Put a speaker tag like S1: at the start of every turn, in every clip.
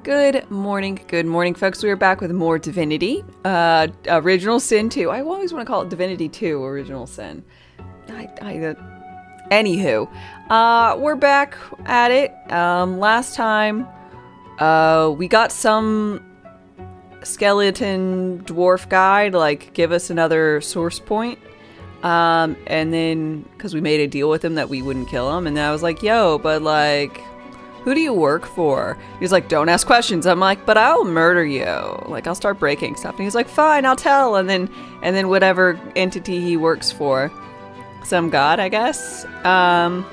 S1: Good morning, folks. We are back with more Divinity. Original Sin 2. I always want to call it Divinity 2, Original Sin. Anywho, we're back at it. Last time, we got some skeleton dwarf guy to, like, give us another source point. And then, because we made a deal with him that we wouldn't kill him, and then I was like, yo, but, like, who do you work for? He's like, don't ask questions. I'm like, but I'll murder you. Like, I'll start breaking stuff. And he's like, fine, I'll tell. And then whatever entity he works for, some god, I guess. Because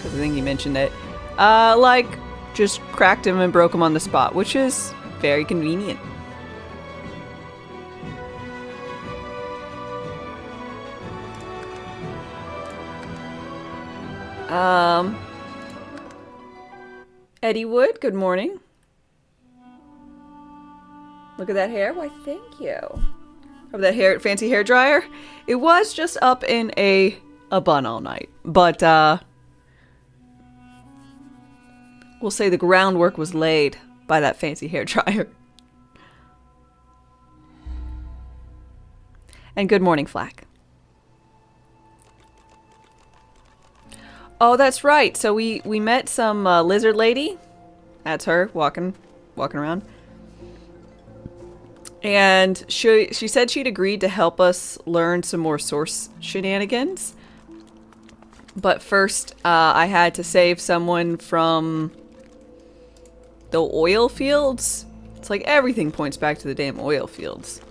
S1: I think he mentioned it. Like, just cracked him and broke him on the spot, which is very convenient. Eddie Wood, good morning. Look at that hair. Why, thank you. Over that hair, fancy hair dryer. It was just up in a bun all night, but we'll say the groundwork was laid by that fancy hair dryer. And good morning, Flack. Oh, that's right. So we met some lizard lady. That's her walking around. And she said she'd agreed to help us learn some more source shenanigans. But first, I had to save someone from the oil fields. It's like everything points back to the damn oil fields.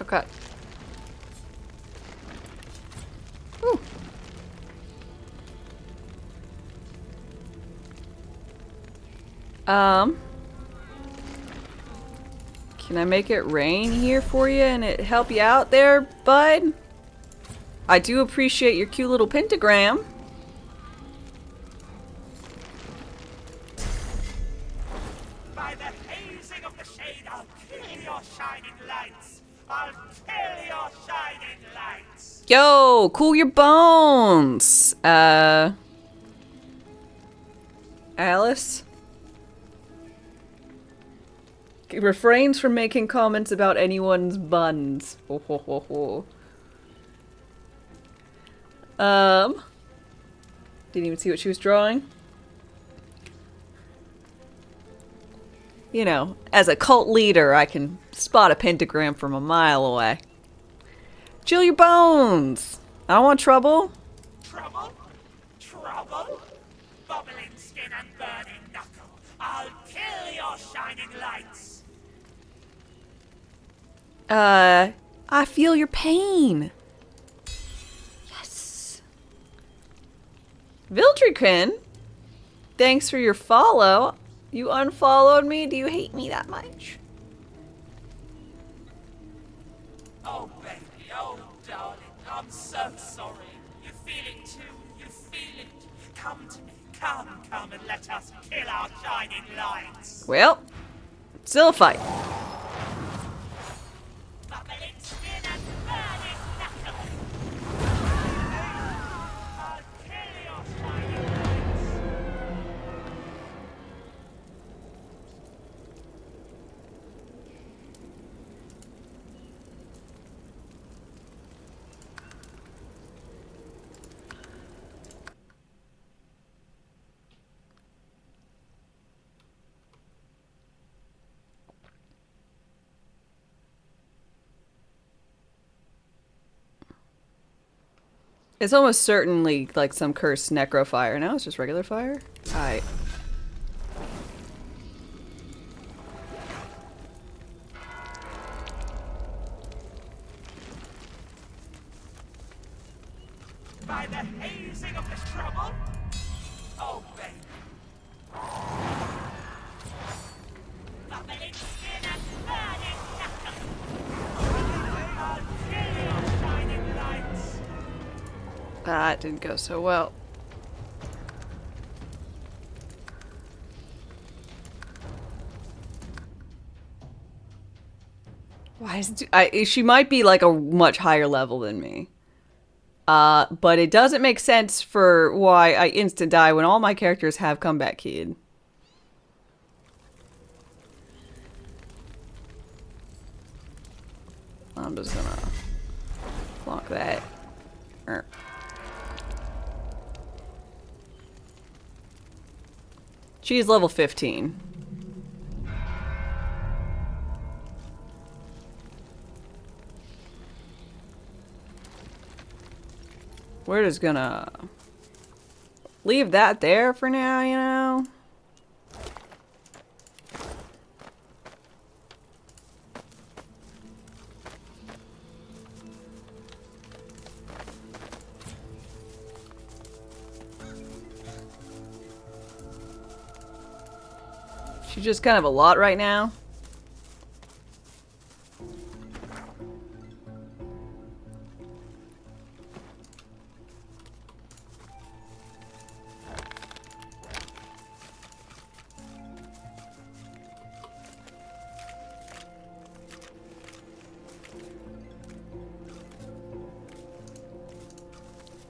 S1: Okay. Ooh. Can I make it rain here for you and it help you out there, bud? I do appreciate your cute little pentagram.
S2: By the hazing of the shade, I'll kill your shining lights. I'll kill your shining lights.
S1: Yo, cool your bones. Alice? Refrains from making comments about anyone's buns. Ho, ho, ho, ho. Didn't even see what she was drawing. You know, as a cult leader, I can spot a pentagram from a mile away. Chill your bones! I don't want trouble.
S2: Trouble? Trouble? Bubbling skin and burning knuckle. I'll kill your shining lights.
S1: I feel your pain. Yes. Vildrikin, thanks for your follow. You unfollowed me? Do you hate me that much?
S2: Oh, baby, oh, darling, I'm so sorry. You feel it too, you feel it. Come to me, come and let us kill our shining lights.
S1: Well, still a fight.
S2: Bubbling skin and burning knuckle. I'll kill your shining lights.
S1: It's almost certainly like some cursed necro fire. Now it's just regular fire? Alright.
S2: By the hazing of this trouble? Oh, baby. Bubbling skin and burning knuckle. I'll kill your shining lights.
S1: That didn't go so well. Why is she might be like a much higher level than me. But it doesn't make sense for why I instant die when all my characters have comeback keyed. I'm just gonna block that. She's level 15. We're just gonna leave that there for now, you know? She's just kind of a lot right now.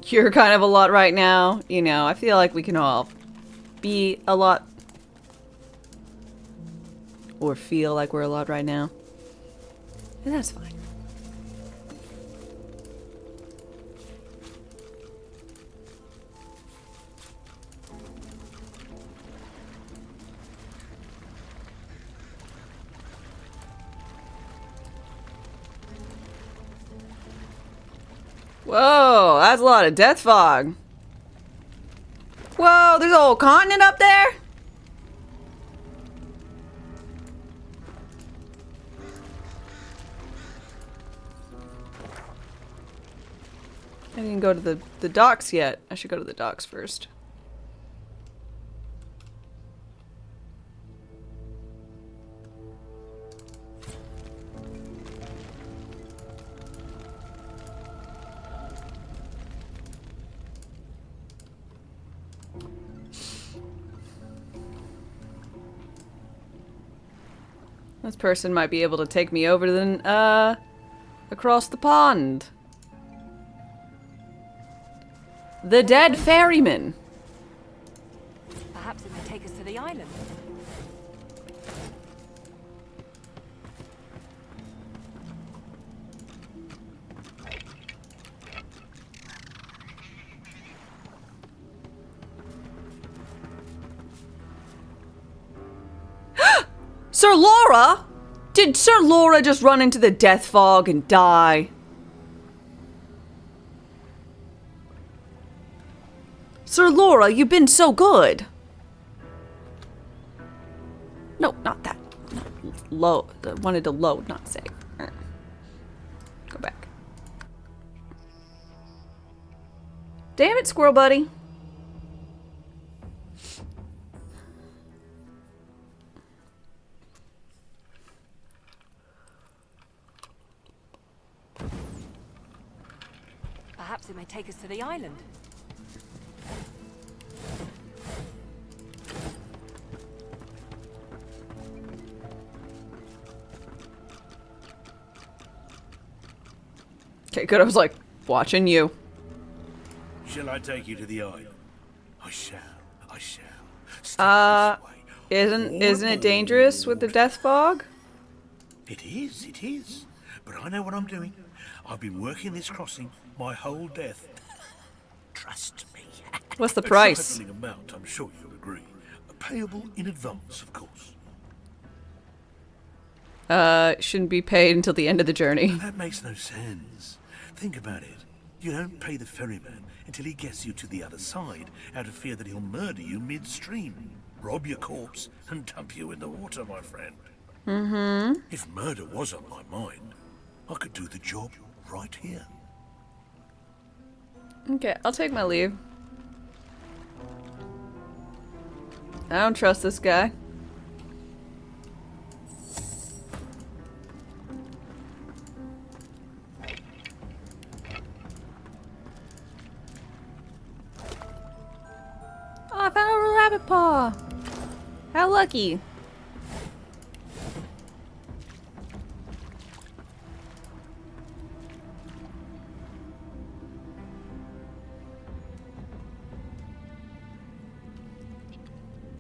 S1: You're kind of a lot right now. You know, I feel like we can all be a lot. Or feel like we're a lot right now. And that's fine. Whoa, that's a lot of death fog. Whoa, there's a whole continent up there? I didn't go to the docks yet. I should go to the docks first. This person might be able to take me over to the, across the pond. The dead ferryman.
S3: Perhaps it may take us to the island.
S1: Sir Laura? Did Sir Laura just run into the death fog and die? Sir Laura, you've been so good. No, not that. Load. I wanted to load, not save. Go back. Damn it, squirrel buddy.
S3: Perhaps it may take us to the island.
S1: Okay, good. I was like, watching you.
S4: Shall I take you to the island? I shall. I shall. Step this way.
S1: Isn't it dangerous with the death fog?
S4: It is, it is. But I know what I'm doing. I've been working this crossing my whole death. Trust me.
S1: What's the
S4: A
S1: price?
S4: trifling amount, I'm sure you'll agree. Payable in advance, of course.
S1: Shouldn't be paid until the end of the journey.
S4: That makes no sense. Think about it. You don't pay the ferryman until he gets you to the other side, out of fear that he'll murder you midstream, rob your corpse, and dump you in the water, my friend. Mm-hmm. If murder was on my mind, I could do the job right here.
S1: Okay, I'll take my leave. I don't trust this guy. rabbit paw. How lucky.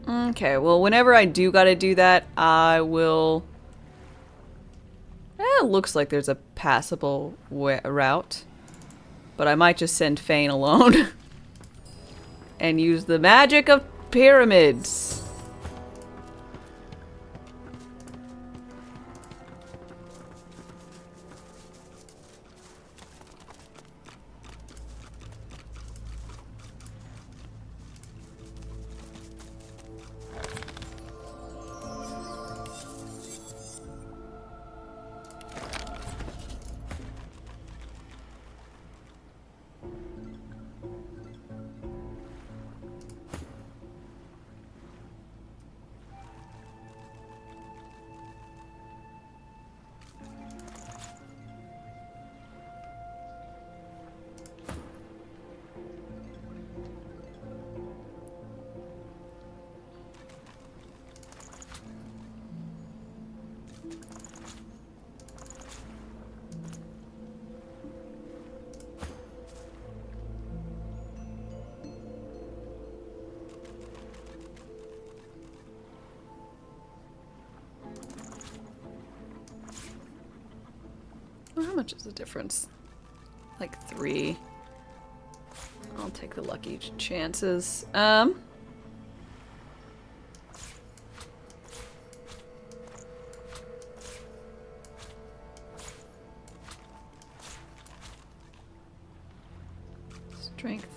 S1: Okay, well, whenever I do gotta do that, I will... it looks like there's a passable route. But I might just send Fane alone. And use the magic of pyramids. How much is the difference? Like 3. I'll take the lucky chances. Strength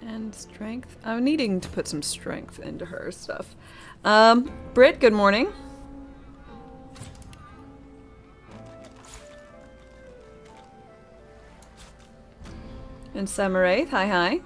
S1: and strength. I'm needing to put some strength into her stuff. Britt, good morning. And Samaraith, hi hi.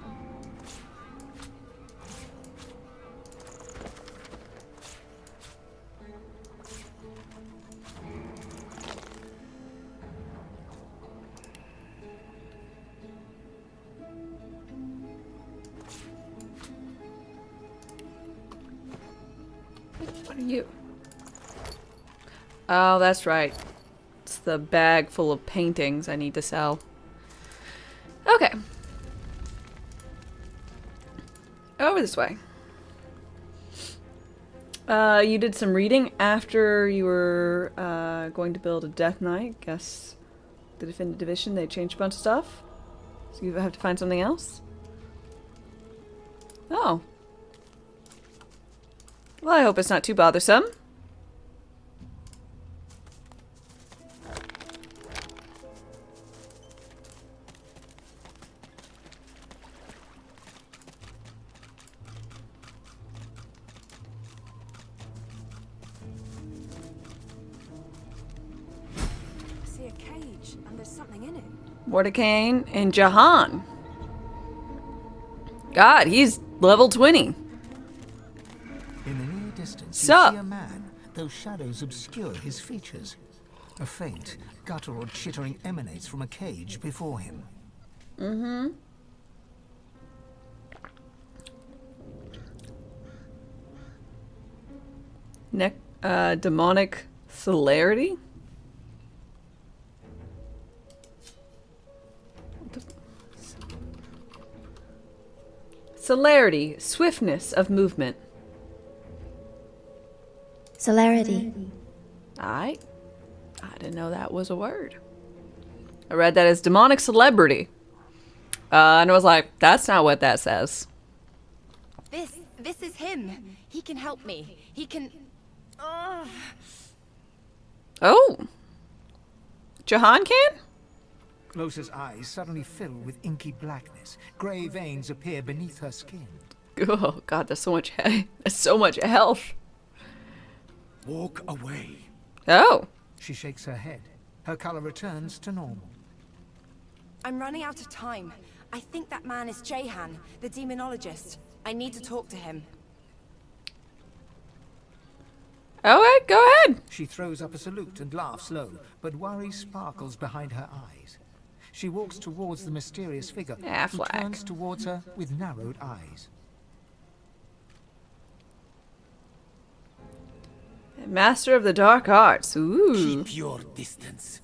S1: What are you? Oh, that's right. It's the bag full of paintings I need to sell. Okay. Over this way. You did some reading after you were going to build a Death Knight. Guess the Definitive Edition, they changed a bunch of stuff. So you have to find something else? Oh. Well, I hope it's not too bothersome. Mordecane and Jahan. God, he's level 20.
S5: In the near distance,
S1: Sup?
S5: you see a man, though shadows obscure his features. A faint, guttural chittering emanates from a cage before him.
S1: Mm-hmm. Demonic celerity? Celerity, swiftness of movement.
S6: Celerity.
S1: I didn't know that was a word. I read that as demonic celebrity. And I was like, that's not what that says.
S7: This is him. He can help me. He can...
S1: Oh. Jahan can?
S5: Glosa's eyes suddenly fill with inky blackness. Grey veins appear beneath her skin.
S1: Oh, God, there's so much health.
S4: Walk away.
S1: Oh.
S5: She shakes her head. Her color returns to normal.
S7: I'm running out of time. I think that man is Jahan, the demonologist. I need to talk to him.
S1: Okay, go ahead.
S5: She throws up a salute and laughs low, but worry sparkles behind her eyes. She walks towards the mysterious figure, who
S1: Affleck.
S5: turns towards her with narrowed eyes.
S1: Master of the dark arts. Ooh.
S2: Keep your distance.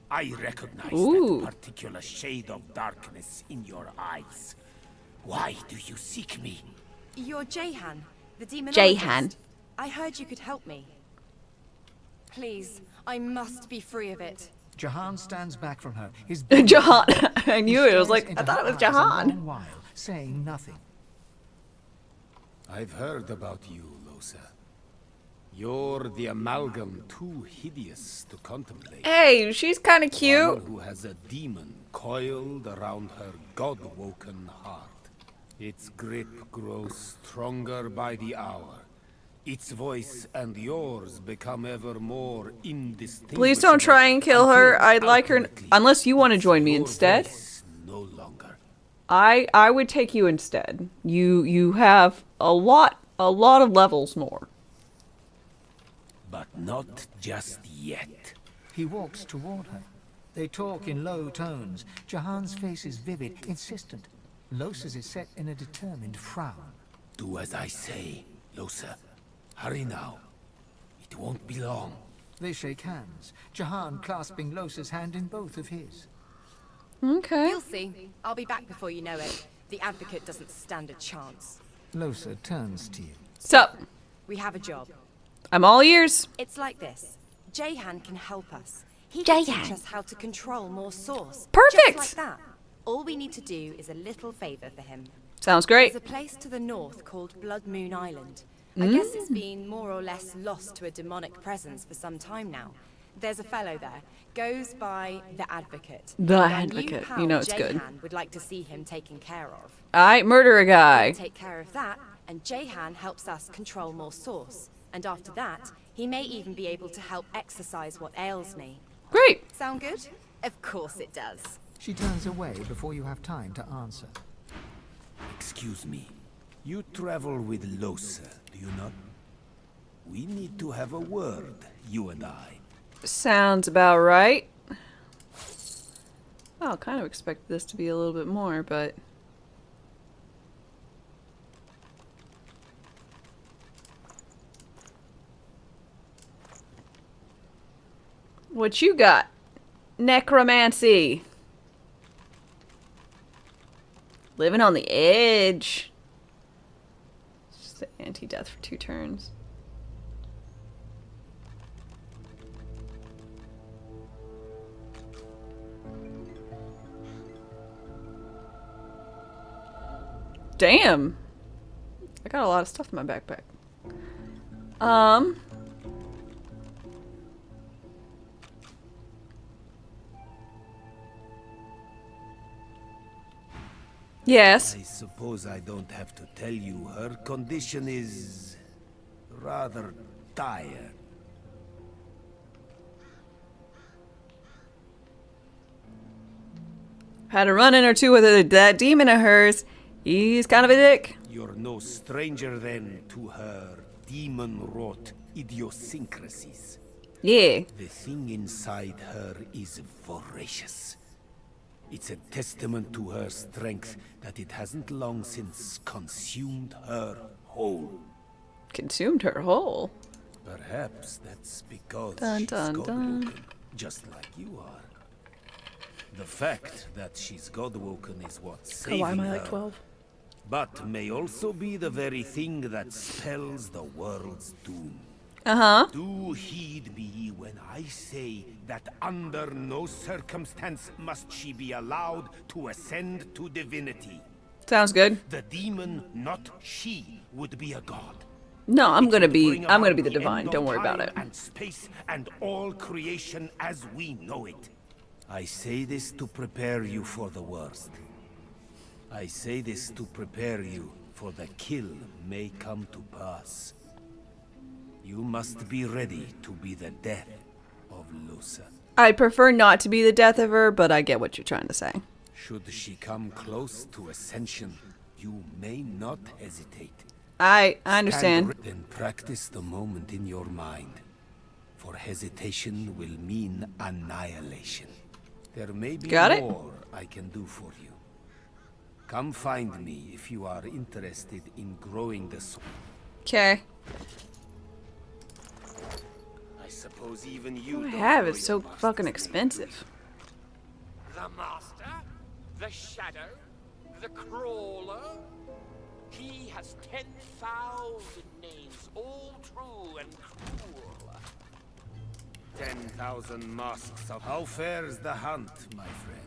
S2: I recognize
S1: Ooh.
S2: that particular shade of darkness in your eyes. Why do you seek me?
S7: You're Jehan, the demonologist.
S1: Jehan.
S7: I heard you could help me. Please, I must be free of it.
S5: Jahan stands back from her. His
S1: Jahan. I
S5: He
S1: knew it. I was
S5: stares
S1: like, I
S5: into
S1: thought
S5: her
S1: it was
S5: eyes a
S1: Jahan.
S5: long while, saying nothing.
S6: I've heard about you, Losa. You're the amalgam too hideous to contemplate.
S1: Hey, she's kind of cute.
S6: One who has a demon coiled around her god-woken heart. Its grip grows stronger by the hour. Its voice and yours become ever more indistinguishable.
S1: Please don't try and kill her.
S6: until
S1: I'd like her,
S6: ultimately
S1: unless you want to join me
S6: your
S1: instead.
S6: voice no longer.
S1: I would take you instead. You have a lot of levels more.
S2: But not just yet.
S5: He walks toward her. They talk in low tones. Jahan's face is vivid, insistent. Losa's is set in a determined frown.
S2: Do as I say, Losa. Hurry now. It won't be long.
S5: They shake hands, Jahan clasping Losa's hand in both of his.
S1: Okay.
S7: You'll see. I'll be back before you know it. The Advocate doesn't stand a chance.
S5: Losa turns to you.
S1: Sup?
S7: We have a job.
S1: I'm all ears.
S7: It's like this. Jehan can help us. He can
S1: Jehan.
S7: teach us how to control more source.
S1: Perfect.
S7: Just like that. All we need to do is a little favor for him.
S1: Sounds great.
S7: There's a place to the north called Blood Moon Island. I guess it's been more or less lost to a demonic presence for some time now. There's a fellow there, goes by the Advocate.
S1: The
S7: And I
S1: Advocate.
S7: knew
S1: You know
S7: how
S1: it's good.
S7: Jehan would like to see him taken care of.
S1: I murder a guy.
S7: Take care of that, and Jehan helps us control more source. And after that, he may even be able to help exorcise what ails me.
S1: Great.
S7: Sound good? Of course it does.
S5: She turns away before you have time to answer.
S2: Excuse me. You travel with Losa, do you not? We need to have a word, you and I.
S1: Sounds about right. Well, kind of expected this to be a little bit more, but... What you got? Necromancy. Living on the edge. Just the anti-death for 2 turns. Damn. I got a lot of stuff in my backpack. Yes.
S2: I suppose I don't have to tell you her condition is rather dire.
S1: Had a run-in or two with that demon of hers. He's kind of a dick.
S2: You're no stranger then to her demon-wrought idiosyncrasies.
S1: Yeah.
S2: The thing inside her is voracious. It's a testament to her strength that it hasn't long since consumed her whole.
S1: Consumed her whole.
S2: Perhaps that's because
S1: Dun,
S2: she's
S1: dun, dun.
S2: God-woken, just like you are. The fact that she's God-woken is what's saving
S1: Why am I
S2: her.
S1: like 12?
S2: But may also be the very thing that spells the world's doom.
S1: Uh-huh.
S2: Do heed me when I say that under no circumstance must she be allowed to ascend to divinity.
S1: Sounds good.
S2: The demon, not she, would be a god.
S1: No, I'm gonna be
S2: Bring
S1: the
S2: about
S1: divine.
S2: end of
S1: Don't worry about
S2: time
S1: it.
S2: And space and all creation as we know it. I say this to prepare you for the worst. I say this to prepare you for the kill may come to pass. You must be ready to be the death of Lusa.
S1: I'd prefer not to be the death of her, but I get what you're trying to say.
S2: Should she come close to ascension, you may not hesitate.
S1: I understand.
S2: Then practice the moment in your mind, for hesitation will mean annihilation. There may be
S1: Got it?
S2: more I can do for you. Come find me if you are interested in growing the soul.
S1: Okay.
S6: suppose even you
S1: What I
S6: don't
S1: have
S6: know
S1: is
S6: your
S1: so
S6: master's
S1: fucking
S6: name.
S1: expensive.
S2: The Master, the Shadow, the Crawler. He has 10,000 names, all true and cruel.
S6: 10,000 masks of... How fares the hunt, my friend?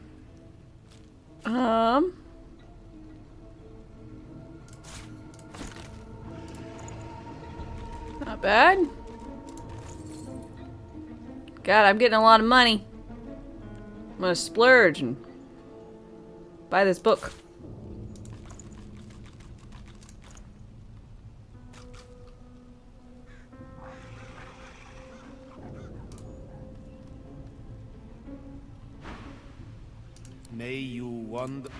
S1: Not bad. God, I'm getting a lot of money. I'm gonna splurge and buy this book.
S6: May you wander...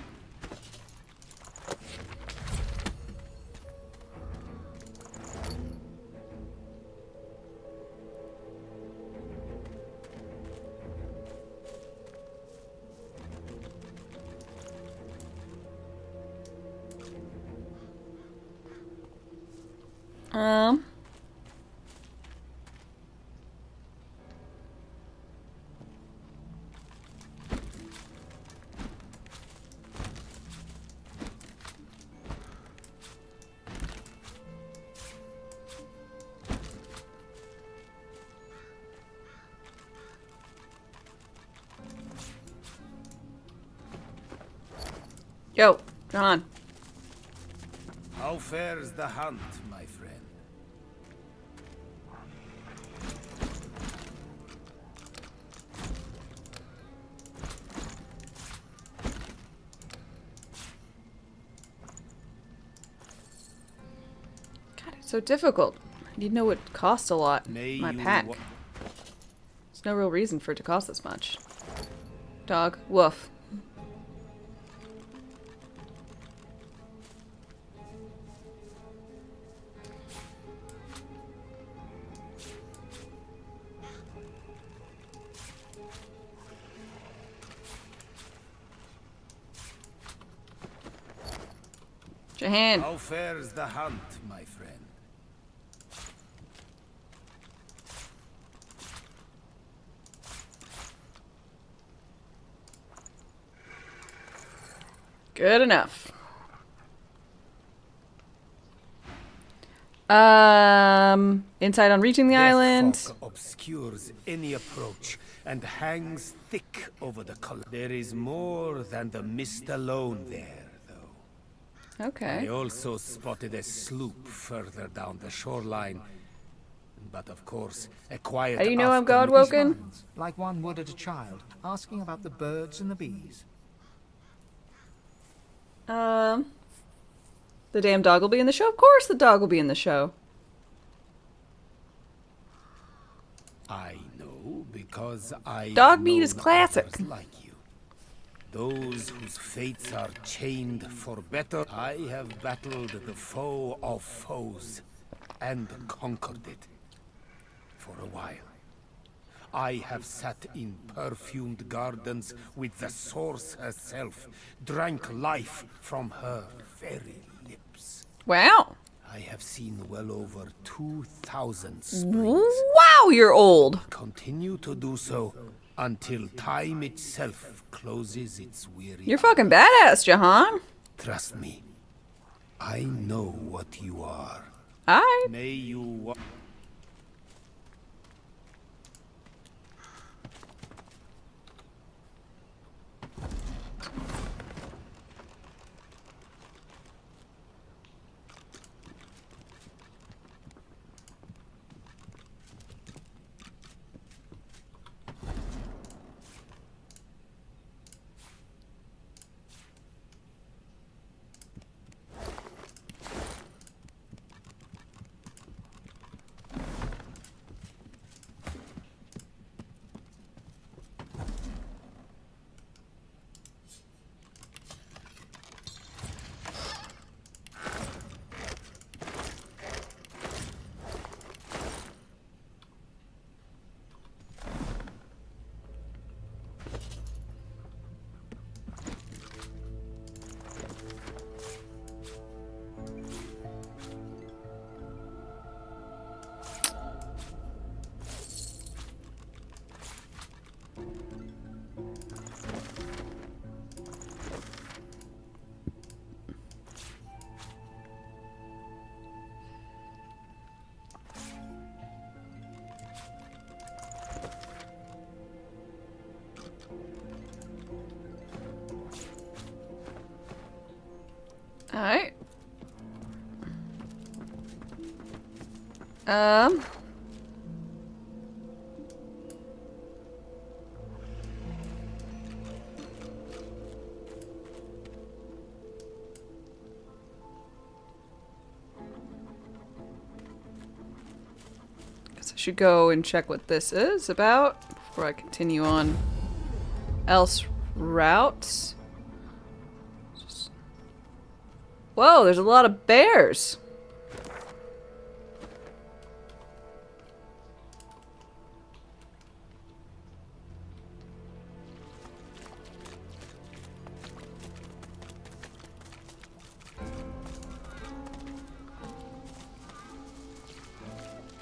S1: Yo, John.
S6: How fares the hunt, my friend?
S1: God, it's so difficult. I need to know it costs a lot.
S6: May
S1: My
S6: you
S1: pack. There's no real reason for it to cost this much. Dog. Woof. Jahan.
S6: How fares the hunt, my friend?
S1: Good enough. Insight on reaching the island.
S6: Fog obscures any approach and hangs thick over the color. There is more than the mist alone there, though.
S1: Okay.
S6: I also spotted a sloop further down the shoreline. But of course, a quiet...
S1: How do you know I'm
S6: afternoon-
S5: He
S1: God-woken?
S5: smiles, like one would at a child, asking about the birds and the bees.
S1: The damn dog will be in the show? Of course the dog will be in the show.
S6: I know because I
S1: Dog meat is classic.
S6: Like you, those whose fates are chained for better. I have battled the foe of foes and conquered it. For a while, I have sat in perfumed gardens with the source herself, drank life from her very lips.
S1: Wow.
S6: I have seen well over 2,000 springs.
S1: Wow, you're old.
S6: Continue to do so until time itself closes its weary
S1: You're fucking badass, Jahan.
S6: Trust me, I know what you are.
S1: Alright.
S6: May you...
S1: Alright. Guess I should go and check what this is about before I continue on else routes. Whoa, there's a lot of bears.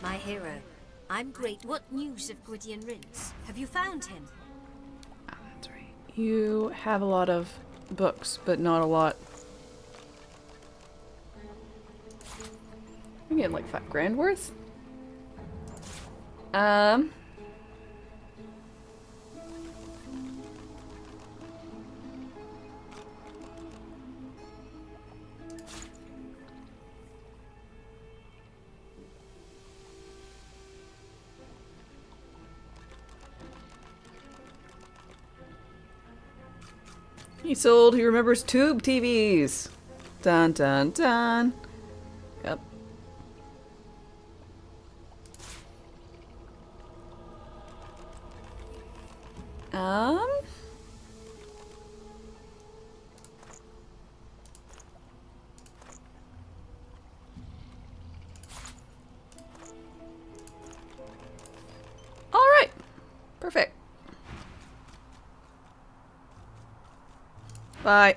S8: My hero. I'm great. What news of Gwydion Rince? Have you found him?
S1: Oh, that's right. You have a lot of books, but not a lot. I'm getting like $5 grand worth. He's old. He remembers tube TVs. Dun dun dun. Yep. All right. Perfect. Bye.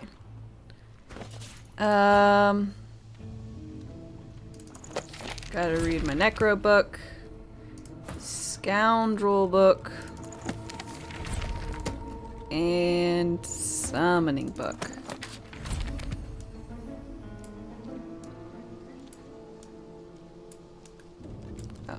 S1: Gotta read my necro book. Scoundrel book. And summoning book. Oh.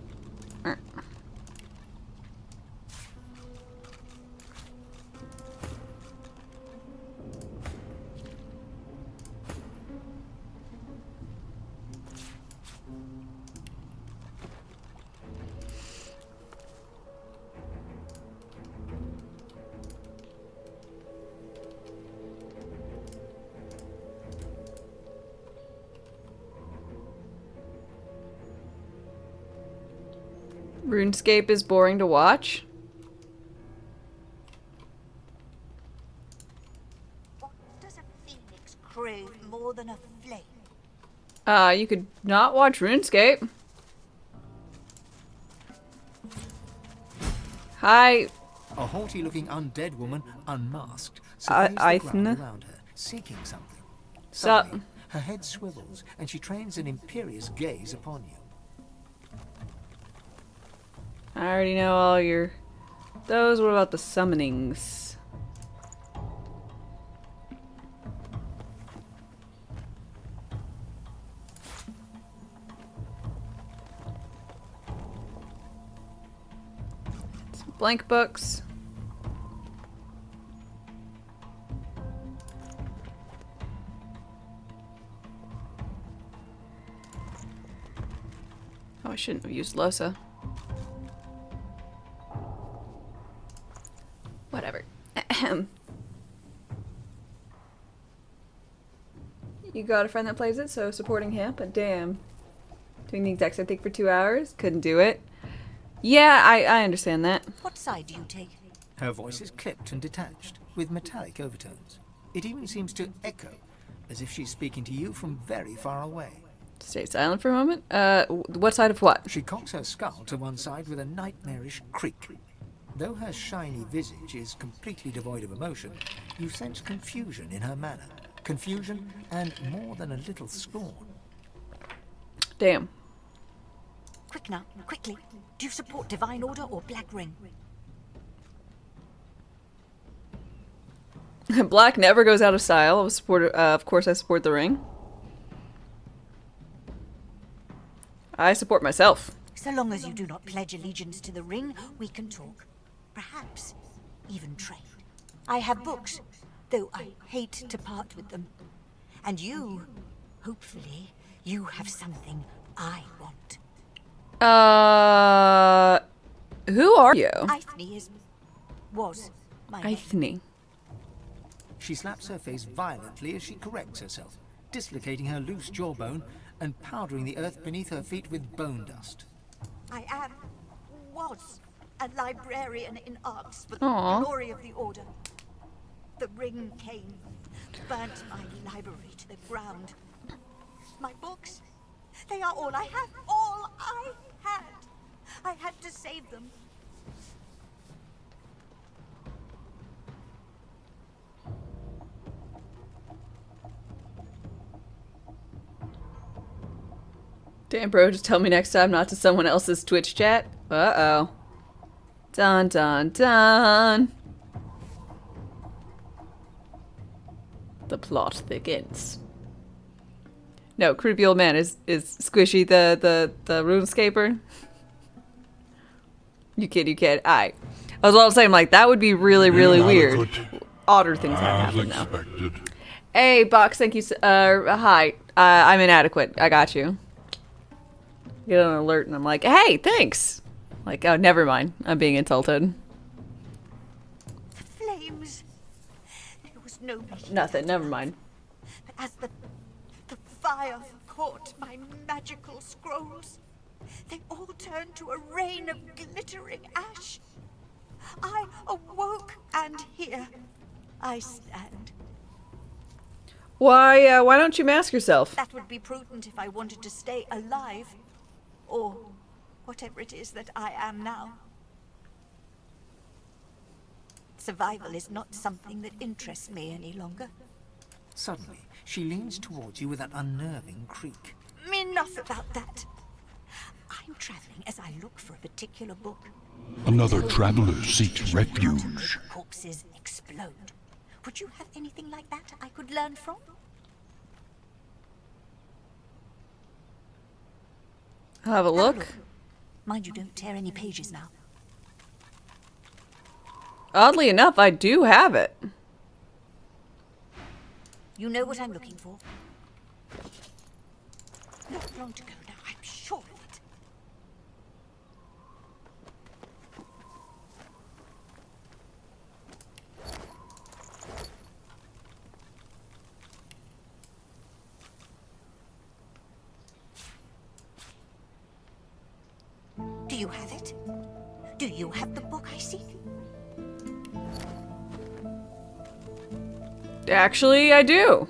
S1: RuneScape is boring to watch.
S8: What does a phoenix crave more than a flame?
S1: You could not watch RuneScape. Hi.
S5: A haughty-looking undead woman, unmasked, surveys the ground around her, seeking something.
S1: Sup?
S5: Suddenly, her head swivels, and she trains an imperious gaze upon you.
S1: I already know all your... Those, what about the summonings? Some blank books. Oh, I shouldn't have used Losa. Whatever. You got a friend that plays it, so supporting him, but damn. Doing the exact same thing for 2 hours? Couldn't do it. Yeah, I understand that.
S8: What side do you take?
S5: Her voice is clipped and detached, with metallic overtones. It even seems to echo, as if she's speaking to you from very far away.
S1: Stay silent for a moment. What side of what?
S5: She cocks her skull to one side with a nightmarish creak. Though her shiny visage is completely devoid of emotion, you sense confusion in her manner. Confusion and more than a little scorn.
S1: Damn.
S8: Quick now, quickly. Do you support Divine Order or Black Ring?
S1: Black never goes out of style. Of course I support the ring. I support myself.
S8: So long as you do not pledge allegiance to the ring, we can talk. Perhaps even trade. I have books, though I hate to part with them. And you, hopefully, you have something I want.
S1: Who are you?
S8: Ithne was my name.
S1: Ithne.
S5: She slaps her face violently as she corrects herself, dislocating her loose jawbone and powdering the earth beneath her feet with bone dust.
S8: I was a librarian in arts for the
S1: Aw.
S8: glory of the Order. The ring came, burnt my library to the ground. My books, they are all I have, all I had. I had to save them.
S1: Damn, bro, just tell me next time not to someone else's Twitch chat. Uh-oh. Dun, dun, dun. The plot thickens. No, creepy old man is Squishy the RuneScaper. You kid. Alright. I was all saying, like, that would be really, really weird. Odder things have happened now. Hey, Box, thank you. Hi. I'm inadequate. I got you. Get an alert and I'm like, hey, thanks. Like, oh, never mind. I'm being insulted.
S8: The flames. There was no making
S1: Nothing,
S8: it.
S1: never mind.
S8: But as the fire caught my magical scrolls, they all turned to a rain of glittering ash. I awoke, and here I stand.
S1: Why don't you mask yourself?
S8: That would be prudent if I wanted to stay alive. Or whatever it is that I am now. Survival is not something that interests me any longer.
S5: Suddenly, she leans towards you with an unnerving creak.
S8: Enough about that. I'm traveling as I look for a particular book.
S9: Another traveler seeks refuge.
S8: Corpses explode. Would you have anything like that I could learn from?
S1: I'll have a look.
S8: Mind you don't tear any pages now.
S1: Oddly enough, I do have it.
S8: You know what I'm looking for. Not long to go now, I'm sure of it. Do you have it? Do you have the book I seek?
S1: Actually, I do.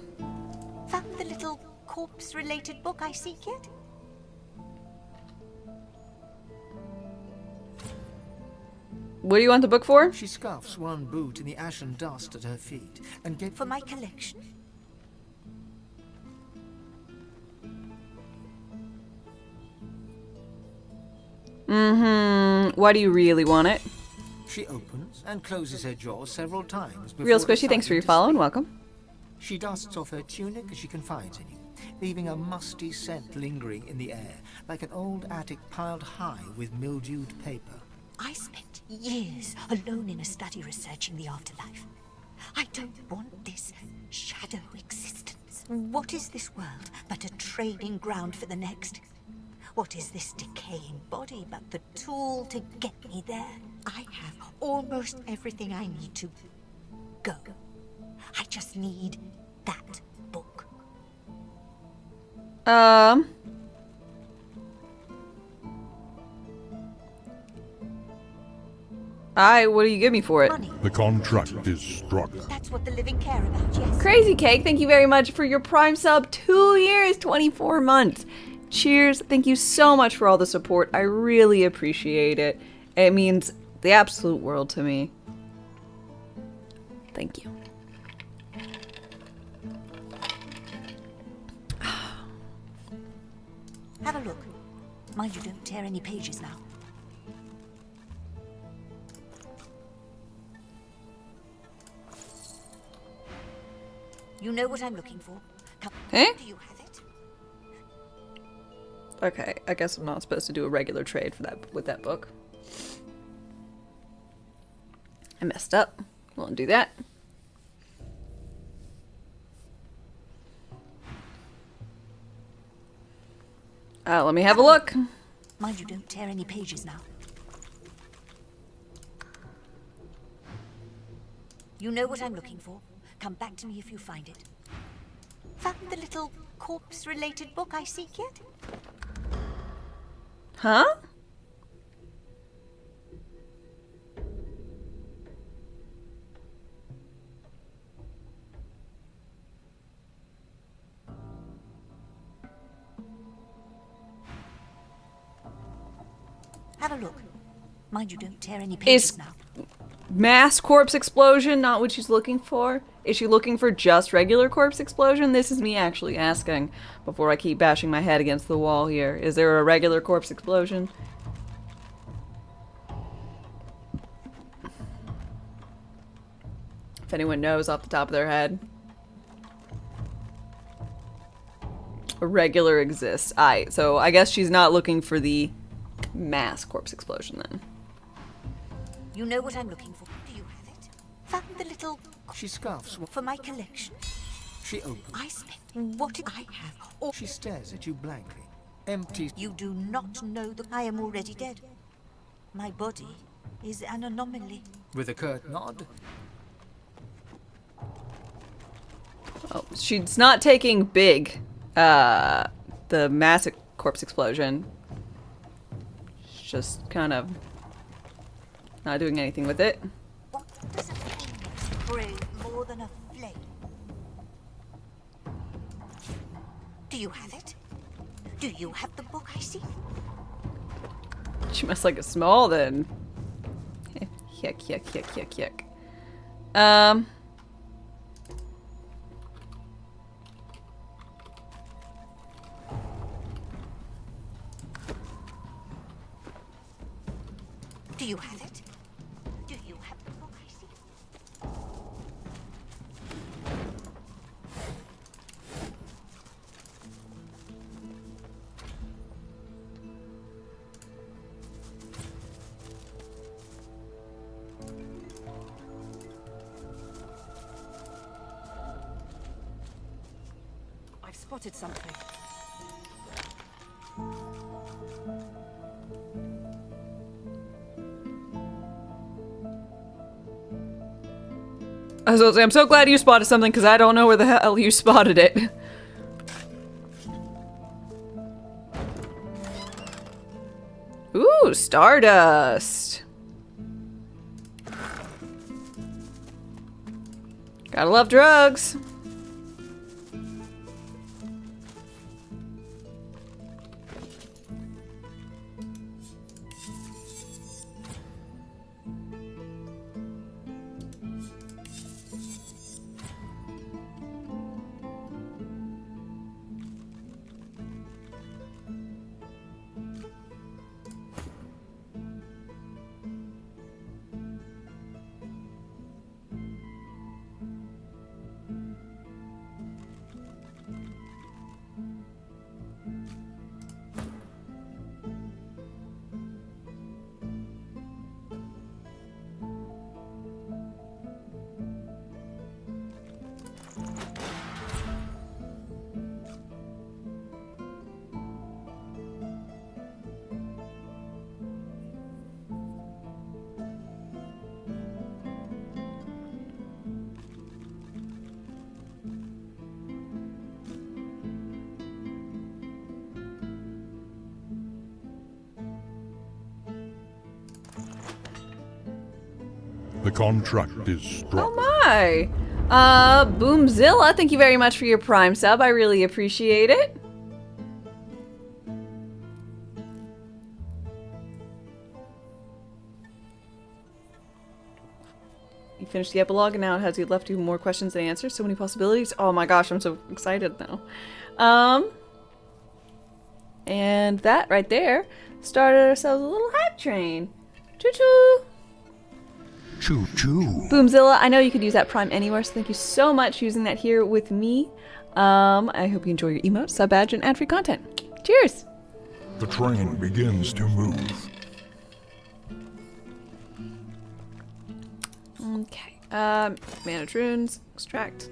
S8: Found the little corpse-related book I seek yet?
S1: What do you want the book for?
S5: She scuffs one boot in the ashen dust at her feet and gets
S8: For my collection?
S1: Why do you really want it?
S5: She opens and closes her jaw several times before
S1: Real Squishy, thanks for
S5: deciding
S1: your
S5: to
S1: follow and
S5: speak.
S1: welcome.
S5: She dusts off her tunic as she confides in you, leaving a musty scent lingering in the air, like an old attic piled high with mildewed paper.
S8: I spent years alone in a study researching the afterlife. I don't want this shadow existence. What is this world but a trading ground for the next? What is this decaying body but the tool to get me there? I have almost everything I need to go. I just need that book.
S1: What do you give me for it?
S8: Money.
S9: The contract is struck.
S8: That's what the living care about, yes.
S1: Crazy Cake, thank you very much for your Prime sub. 2 years, 24 months. Cheers. Thank you so much for all the support. I really appreciate it. It means the absolute world to me. Thank you.
S8: Have a look. Mind you don't tear any pages now. You know what I'm looking for. Come.
S1: Eh?
S8: Do you have it?
S1: Okay, I guess I'm not supposed to do a regular trade for that with that book. I messed up. Won't do that. Let me have a look.
S8: Mind you don't tear any pages now. You know what I'm looking for. Come back to me if you find it. Found the little corpse-related book I seek yet?
S1: Huh?
S8: Have a look. Mind you don't tear any pages now.
S1: Mass corpse explosion not what she's looking for? Is she looking for just regular corpse explosion? This is me actually asking before I keep bashing my head against the wall here. Is there a regular corpse explosion? If anyone knows off the top of their head. A regular exists. So I guess she's not looking for the mass corpse explosion then.
S8: You know what I'm looking for. Do you have it? Found the little...
S5: She scoffs.
S8: For my collection.
S5: She opens.
S8: I spent what I have. Or
S5: She stares at you blankly. Empty.
S8: you do not know that I am already dead. My body is an anomaly.
S5: With a curt nod.
S1: Oh, she's not taking big, the mass corpse explosion. She's just kind of not doing anything with it.
S8: What does a phoenix crave more than a flame? Do you have it? Do you have the book I see?
S1: She must like it small then. Yuck, yuck, yuck, yuck, yuck.
S8: Do you have it? Do you have the book I see?
S3: I've spotted something.
S1: I was gonna say, I'm so glad you spotted something because I don't know where the hell you spotted it. Ooh, Stardust. Gotta love drugs.
S9: The contract is struck.
S1: Oh my! Boomzilla, thank you very much for your Prime sub. I really appreciate it. You finished the epilogue and now it has you left you more questions than answers. So many possibilities. Oh my gosh, I'm so excited now. And that right there started ourselves a little hype train. Choo-choo!
S9: Choo-choo.
S1: Boomzilla, I know you could use that Prime anywhere, so thank you so much for using that here with me. I hope you enjoy your emote, sub badge, and ad-free content. Cheers!
S9: The train begins to move.
S1: Okay. Mana runes, extract.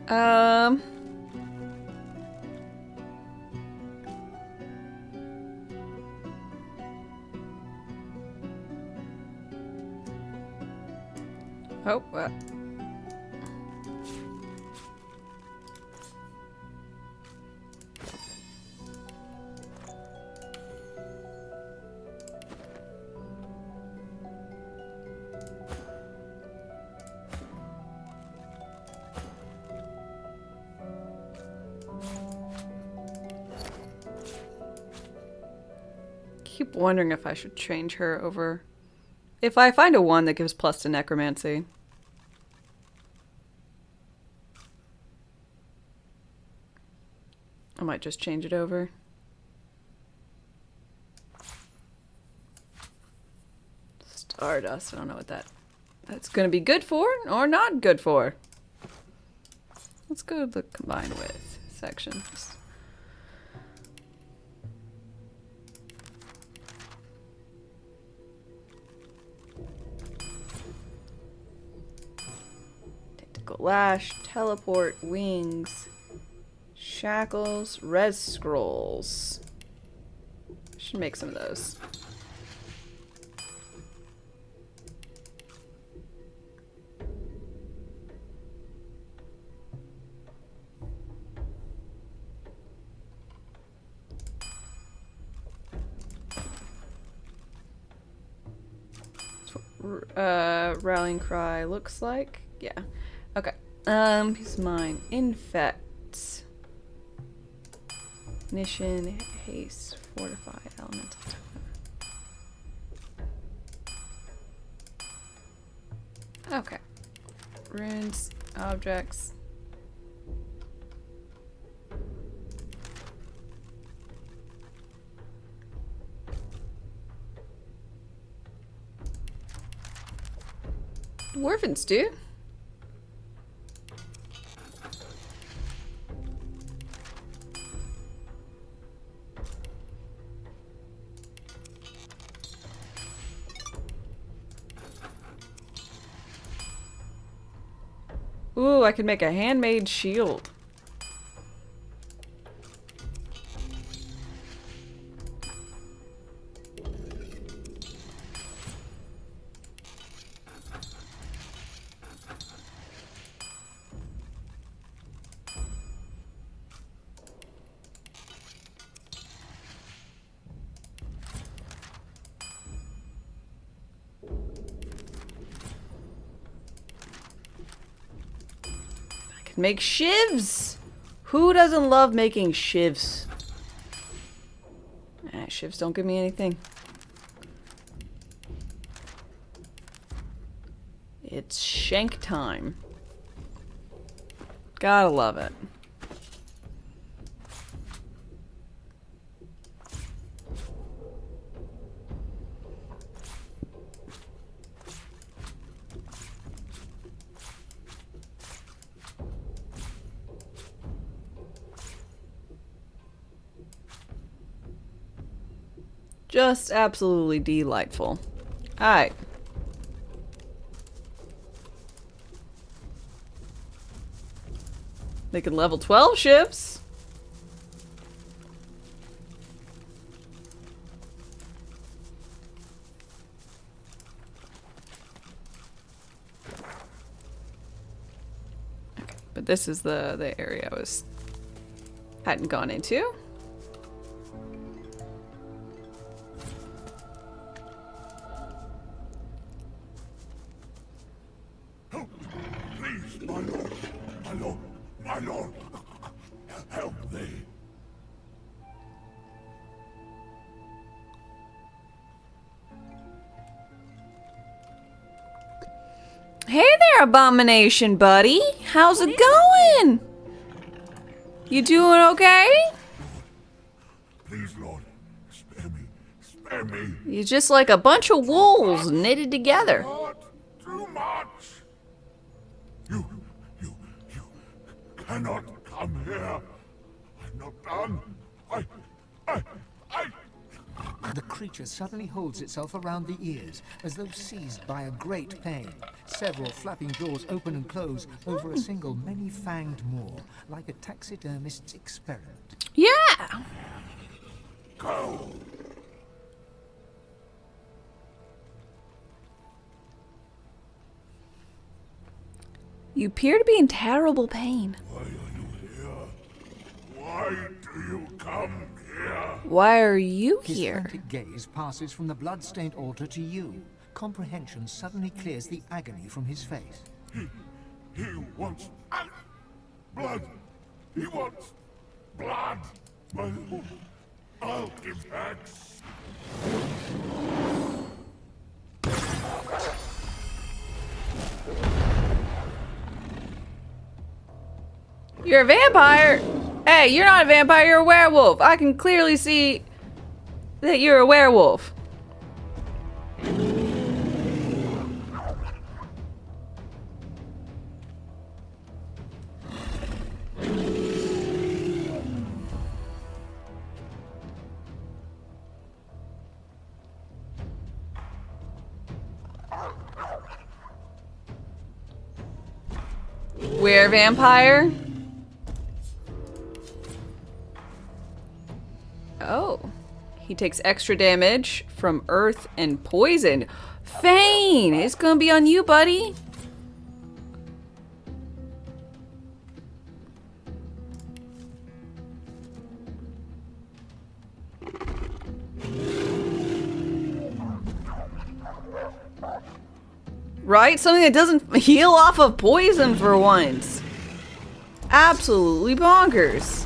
S1: Um. Oh, keep wondering if I should change her over. If I find a one that gives plus to necromancy. I might just change it over. Stardust. I don't know what that's going to be good for or not good for. Let's go to the combined with sections. Tactical lash, teleport, wings, shackles, res scrolls. Should make some of those. Rallying cry looks like. Yeah. Okay. Peace of mind. Infect. Ignition. Haste. Fortify. Elemental. Okay. Runes. Objects. Dwarvens do. Ooh, I could make a handmade shield. Make shivs! Who doesn't love making shivs? Shivs don't give me anything. It's shank time. Gotta love it. Just absolutely delightful. Alright. Making level 12 ships. Okay, but this is the area I hadn't gone into.
S4: My lord, help thee.
S1: Hey there, Abomination buddy. How's it going? You doing okay?
S4: Please, Lord, spare me, spare me.
S1: You're just like a bunch of wolves knitted together.
S4: Not too much. You cannot come here. I'm not done. I
S5: The creature suddenly holds itself around the ears, as though seized by a great pain. Several flapping jaws open and close over a single many-fanged maw, like a taxidermist's experiment.
S1: Yeah!
S4: Go!
S1: You appear to be in terrible pain.
S4: Why are you here? Why do you come here?
S1: Why are you
S5: His
S1: here?
S5: frantic gaze passes from the blood-stained altar to you. Comprehension suddenly clears the agony from his face.
S4: He wants blood. He wants blood. I'll give back.
S1: You're a vampire? Hey, you're not a vampire, you're a werewolf. I can clearly see that you're a werewolf. Were-vampire? Oh. He takes extra damage from earth and poison. Fane! It's gonna be on you, buddy. Right? Something that doesn't heal off of poison for once. Absolutely bonkers.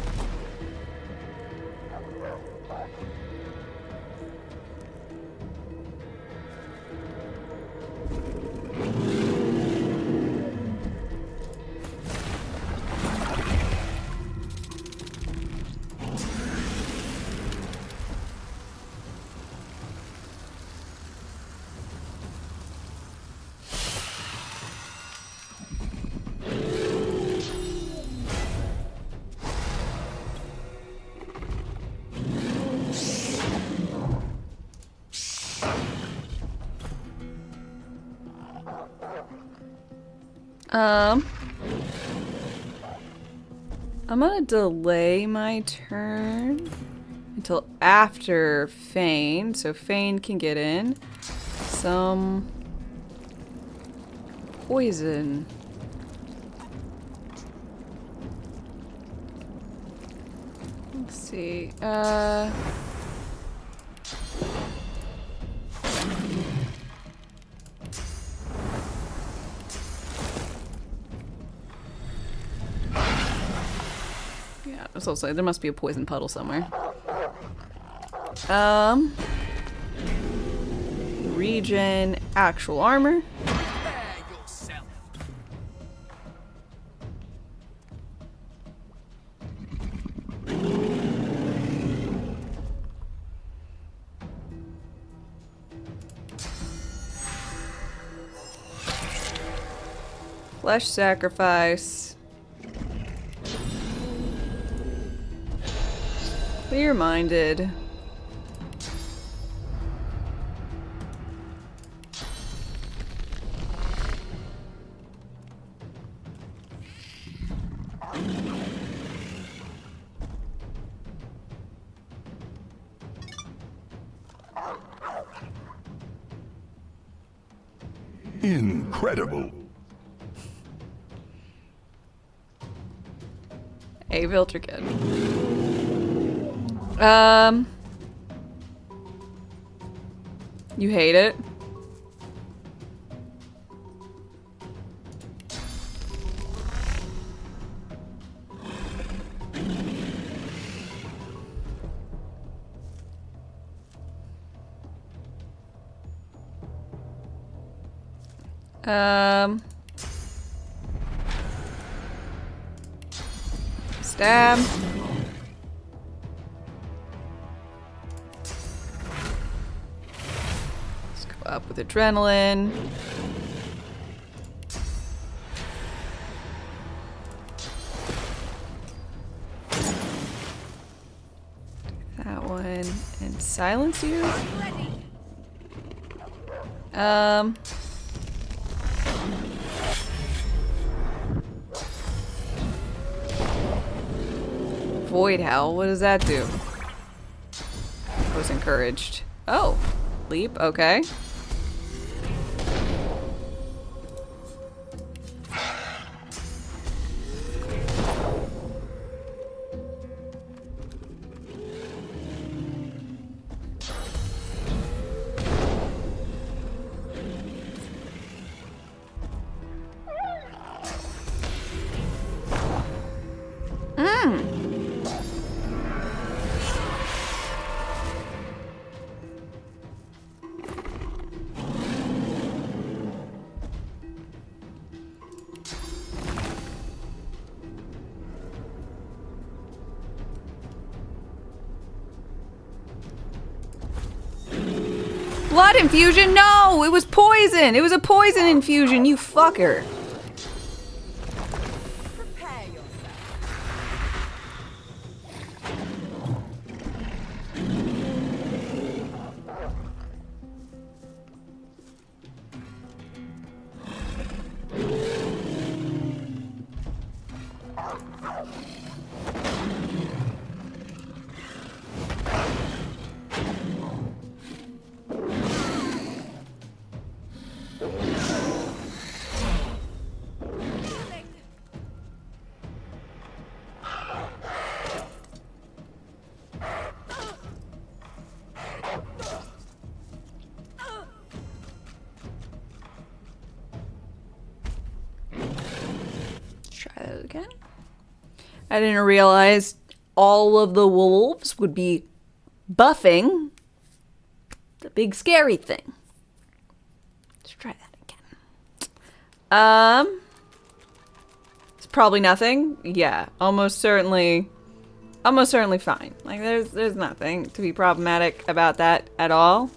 S1: I'm gonna delay my turn until after Fane, so Fane can get in some poison. Let's see, yeah, I was also, there must be a poison puddle somewhere. Regen, actual armor.
S2: Prepare yourself.
S1: Flesh sacrifice. Clear-minded.
S9: Incredible.
S1: A filter kid. You hate it? Stab. Let's go up with adrenaline. That one and silence you? Void Howl, what does that do? I was encouraged. Oh, leap, okay. Blood infusion? No, it was poison. It was a poison infusion, you fucker.
S7: Prepare yourself.
S1: Try that again. I didn't realize all of the wolves would be buffing the big scary thing. Let's try that again. It's probably nothing. Yeah, almost certainly fine. Like there's nothing to be problematic about that at all.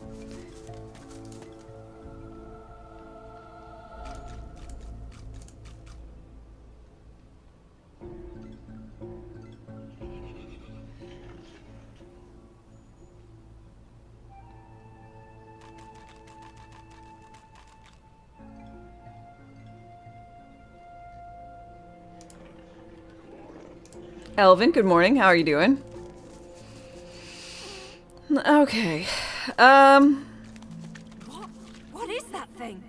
S1: Elvin, good morning. How are you doing? Okay.
S3: What is that thing?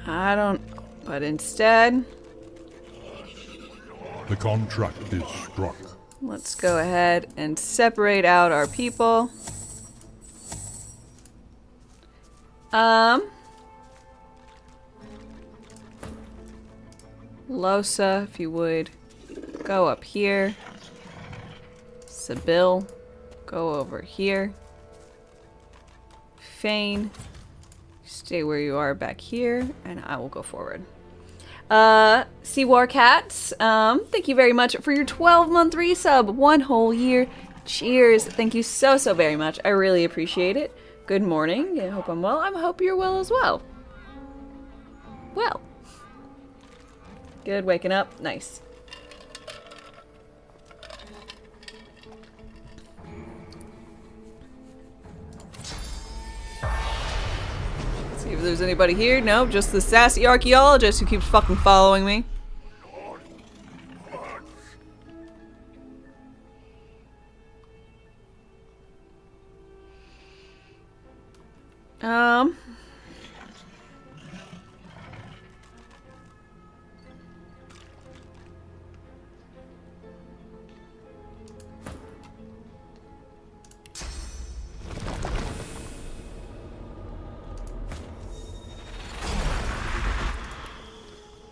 S1: I don't... But instead...
S9: The contract is struck.
S1: Let's go ahead and separate out our people. Losa, if you would, go up here. Sybil, go over here. Fane, stay where you are back here, and I will go forward. Seawar Cats, thank you very much for your 12-month resub. 1 whole year. Cheers. Thank you so very much. I really appreciate it. Good morning. I hope I'm well. I hope you're well as well. Well. Good, waking up. Nice. See if there's anybody here. Nope, just the sassy archaeologist who keeps fucking following me.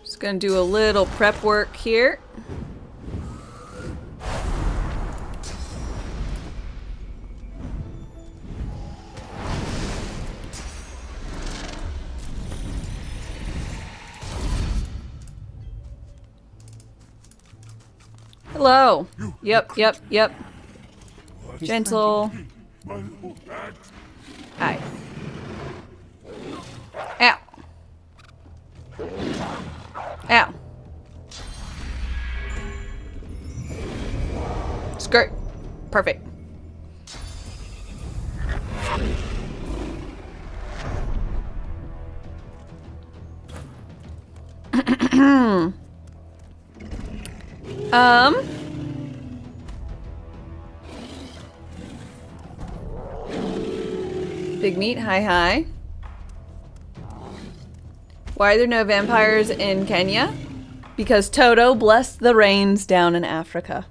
S1: Just gonna do a little prep work here. Hello. Yep. Gentle. Hi. Ow. Ow. Perfect. Big Meat, hi. Why are there no vampires in Kenya? Because Toto blessed the rains down in Africa.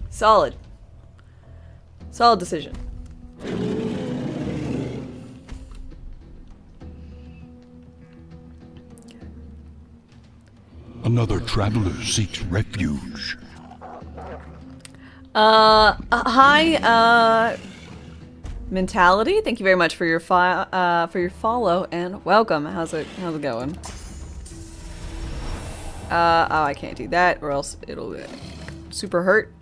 S1: Solid. Solid decision.
S9: Another traveler seeks refuge.
S1: Hi, Mentality. Thank you very much for your follow and welcome. How's it going? Oh, I can't do that or else it'll super hurt.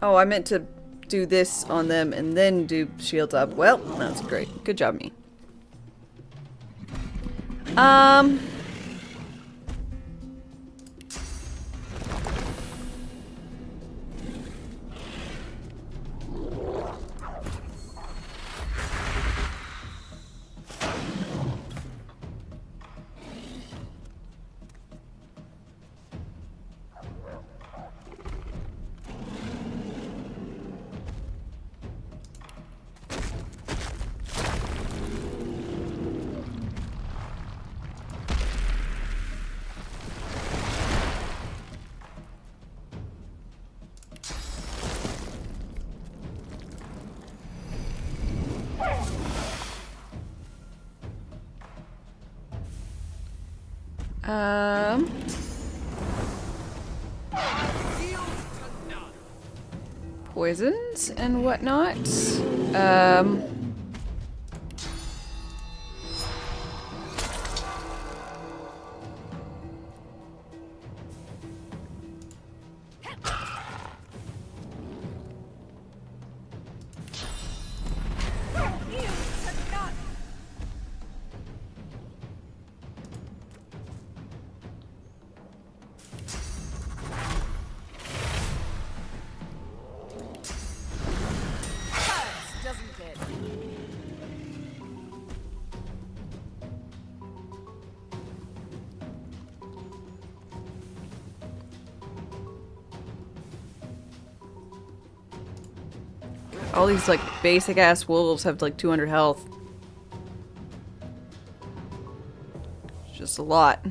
S1: Oh, I meant to do this on them and then do shields up. Well, that's great. Good job, me. Poisons and whatnot. All these like basic ass wolves have like 200 health. It's just a lot.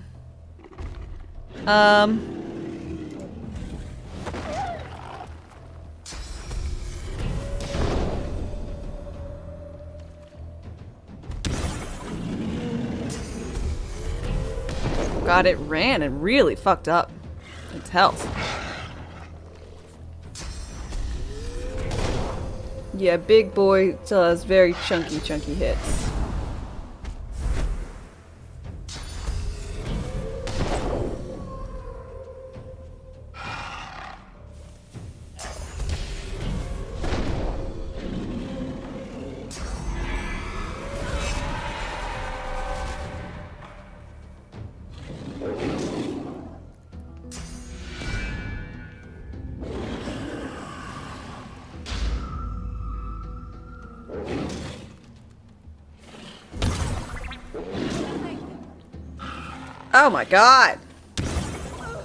S1: God, it ran and really fucked up its health. Yeah, big boy still has very chunky hits. Oh my god!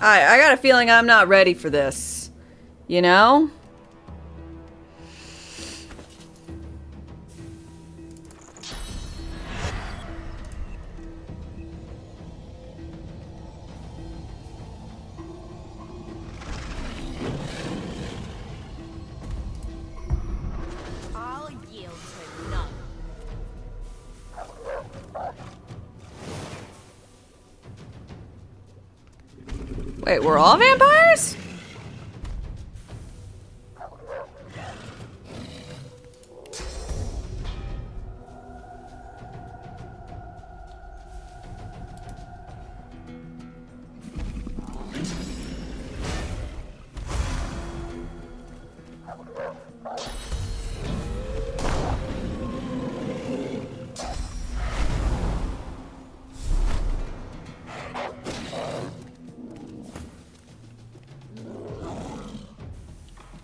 S1: I got a feeling I'm not ready for this. You know?
S7: I'll yield to none.
S1: Wait, we're all vampires?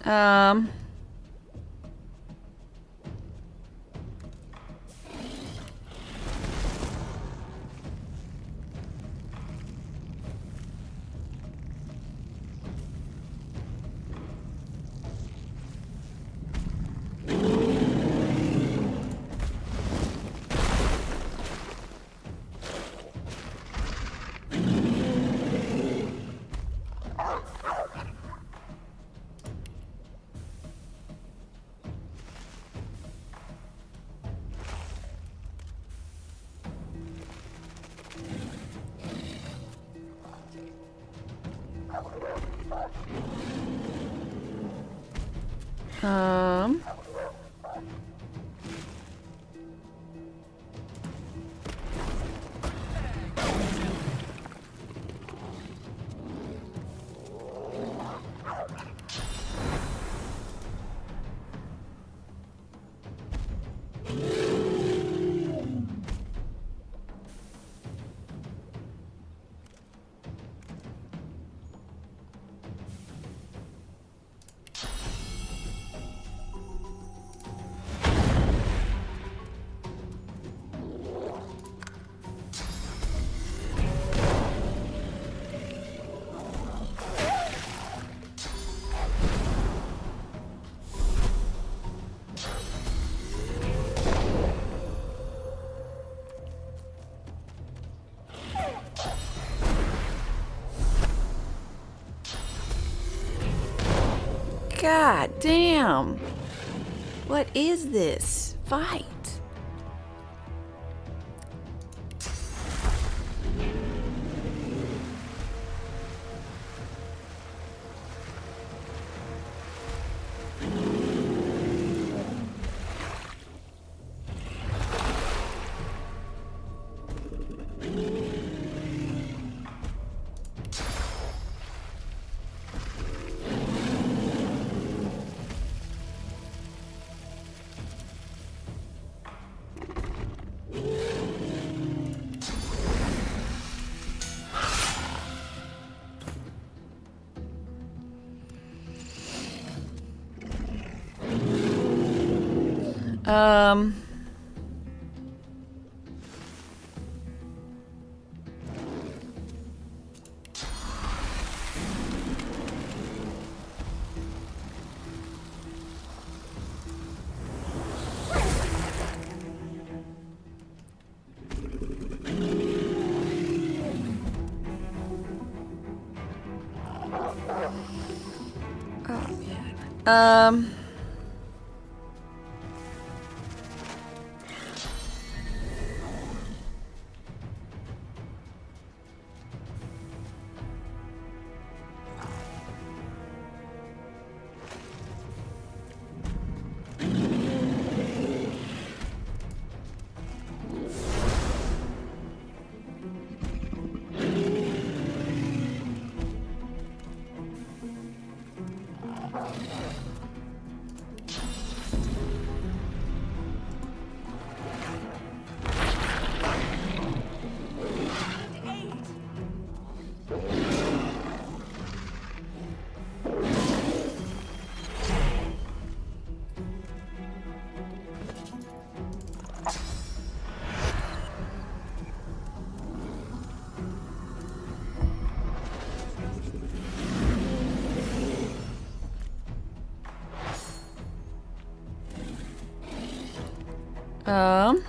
S1: Um... Um... God damn. What is this fight? Um... Um... Um...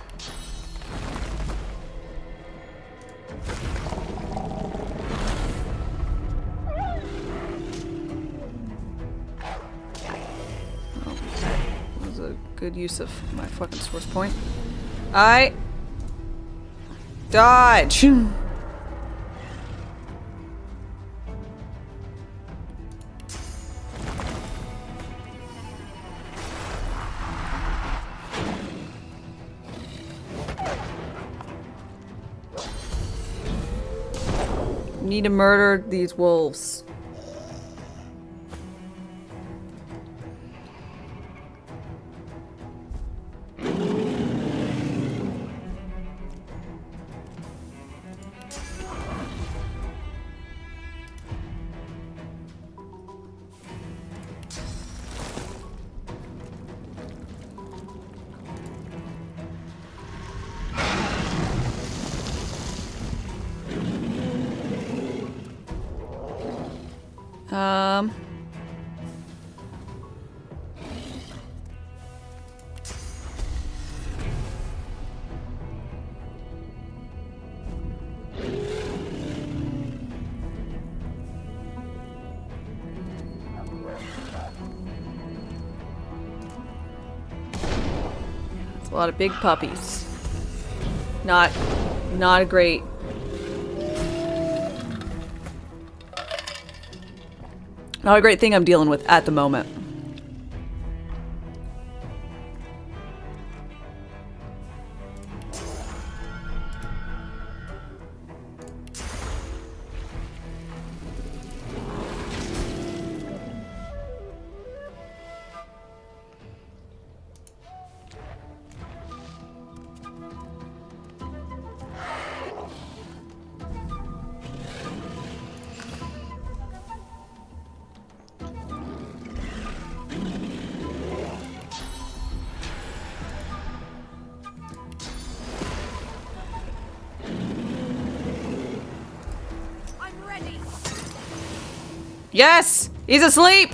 S1: Was a good use of my fucking source point. I dodge. need to murder these wolves. A lot of big puppies. Not a great. Not a great thing I'm dealing with at the moment. Yes! He's asleep!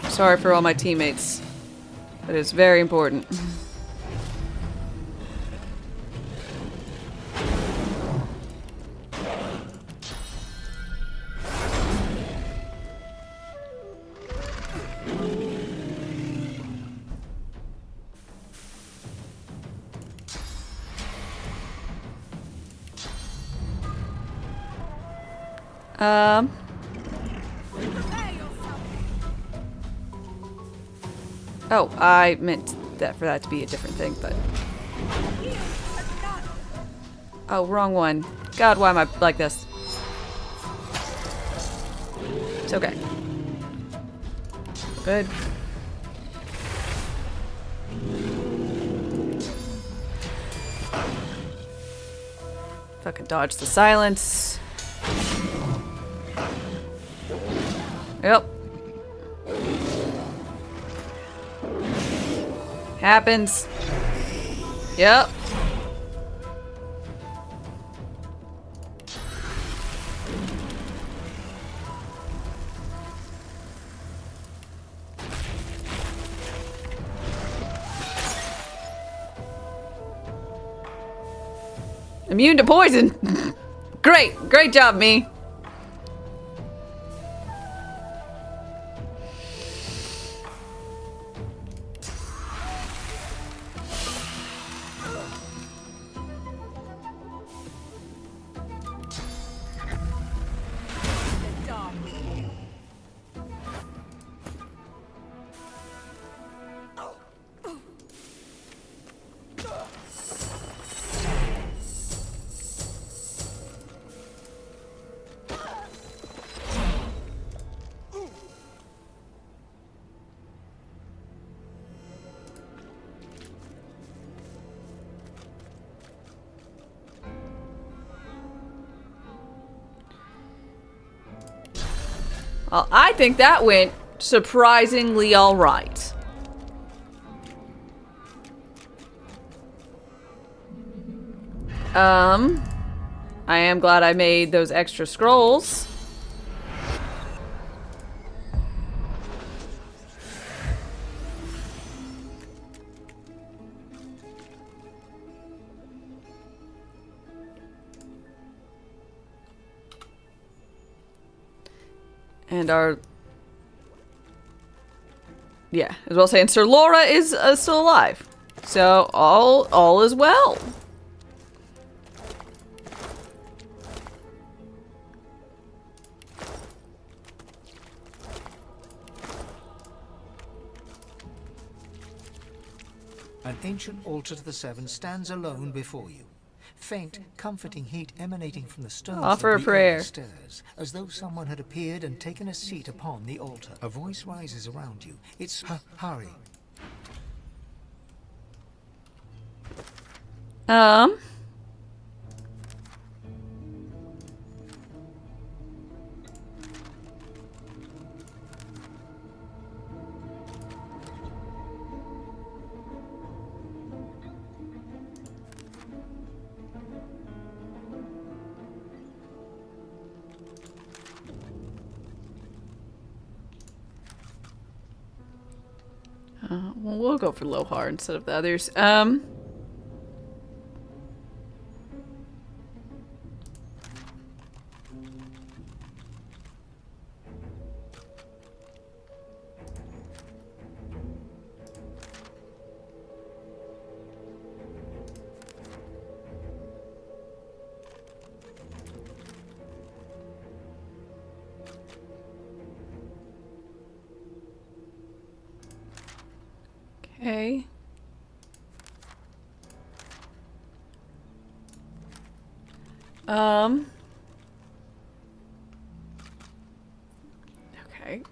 S1: Sorry for all my teammates. That is very important. Oh, I meant that for that to be a different thing, but... Oh, wrong one. God, why am I like this? It's okay. Good. Fucking dodge the silence. Yep. Happens. Yep. Immune to poison. Great. Great job, me. I think that went surprisingly all right. I am glad I made those extra scrolls. And our... Yeah, as well saying Sir Laura is still alive. So all is well.
S5: An ancient altar to the Seven stands alone before you. Faint, comforting heat emanating from the stones
S1: Offer
S5: of
S1: a
S5: the
S1: prayer.
S5: earth stirs, as though someone had appeared and taken a seat upon the altar. A voice rises around you. It's hurry.
S1: Well, we'll go for Lohar instead of the others. Okay. Okay.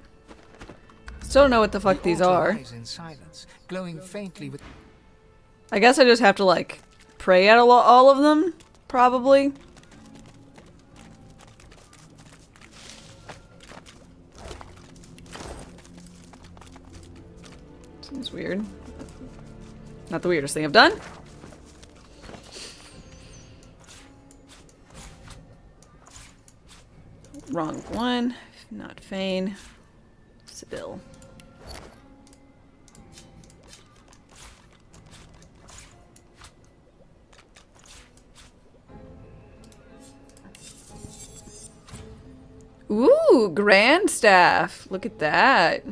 S1: Still don't know what the fuck these
S5: altar
S1: are.
S5: lies in silence, glowing faintly with...
S1: I guess I just have to, like, pray at all of them? Probably. Seems weird. Not the weirdest thing I've done. Wrong one. Not Fane. Sibyl. Ooh, Grand Staff. Look at that.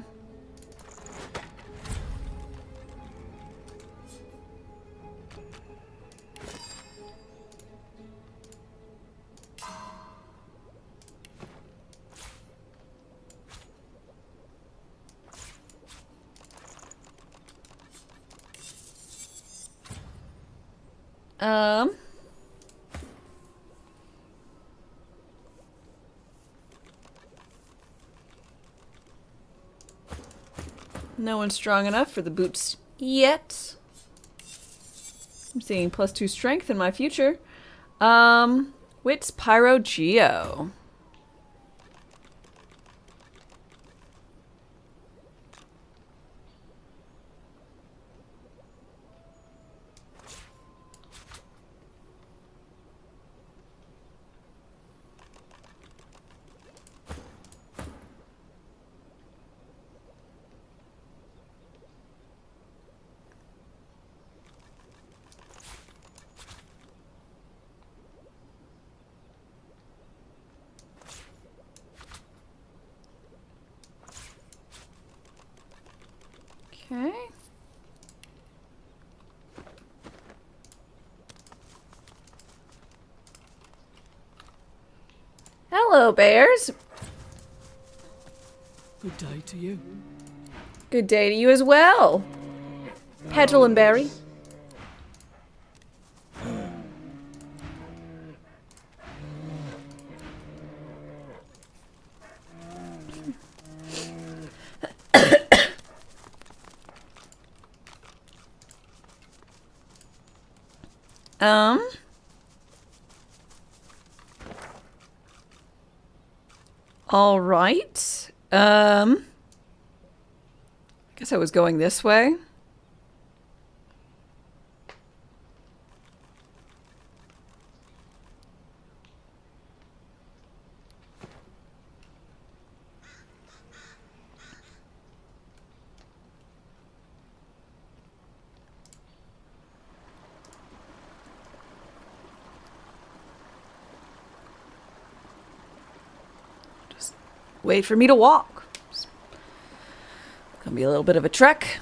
S1: No one's strong enough for the boots yet. I'm seeing +2 strength in my future. Wits Pyro Geo. Okay. Hello, bears.
S10: Good day to you.
S1: Good day to you as well. Petal and Berry. All right. I guess I was going this way. Just wait for me to walk. It's gonna be a little bit of a trek.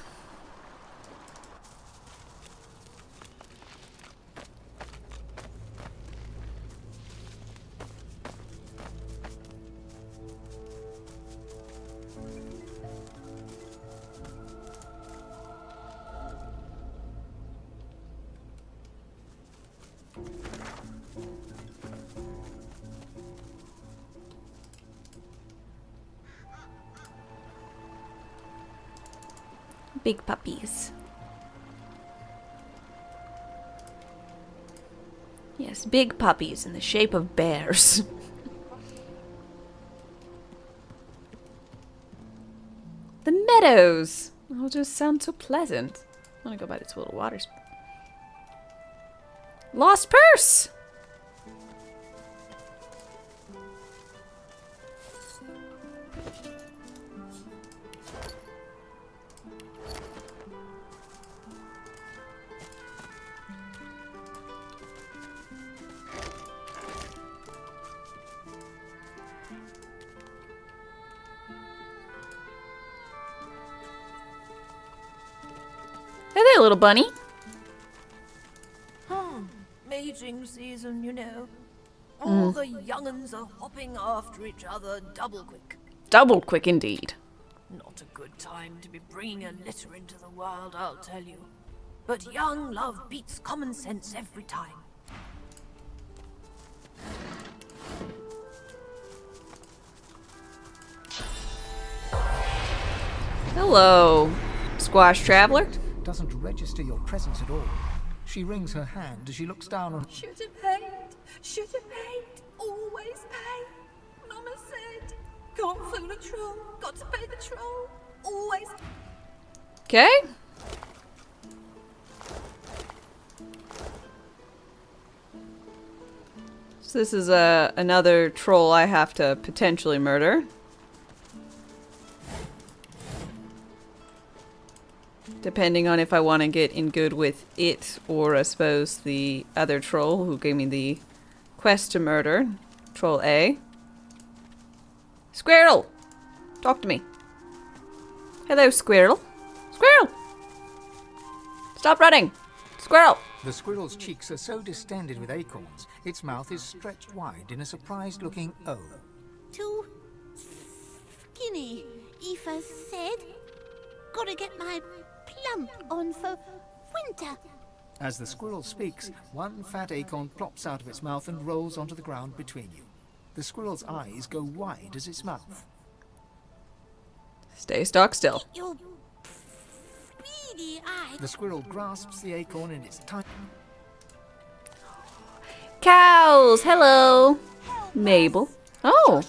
S1: Big puppies. Yes, big puppies in the shape of bears. The meadows. Oh, just sound so pleasant. I want to go by this little water. Lost purse. Hey there, little bunny.
S3: Mating season, you know. All the young'uns are hopping after each other double quick.
S1: Double quick indeed.
S3: Not a good time to be bringing a litter into the world, I'll tell you. But young love beats common sense every time.
S1: Hello, squash traveler.
S5: Doesn't register your presence at all. She wrings her hand as she looks down on...
S3: Should have paid. Should have paid. Always pay. Mama said, can't fool a troll. Got to pay the troll. Always.
S1: Okay. So this is another troll I have to potentially murder. Depending on if I want to get in good with it or I suppose the other troll who gave me the quest to murder. Troll A. Squirrel! Talk to me. Hello, squirrel. Squirrel! Stop running! Squirrel!
S5: The squirrel's cheeks are so distended with acorns, its mouth is stretched wide in a surprised-looking O.
S10: Too skinny, Aoife said. Gotta get my plump on for winter.
S5: As the squirrel speaks, one fat acorn plops out of its mouth and rolls onto the ground between you. The squirrel's eyes go wide as its mouth.
S1: Stay stock still.
S10: Your beady eye.
S5: The squirrel grasps the acorn in its tiny...
S1: Cows! Hello! Mabel. Oh!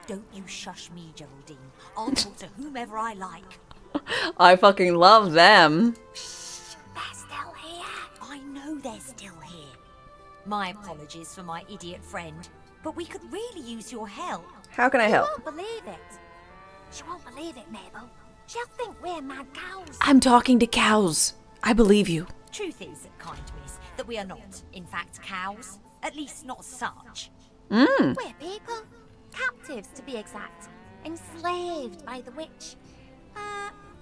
S8: Don't you shush me, Geraldine. I'll talk to whomever I like.
S1: I fucking love them.
S8: They're still here. I know they're still here. My apologies for my idiot friend, but we could really use your help.
S1: How can I help?
S10: She won't believe it. She won't believe it, Mabel. She'll think we're mad cows.
S1: I'm talking to cows. I believe you.
S8: Truth is, kind miss, that we are not, in fact, cows. At least not such.
S10: We're people. Captives, to be exact. Enslaved by the witch.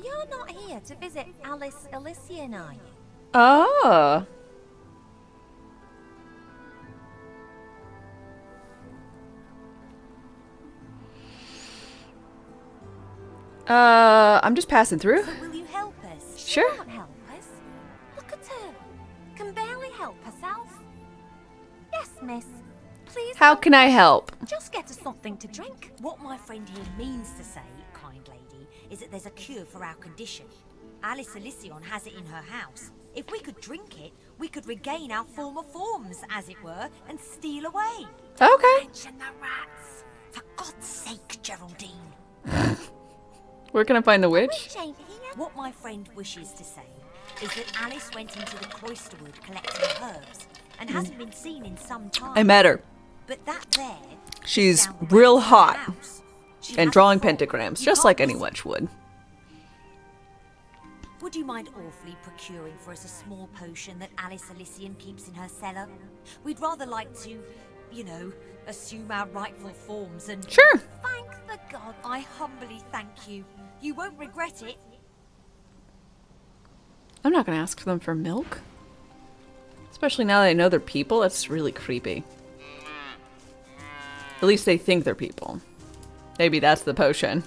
S10: You're not here to visit Alice Elysian, are you?
S1: Ah. I'm just passing through.
S8: So will you help us?
S10: She
S1: Sure.
S10: won't help us. Look at her. Can barely help herself. Yes, miss. Please.
S1: How
S10: help
S1: can I help?
S10: Just get us something to drink.
S8: What my friend here means to say, kind lady, is that there's a cure for our condition. Alice Elysian has it in her house. If we could drink it, we could regain our former forms, as it were, and steal away.
S1: Okay.
S10: Mention the rats.
S8: For God's sake, Geraldine.
S1: Where can I find the witch?
S10: Witch ain't here.
S8: What my friend wishes to say is that Alice went into the cloisterwood collecting herbs and hasn't been seen in some time.
S1: I met her.
S8: But that there...
S1: She's
S8: down the
S1: real
S8: road from
S1: hot.
S8: the house. She
S1: And
S8: has
S1: drawing
S8: a fault.
S1: pentagrams,
S8: You
S1: just
S8: can't
S1: like any
S8: miss it.
S1: witch would.
S8: Would you mind awfully procuring for us a small potion that Alice Elysian keeps in her cellar? We'd rather like to, you know, assume our rightful forms and...
S1: Sure.
S10: Thank the god.
S8: I humbly thank you. You won't regret it.
S1: I'm not going to ask them for milk. Especially now that I know they're people. That's really creepy. At least they think they're people. Maybe that's the potion.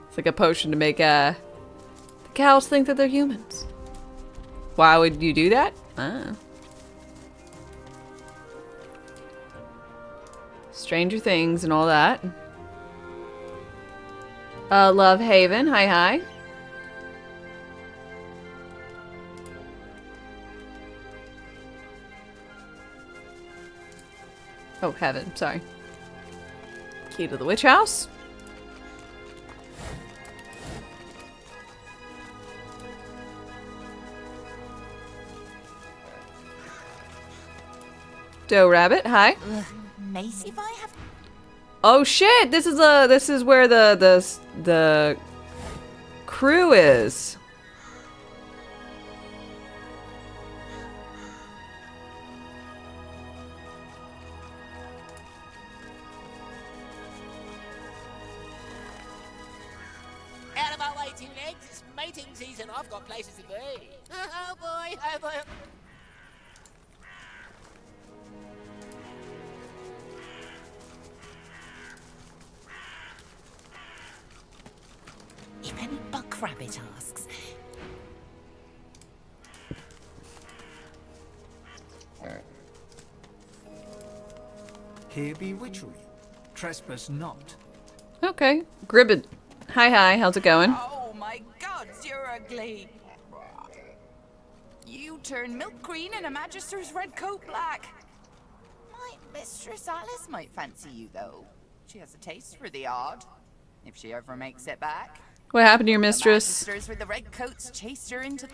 S1: It's like a potion to make the cows think that they're humans. Why would you do that? Stranger Things and all that. Love Haven. Hi, hi. Oh, heaven. Sorry. Key to the witch house. Doe Rabbit, hi.
S3: Macy, if I have...
S1: Oh shit! This is where the crew is.
S2: Out of my way, two legs. It's mating season. I've got places to be. Oh boy, oh boy.
S3: If any buck rabbit asks...
S5: Here be witchery. Trespass not.
S1: Okay. Gribbid. Hi, hi. How's it going?
S11: Oh my gods, you're ugly. You turn milk green and a magister's red coat black. My Mistress Alice might fancy you, though. She has a taste for the odd, if she ever makes it back.
S1: What happened to your
S11: The
S1: mistress?
S11: magisters with the red coats chased her into...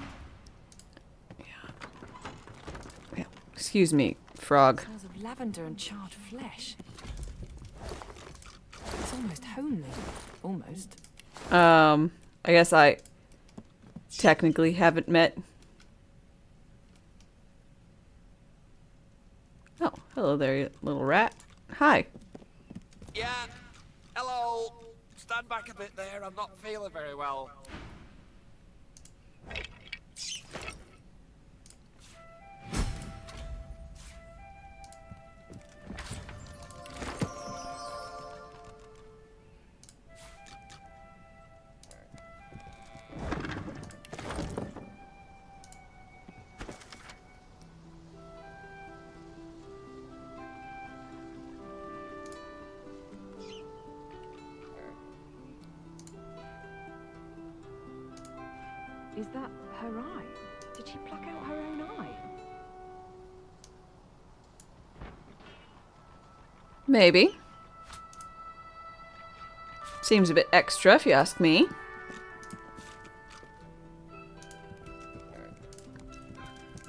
S1: Yeah. Excuse me, frog.
S7: Smells of lavender and charred flesh. It's almost homely. Almost.
S1: I guess I technically haven't met. Oh, hello there, you little rat. Hi.
S2: Yeah. Hello. Stand back a bit there. I'm not feeling very well.
S7: Is that her eye? Did she pluck out her own eye?
S1: Maybe. Seems a bit extra, if you ask me.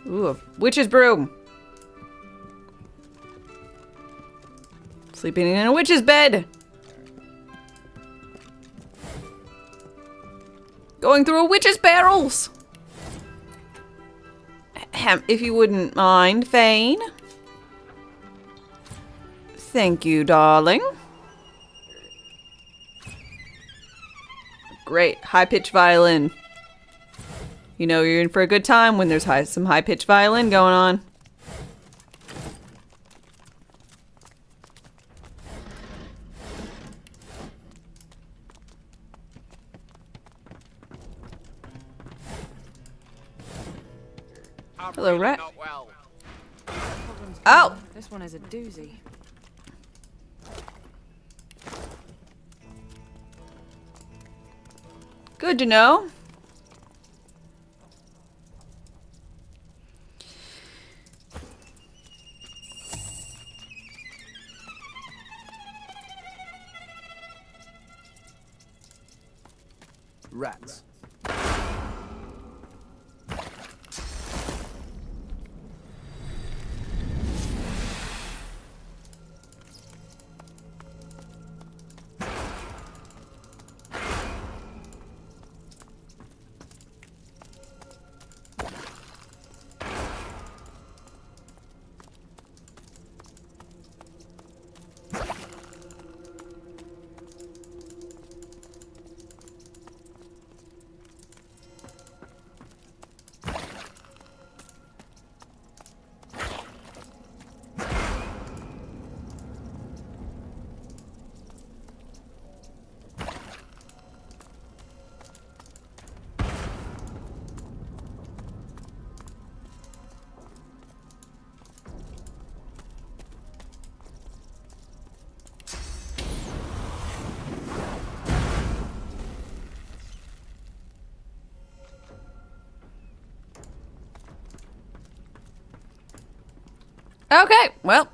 S1: Ooh, a witch's broom. Sleeping in a witch's bed. Going through a witch's barrels. Ahem, if you wouldn't mind, Fane. Thank you, darling. Great, high-pitched violin. You know you're in for a good time when there's some high-pitched violin going on. Hello, rat.
S2: Not well.
S1: Oh!
S7: This one is a doozy.
S1: Good to know.
S12: rats.
S1: Okay, well.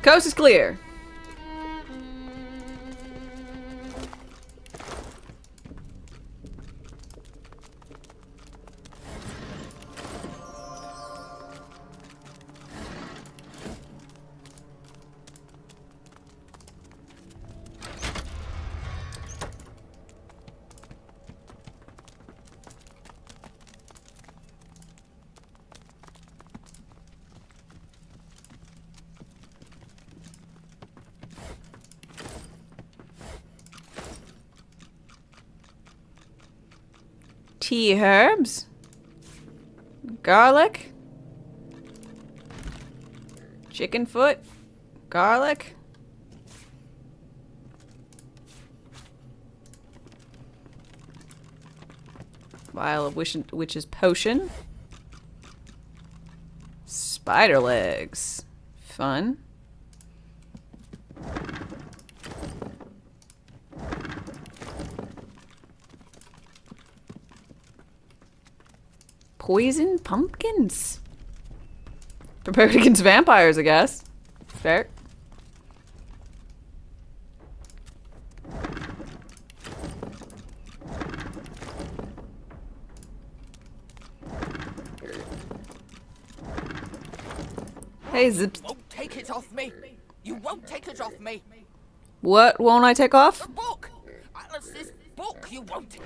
S1: Coast is clear. Tea herbs, garlic, chicken foot, garlic, vial of witch's potion, spider legs, fun. Poison pumpkins. Prepared against vampires, I guess. Fair. Hey, Zips.
S2: Won't take it off me. You won't take it off me.
S1: What won't I take off?
S2: The book. Alice's book. You won't.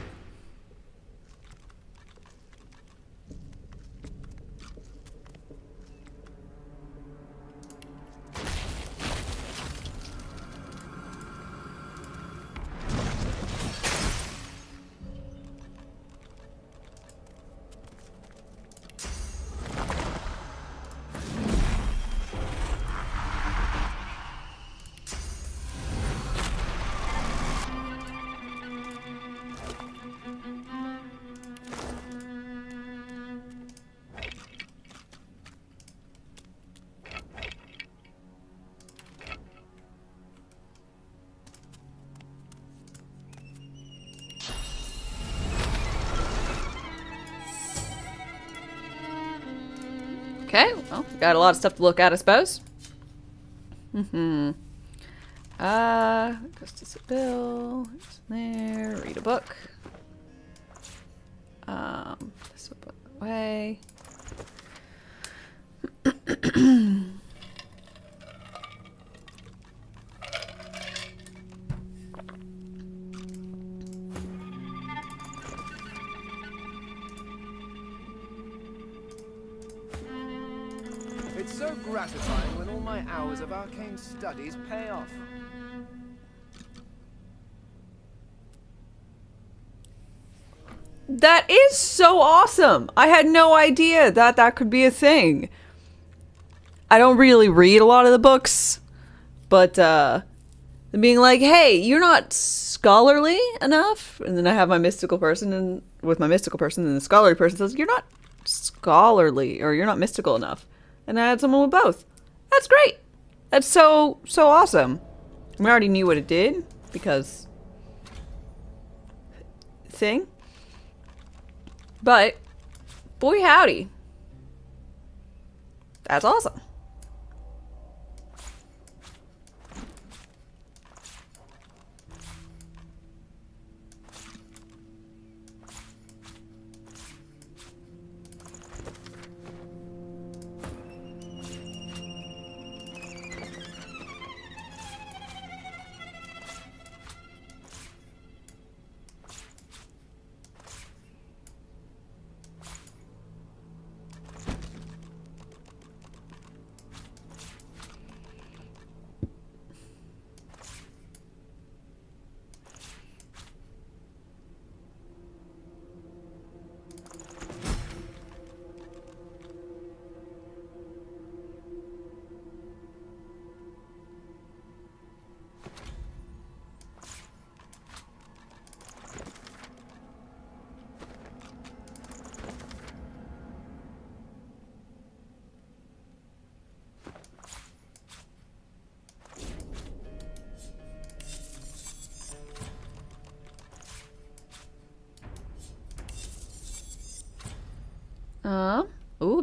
S1: Okay, well, got a lot of stuff to look at, I suppose. Goes to sit bill. It's there. Read a book. This will put away.
S12: It's so gratifying when all my hours of arcane studies pay off.
S1: That is so awesome. I had no idea that that could be a thing. I don't really read a lot of the books, but being like, hey, you're not scholarly enough. And then I have my mystical person, and with my mystical person, and the scholarly person says, you're not scholarly, or you're not mystical enough. And I had someone with both. That's great. That's so awesome. I mean, I already knew what it did, because thing. But, boy howdy. That's awesome.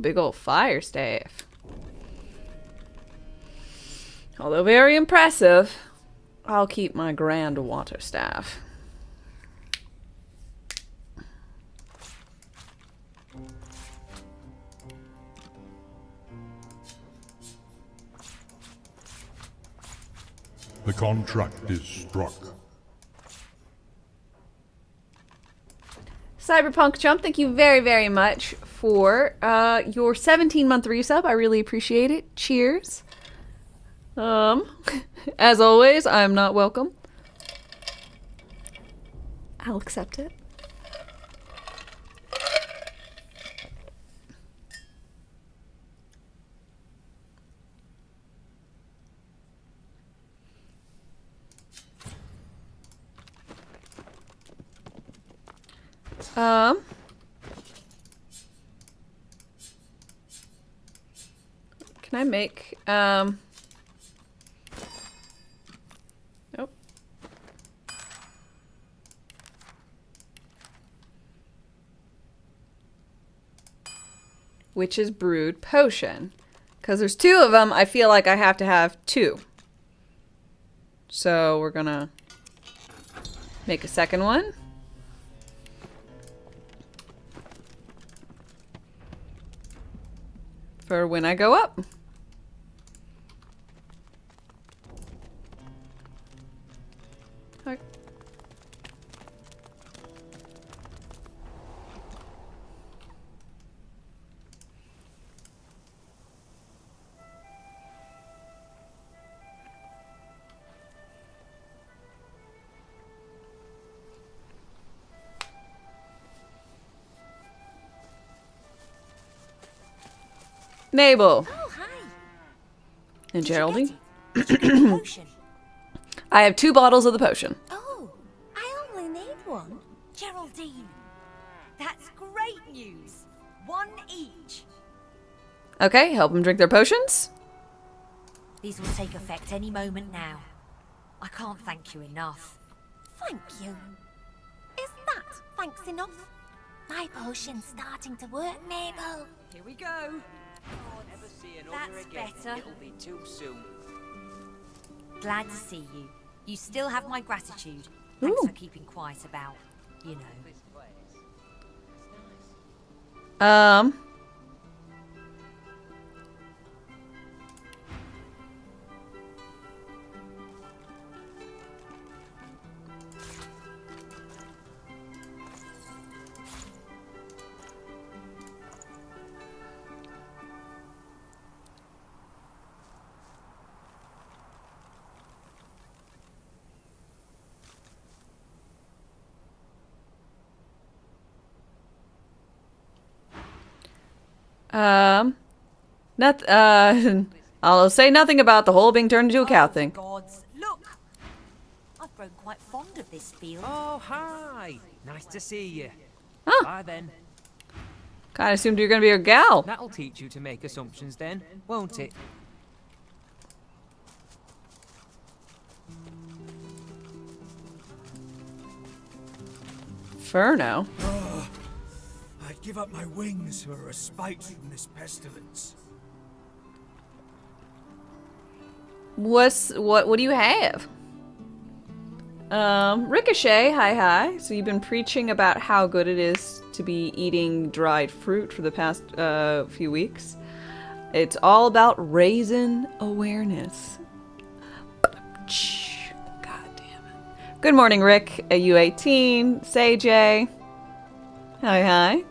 S1: Ooh, big old fire staff. Although very impressive, I'll keep my grand water staff.
S9: The contract is struck.
S1: Cyberpunk Chump, thank you very, very much for your 17-month resub. I really appreciate it. Cheers. As always, I'm not welcome. I'll accept it. Can I make, nope. Witch's Brood potion. Because there's 2 of them, I feel like I have to have 2. So we're gonna make a second one. For when I go up. Okay. Mabel.
S10: Oh, hi.
S1: And Geraldine.
S10: Did you get the potion?
S1: I have 2 bottles of the potion.
S10: Oh, I only need one.
S8: Geraldine, that's great news. 1 each.
S1: Okay, help them drink their potions.
S8: These will take effect any moment now. I can't thank you enough.
S10: Thank you. Is that thanks enough? My potion's starting to work, Mabel.
S13: Here we go. Never see another
S8: That's
S13: again.
S8: better.
S13: It'll be too soon.
S8: Glad to see you. You still have my gratitude. Thanks
S1: Ooh.
S8: for keeping quiet about, you know.
S1: I'll say nothing about the whole being turned into a cow thing.
S8: Gods, look! I've grown quite fond of this field.
S13: Oh, hi. Nice to see you.
S1: Huh.
S13: Bye then.
S1: Kinda assumed you were gonna be a gal.
S13: That'll teach you to make assumptions then, won't it?
S1: Furno.
S14: Oh, I'd give up my wings for a respite from this pestilence.
S1: What do you have? Ricochet, hi. So you've been preaching about how good it is to be eating dried fruit for the past few weeks. It's all about raising awareness. God damn it. Good morning, Rick. U18, Say J. Hi.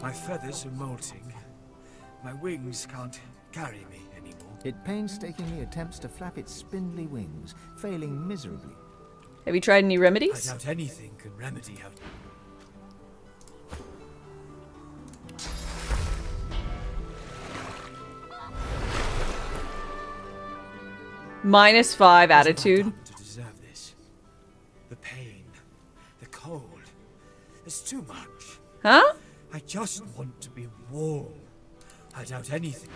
S14: My feathers are molting. My wings can't carry me anymore.
S5: It painstakingly attempts to flap its spindly wings, failing miserably.
S1: Have you tried any
S14: I
S1: remedies?
S14: doubt anything can remedy how...
S1: -5 attitude.
S14: To deserve this. The pain, the cold. It's too much.
S1: Huh?
S14: I just want to be warm. I doubt anything.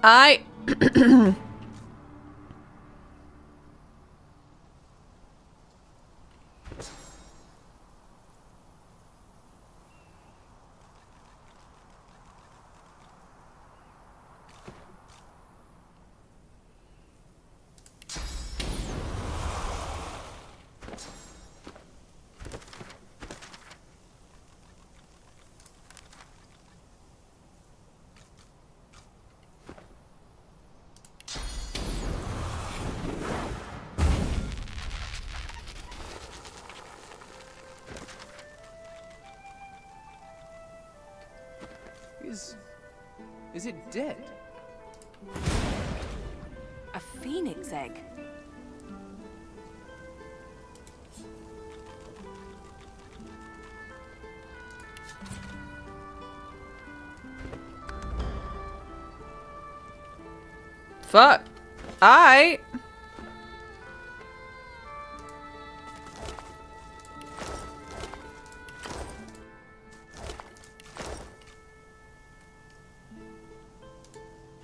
S1: I...
S12: Is it dead?
S3: A phoenix egg.
S1: Fuck. I...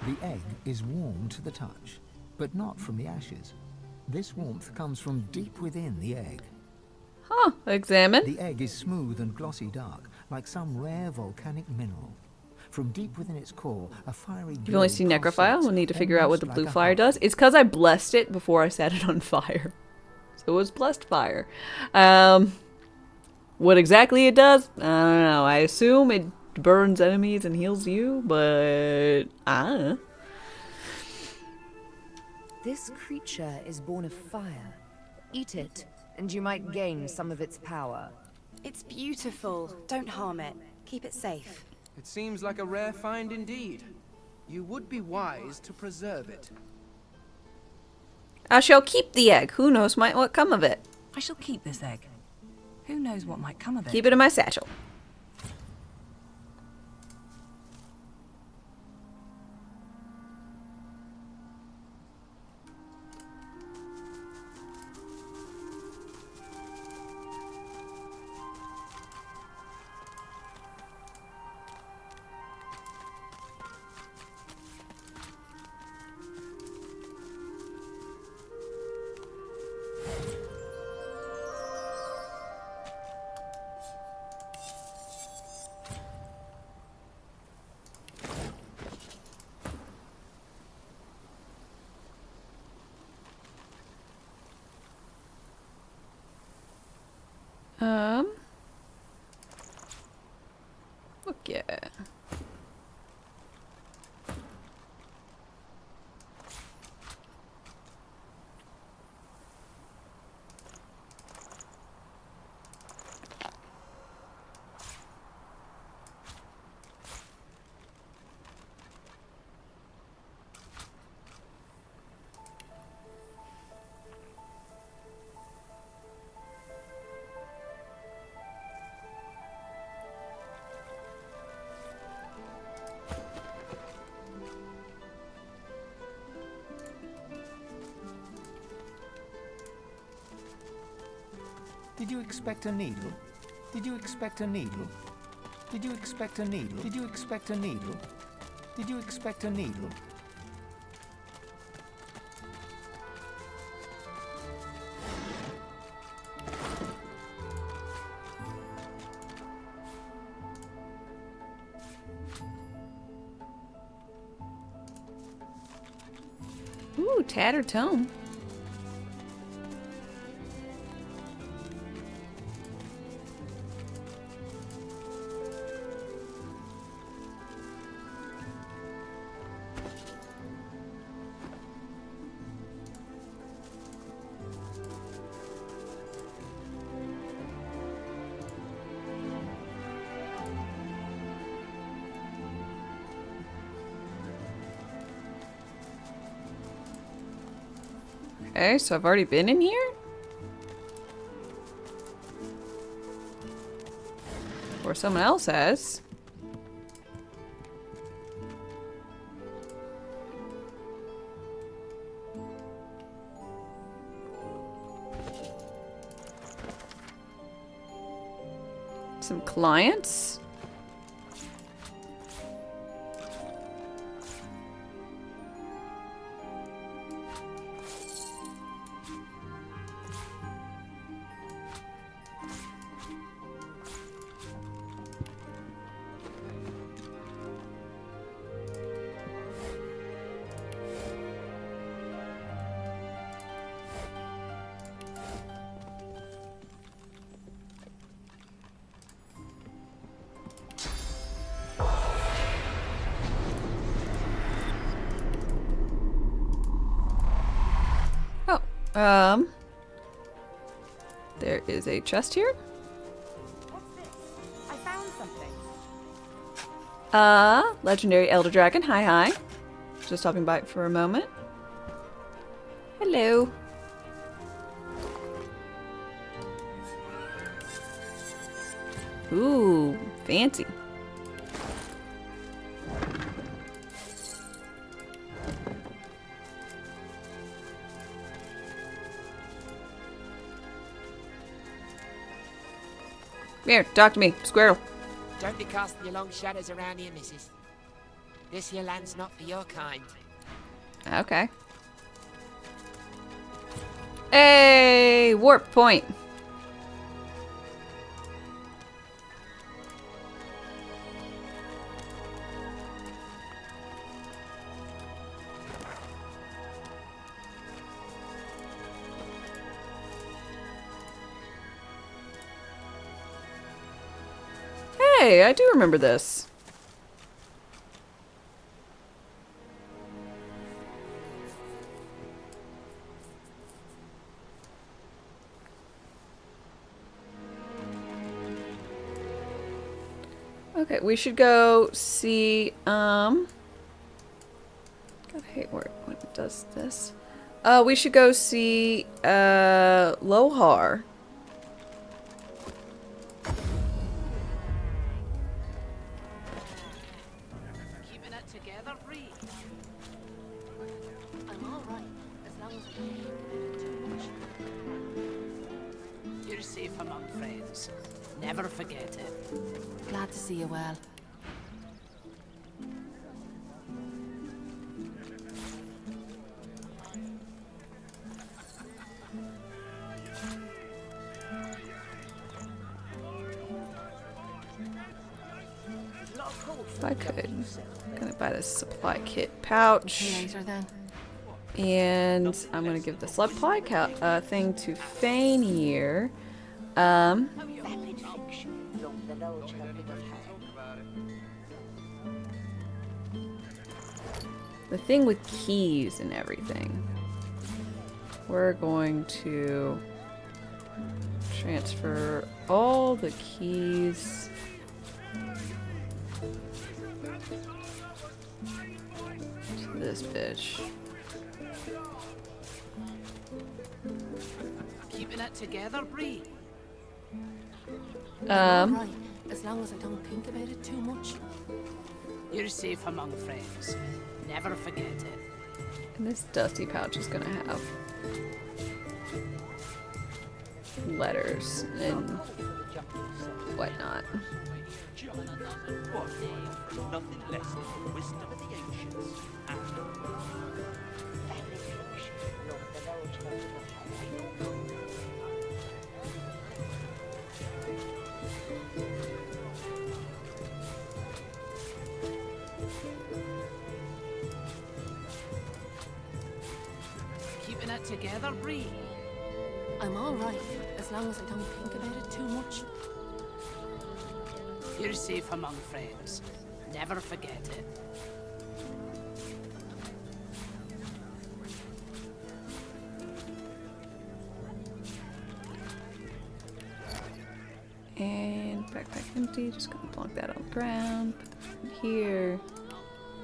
S5: The egg is warm to the touch, but not from the ashes. This warmth comes from deep within the egg.
S1: Huh, examine.
S5: The egg is smooth and glossy dark, like some rare volcanic mineral. From deep within its core, a fiery
S1: You've only seen
S5: glow
S1: Necrophile.
S5: pulsates,
S1: We'll need to figure out what the
S5: almost
S1: blue
S5: like a
S1: fire
S5: heart.
S1: does. It's because I blessed it before I set it on fire. So it was blessed fire. What exactly it does, I don't know. I assume it burns enemies and heals you, but I don't know.
S15: This creature is born of fire. Eat it, and you might gain some of its power.
S7: It's beautiful. Don't harm it. Keep it safe.
S12: It seems like a rare find indeed. You would be wise to preserve it.
S1: I shall keep the egg. Who knows what come of it.
S3: I shall keep this egg. Who knows what might come of it?
S1: Keep it in my satchel. Okay.
S5: Did you expect a needle? Did you expect a needle? Did you expect a needle? Did you expect a needle? Did you expect a needle?
S1: Ooh, tattered tome. Okay, so I've already been in here? Or someone else has. Some clients? There is a chest here.
S7: What's this? I found something.
S1: Legendary Elder Dragon. Hi, hi. Just stopping by for a moment. Hello. Ooh, fancy. Here, talk to me, squirrel.
S16: Don't be casting your long shadows around here, missus. This here land's not for your kind.
S1: Okay. Hey, warp point. Hey, I do remember this. Okay, we should go see, God, I hate when it does this. We should go see, Lohar.
S17: Keeping it together, Bree. I'm alright, as long as I don't think too much. You're safe among friends. Never forget it. Glad to see you well.
S1: If I could, I'm gonna buy this supply kit pouch.
S17: Later then.
S1: And I'm gonna give the supply thing to Fane here. The thing with keys and everything. We're going to transfer all the keys to this bitch.
S17: Keeping it together, Bree.
S1: Right,
S17: as long as I don't think about it too much. You're safe among friends. Never forget it.
S1: And this dusty pouch is gonna have letters and whatnot.
S2: Nothing less than the wisdom of the ancients.
S17: Keeping it together, Bree. I'm alright, as long as I don't think about it too much. You're safe among friends. Never forget it.
S1: And backpack empty, just gonna plonk that on the ground. Put that in here.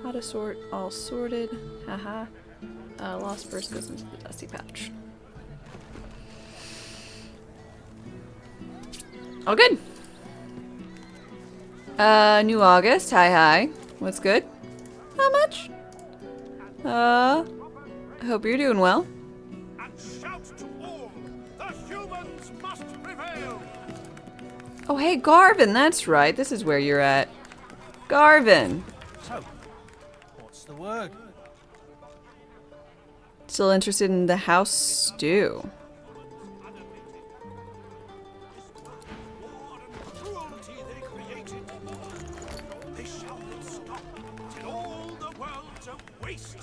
S1: How to sort, all sorted. Haha. Lost first goes into the dusty pouch. All good. New August. Hi, hi. What's good? Not much. I hope you're doing well.
S2: And shout to all, the humans must prevail.
S1: Oh, hey, Garvin. That's right. This is where you're at. Garvin.
S18: So, what's the word?
S1: Still interested in the house stew.
S2: They shall not stop till all the world's a waste.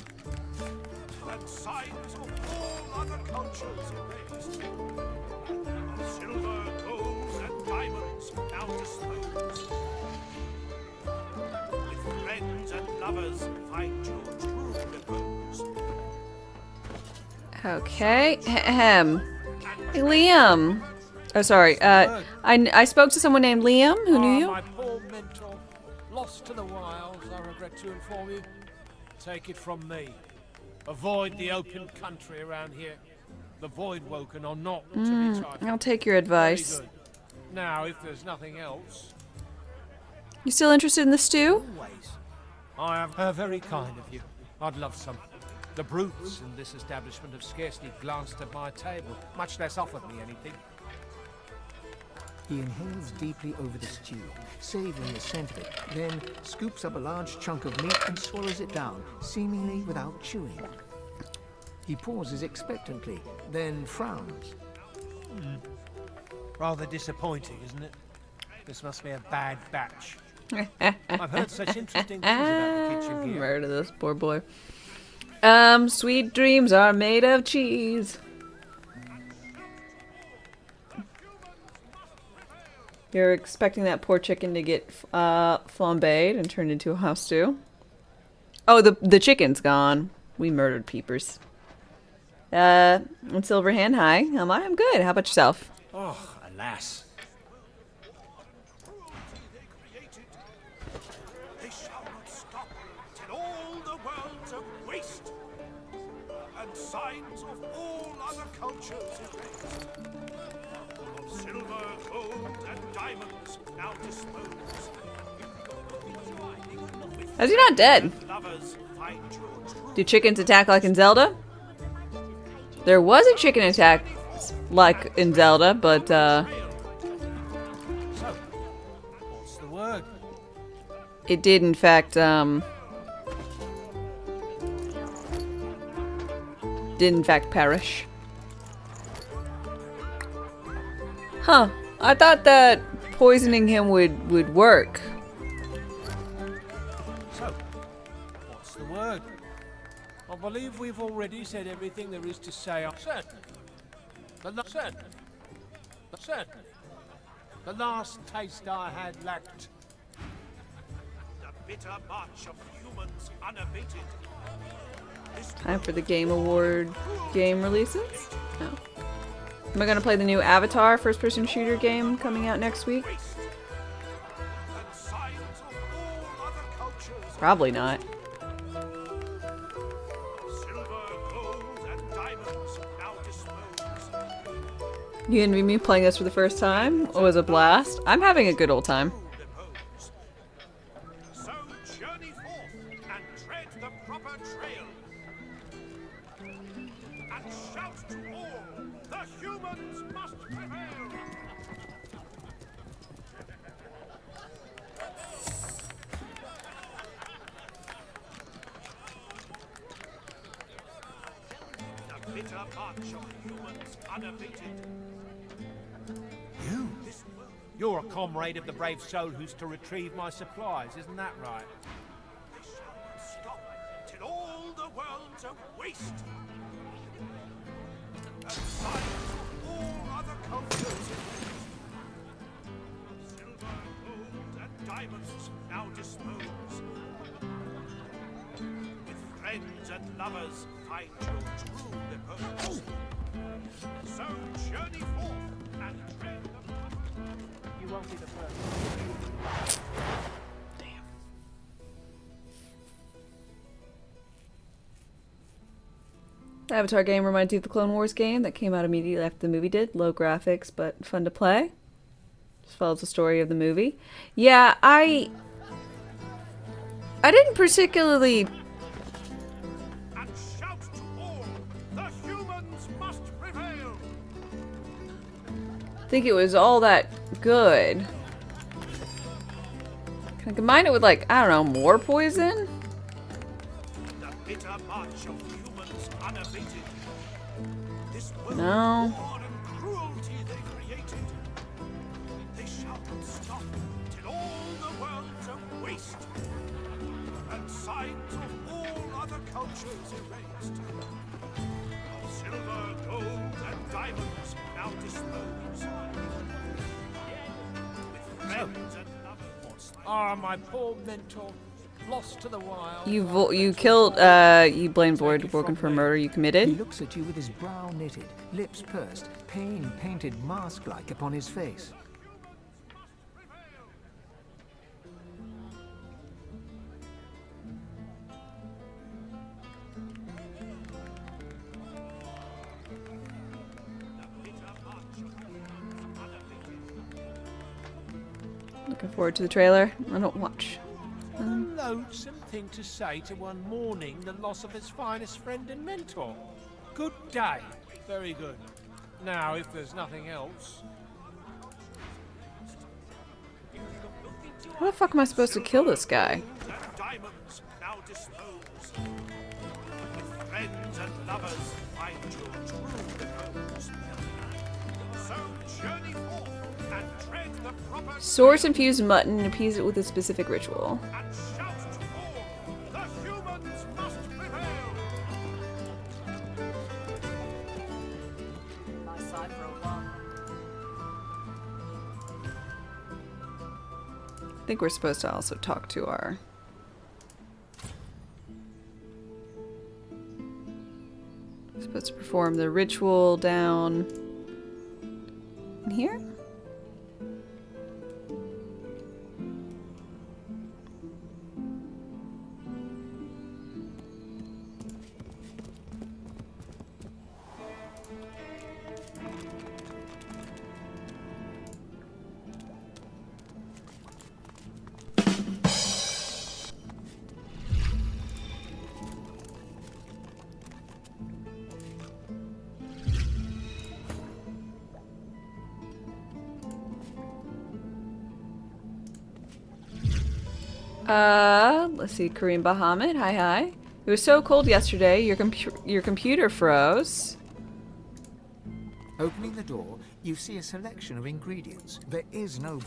S2: And signs of all other cultures erased. Silver, gold, and diamonds now disposed. With friends and lovers find your true repose.
S1: Okay. Ahem. Hey, Liam. Oh, sorry. I spoke to someone named Liam who knew you.
S18: My poor mentor, lost to the wilds, I regret to inform you. Take it from me. Avoid the open country around here. The Void-Woken are not to be trifled.
S1: I'll take your advice.
S18: Very good. Now, if there's nothing else...
S1: You still interested in the stew?
S18: Always. I am very kind of you. I'd love some. The brutes in this establishment have scarcely glanced at my table, much less offered me anything.
S5: He inhales deeply over the stew, savoring the scent of it, then scoops up a large chunk of meat and swallows it down, seemingly without chewing. He pauses expectantly, then frowns.
S18: Rather disappointing, isn't it? This must be a bad batch. I've heard such interesting things about the kitchen here.
S1: Murder this poor boy. Sweet dreams are made of cheese. You're expecting that poor chicken to get flambéed and turned into a house stew. Oh, the chicken's gone. We murdered peepers. And Silverhand, hi. I'm good. How about yourself?
S18: Oh, alas.
S2: They shall not stop till all the world's a waste, and signs of all other cultures erased. Of silver, gold, and diamonds now disposed.
S1: How's he not dead?
S2: Lovers find your true.
S1: Do chickens attack like in Zelda? There was a chicken attack like in Zelda, but
S18: So, what's the word?
S1: it did in fact perish. Huh. I thought that poisoning him would work.
S18: So, what's the word? I believe we've already said everything there is to say. Certainly. The last taste I had lacked.
S2: The bitter march of humans unabated.
S1: Time for the Game Award game releases? No. Am I gonna play the new Avatar first-person shooter game coming out next week? Probably not. You gonna be me playing this for the first time? It was a blast. I'm having a good old time.
S2: So journey forth and tread the proper trail, and shout to all, the humans must prevail. The bitter march of humans unabated.
S18: You're a comrade of the brave soul who's to retrieve my supplies, isn't that right?
S2: They shall not stop till all the world's a waste, and signs of all other cultures erased. Silver, gold, and diamonds now disposed. With friends and lovers find your true repose. So journey forth and tread the
S18: You won't be the first.
S1: The Avatar game reminds you of the Clone Wars game that came out immediately after the movie did. Low graphics, but fun to play. Just follows the story of the movie. Yeah, I didn't particularly
S2: and shout to all, the humans must prevail.
S1: think it was all that good. Can I combine it with, like, I don't know, more poison?
S2: The bitter march of humans unabated. This world
S1: No.
S2: war and cruelty they created. They shall not stop till all the world's a waste, and signs of all other cultures erased. Of silver, gold, and diamonds now disposed. With friends and lovers.
S18: Ah, my poor mentor, Lost to the wild.
S1: You killed, you blamed Void-Woken for murder you
S5: He
S1: committed.
S5: looks at you with his brow knitted, lips pursed, pain painted mask-like upon his face.
S1: Looking forward to the trailer. I don't watch.
S18: A loathsome thing to say to one mourning the loss of his finest friend and mentor. Good day. Very good. Now, if there's nothing else...
S1: How the fuck am I supposed to kill this guy?
S2: Diamonds now dispose. With friends and lovers, find your true repose. So journey forth and tread the proper...
S1: Source infused mutton and appease it with a specific ritual.
S2: and shout to all, the humans must prevail.
S11: Nice side for a while.
S1: I think we're supposed to also talk to our... Supposed to perform the ritual down in here? Let's see, Kareem Bahamut, hi. It was so cold yesterday, your computer froze.
S5: Opening the door, you see a selection of ingredients. There is no...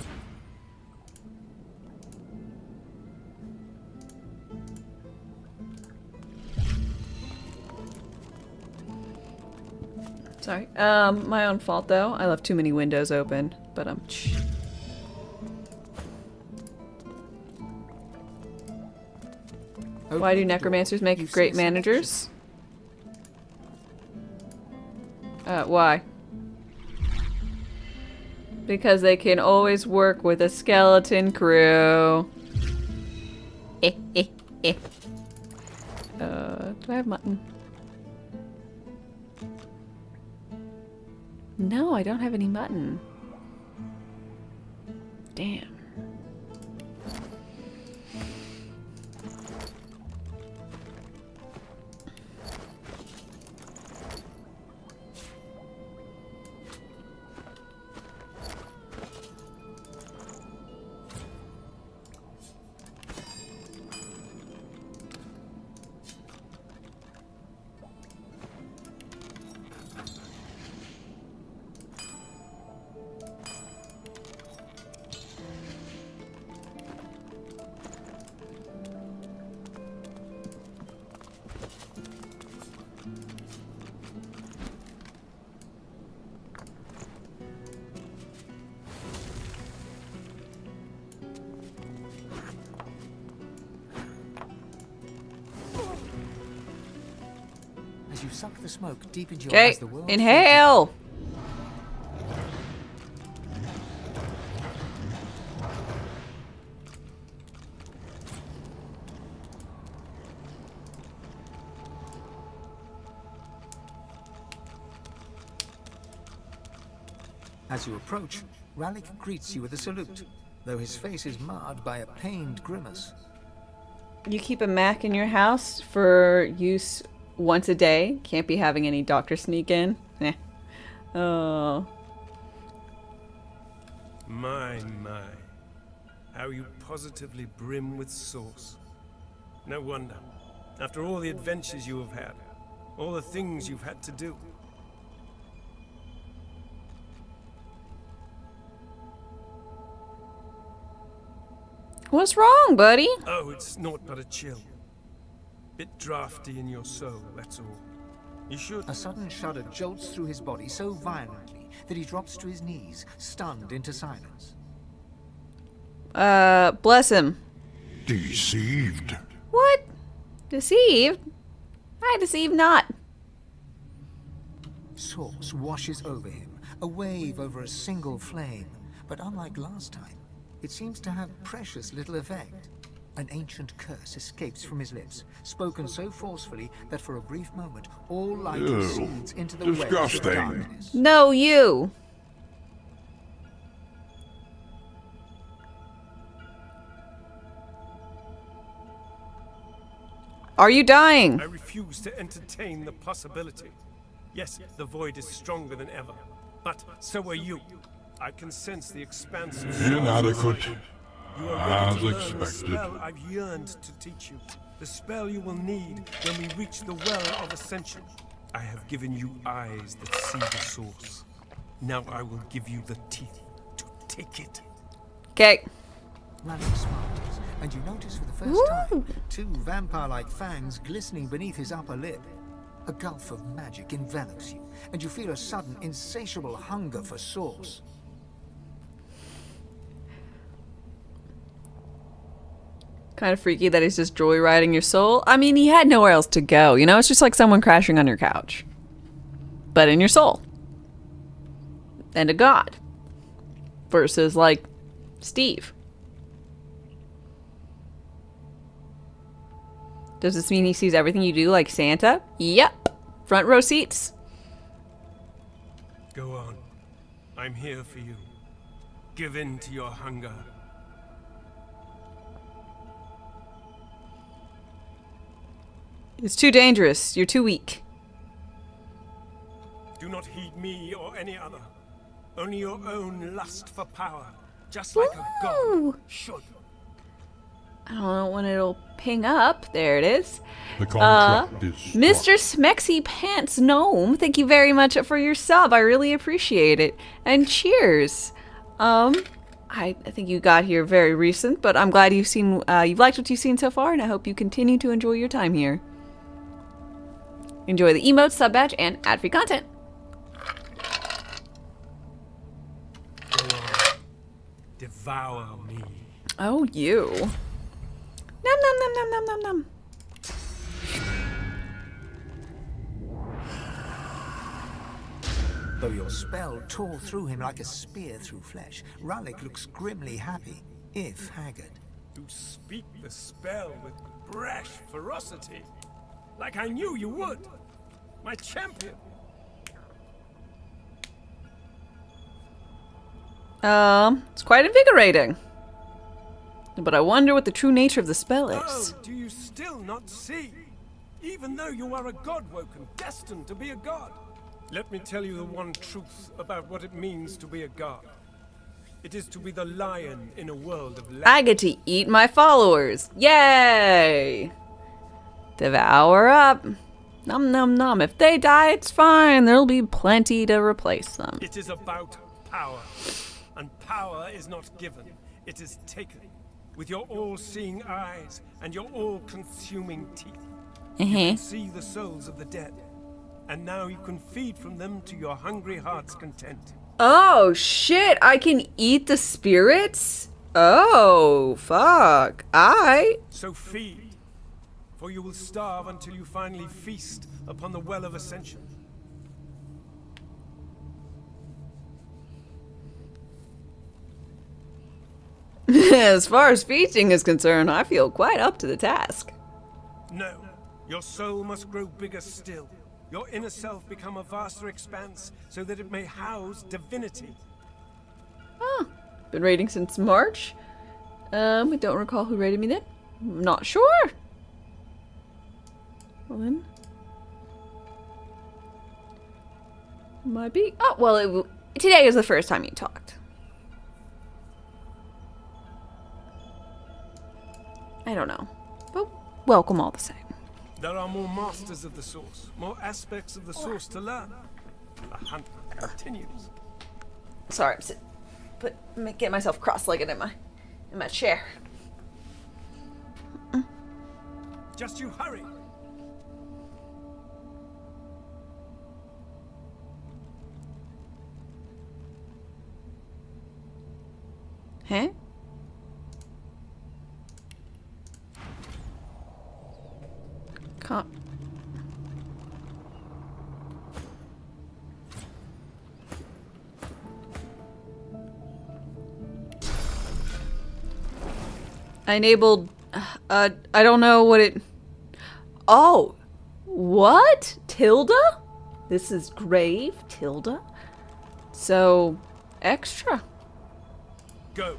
S1: Sorry. My own fault though. I left too many windows open, but Why do necromancers make great managers? Why? Because they can always work with a skeleton crew. Do I have mutton? No, I don't have any mutton. Damn.
S5: As you suck the smoke deep into your
S1: Okay,
S5: eyes, the world
S1: inhale.
S5: As you approach, Ralik greets you with a salute, though his face is marred by a pained grimace.
S1: You keep a Mac in your house for use once a day. Can't be having any doctor sneak in. Oh.
S19: My. How you positively brim with sauce. No wonder. After all the adventures you have had, all the things you've had to do.
S1: What's wrong, buddy?
S19: Oh, it's naught but a chill. Bit drafty in your soul, that's all. You should...
S5: A sudden shudder jolts through his body so violently that he drops to his knees, stunned into silence.
S1: Bless him.
S9: Deceived.
S1: What? Deceived? I deceive not.
S5: Source washes over him, a wave over a single flame. But unlike last time, it seems to have precious little effect. An ancient curse escapes from his lips, spoken so forcefully that for a brief moment all light
S9: Ew.
S5: recedes into the wells of darkness.
S1: No, you. Are you dying?
S19: I refuse to entertain the possibility. Yes, the void is stronger than ever, but so are you. I can sense the expanse of soul
S9: Inadequate.
S19: inside you. You are
S9: As
S19: ready to learn the
S9: expected.
S19: spell I've yearned to teach you. The spell you will need when we reach the well of ascension. I have given you eyes that see the source. Now I will give you the teeth to take it.
S1: Okay.
S5: Rallic smiles, and you notice for the first time two vampire-like fangs glistening beneath his upper lip. A gulf of magic envelops you, and you feel a sudden, insatiable hunger for source.
S1: Kind of freaky that he's just joyriding your soul. I mean, he had nowhere else to go, you know? It's just like someone crashing on your couch. But in your soul. And a god. Versus, like, Steve. Does this mean he sees everything you do like Santa? Yep. Front row seats.
S19: Go on. I'm here for you. Give in to your hunger.
S1: It's too dangerous. You're too weak.
S19: Do not heed me or any other. Only your own lust for power. Just like a god should.
S1: I don't know when it'll ping up. There it is.
S9: The contract is struck.
S1: Mr. Smexy Pants Gnome, thank you very much for your sub. I really appreciate it. And cheers. I think you got here very recent, but I'm glad you've liked what you've seen so far, and I hope you continue to enjoy your time here. Enjoy the emotes, sub badge, and ad-free content.
S19: Devour me.
S1: Oh, you. Nom nom nom nom nom nom nom.
S5: Though your spell tore through him like a spear through flesh, Rallic looks grimly happy, if haggard.
S19: You speak the spell with brash ferocity. Like I knew you would. My champion.
S1: It's quite invigorating. But I wonder what the true nature of the spell is.
S19: Oh, do you still not see? Even though you are a god-woken, destined to be a god. Let me tell you the one truth about what it means to be a god. It is to be the lion in a world of
S1: I get to eat my followers. Yay! Devour up. Nom nom nom. If they die, it's fine. There'll be plenty to replace them.
S19: It is about power. And power is not given. It is taken. With your all-seeing eyes and your all-consuming teeth. You can see the souls of the dead. And now you can feed from them to your hungry heart's content.
S1: Oh, shit. I can eat the spirits? Oh, fuck.
S19: So feed. For you will starve until you finally feast upon the well of ascension.
S1: As far as feasting is concerned, I feel quite up to the task.
S19: No. Your soul must grow bigger still. Your inner self become a vaster expanse so that it may house divinity.
S1: Oh, been raiding since March. I don't recall who raided me then. I'm not sure. Well then. Might be. Oh, well, today is the first time you talked. I don't know. But welcome all the same.
S19: There are more masters of the source, more aspects of the source to learn. The hunt continues.
S1: Sorry, I'm get myself cross-legged in my chair.
S19: Just you hurry.
S1: Huh? Can't. I enabled. I don't know what it. Oh, what? Tilda? This is grave, Tilda. So, extra.
S19: Go.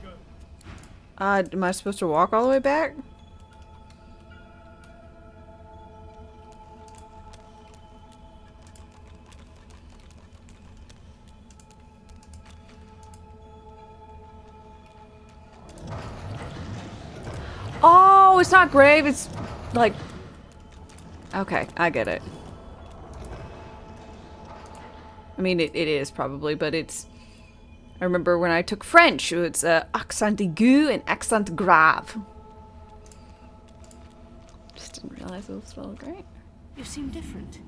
S1: Am I supposed to walk all the way back? Oh, it's not grave, it's like... Okay, I get it. I mean, it is probably, but it's... I remember when I took French, it's accent aigu and accent grave. Just didn't realize it was spelled great.
S8: You seem different.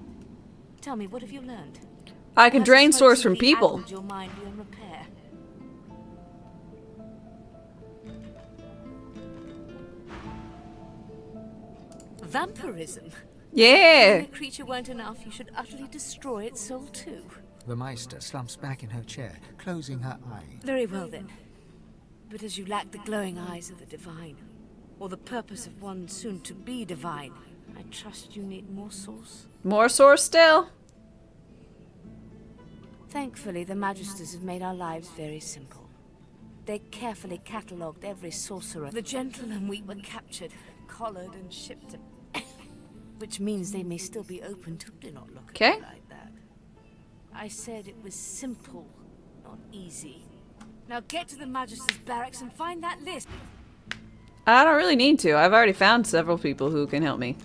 S8: Tell me, what have you learned?
S1: I can
S8: Has
S1: drain
S8: the
S1: source
S8: smoke
S1: from
S8: simply
S1: people.
S8: addled your mind beyond repair? Vampirism?
S1: Yeah.
S8: If a creature weren't enough, you should utterly destroy its soul too.
S5: The Meister slumps back in her chair, closing her eye.
S8: Very well then. But as you lack the glowing eyes of the divine, or the purpose of one soon to be divine, I trust you need more source.
S1: More source still.
S8: Thankfully, the Magisters have made our lives very simple. They carefully catalogued every sorcerer. The gentle and weak were captured, collared, and shipped to... Which means they may still be open to... Do not look at me like that. I said it was simple, not easy. Now get to the Magister's barracks and find that list.
S1: I don't really need to. I've already found several people who can help me.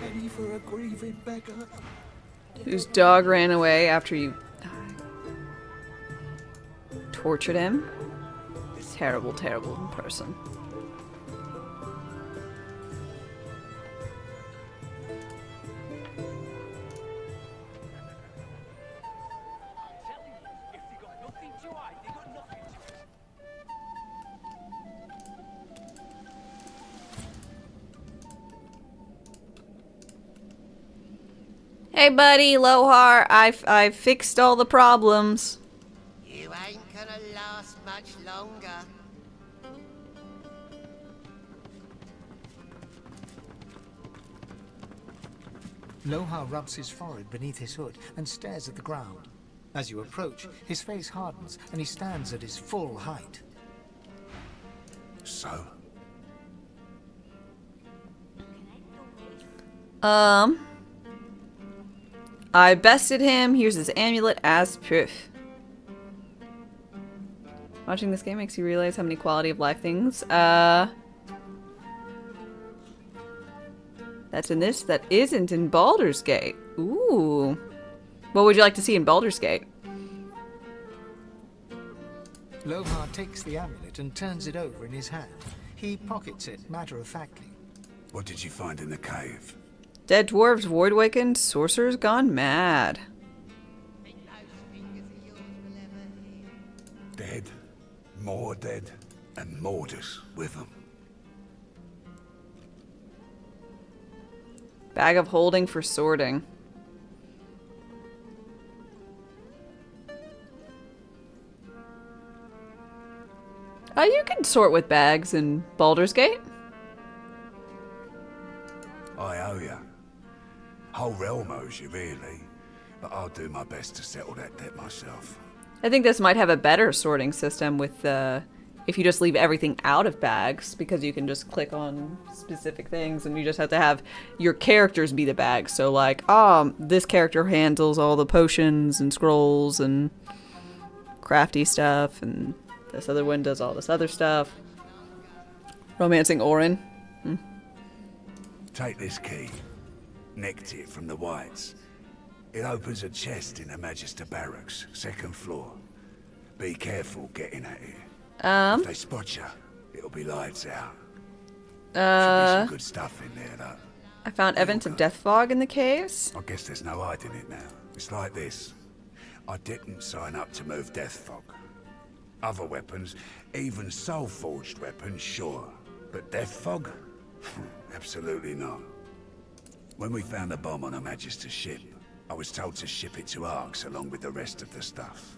S14: Ready for a grieving beggar?
S1: Whose dog ran away after you tortured him. Terrible, terrible person. Hey buddy, Lohar, I fixed all the problems.
S16: You ain't gonna last much longer.
S5: Lohar rubs his forehead beneath his hood and stares at the ground. As you approach, his face hardens and he stands at his full height.
S4: So?
S1: I bested him. Here's his amulet as proof. Watching this game makes you realize how many quality of life things, that's in this that isn't in Baldur's Gate. Ooh. What would you like to see in Baldur's Gate?
S5: Lohar takes the amulet and turns it over in his hand. He pockets it matter-of-factly.
S20: What did you find in the cave?
S1: Dead dwarves, void awakened, sorcerers gone mad.
S20: Dead, more dead, and Mortis with them.
S1: Bag of holding for sorting. You can sort with bags in Baldur's Gate.
S20: I owe you. Whole realm owes you, really. But I'll do my best to settle that debt myself.
S1: I think this might have a better sorting system with if you just leave everything out of bags, because you can just click on specific things and you just have to have your characters be the bags. So like, this character handles all the potions and scrolls and crafty stuff, and this other one does all this other stuff. Romancing Orin.
S20: Take this key. Nicked it from the Whites. It opens a chest in the Magister Barracks, second floor. be careful getting at it.
S1: Um.
S20: If they spot you, it'll be lights out. Should be some good stuff in there, though.
S1: I found evidence of death fog in the caves.
S20: I guess there's no hiding it now. It's like this. I didn't sign up to move death fog. Other weapons, even soul-forged weapons, sure. But death fog? Absolutely not. When we found the bomb on a Magister's ship, I was told to ship it to Arx along with the rest of the stuff.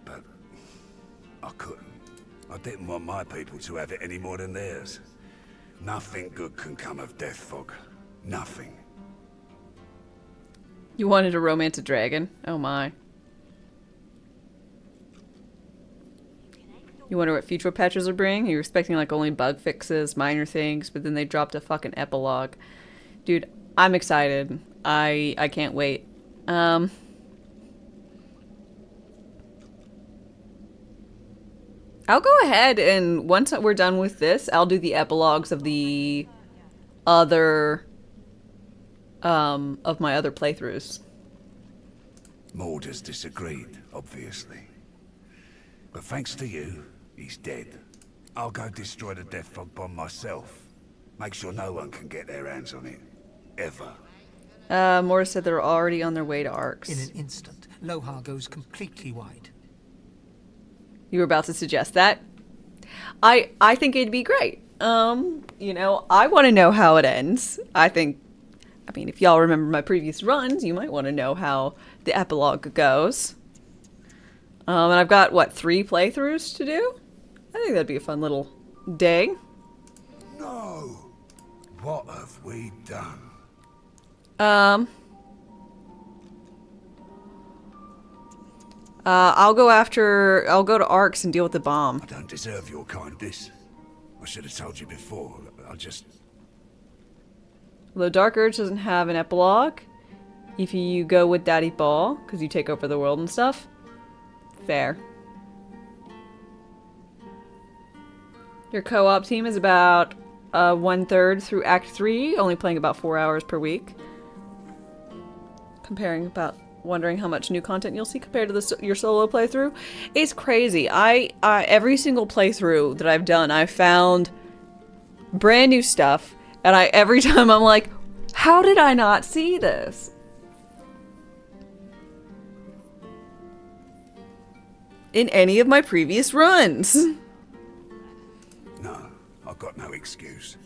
S20: But I couldn't. I didn't want my people to have it any more than theirs. Nothing good can come of death fog. Nothing.
S1: You wanted to romance a dragon? Oh my. You wonder what future patches will bring? You're expecting like only bug fixes, minor things, but then they dropped a fucking epilogue. Dude, I'm excited. I can't wait. I'll go ahead and once we're done with this, I'll do the epilogues of the other of my other playthroughs.
S20: Morder's disagreed, obviously. But thanks to you, he's dead. I'll go destroy the death fog bomb myself. Make sure no one can get their hands on it. Ever.
S1: Morris said they're already on their way to Arx.
S5: In an instant, Lohar goes completely wide.
S1: You were about to suggest that? I think it'd be great. You know, I want to know how it ends. I mean, if y'all remember my previous runs, you might want to know how the epilogue goes. And I've got, what, 3 playthroughs to do? I think that'd be a fun little day.
S20: No! What have we done?
S1: I'll go to Arx and deal with the bomb.
S20: I don't deserve your kindness. I should have told you before.
S1: Although Dark Urge doesn't have an epilogue, if you go with Daddy Ball, because you take over the world and stuff, fair. Your co-op team is about 1/3 through Act 3, only playing about 4 hours per week. Wondering how much new content you'll see compared to your solo playthrough. It's crazy. Every single playthrough that I've done, I found brand new stuff, and every time I'm like, how did I not see this? In any of my previous runs.
S20: No, I've got no excuse.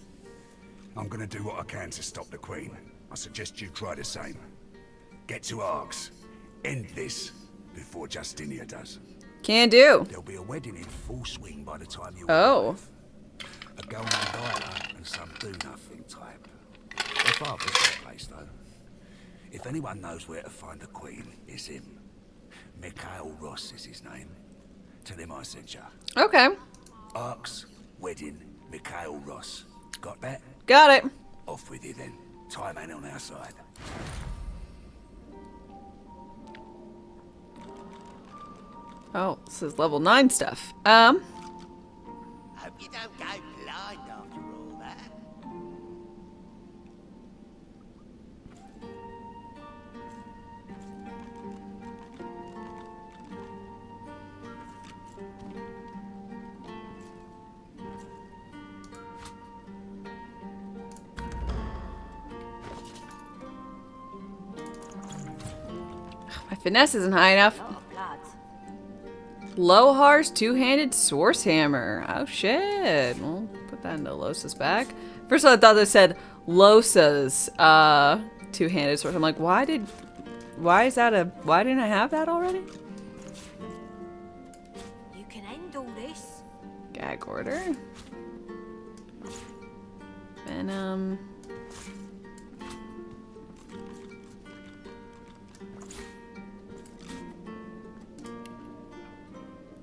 S20: I'm gonna do what I can to stop the Queen. I suggest you try the same. Get to Arx. End this before Justinia does.
S1: Can do.
S20: There'll be a wedding in full swing by the time you
S1: arrive.
S20: A girl named Isla and some do-nothing type. Their father's that place, though. If anyone knows where to find the Queen, it's him. Mikhail Ross is his name. Tell him I sent ya.
S1: Okay.
S20: Arx, wedding, Mikhail Ross. Got that?
S1: Got it.
S20: Off with you then. Time ain't on our side.
S1: Oh, this is level 9 stuff.
S16: Hope you don't go blind after all that.
S1: My finesse isn't high enough. Lohar's two-handed source hammer. Oh shit. We'll put that into Losa's back. First I thought they said Losa's two-handed source. I'm like, why didn't I have that already?
S8: You can handle this.
S1: Gag order. Venom.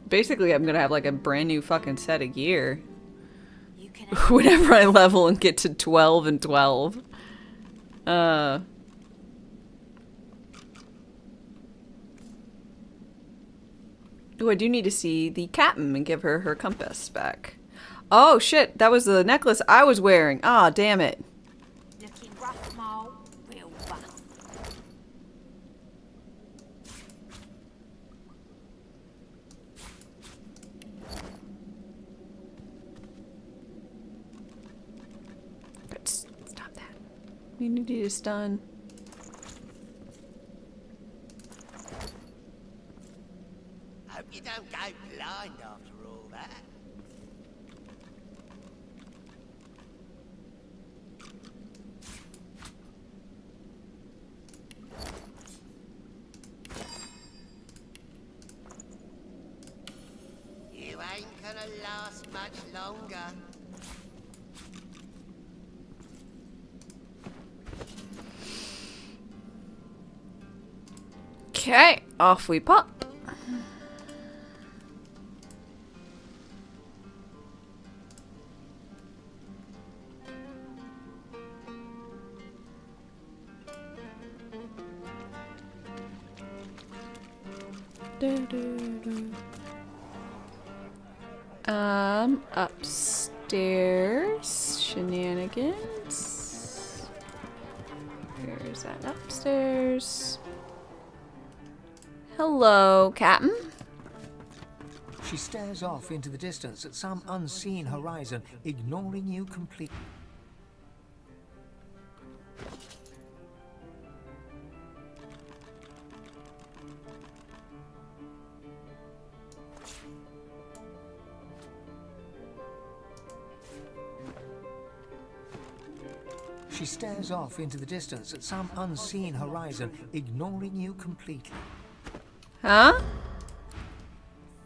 S1: Basically, I'm gonna have like a brand new fucking set of gear. Whenever I level and get to 12 and 12. Oh, I do need to see the captain and give her her compass back. Oh shit, that was the necklace I was wearing. Ah, damn it.
S8: Looking rough, Mole. Real rough.
S1: Immunity to stun.
S16: Hope you don't go blind after all that. You ain't gonna last much longer.
S1: Okay, off we pop. Upstairs. Shenanigans. Where's that upstairs? Hello, Captain.
S5: She stares off into the distance at some unseen horizon, ignoring you completely. She stares off into the distance at some unseen horizon, ignoring you completely.
S1: Huh?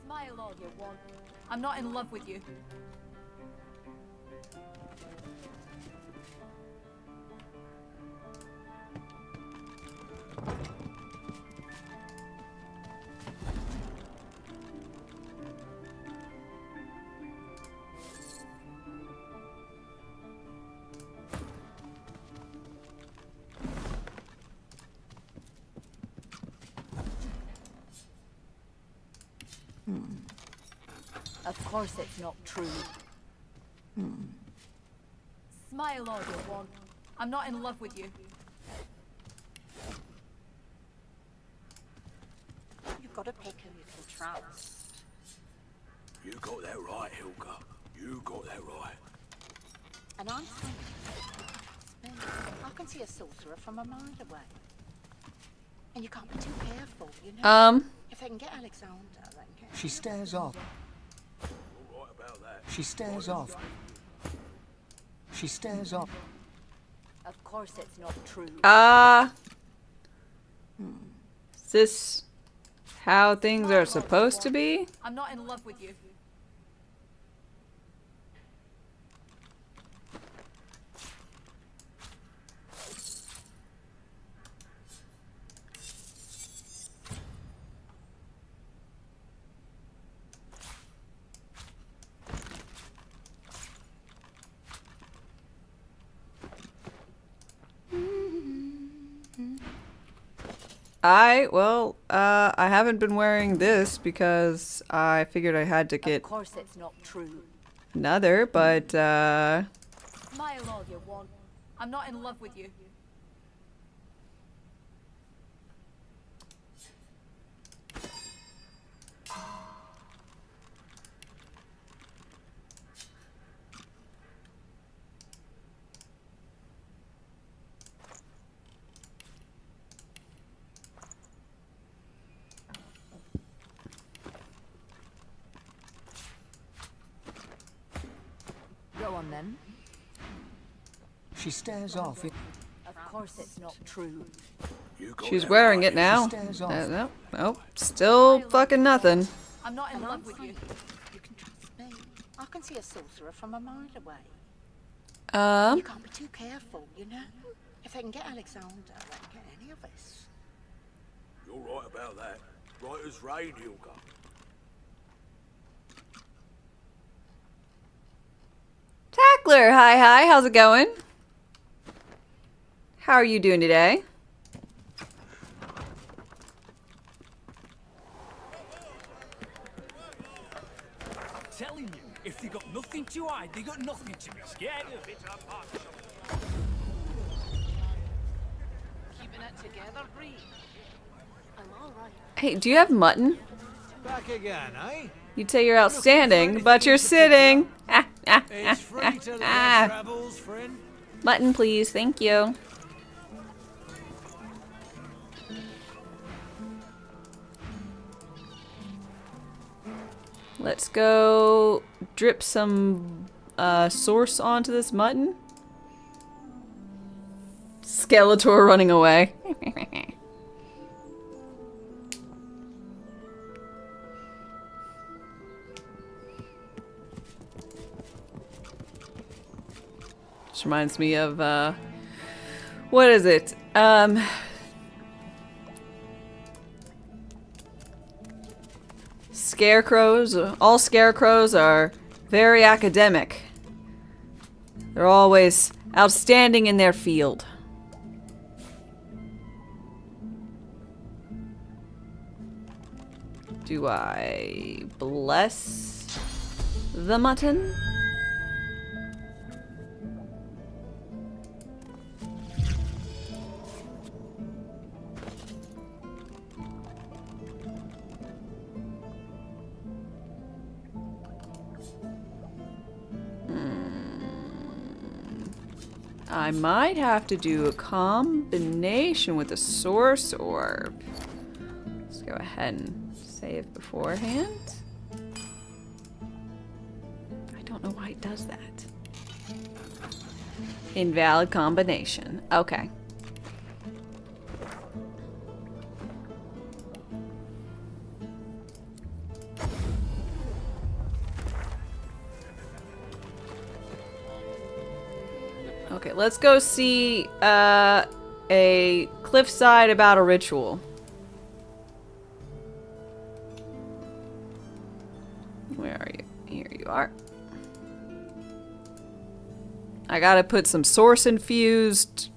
S3: Smile all you want. I'm not in love with you.
S8: Of course it's not true.
S3: Smile all you want. I'm not in love with you.
S17: You've got to pick who you can trust.
S4: You got that right, Hilga. You got that right.
S17: And I'm saying, I can see a sorcerer from a mile away. And you can't be too careful, you know. If they can get Alexander, they can get...
S5: She stares off.
S4: All right about that.
S5: She stares off. She stares off.
S8: Of course it's not true.
S1: Is this how things are supposed to be?
S3: I'm not in love with you.
S1: I haven't been wearing this because I figured I had to get
S8: Of course it's not true.
S1: another, but
S3: Smile all you want. I'm not in love with you.
S15: Go on then.
S5: She stares off.
S8: Of course it's not true.
S1: she's wearing it now. No, nope, still fucking nothing.
S3: I'm not in love with you.
S17: You can trust me. I can see a sorcerer from a mile away. You can't be too careful, you know. If they can get Alexander, they can get any of us.
S4: You're right about that. Right as rain, Hilga.
S1: Tackler, hi, how's it going? How are you doing today?
S2: Telling you, if they got nothing to hide, they got nothing to be scared of.
S17: Keeping it together, Bree. I'm all right.
S1: Hey, do you have mutton?
S18: Back again, eh?
S1: You'd say you're outstanding, but you're sitting.
S18: It's free to the travels, friend.
S1: Mutton, please, thank you. Let's go drip some source onto this mutton. Skeletor running away. This reminds me of, what is it? Scarecrows. All scarecrows are very academic. They're always outstanding in their field. Do I bless the mutton? I might have to do a combination with a source orb. Let's go ahead and save beforehand. I don't know why it does that. Invalid combination. Okay. Okay, let's go see a cliffside about a ritual. Where are you? Here you are. I gotta put some source infused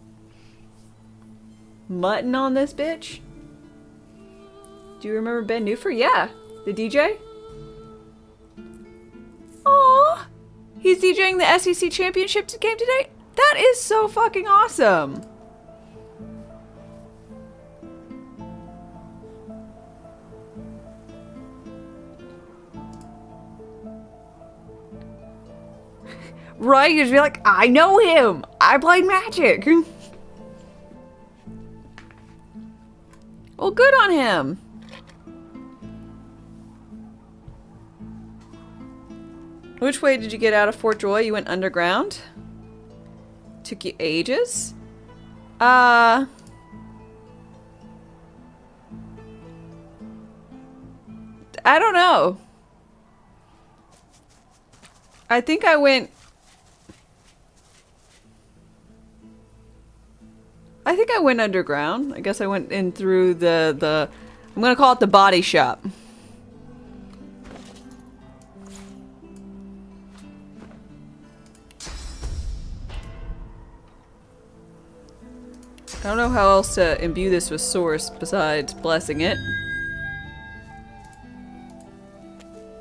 S1: mutton on this bitch. Do you remember Ben Newford? Yeah, the DJ. Aww, he's DJing the SEC Championship game today. That is so fucking awesome. Right? You'd be like, I know him. I played Magic. Well, good on him. Which way did you get out of Fort Joy? You went underground? Took you ages? I don't know. I think I went... I think I went underground. I guess I went in through the I'm gonna call it the body shop. I don't know how else to imbue this with source besides blessing it.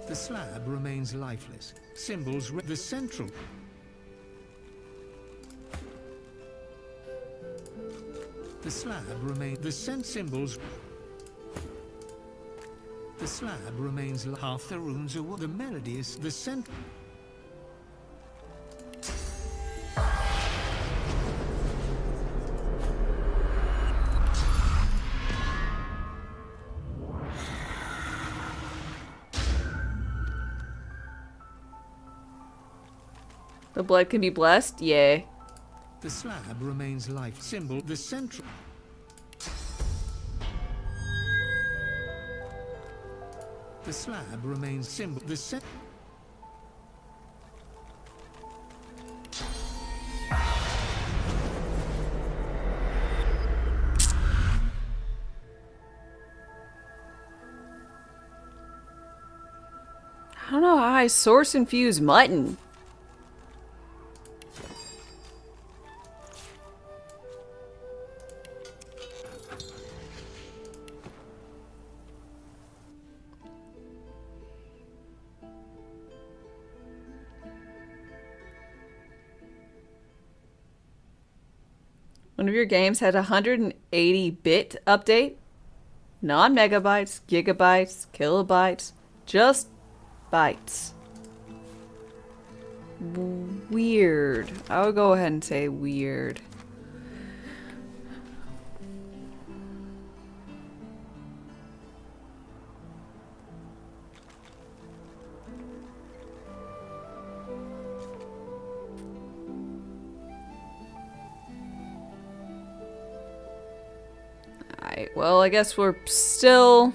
S5: The slab remains lifeless. Symbols the central. The slab remains the symbols. The slab remains half the runes are the melody is the cent.
S1: The blood can be blessed? Yay.
S5: The slab remains life symbol, the central. The slab remains symbol, the cent.
S1: I don't know how I source infuse mutton. One of your games had a 180-bit update. Not megabytes, gigabytes, kilobytes, just bytes. Weird. I would go ahead and say weird. Alright, well, I guess we're still...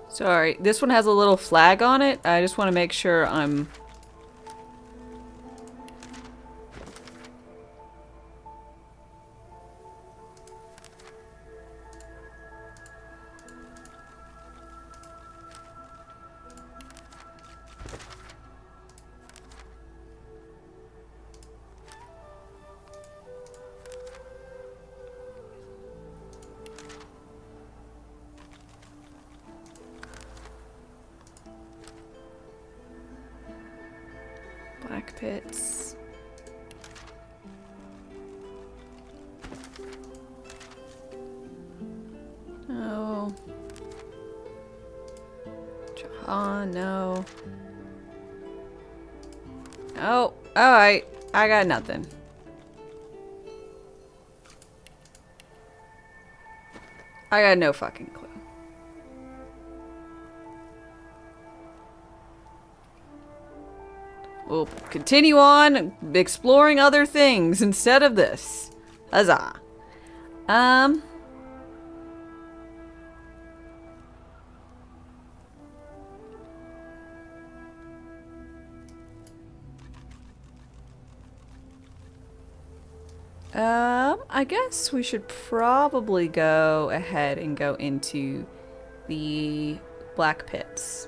S1: Sorry, this one has a little flag on it. I just want to make sure I'm... Black pits. No. Jahan, no. Oh, alright. I got nothing. I got no fucking clue. We'll continue on exploring other things instead of this. Huzzah. I guess we should probably go ahead and go into the black pits.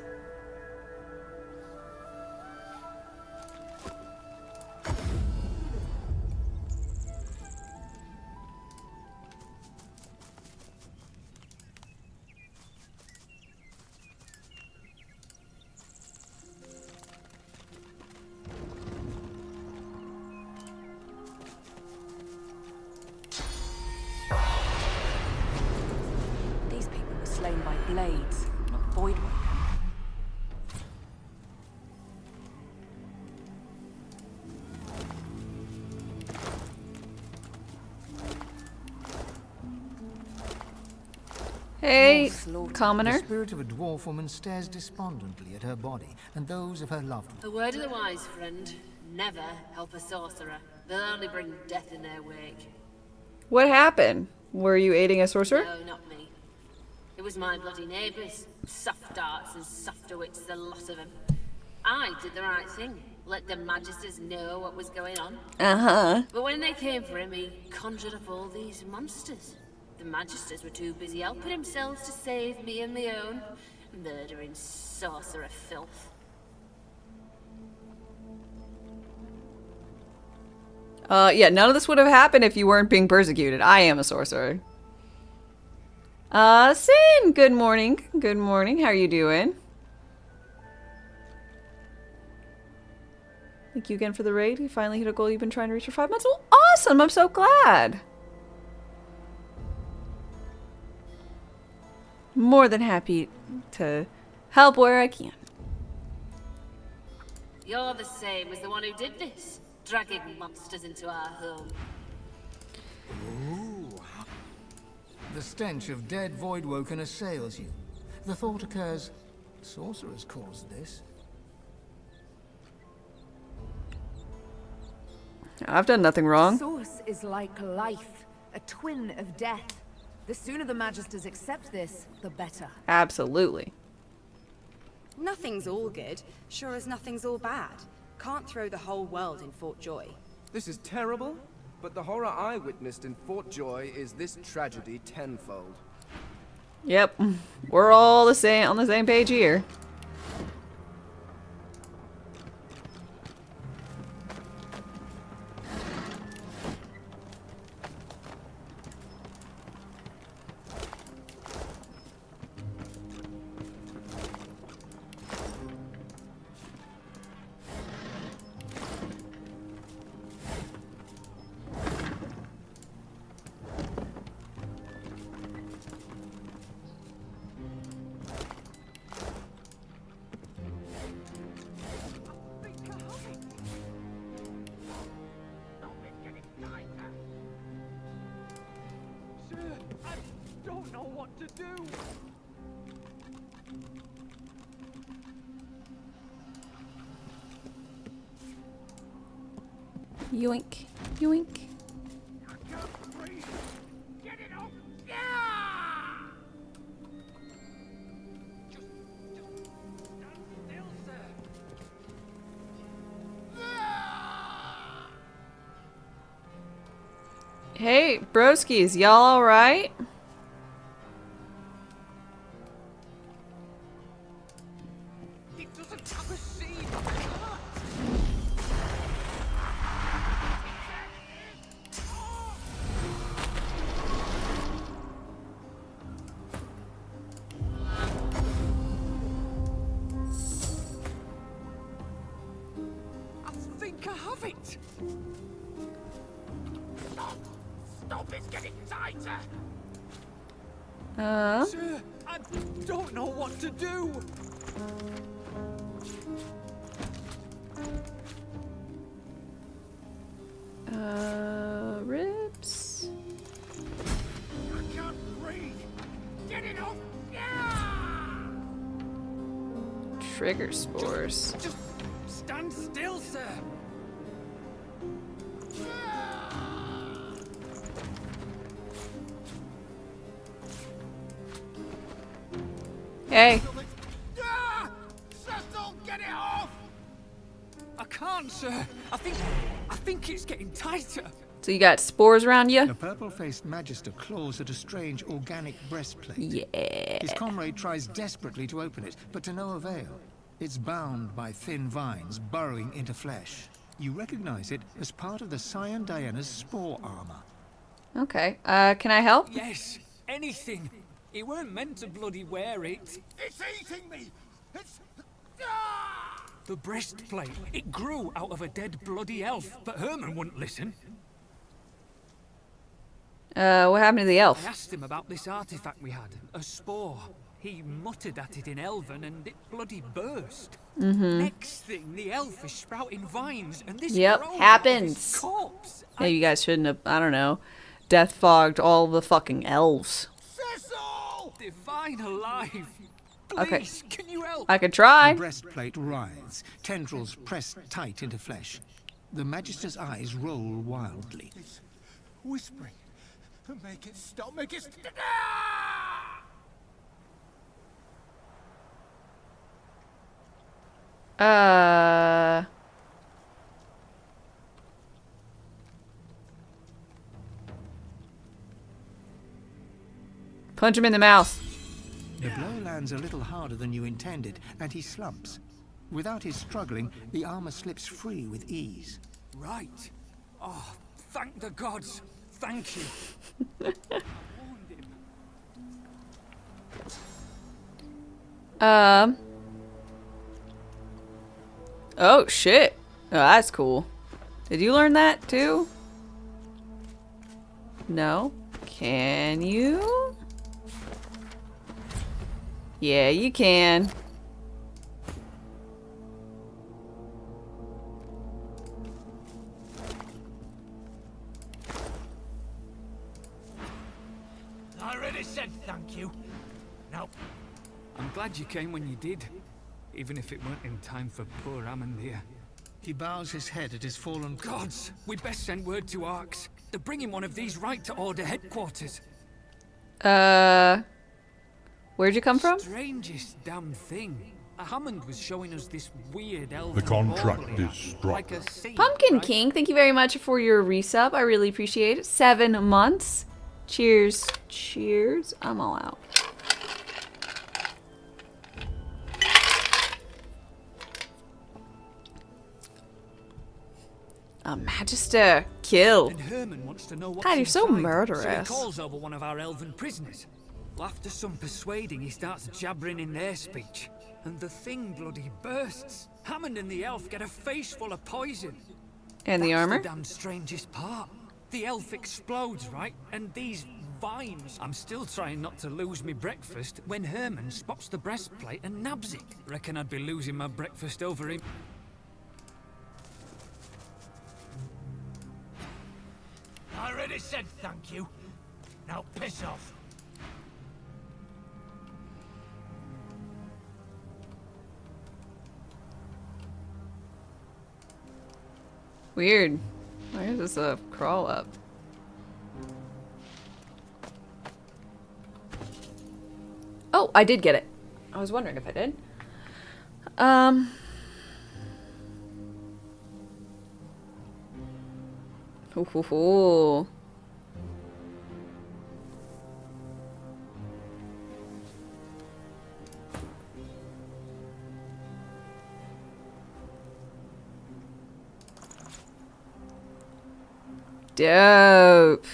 S15: Slain by blades, not void.
S1: Hey, commoner.
S5: The spirit of a dwarf woman stares despondently at her body and those of her loved ones.
S21: A word of the wise, friend. Never help a sorcerer. They'll only bring death in their wake.
S1: What happened? Were you aiding a sorcerer?
S21: No, not me. It was my bloody neighbours. Soft darts and softer wits, the lot of them. I did the right thing. Let the Magisters know what was going on.
S1: Uh-huh.
S21: But when they came for him, he conjured up all these monsters. The Magisters were too busy helping themselves to save me and my own. Murdering sorcerer filth.
S1: Yeah, none of this would have happened if you weren't being persecuted. I am a sorcerer. Sin, good morning. Good morning. How are you doing? Thank you again for the raid. You finally hit a goal you've been trying to reach for 5 months. Well, awesome. I'm so glad. More than happy to help where I can.
S21: You're the same as the one who did this. Dragging monsters into our home.
S5: Ooh. The stench of dead Voidwoken assails you. The thought occurs, sorcerers caused this.
S1: I've done nothing wrong.
S15: Source is like life, a twin of death. The sooner the Magisters accept this, the better.
S1: Absolutely.
S7: Nothing's all good, sure as nothing's all bad. Can't throw the whole world in Fort Joy.
S12: This is terrible, but the horror I witnessed in Fort Joy is this tragedy tenfold.
S1: Yep. We're all the same on the same page here.
S18: to do.
S1: Yoink, yoink.
S2: Get it off! Yeah! Just stand still, sir.
S1: Hey, broskies, y'all alright?
S2: It doesn't have a seed.
S18: I think I have it.
S2: Stop, it's getting tighter.
S18: Sir, I don't know what to do.
S1: Ribs.
S2: I can't breathe. Get it off! Yeah!
S1: Trigger spores.
S2: Just stand still, sir.
S1: Hey.
S2: Cecil, get it off!
S18: I can't, sir. I think it's getting tighter.
S1: So you got spores around you?
S5: The purple-faced Magister claws at a strange organic breastplate.
S1: Yeah.
S5: His comrade tries desperately to open it, but to no avail. It's bound by thin vines burrowing into flesh. You recognize it as part of the Cyan Diana's spore armor.
S1: Okay. Can I help?
S18: Yes, anything. It weren't meant to bloody wear it.
S2: It's eating me! It's...
S18: The breastplate, it grew out of a dead bloody elf, but Herman wouldn't listen.
S1: What happened to the elf?
S18: I asked him about this artifact we had, a spore. He muttered at it in Elven and it bloody burst. Next thing, the elf is sprouting vines and this
S1: Yep,
S18: grows out of
S1: happens.
S18: his corpse.
S1: Yeah, you guys shouldn't have, I don't know, death fogged all the fucking elves.
S18: Divine alive.
S1: Okay.
S18: Please, can you help?
S1: I could try.
S5: The breastplate writhes, tendrils pressed tight into flesh. The Magister's eyes roll wildly.
S2: It's whispering. Make it stop, make it stop!
S1: Punch him in the mouth.
S5: The blow lands a little harder than you intended, and he slumps. Without his struggling, the armor slips free with ease.
S18: Right. Oh, thank the gods. Thank you.
S1: Oh, shit. Oh, that's cool. Did you learn that, too? No? Can you? Yeah, you can.
S2: I already said thank you. Now,
S18: I'm glad you came when you did, even if it weren't in time for poor Amandir.
S5: He bows his head at his fallen
S18: Gods, we'd best send word to Arx. They're bringing one of these right to Order headquarters.
S1: Where'd you come from?
S18: Strangest damn thing. Hammond was showing us this weird elven
S9: The contract
S18: bauble
S9: is struck.
S18: like a sea,
S1: Pumpkin
S18: right?
S1: King, thank you very much for your resub. I really appreciate it. 7 months. Cheers. Cheers. I'm all out. A Magister kill.
S18: And Herman wants to know what's
S1: God, you're so
S18: inside,
S1: murderous.
S18: So he calls over one of our elven prisoners. After some persuading, he starts jabbering in their speech. And the thing bloody bursts. Hammond and the elf get a face full of poison.
S1: And the
S18: That's
S1: armor?
S18: the damn strangest part. The elf explodes, right? And these vines. I'm still trying not to lose me breakfast when Herman spots the breastplate and nabs it. Reckon I'd be losing my breakfast over him.
S2: I already said thank you. Now piss off.
S1: Weird. Why is this a crawl up? Oh, I did get it. I was wondering if I did. Ooh, ooh, ooh. Dope.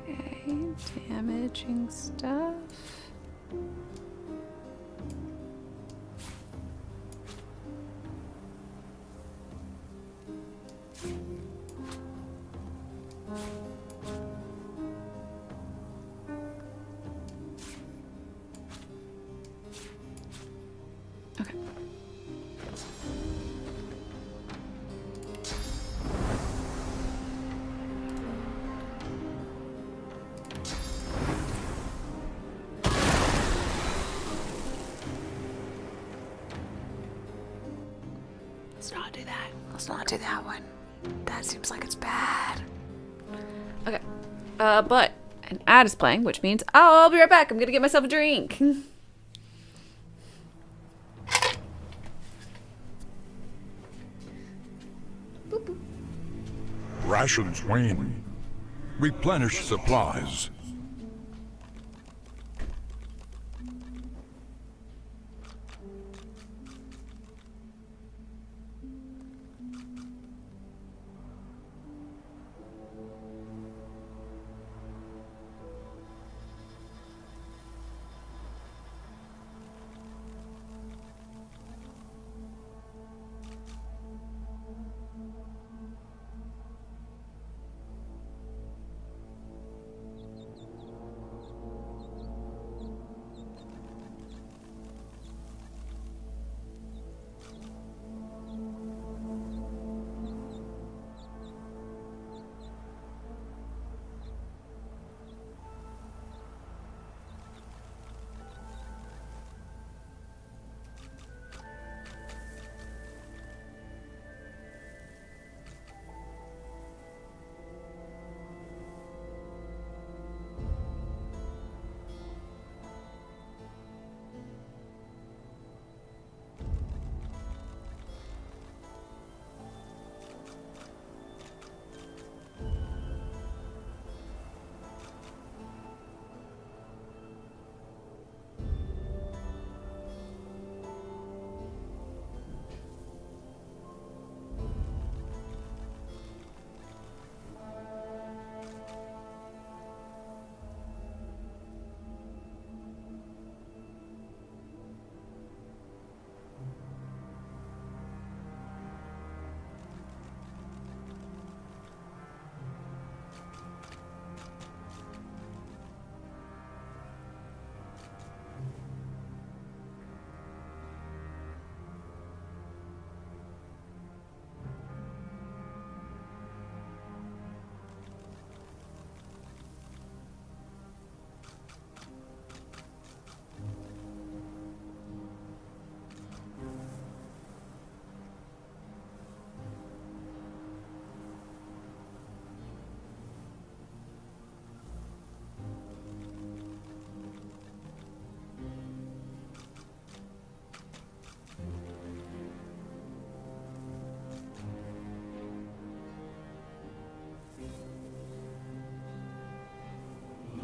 S1: Okay, damaging stuff. Okay. Let's not do that. Let's not do that one. That seems like it's bad. Okay. But an ad is playing, which means I'll be right back. I'm gonna get myself a drink.
S9: Rations wane. Replenish supplies.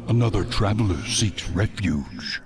S9: Another traveler seeks refuge.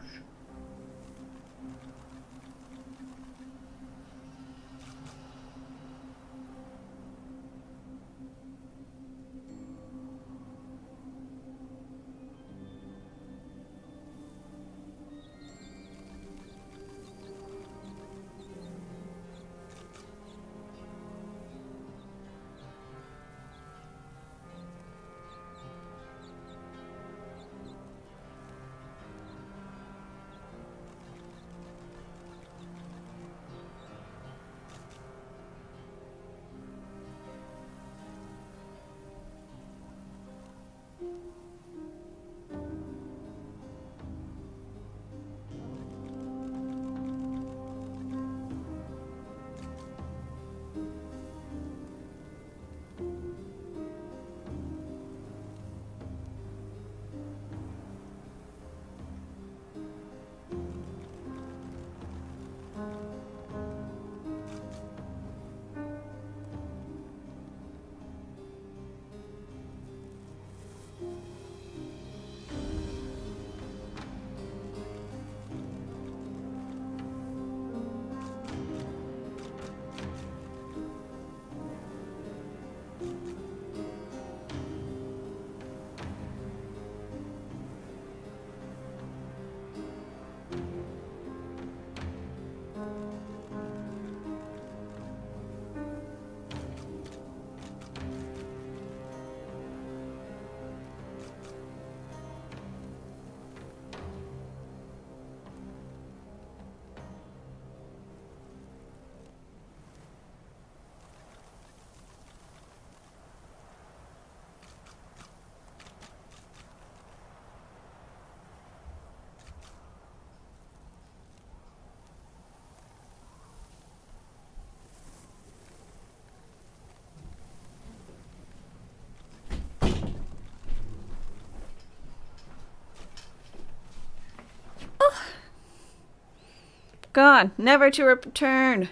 S1: Gone, never to return.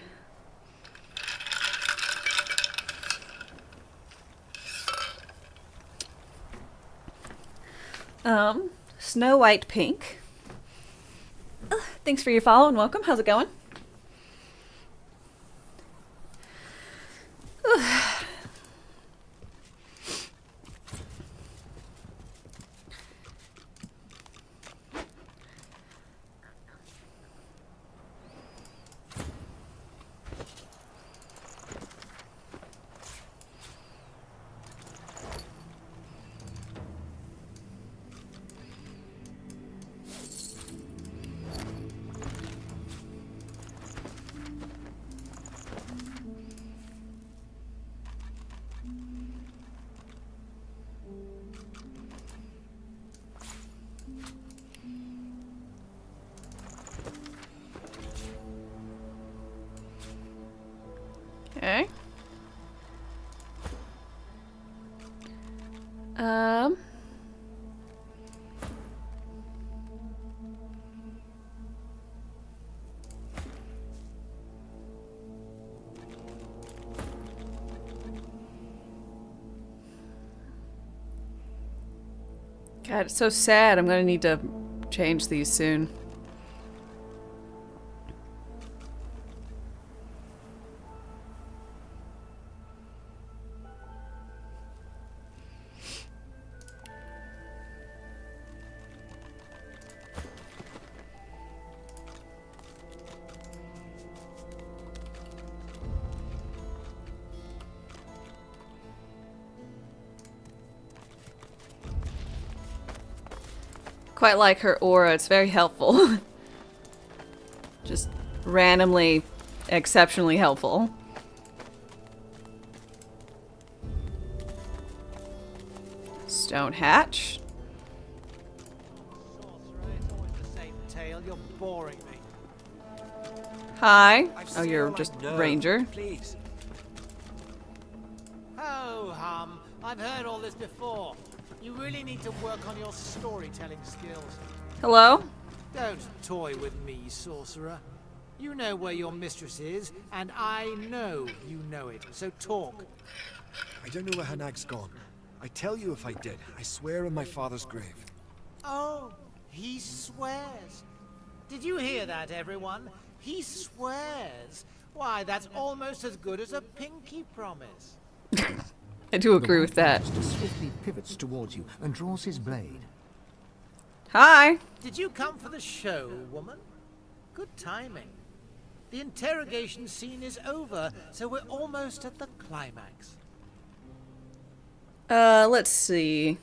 S1: Snow White Pink. Thanks for your follow and welcome. How's it going? Okay. God, it's so sad. I'm gonna need to change these soon. Quite like her aura. It's very helpful. Just randomly, exceptionally helpful. Stone hatch.
S6: You're boring me.
S1: Hi. Oh, you're just ranger.
S6: Please. Oh, hum. I've heard all this before. You really need to work on your storytelling skills.
S1: Hello?
S6: Don't toy with me, sorcerer. You know where your mistress is, and I know you know it, so talk.
S22: I don't know where Hanag's gone. I tell you if I did, I swear on my father's grave.
S6: Oh, he swears. Did you hear that, everyone? He swears. Why, that's almost as good as a pinky promise.
S1: I do agree with that.
S5: The swiftly pivots towards you and draws his blade.
S1: Hi.
S6: Did you come for the show, woman? Good timing. The interrogation scene is over, so we're almost at the climax.
S1: Let's see.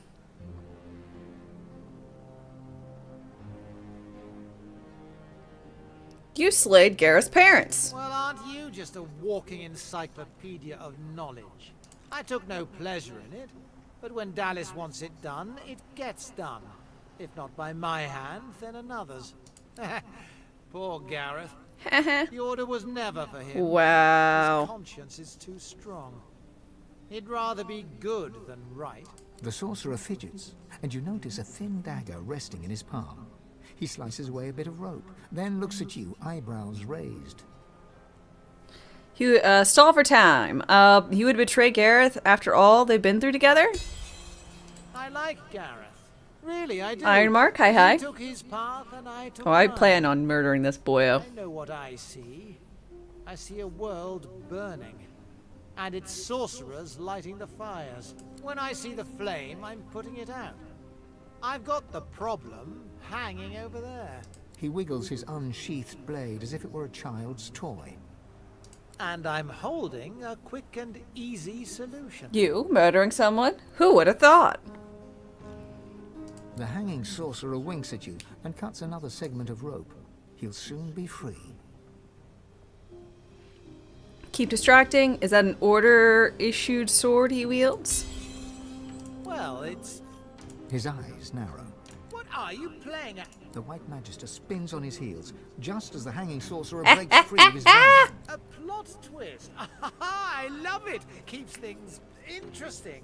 S1: You slayed Gareth's parents.
S6: Well, aren't you just a walking encyclopedia of knowledge? I took no pleasure in it, but when Dallas wants it done, it gets done. If not by my hand, then another's. Poor Gareth. The order was never for him.
S1: Wow.
S6: His conscience is too strong. He'd rather be good than right.
S5: The sorcerer fidgets, and you notice a thin dagger resting in his palm. He slices away a bit of rope, then looks at you, eyebrows raised.
S1: You, stall for time. You would betray Gareth after all they've been through together?
S6: I like Gareth. Really, I do.
S1: Iron Mark, hi.
S6: He took his path and I took
S1: I
S6: mine.
S1: plan on murdering this boyo.
S6: I know what I see. I see a world burning. And it's sorcerers lighting the fires. When I see the flame, I'm putting it out. I've got the problem hanging over there.
S5: He wiggles his unsheathed blade as if it were a child's toy.
S6: And I'm holding a quick and easy solution.
S1: You murdering someone? Who would have thought?
S5: The hanging sorcerer winks at you and cuts another segment of rope. He'll soon be free.
S1: Keep distracting. Is that an order-issued sword he wields?
S6: Well, it's...
S5: His eyes narrow.
S6: What are you playing at?
S5: The White Magister spins on his heels, just as the hanging sorcerer breaks free of his band.
S6: A plot twist. I love it. Keeps things interesting.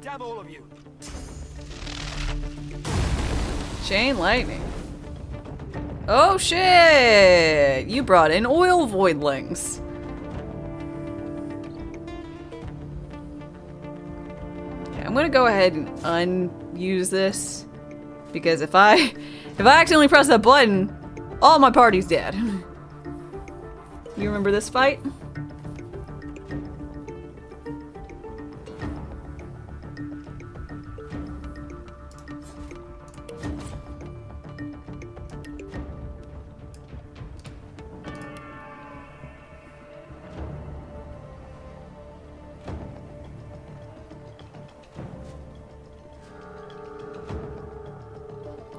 S22: Damn all of you.
S1: Chain lightning. Oh shit! You brought in oil voidlings. Okay, I'm gonna go ahead and unuse this because if I accidentally press that button, all my party's dead. You remember this fight?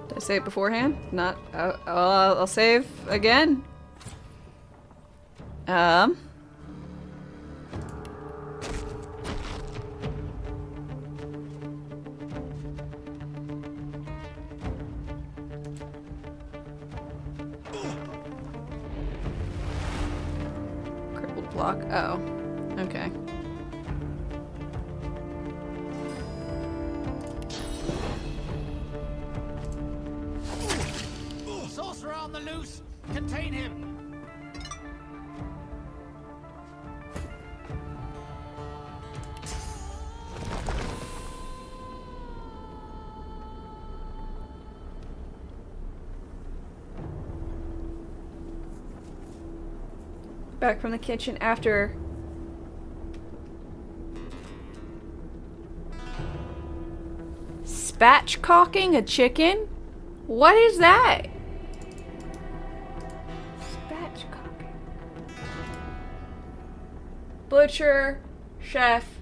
S1: Did I say it beforehand? Not. I'll save again. Crippled block. Oh. Okay.
S6: Sorcerer on the loose! Contain him!
S1: Back from the kitchen after. Spatchcocking a chicken? What is that? Spatchcocking. Butcher, chef,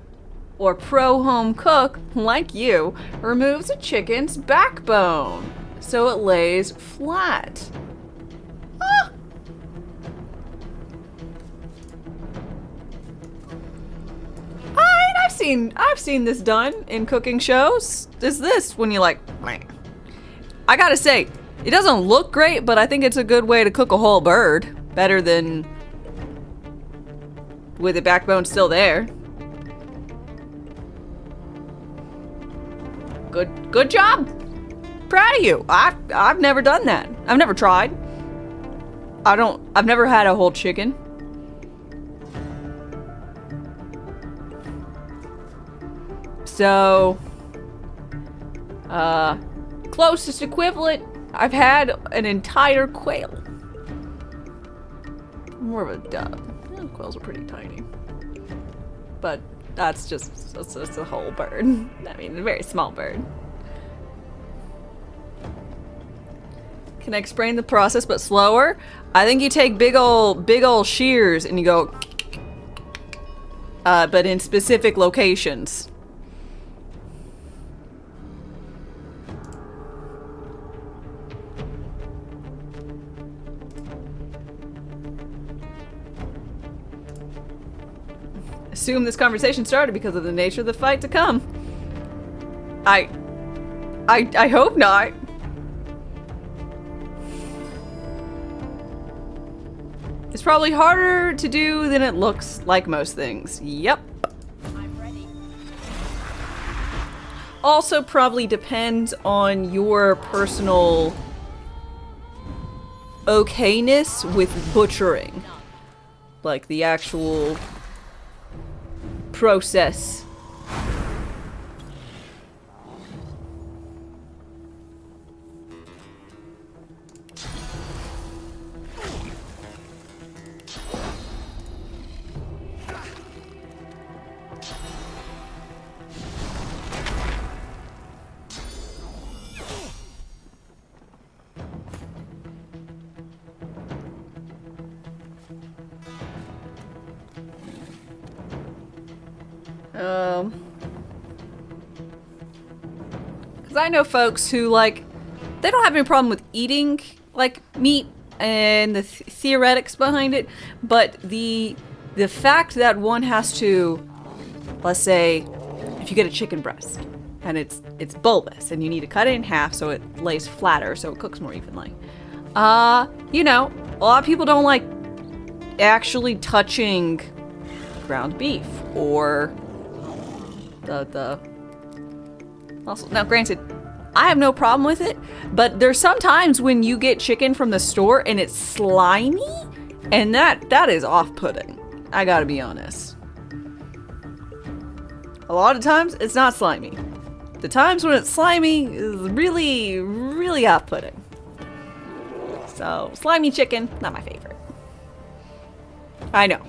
S1: or pro home cook, like you, removes a chicken's backbone so it lays flat. Ah! I've seen this done in cooking shows. Is this when you like, I gotta say, it doesn't look great, but I think it's a good way to cook a whole bird. Better than with the backbone still there. Good job. Proud of you. I've never done that. I've never tried. I've never had a whole chicken. So, closest equivalent, I've had an entire quail. More of a dove. Yeah, quails are pretty tiny. But that's just a whole bird. I mean, a very small bird. Can I explain the process but slower? I think you take big ol' shears and you go, but in specific locations. Assume this conversation started because of the nature of the fight to come. I hope not. It's probably harder to do than it looks, like most things. Yep.
S11: I'm ready.
S1: Also probably depends on your personal okayness with butchering. Like the actual process. Because I know folks who, like, they don't have any problem with eating, like, meat and the theoretics behind it, but the fact that one has to, let's say, if you get a chicken breast and it's bulbous and you need to cut it in half so it lays flatter so it cooks more evenly. You know, a lot of people don't like actually touching ground beef or the also, now granted, I have no problem with it, but there's sometimes when you get chicken from the store and it's slimy, and that is off-putting. I gotta be honest. A lot of times, it's not slimy. The times when it's slimy is really, really off-putting. So, slimy chicken, not my favorite. I know.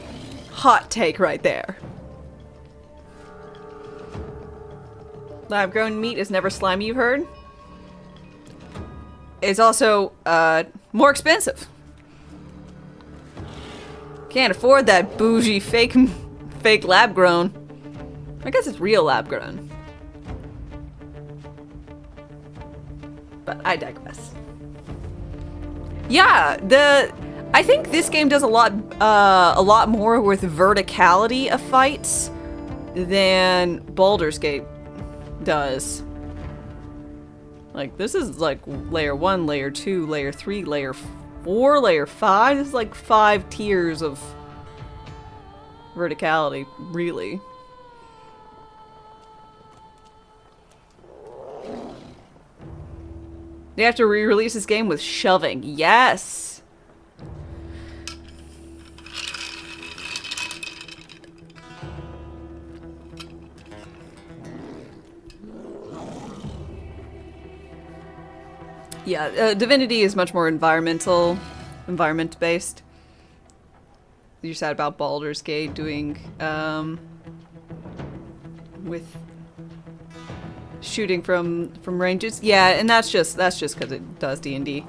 S1: Hot take right there. Lab-grown meat is never slimy, you've heard? It's also, more expensive. Can't afford that bougie fake lab-grown. I guess it's real lab-grown. But I digress. Yeah, I think this game does a lot more with verticality of fights than Baldur's Gate does. Like, this is like layer 1, layer 2, layer 3, layer 4, layer 5. This is like 5 tiers of verticality, really. They have to re-release this game with shoving. Yes! Yeah, Divinity is much more environment-based. You're sad about Baldur's Gate doing, with shooting from ranges. Yeah, and that's just because it does D&D.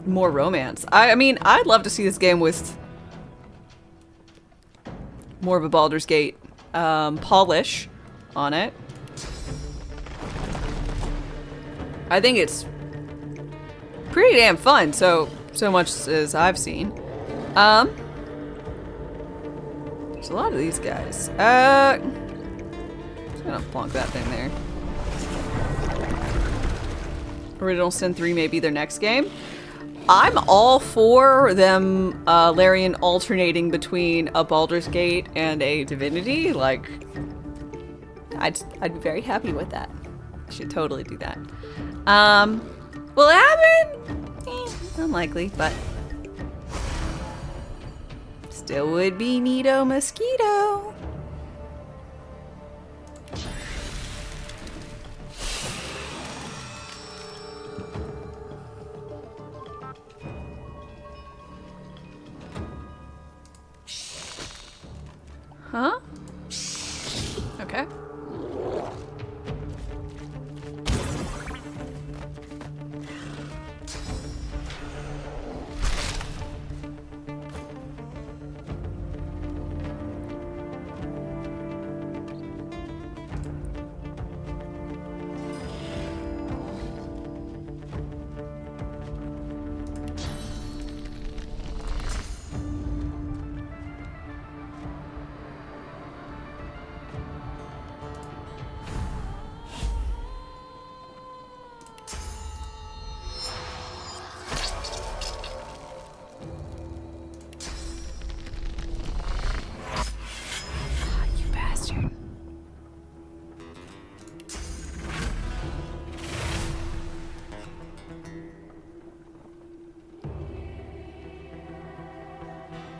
S1: More romance. I mean, I'd love to see this game with more of a Baldur's Gate polish on it. I think it's pretty damn fun, so much as I've seen. There's a lot of these guys. Just gonna plonk that thing there. Original Sin 3 may be their next game. I'm all for them, Larian alternating between a Baldur's Gate and a Divinity. Like, I'd be very happy with that. Should totally do that. Will it happen? Unlikely, but still would be neato mosquito. Huh? Okay.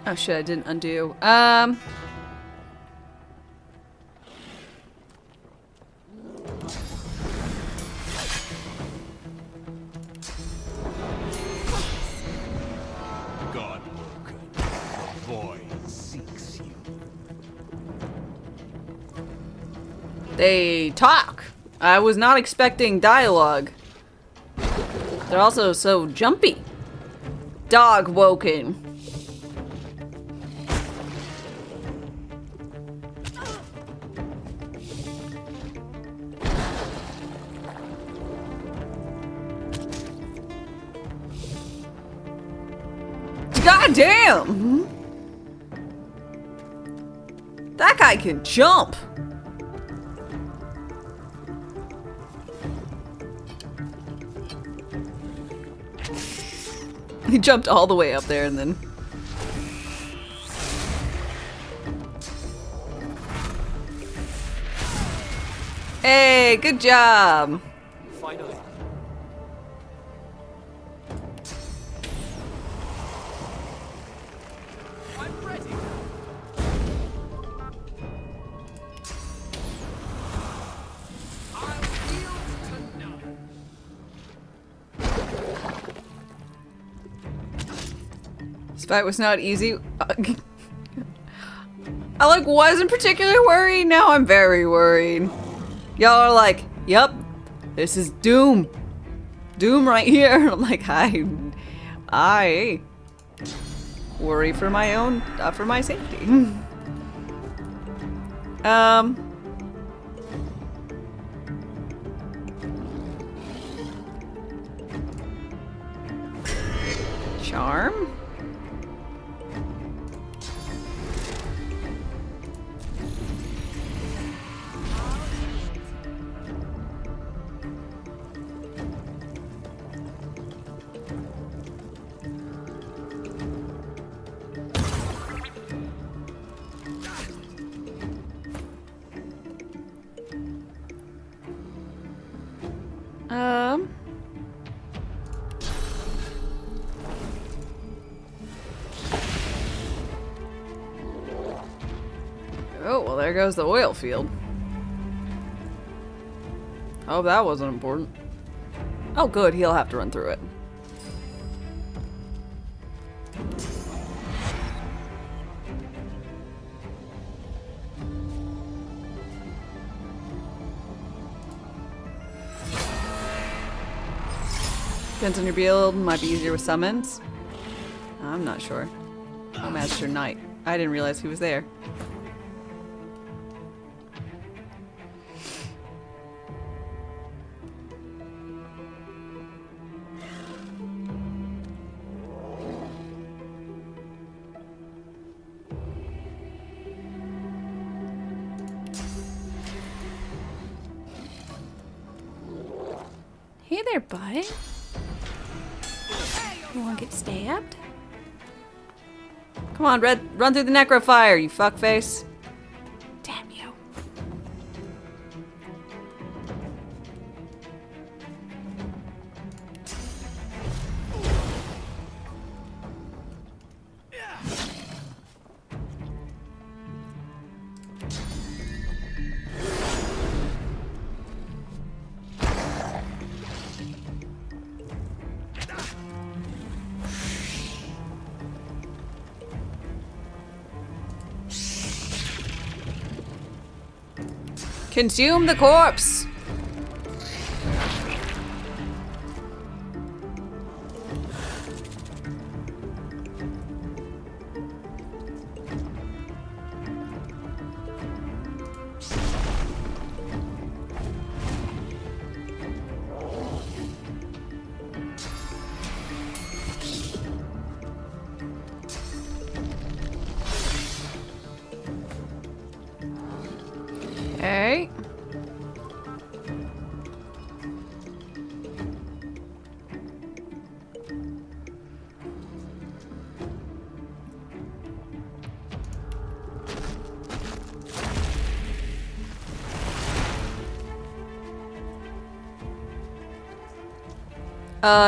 S1: Oh shit, I didn't undo. God,
S10: the void seeks you.
S1: They talk. I was not expecting dialogue. They're also so jumpy. Dog woken. God damn! That guy can jump! He jumped all the way up there and then... Hey, good job.
S22: Finally. I'm ready. I'll yield to none.
S1: This fight was not easy. I like wasn't particularly worried. Now I'm very worried. Y'all are like, yep, this is doom. Doom right here. I'm like, I worry for my own, for my safety. Charm? Oh, well, there goes the oil field. Oh, that wasn't important. Oh, good. He'll have to run through it. Depends on your build. Might be easier with summons. I'm not sure. Oh, Master Knight. I didn't realize he was there.
S13: Hey there, bud. You wanna get stabbed?
S1: Come on, Red. Run through the necrofire, you fuckface.
S13: Damn you.
S1: Consume the corpse! Okay.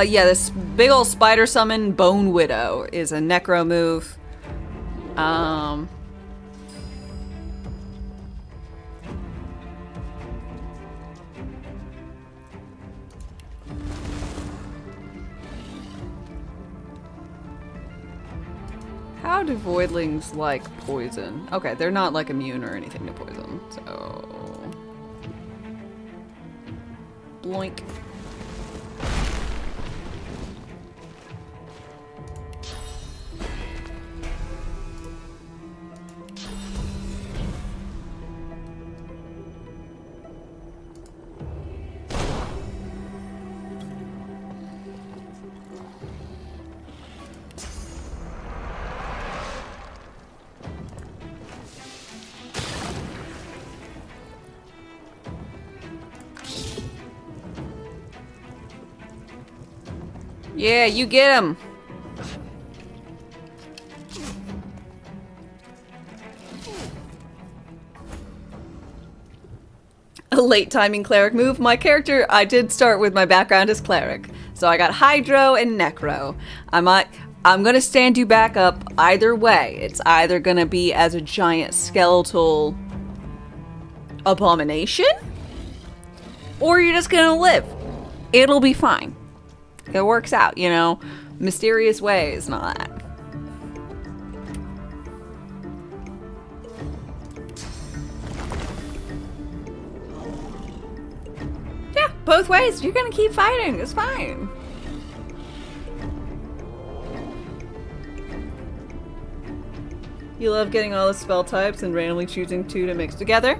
S1: Yeah, this big ol' spider summon Bone Widow is a necro move. How do voidlings like poison? Okay, they're not like immune or anything to poison, so... Bloink. Yeah, you get him. a late timing cleric move. My character, I did start with my background as cleric. So I got Hydro and Necro. I'm gonna stand you back up either way. It's either gonna be as a giant skeletal abomination, or you're just gonna live. It'll be fine. It works out, you know? Mysterious ways and all that. Yeah, both ways. You're gonna keep fighting. It's fine. You love getting all the spell types and randomly choosing two to mix together?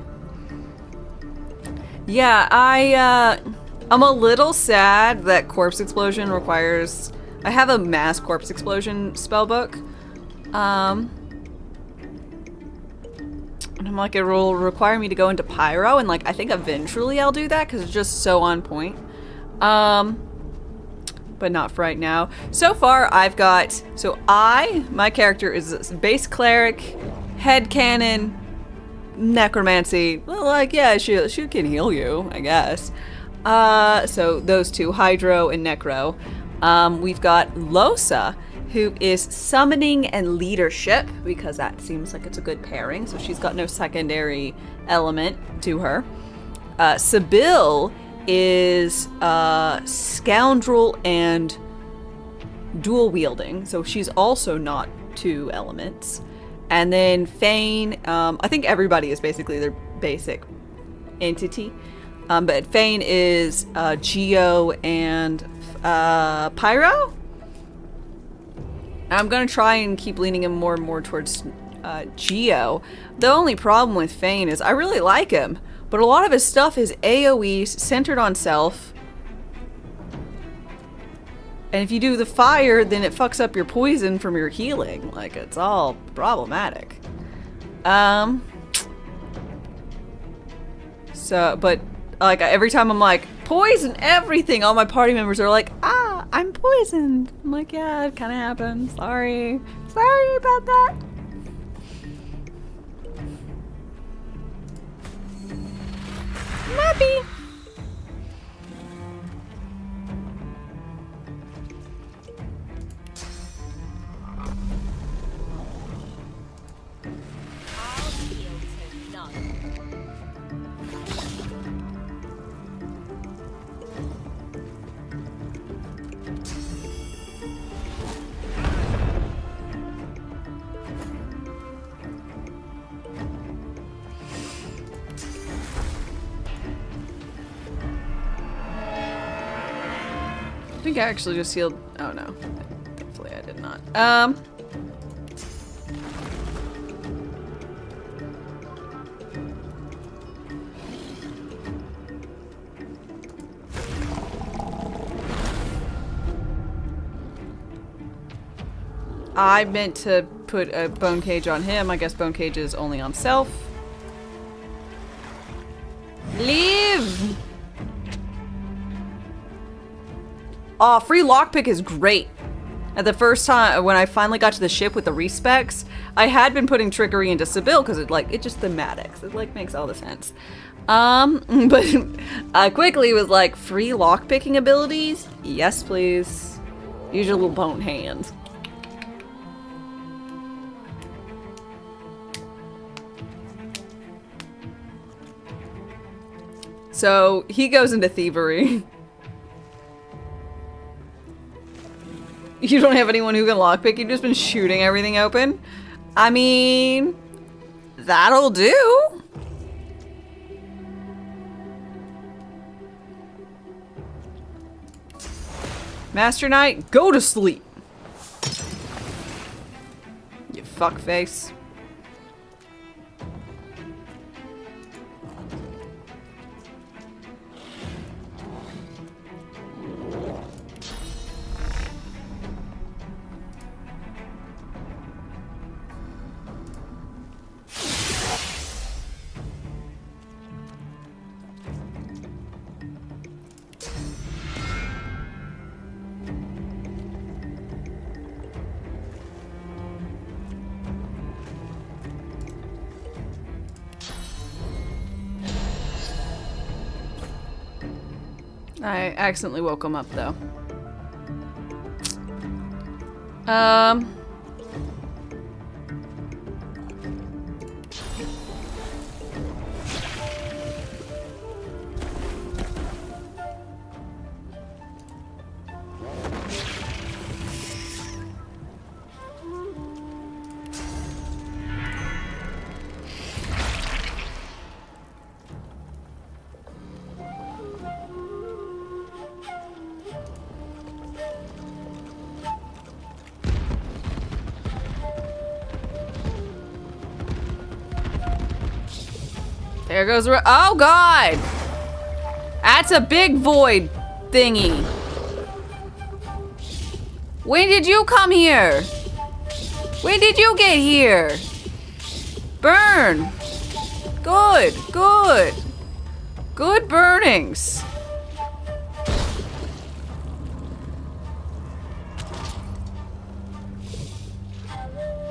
S1: Yeah, I'm a little sad that Corpse Explosion requires... I have a mass Corpse Explosion spellbook. And I'm like, it will require me to go into Pyro, and like, I think eventually I'll do that because it's just so on point. But not for right now. So far, I've got... So my character is a base cleric, headcanon, necromancy. Well, like, yeah, she can heal you, I guess. So those two, Hydro and Necro. We've got Losa, who is summoning and leadership, because that seems like it's a good pairing. So she's got no secondary element to her. Sibyl is scoundrel and dual wielding, so she's also not two elements. And then Fane, I think everybody is basically their basic entity, but Fane is Geo and Pyro. I'm gonna try and keep leaning him more and more towards Geo. The only problem with Fane is I really like him, but a lot of his stuff is AoE, centered on self. And if you do the fire, then it fucks up your poison from your healing. Like, it's all problematic. So, but, like, every time I'm like, poison everything, all my party members are like, ah, I'm poisoned. I'm like, yeah, it kind of happened. Sorry. Sorry about that. Maybe. I think I actually just healed. Oh no. Thankfully I did not. I meant to put a bone cage on him. I guess bone cage is only on self. Leave! Aw, free lockpick is great. At the first time, when I finally got to the ship with the respecs, I had been putting trickery into Sibyl because it just thematics. It like makes all the sense. But I quickly was like, free lockpicking abilities? Yes, please. Use your little bone hands. So he goes into thievery. You don't have anyone who can lockpick? You've just been shooting everything open? I mean, that'll do. Master Knight, go to sleep. You fuckface. I accidentally woke him up, though. There goes. Oh God! That's a big void thingy. When did you come here? When did you get here? Burn. Good. Good. Good burnings.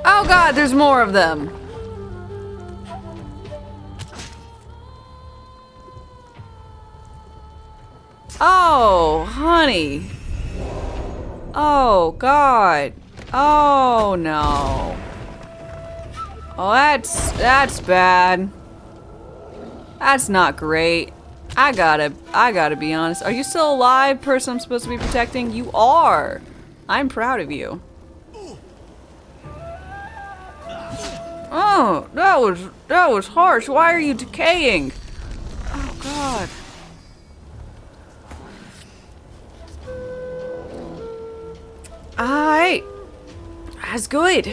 S1: Oh God, there's more of them. Oh, honey. Oh, God. Oh, no. Oh, that's bad. That's not great. I gotta be honest. Are you still alive, person I'm supposed to be protecting? You are. I'm proud of you. Oh, that was harsh. Why are you decaying? Oh, God. Alright. That's good.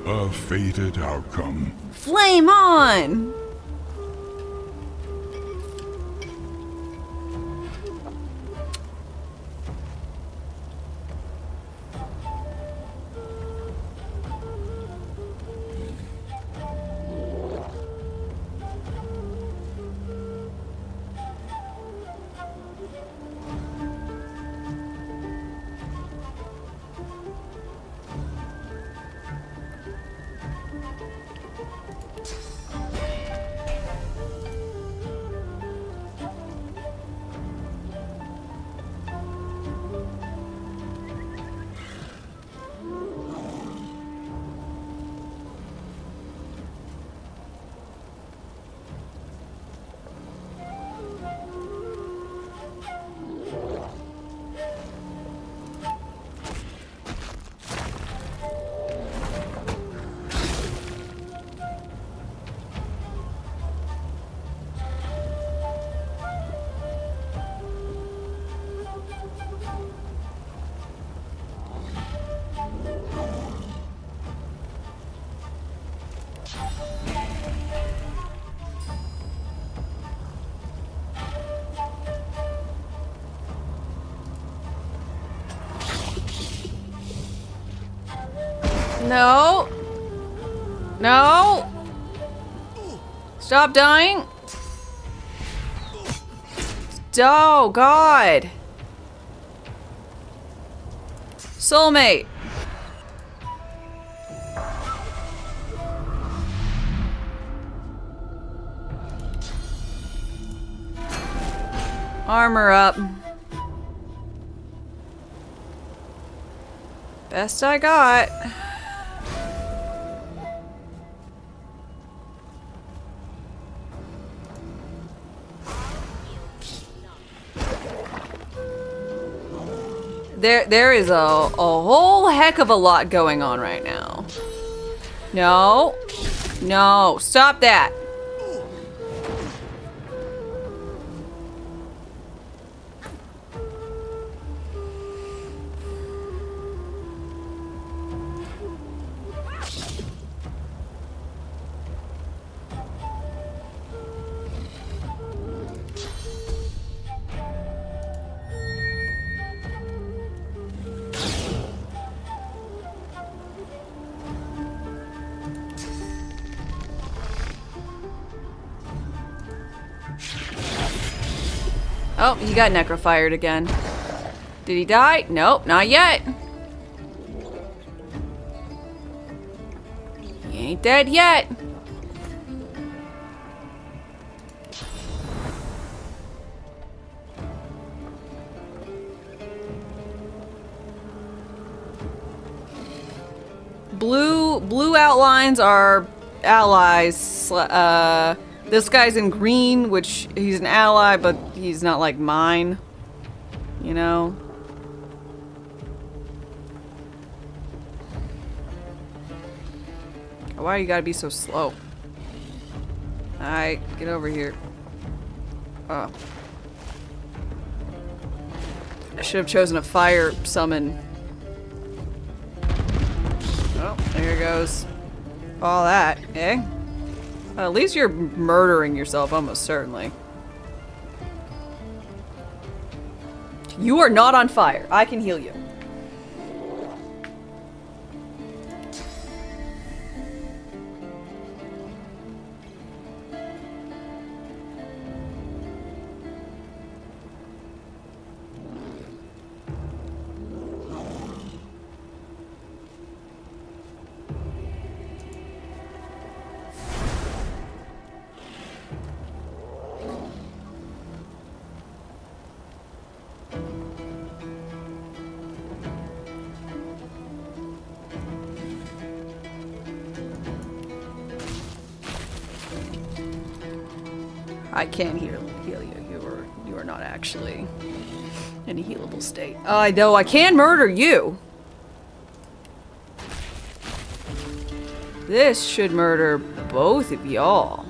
S9: A fated outcome.
S1: Flame on! No. No. Stop dying. Oh, God. Soulmate. Armor up. Best I got. There is a whole heck of a lot going on right now. No. No. Stop that. Oh, he got necrofired again. Did he die? Nope, not yet. He ain't ain't dead yet. Blue outlines are allies. This guy's in green, which he's an ally, but he's not like mine. You know? Why you gotta be so slow? Alright, get over here. Oh. I should have chosen a fire summon. Oh, there goes all that, eh? At least you're murdering yourself, almost certainly. You are not on fire. I can heal you. I can heal you. You are not actually in a healable state. I know I can murder you. This should murder both of y'all.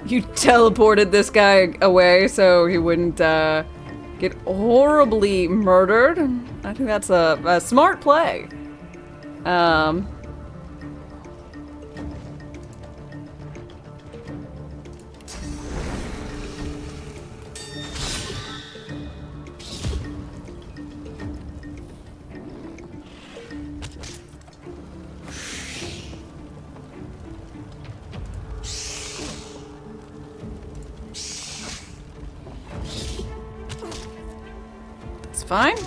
S1: You teleported this guy away so he wouldn't get horribly murdered. I think that's a smart play. Fine.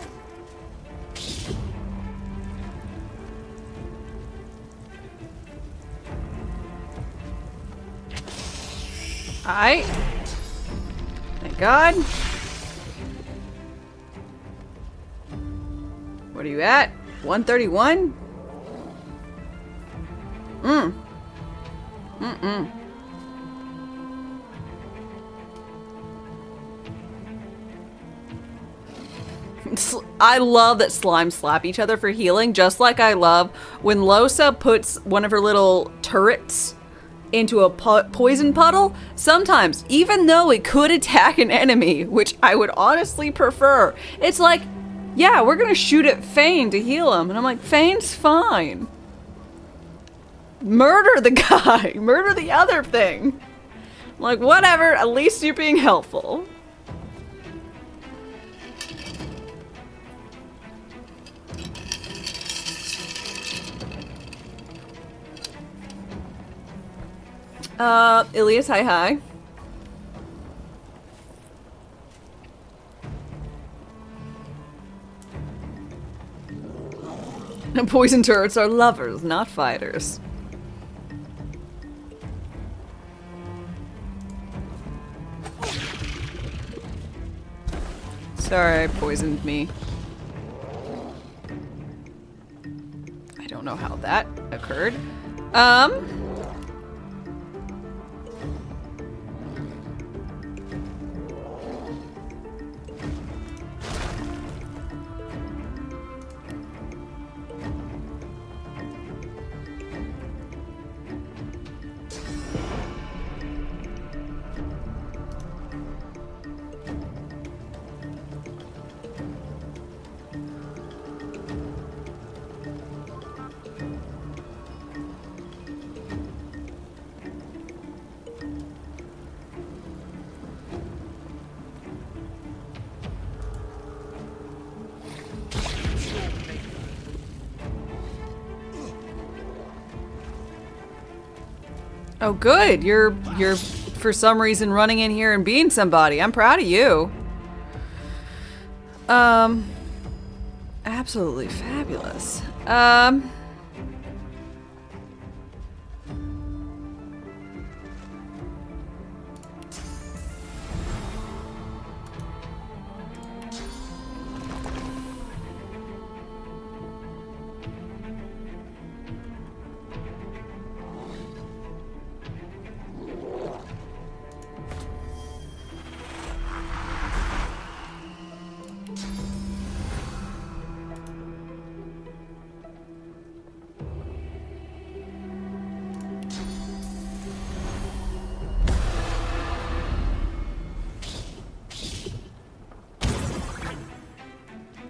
S1: Alright. Thank God. What are you at? 131? Mm-mm. I love that slimes slap each other for healing, just like I love when Losa puts one of her little turrets into a poison puddle. Sometimes, even though it could attack an enemy, which I would honestly prefer, it's like, yeah, we're gonna shoot at Fane to heal him. And I'm like, Fane's fine. Murder the guy. Murder the other thing. I'm like, whatever, at least you're being helpful. Ilias, hi. Poison turrets are lovers, not fighters. Sorry, I poisoned me. I don't know how that occurred. Oh, good. You're for some reason running in here and being somebody. I'm proud of you. Absolutely fabulous.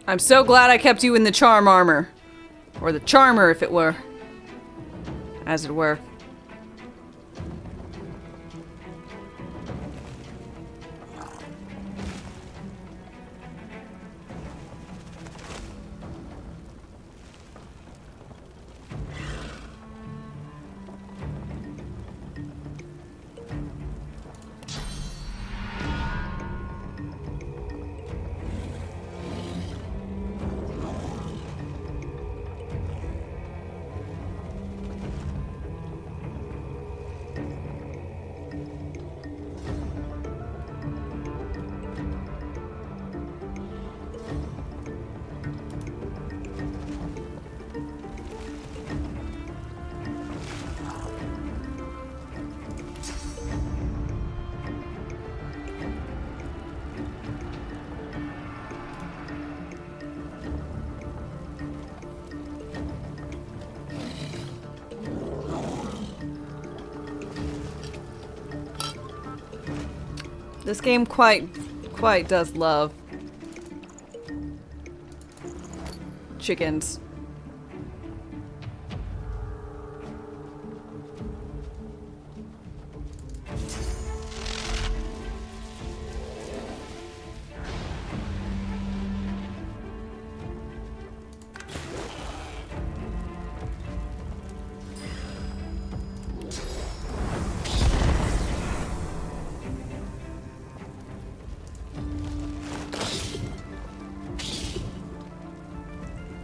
S1: I'm so glad I kept you in the charm armor. Or the charmer, if it were. As it were. This game quite does love chickens.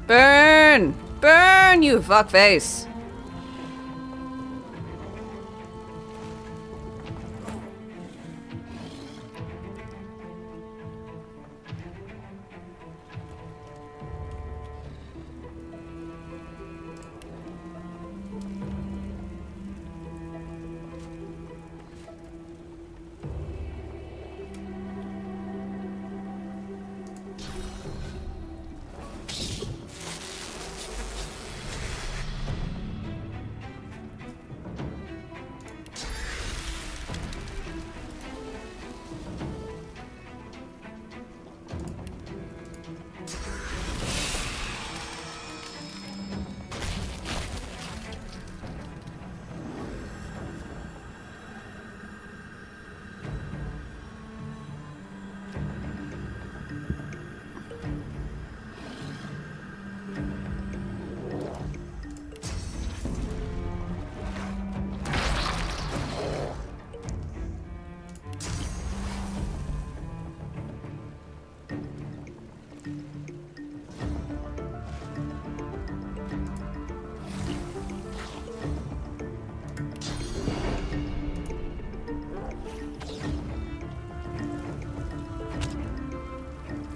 S1: Burn! Burn, you fuckface!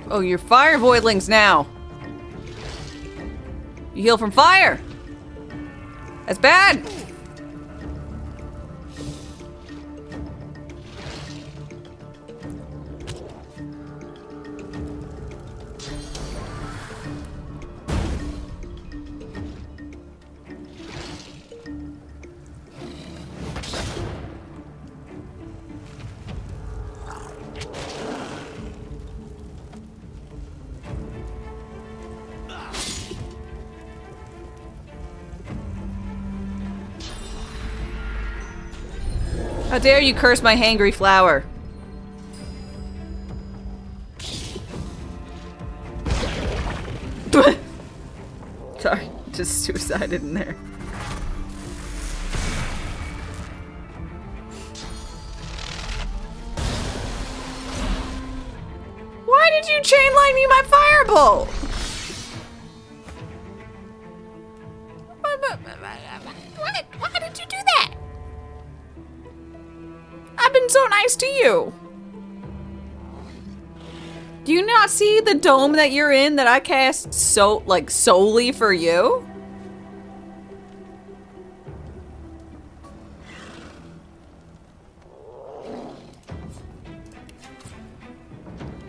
S1: Oh, you're fire voidlings now. You heal from fire. That's bad. How dare you curse my hangry flower? Sorry, just suicided in there. did you chain lightning my firebolt? What? Why did you do that? I've been so nice to you. Do you not see the dome that you're in that I cast solely for you?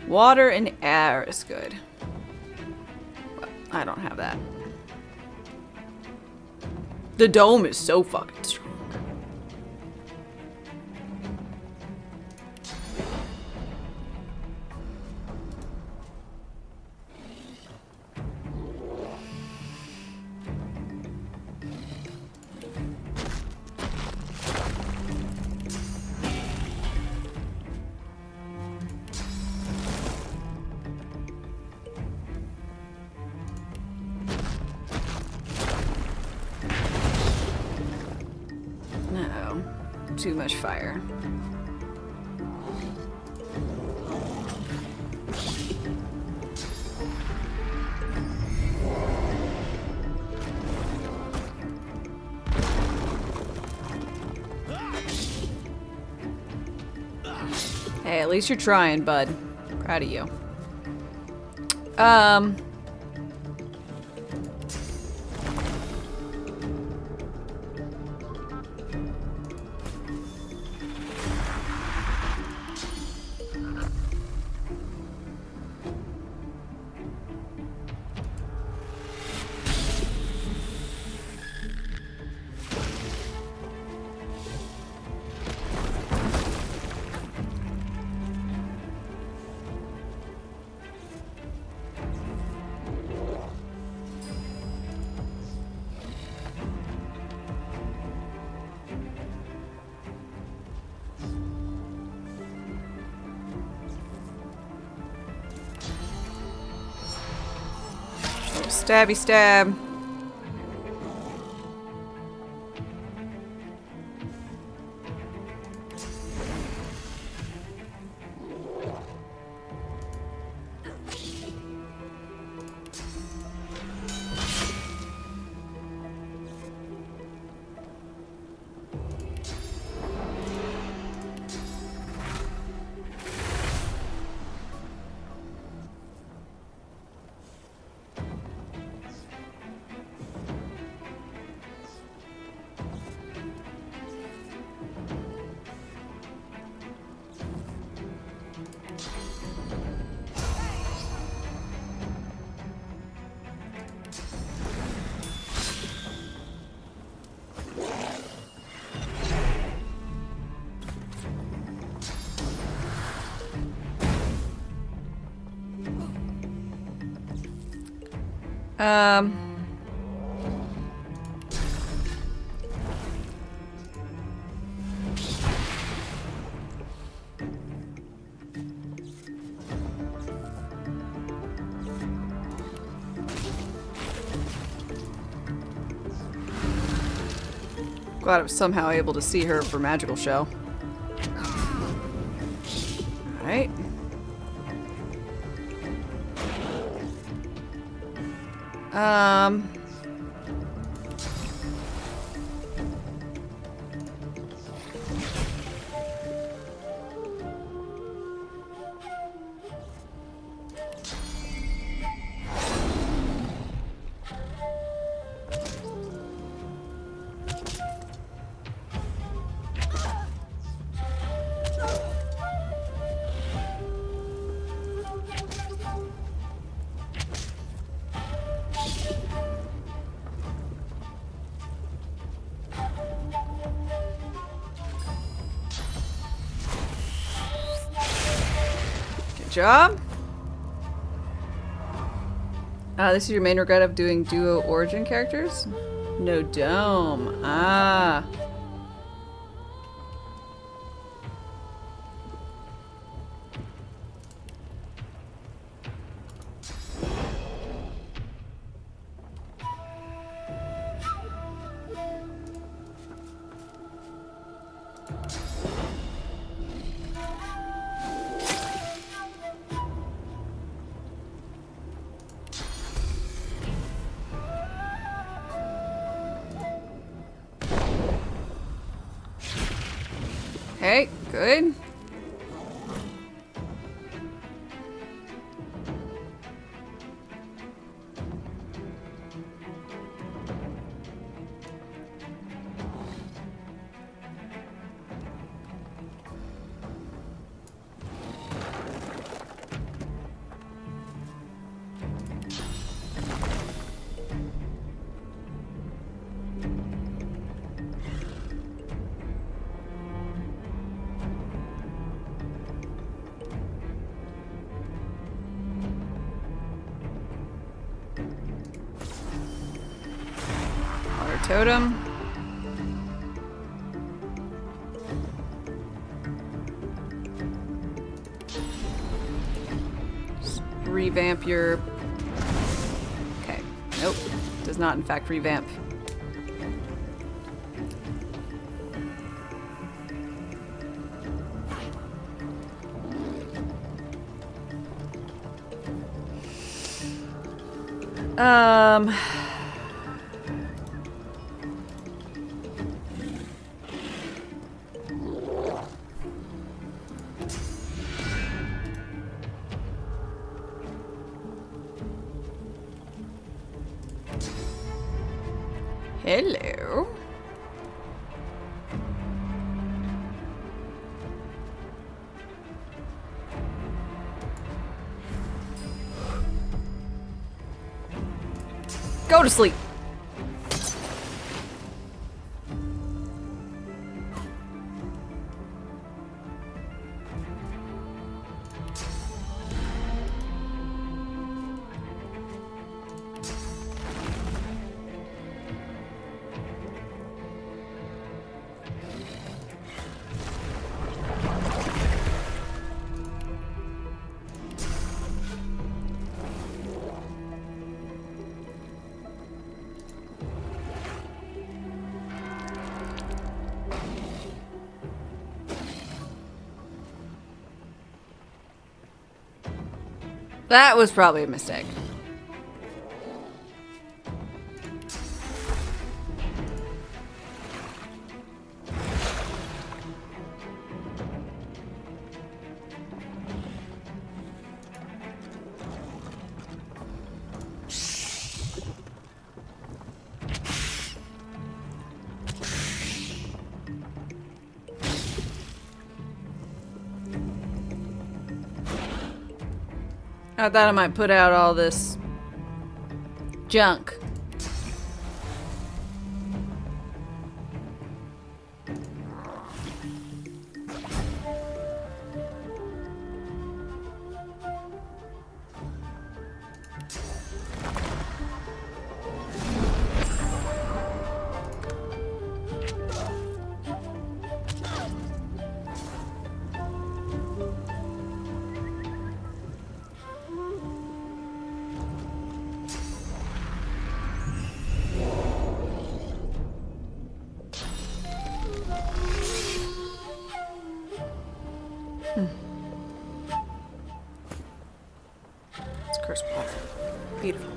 S1: Water and air is good. Well, I don't have that. The dome is so fucking strong. No, too much fire. Hey, at least you're trying, bud. Proud of you. Stabby stab. Glad I was somehow able to see her for magical show. Alright. Job. This is your main regret of doing duo origin characters? No dome. Ah. good. Water totem. Just revamp your... Okay. Nope. Does not in fact revamp. Hello. Go to sleep. That was probably a mistake. I thought I might put out all this junk. It's cursed water. Beautiful.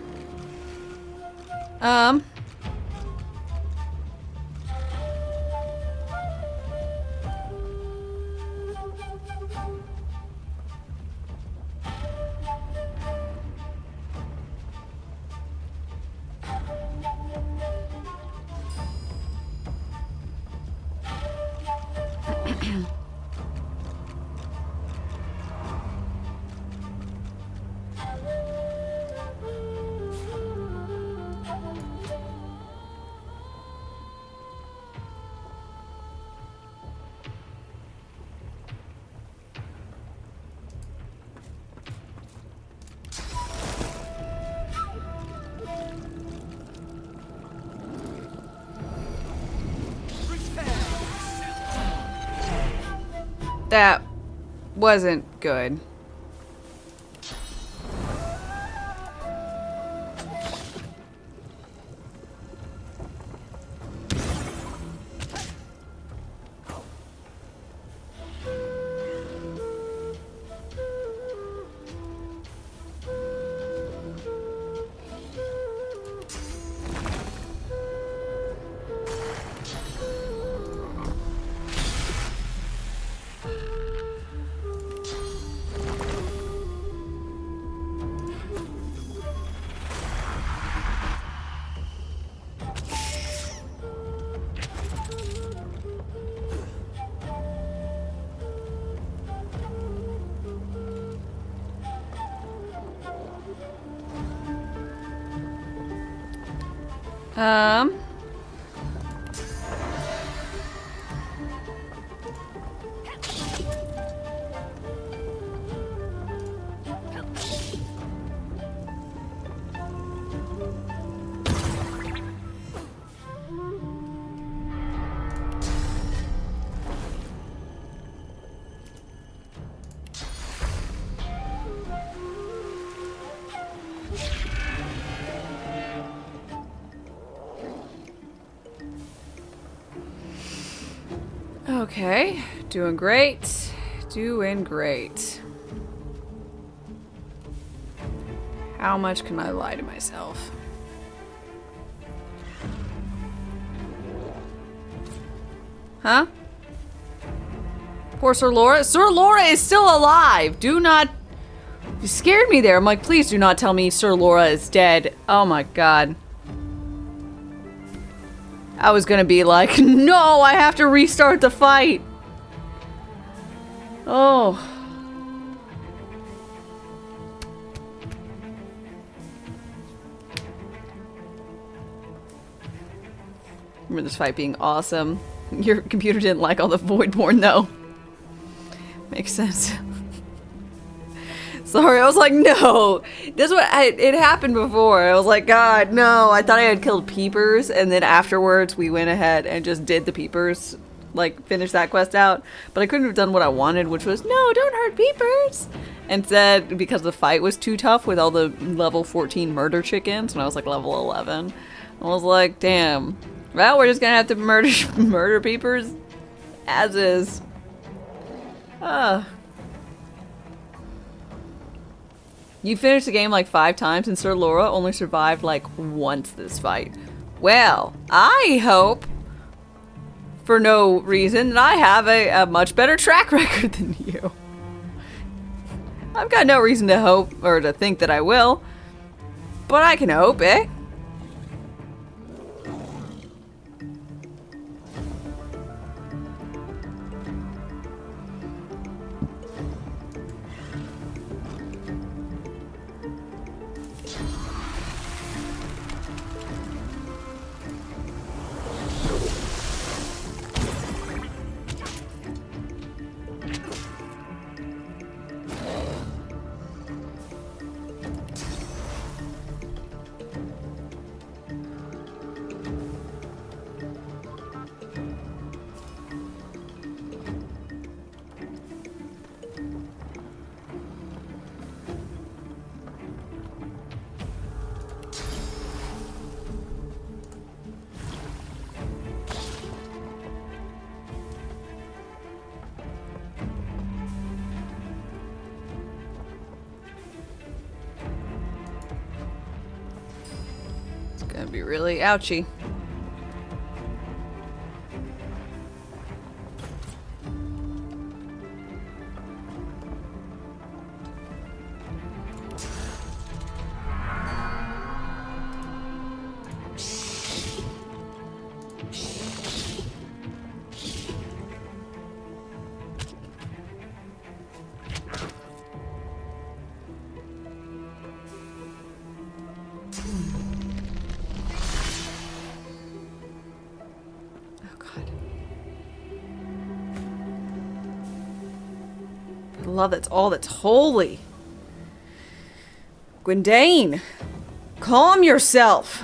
S1: That wasn't good. Okay, doing great. Doing great. How much can I lie to myself? Huh? Poor Sir Laura. Sir Laura is still alive. Do not... You scared me there. I'm like, please do not tell me Sir Laura is dead. Oh my god. I was gonna be like, no, I have to restart the fight. Oh. Remember this fight being awesome. Your computer didn't like all the Voidborn though. Makes sense. Sorry, I was like, no. This what it happened before. I was like, God, no. I thought I had killed Peepers, and then afterwards we went ahead and just did the Peepers, like finish that quest out. But I couldn't have done what I wanted, which was, no, don't hurt Peepers. Instead, because the fight was too tough with all the level 14 murder chickens, and I was like level 11. I was like, damn. Well, we're just gonna have to murder Peepers as is. You finished the game like 5 times and Sir Laura only survived like once this fight. Well, I hope for no reason that I have a much better track record than you. I've got no reason to hope or to think that I will, but I can hope, eh? Gonna be really ouchy. Love, that's all that's holy. Gwyndane, calm yourself.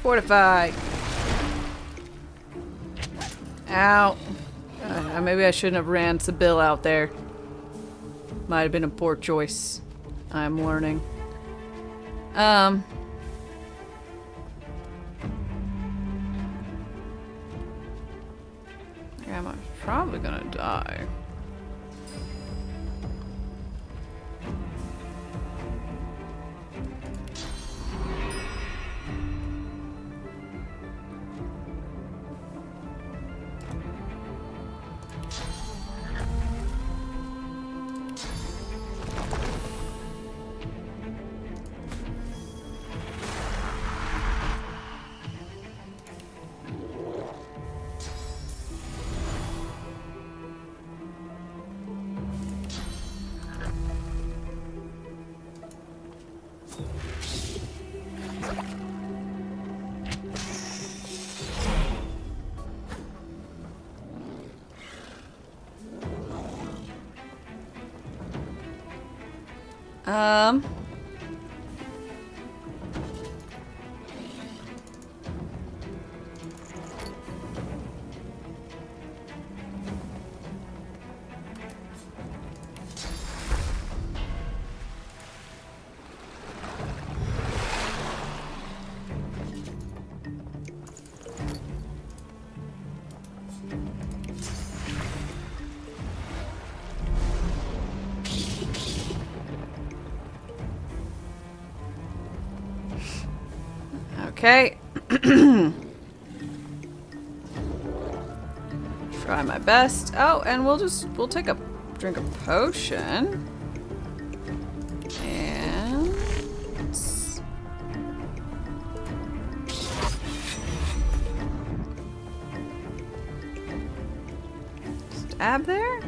S1: Fortify. Ow. Maybe I shouldn't have ran Sibyl out there. Might have been a poor choice. I'm learning. Yeah, I'm probably gonna die. Okay. Try my best. Oh, and we'll take a drink of potion. And stab there.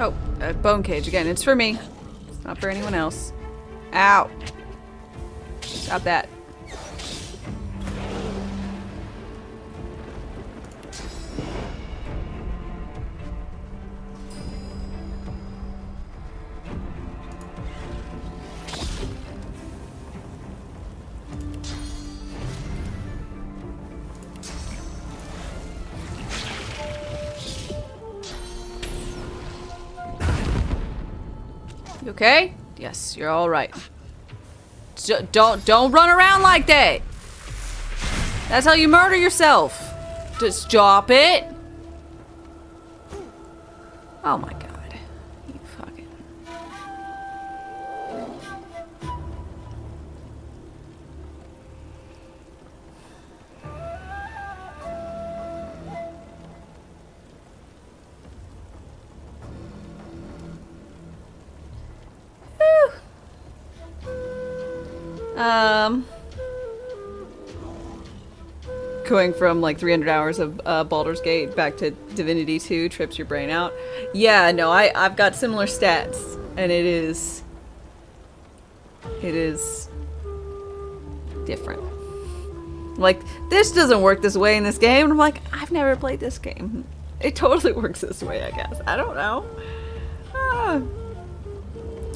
S1: Oh, bone cage again. It's for me. It's not for anyone else. Ow. Stop that. You okay? Yes, you're all right. Don't run around like that. That's how you murder yourself. Just stop it. Oh my god. You fucking. Going from like 300 hours of Baldur's Gate back to Divinity 2 trips your brain out. Yeah, no, I've got similar stats, and it is different. Like, this doesn't work this way in this game, and I'm like, I've never played this game. It totally works this way, I guess. I don't know.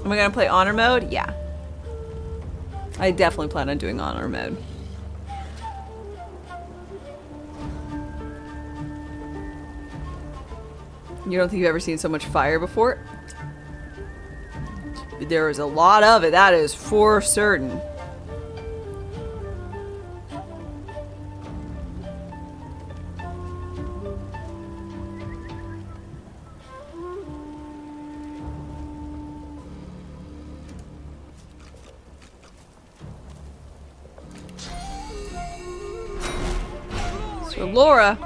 S1: Am I gonna play honor mode? Yeah. I definitely plan on doing honor mode. You don't think you've ever seen so much fire before? There is a lot of it, that is for certain. So Laura.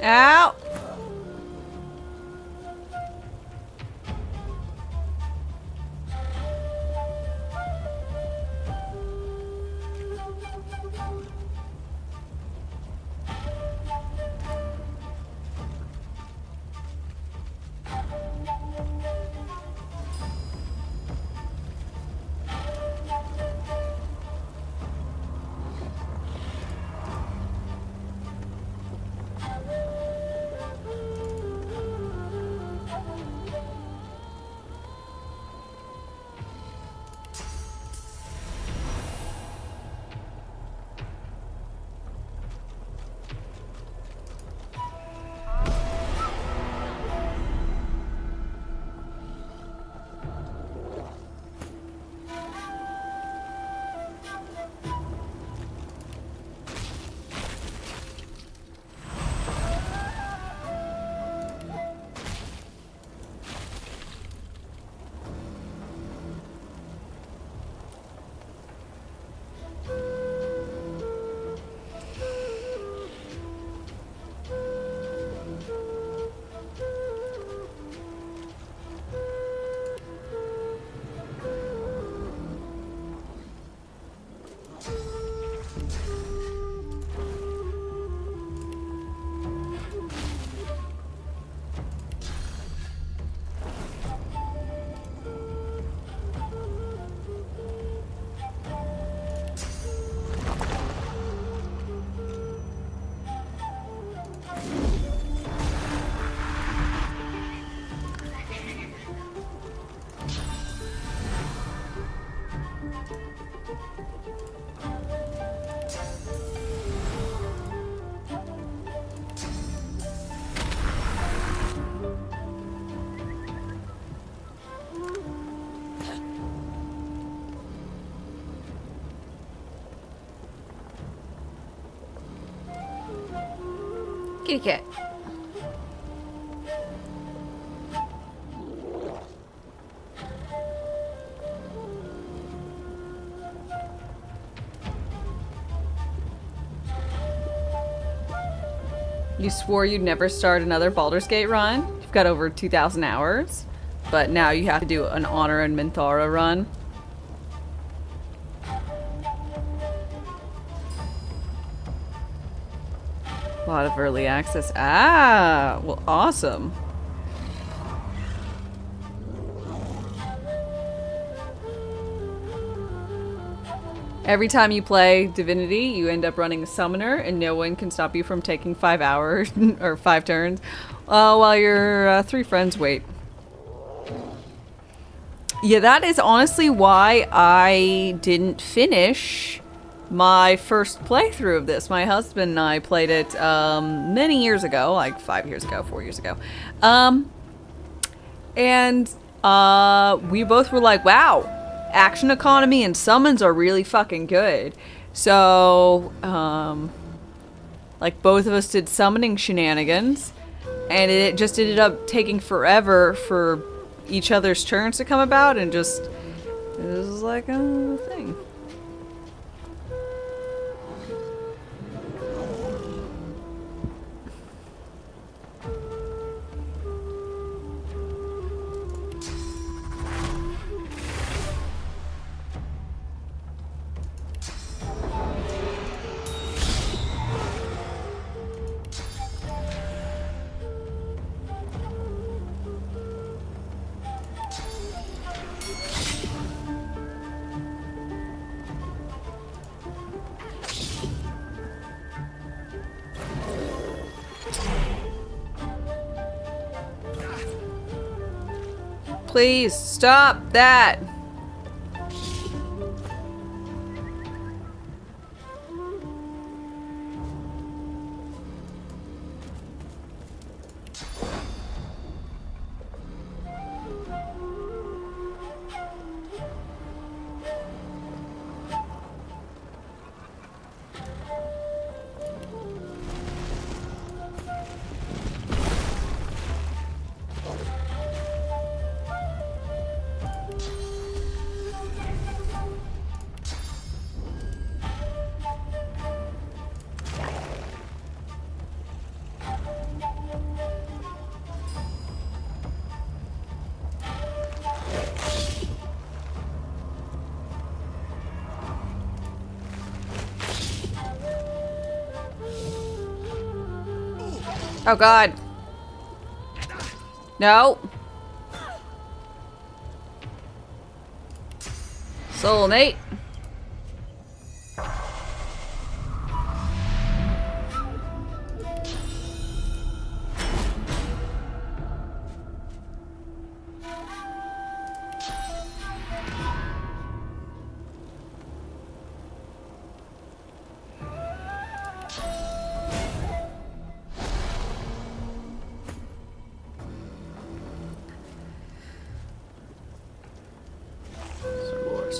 S1: Ow! Kitty cat. You swore you'd never start another Baldur's Gate run. You've got over 2,000 hours, but now you have to do an Honor and Minthara run. A lot of early access. Ah, well, awesome. Every time you play Divinity, you end up running a summoner, and no one can stop you from taking 5 hours or 5 turns while your 3 friends wait. Yeah, that is honestly why I didn't finish my first playthrough of this. My husband and I played it many years ago, like 5 years ago, 4 years ago. And we both were like, wow, action economy and summons are really fucking good. So, like, both of us did summoning shenanigans, and it just ended up taking forever for each other's turns to come about, and just, it was like a thing. Please stop that. Oh god. No. Soulmate.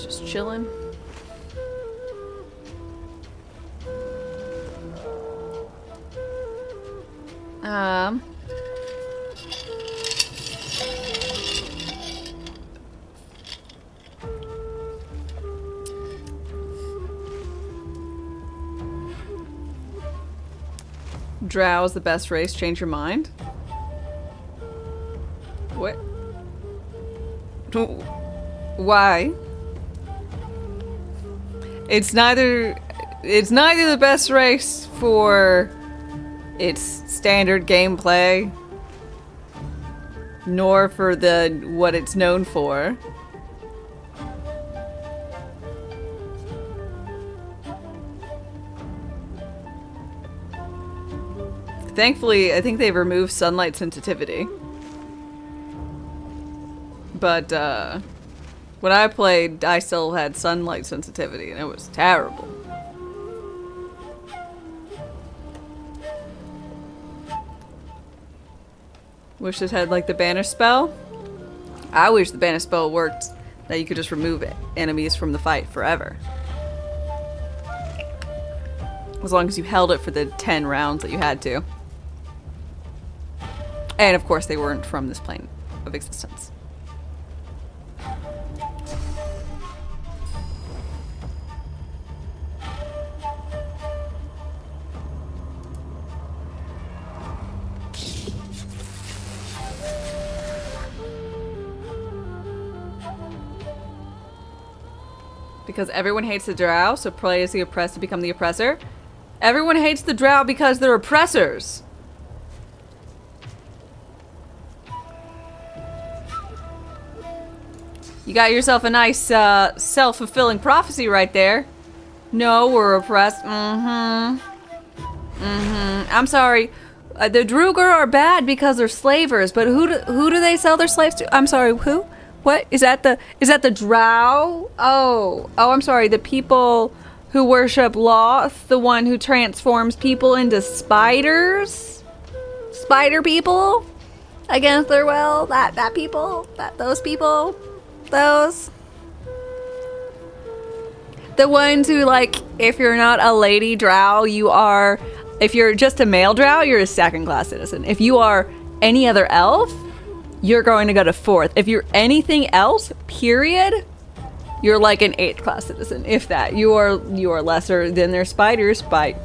S1: Just chilling. Drow is the best race. Change your mind. What? Why? It's neither the best race for its standard gameplay, nor for what it's known for. Thankfully, I think they've removed sunlight sensitivity. But when I played, I still had sunlight sensitivity, and it was terrible. Wish this had, like, the banish spell. I wish the banish spell worked, that you could just remove enemies from the fight forever. As long as you held it for the 10 rounds that you had to. And of course, they weren't from this plane of existence. Because everyone hates the drow, so play as the oppressed to become the oppressor. Everyone hates the drow because they're oppressors. You got yourself a nice self-fulfilling prophecy right there. No, we're oppressed. I'm sorry. The Druger are bad because they're slavers, but who do they sell their slaves to? I'm sorry, who? What? Is that the drow? Oh, I'm sorry. The people who worship Loth, the one who transforms people into spiders? Spider people? Against their will? That people? Those people? Those? The ones who, like, if you're not a lady drow, you are... If you're just a male drow, you're a second-class citizen. If you are any other elf, you're going to go to 4th. If you're anything else, period, you're like an 8th-class citizen. If that. You are lesser than their spiders by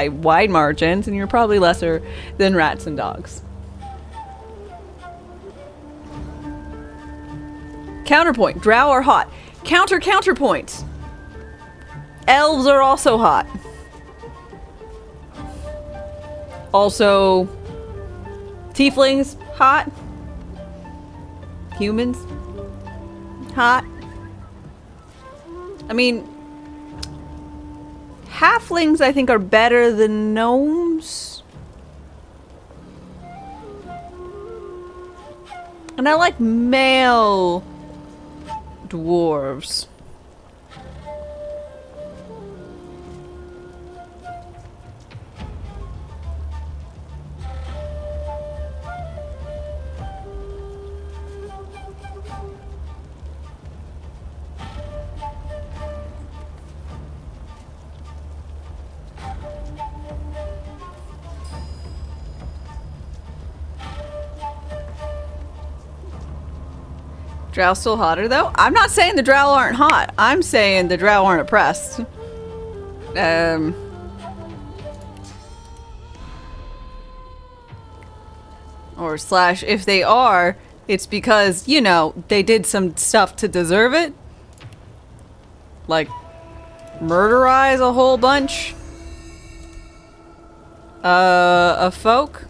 S1: wide margins, and you're probably lesser than rats and dogs. Counterpoint. Drow are hot. Counterpoint. Elves are also hot. Also, tieflings, hot. Humans, hot. I mean, halflings I think are better than gnomes. And I like male dwarves. Drow still hotter though? I'm not saying the drow aren't hot. I'm saying the drow aren't oppressed. Or slash, if they are, it's because, you know, they did some stuff to deserve it. Like, murderize a whole bunch of folk.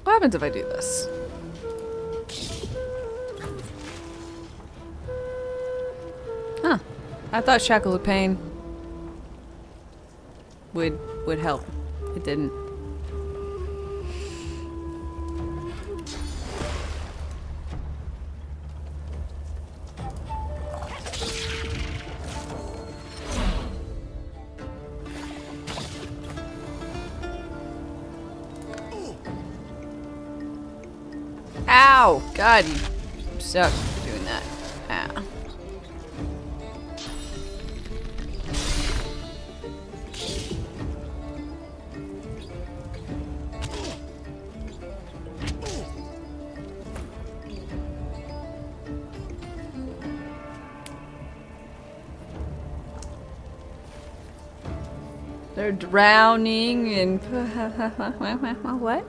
S1: What happens if I do this? Huh. I thought Shackles of Pain would help. It didn't. Ow! God, you suck for doing that. Ah. They're drowning in... What?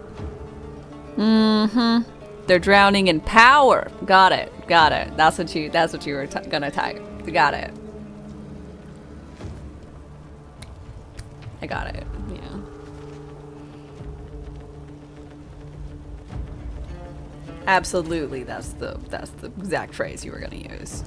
S1: Mm-hmm. They're drowning in power. Got it. Got it. That's what you were gonna type. Got it. I got it. Yeah. Absolutely. That's the exact phrase you were gonna use.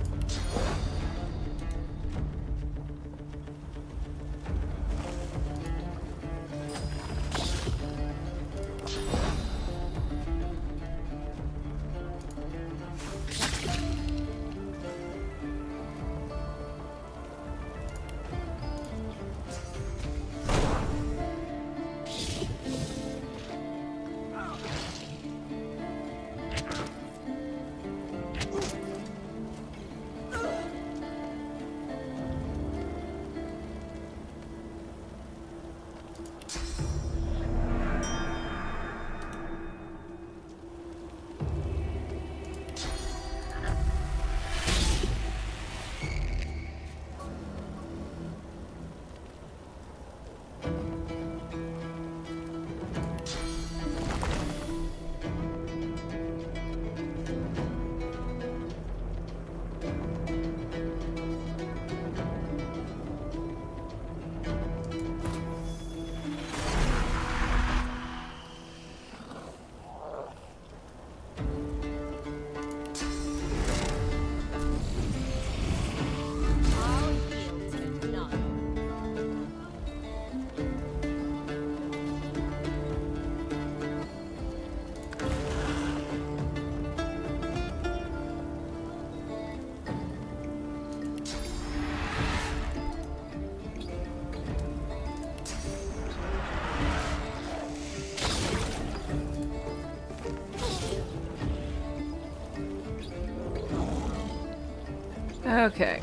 S1: Okay.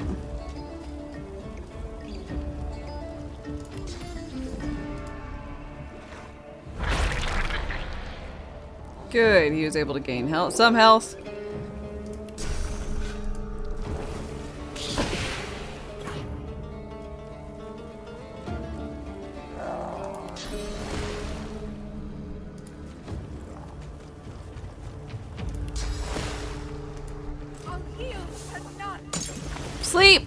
S1: Good, he was able to gain health. Some health. Sleep!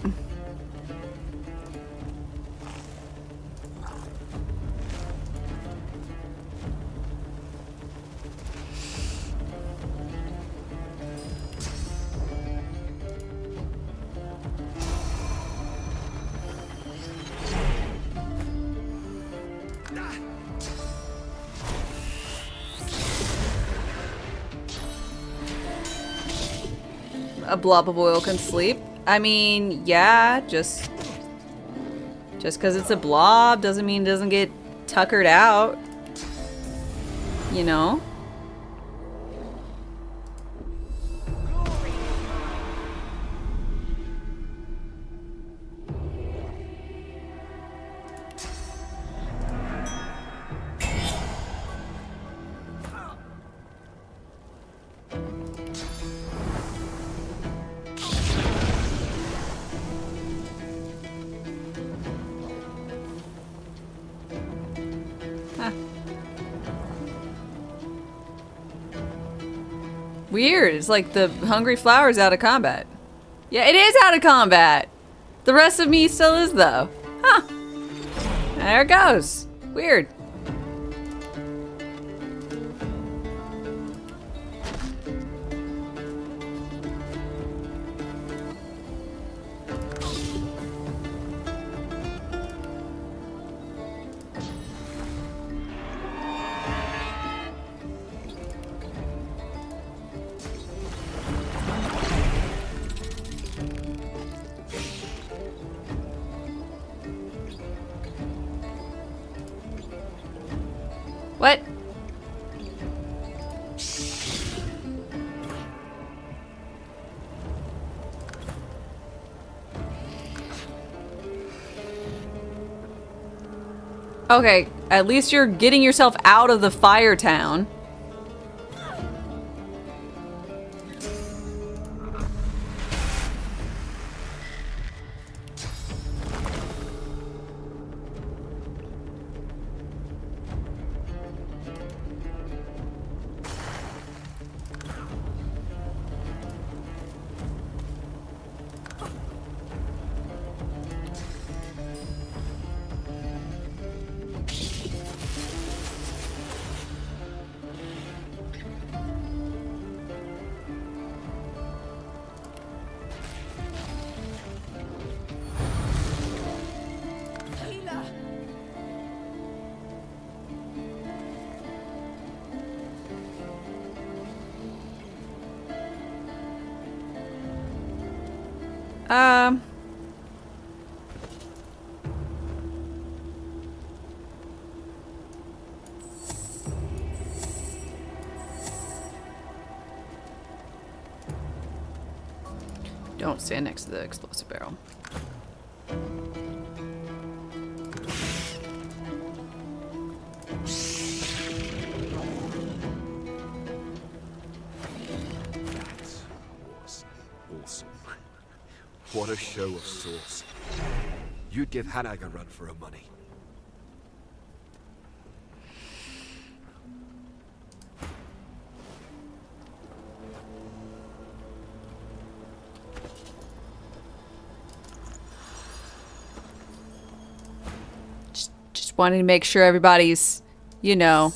S1: A blob of oil can sleep. I mean, yeah, just because it's a blob doesn't mean it doesn't get tuckered out. You know? Weird. It's like the hungry flower's out of combat. Yeah, it is out of combat. The rest of me still is though. Huh. There it goes. Weird. What? Okay, at least you're getting yourself out of the fire town. Don't stand next to the explosive barrel.
S22: That was awesome. What a show of sorts. You'd give Hanag a run for her money.
S1: Just wanting to make sure everybody's, you know.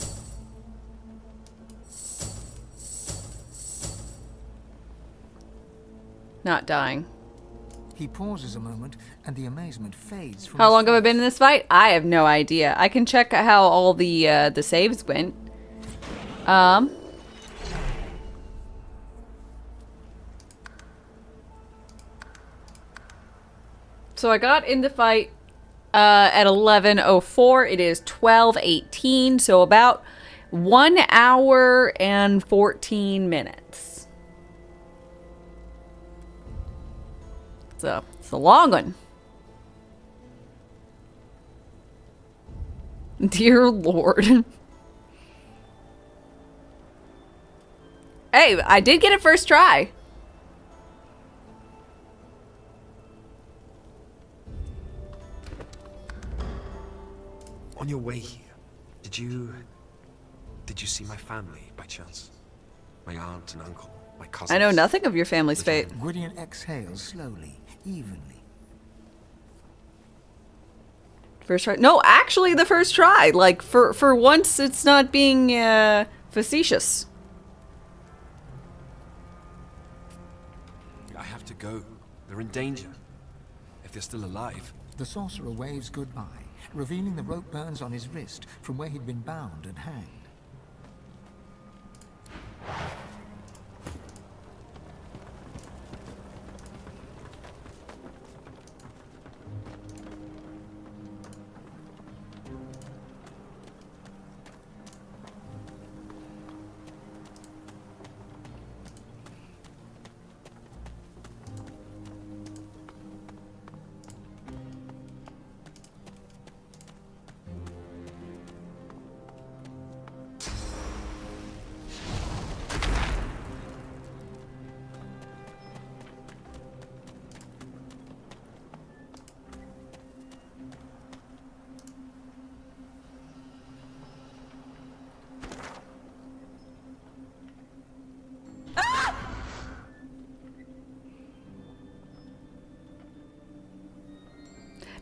S1: Not dying.
S5: He pauses a moment, and the amazement fades from
S1: How long have I been in this fight? I have no idea. I can check how all the saves went. So I got in the fight at 11:04. It is 12:18, so about 1 hour and 14 minutes. So, it's a long one. Dear Lord. Hey, I did get it first try.
S22: On your way here, did you see my family by chance? My aunt and uncle, my cousins?
S1: I know nothing of your family's fate.
S5: Gwydion exhales slowly, evenly.
S1: First try? No, actually the first try. Like, for once, it's not being, facetious.
S22: I have to go. They're in danger. If they're still alive.
S5: The sorcerer waves goodbye, revealing the rope burns on his wrist from where he'd been bound and hanged.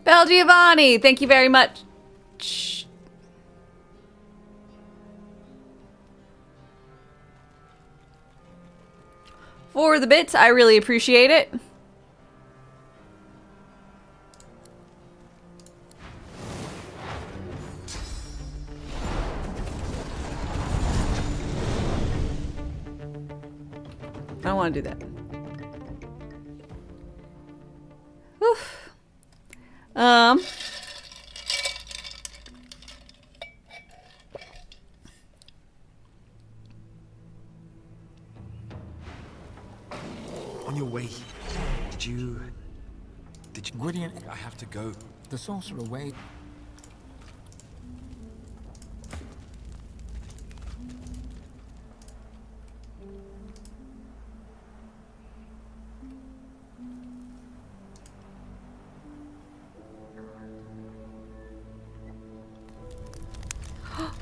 S1: Bel Giovanni, thank you very much. For the bits, I really appreciate it. I don't want to do that. Whew.
S22: On your way, did you...
S5: Gwydion...
S22: I have to go.
S5: The sorcerer waved...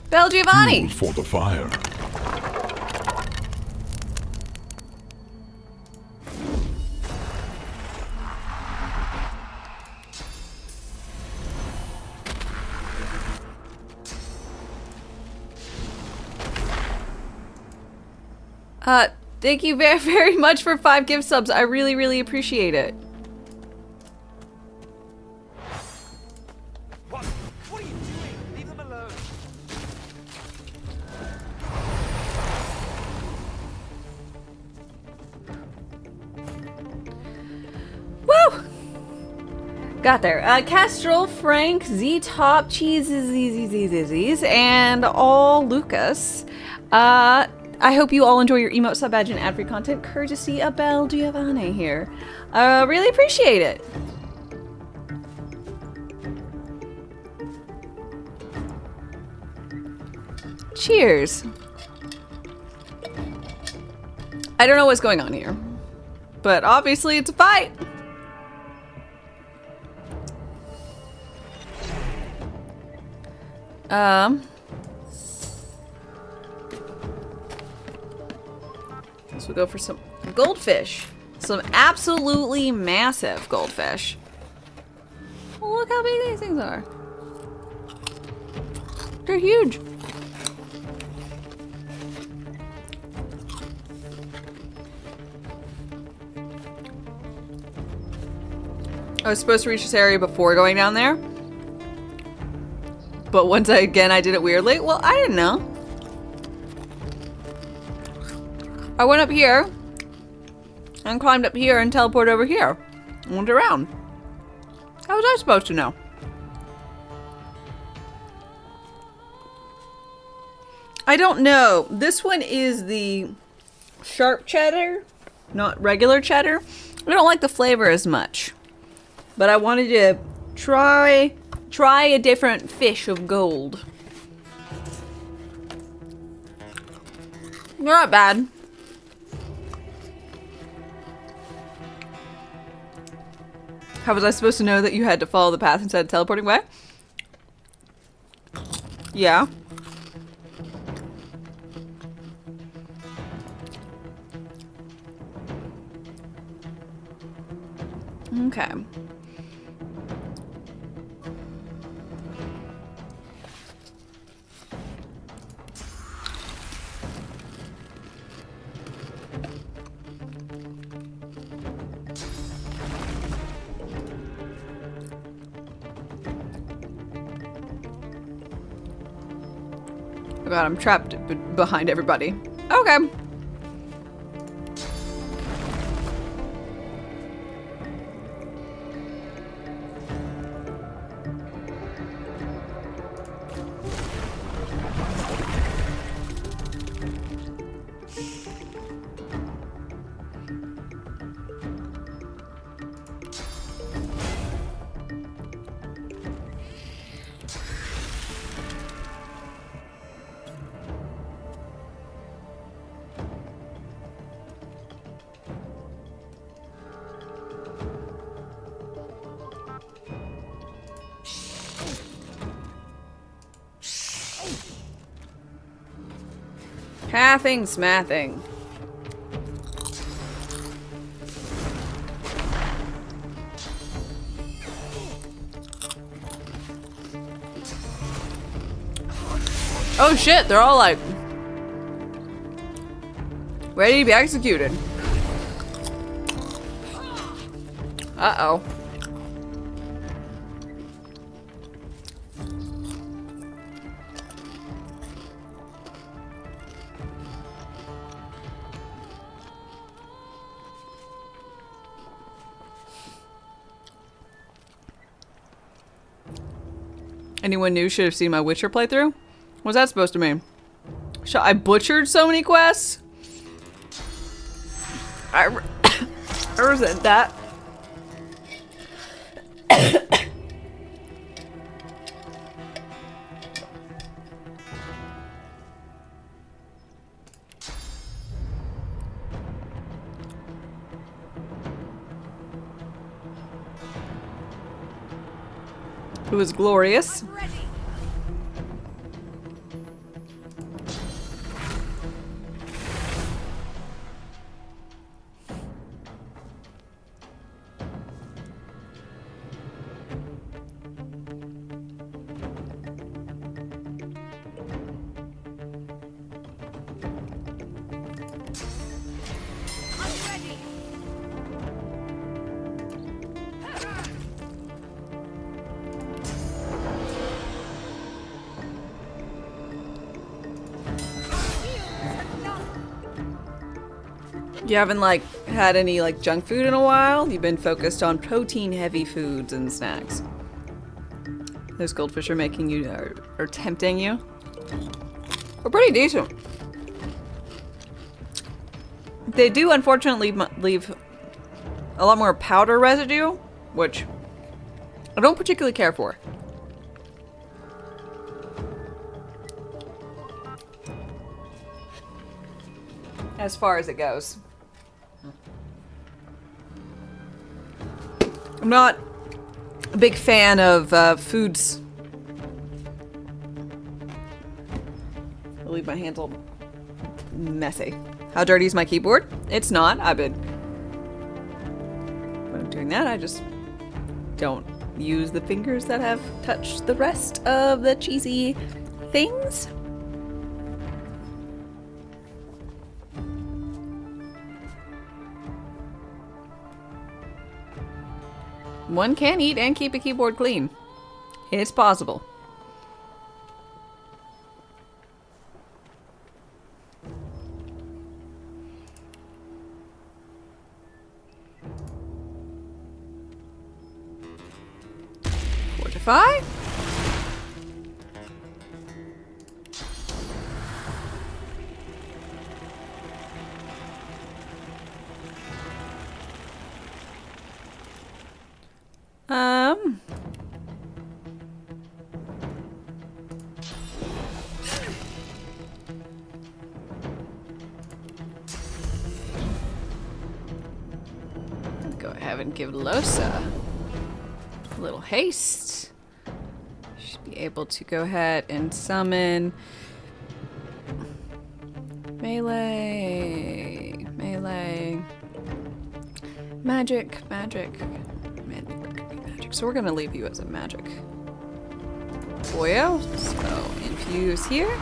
S1: Bel Giovanni!
S9: Fuel for the fire.
S1: Thank you very, very much for 5 gift subs. I really, really appreciate it.
S22: What are you doing? Leave them alone.
S1: Woo! Got there. Kestrel, Frank, Z-Top, Cheeses, and all Lucas. I hope you all enjoy your emote, sub badge, and ad-free content courtesy of Bel Giovanni here. Really appreciate it. Cheers. I don't know what's going on here, but obviously it's a fight. So we'll go for some goldfish. Some absolutely massive goldfish. Oh, look how big these things are. They're huge. I was supposed to reach this area before going down there. But once I did it weirdly. Well, I didn't know. I went up here and climbed up here and teleported over here. And went around. How was I supposed to know? I don't know. This one is the sharp cheddar, not regular cheddar. I don't like the flavor as much. But I wanted to try a different fish of gold. They're not bad. How was I supposed to know that you had to follow the path instead of teleporting away? Yeah. Okay. Oh god, I'm trapped behind everybody. Okay. Hathing smathing. Oh shit, they're all like ready to be executed. Uh-oh. Anyone new should have seen my Witcher playthrough? What's that supposed to mean? I butchered so many quests? I resent that. It was glorious. You haven't like had any like junk food in a while? You've been focused on protein heavy foods and snacks. Those goldfish are making you, are tempting you. They're pretty decent. They do unfortunately leave a lot more powder residue, which I don't particularly care for. As far as it goes. I'm not a big fan of foods. I'll leave my hands all messy. How dirty is my keyboard? It's not. When I'm doing that, I just don't use the fingers that have touched the rest of the cheesy things. One can eat and keep a keyboard clean. It's possible. Fortify. and give Losa a little haste. Should be able to go ahead and summon melee, magic. So we're gonna leave you as a magic foil. So infuse here.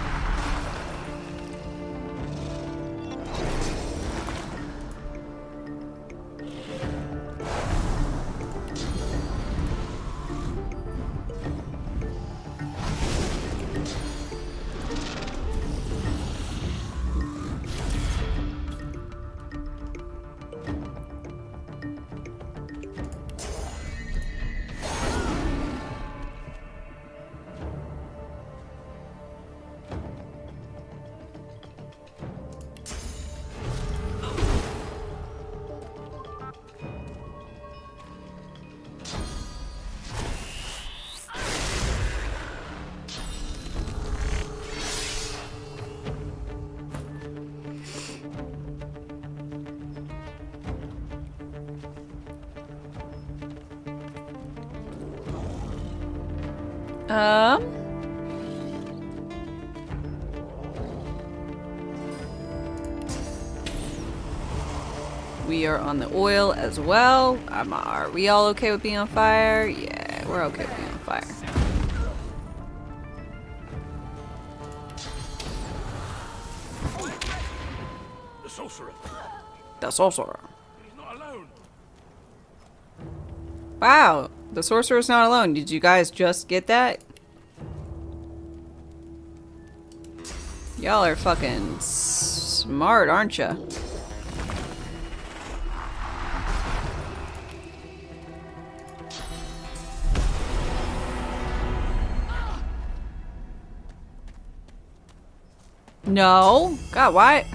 S1: We are on the oil as well. Are we all okay with being on fire? Yeah, we're okay with being on fire.
S4: The sorcerer.
S1: The sorcerer.
S4: He's not alone.
S1: Wow, the sorcerer's not alone. Did you guys just get that? Y'all are fucking smart, aren't ya? No. God, why?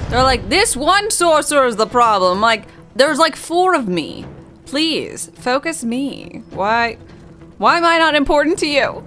S1: They're like, this one sorcerer is the problem. Like, there's like 4 of me. Please, focus me. Why am I not important to you?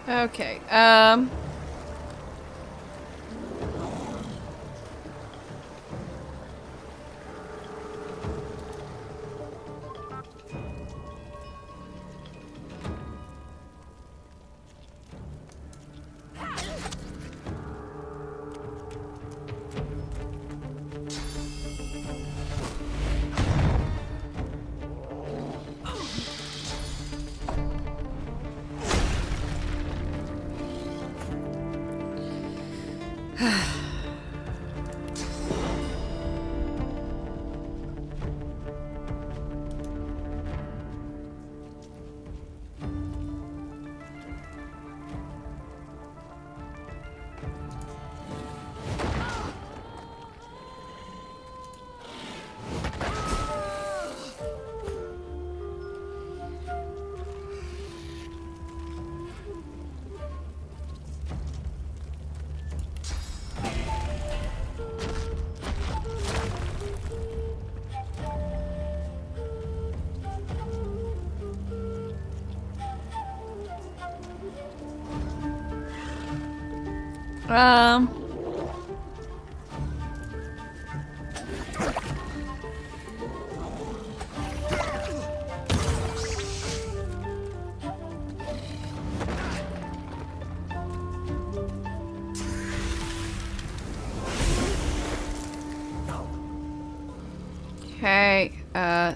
S1: Okay, okay,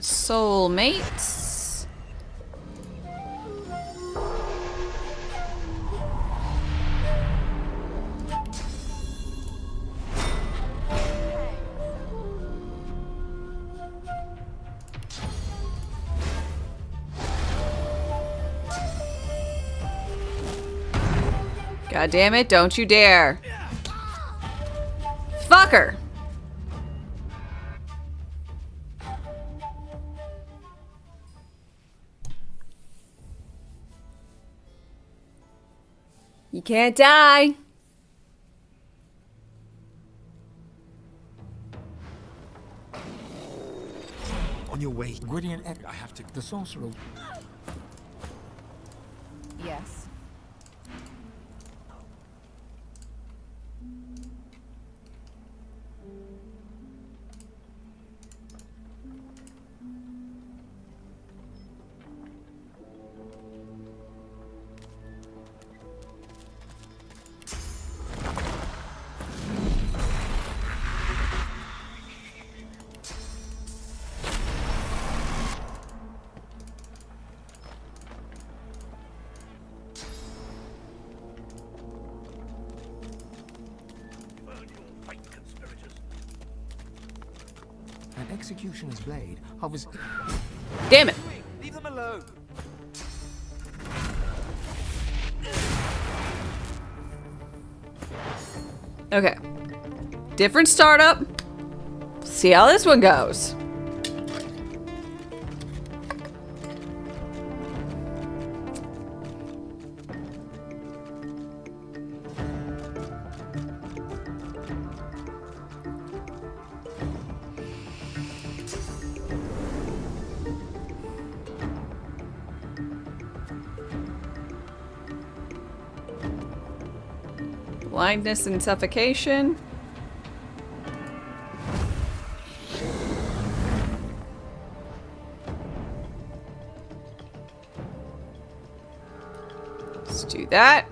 S1: soulmates. God damn it, don't you dare. Fucker! You can't die.
S5: On your way, Gwydion, I have to. The sorcerer.
S11: Yes.
S5: An executioner's blade hovers.
S1: Damn it.
S12: Leave them alone.
S1: Okay. Different startup. See how this one goes. Blindness and suffocation. Let's do that.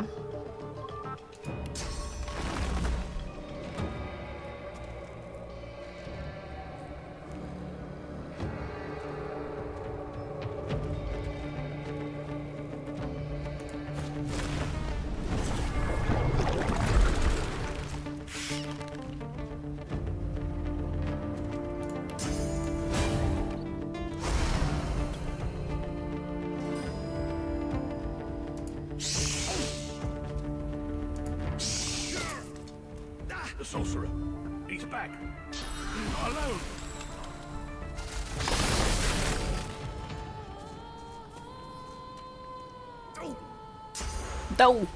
S4: The sorcerer. He's back. He's not alone.
S1: No.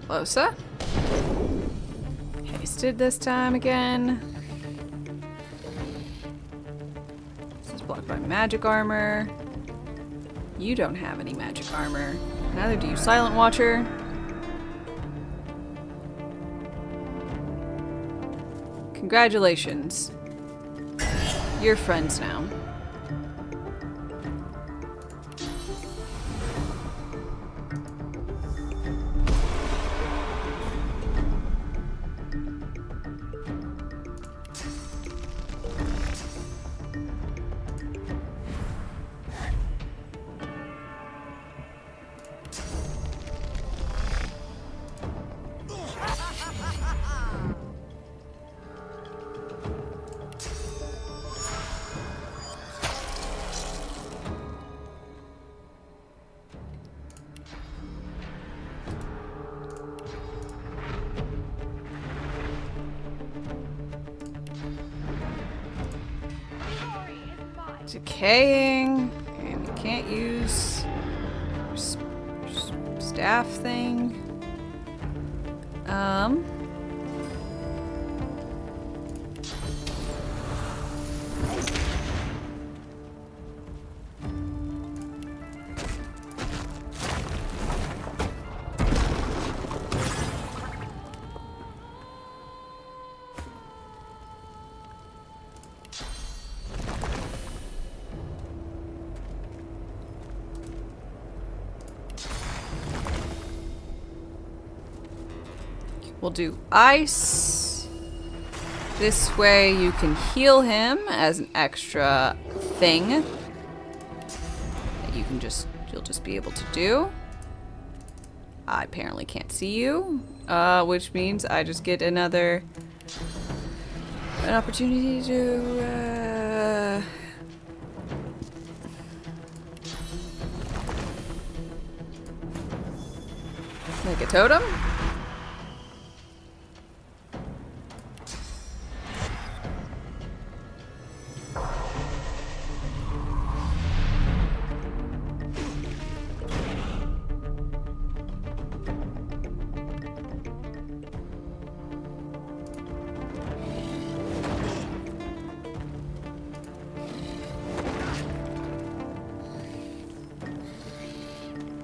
S1: Closer. Hasted this time again. This is blocked by magic armor. You don't have any magic armor. Neither do you, Silent Watcher. Congratulations. You're friends now. Decaying, and you can't use your staff thing. We'll do ice. This way you can heal him as an extra thing that you'll just be able to do. I apparently can't see you, which means I just get an opportunity to make a totem.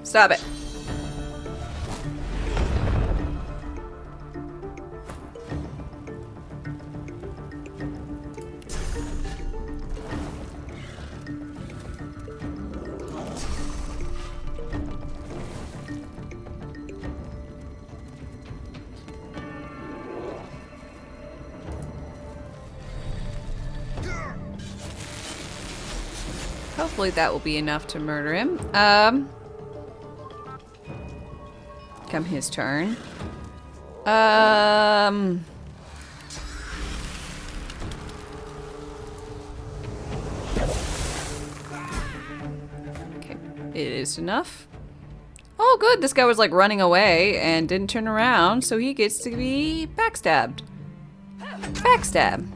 S1: Stop it. Hopefully that will be enough to murder him. Come his turn. Okay, it is enough. Oh, good. This guy was like running away and didn't turn around, so he gets to be backstabbed. Backstab.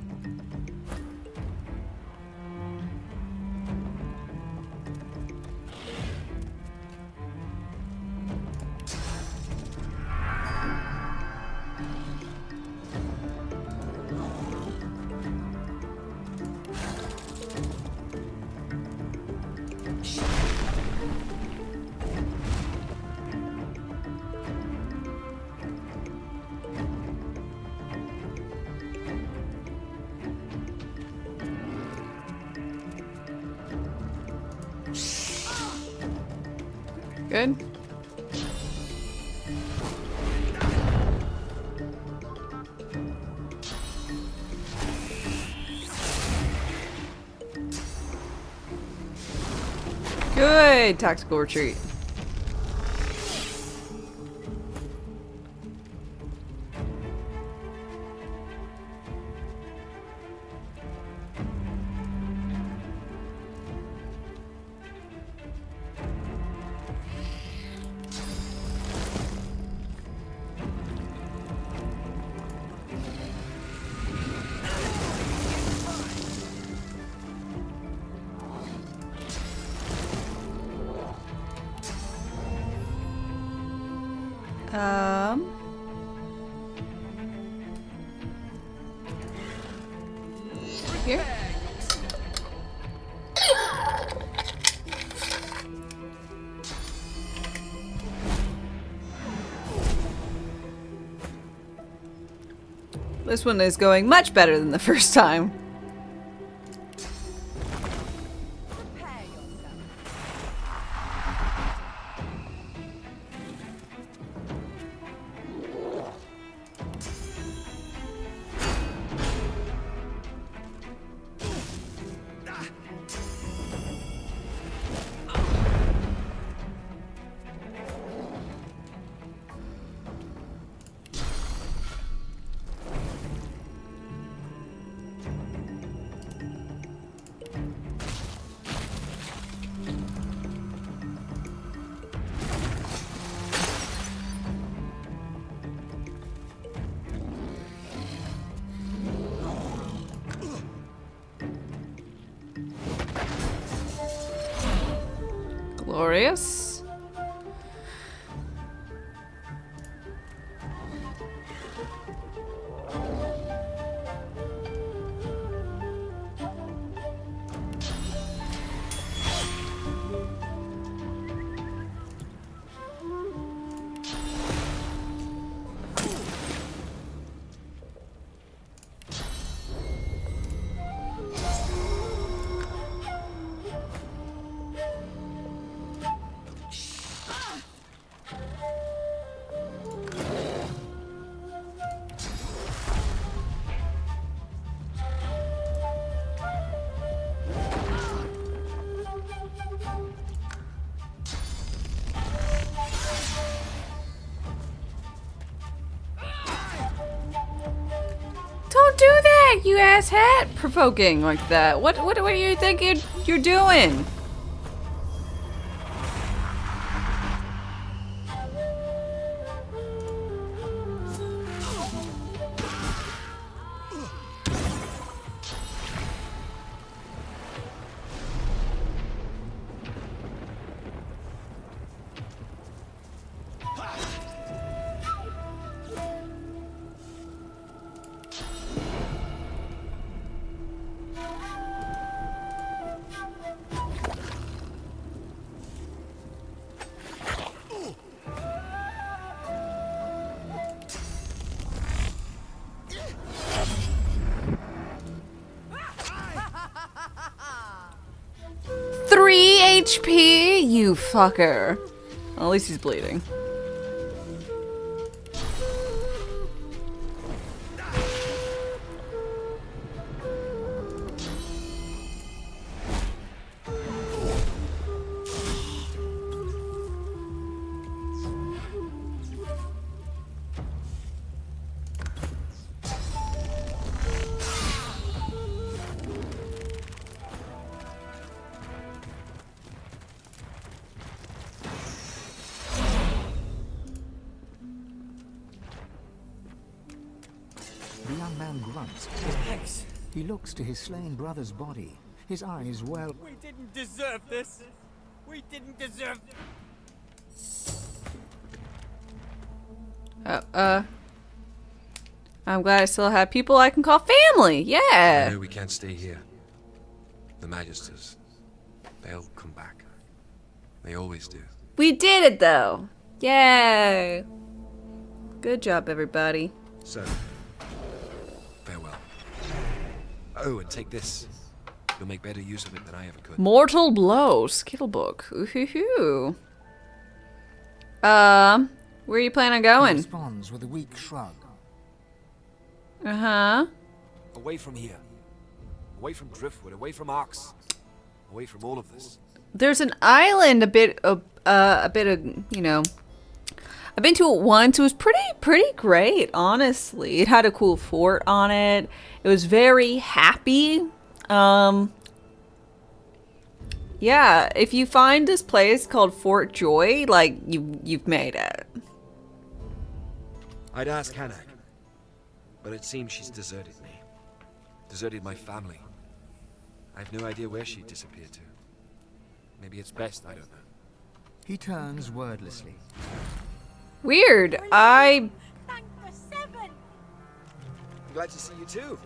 S1: Good. Good. Tactical retreat. Here. This one is going much better than the first time. Glorious. hat, you ass hat, provoking like that. What do you think you're doing? HP, you fucker. Well, at least he's bleeding.
S5: The young man grunts. He looks to his slain brother's body. His eyes well.
S14: We didn't deserve this. We didn't deserve.
S1: I'm glad I still have people I can call family. Yeah.
S22: I know we can't stay here. The Magisters, they'll come back. They always do.
S1: We did it though. Yay. Good job, everybody.
S22: So, farewell. Oh, and take this. You'll make better use of it than I ever could.
S1: Mortal Blow, skill book. Ooh-hoo-hoo. Where are you planning on going?
S5: He responds with a weak shrug.
S1: Uh-huh.
S22: Away from here. Away from Driftwood. Away from Arx. Away from all of this.
S1: There's an island a bit of, you know. I've been to it once. It was pretty great, honestly. It had a cool fort on it. It was very happy. Yeah, if you find this place called Fort Joy, like, you've made it.
S22: I'd ask Hanak, but it seems she's deserted me. Deserted my family. I have no idea where she disappeared to. Maybe it's best, I don't know.
S5: He turns wordlessly.
S1: Weird.
S22: I'm glad to see you too.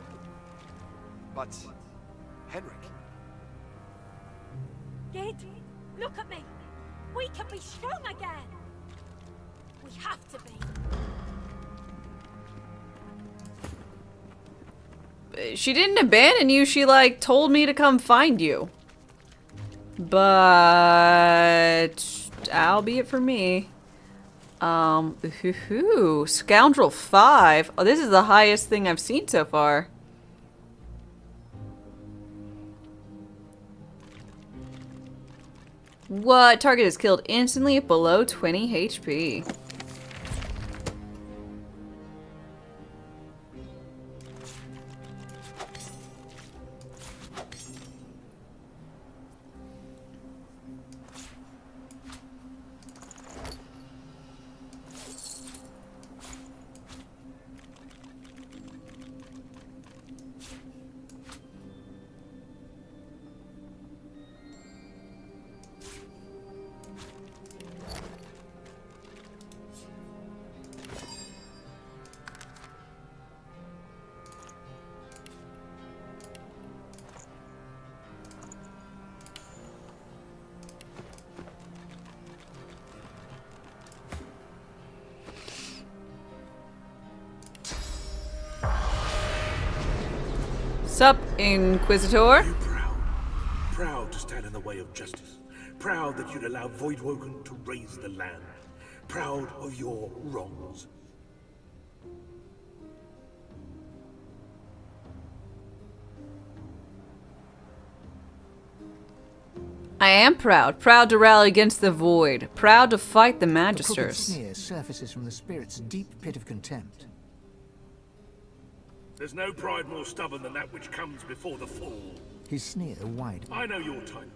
S22: But, Henrik.
S3: Gid, look at me. We can be strong again. We have to be.
S1: She didn't abandon you. She, like, told me to come find you. But, albeit for me. Scoundrel 5. Oh, this is the highest thing I've seen so far. What? Target is killed instantly at below 20 HP. Sup, Inquisitor?
S4: You proud. Proud to stand in the way of justice. Proud that you'd allow Voidwoken to raise the land. Proud of your wrongs.
S1: I am proud. Proud to rally against the Void. Proud to fight the
S5: A crooked
S1: Magisters.
S5: sneer surfaces from the spirit's deep pit of contempt.
S4: There's no pride more stubborn than that which comes before the fall.
S5: His sneer widened.
S4: I know your type.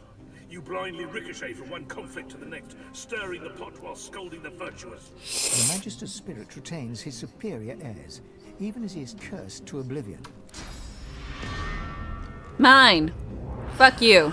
S4: You blindly ricochet from one conflict to the next, stirring the pot while scolding the virtuous.
S5: The Magister's spirit retains his superior airs, even as he is cursed to oblivion.
S1: Mine. Fuck you.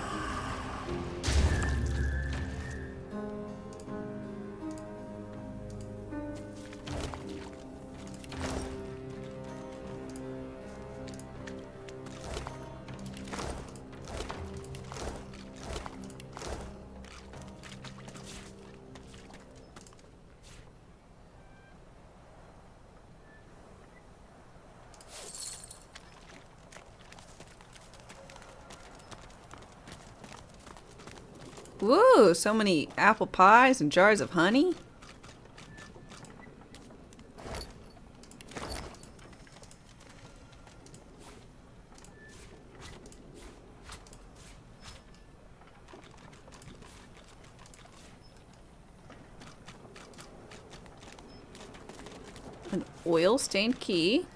S1: Woo, so many apple pies and jars of honey. An oil-stained key.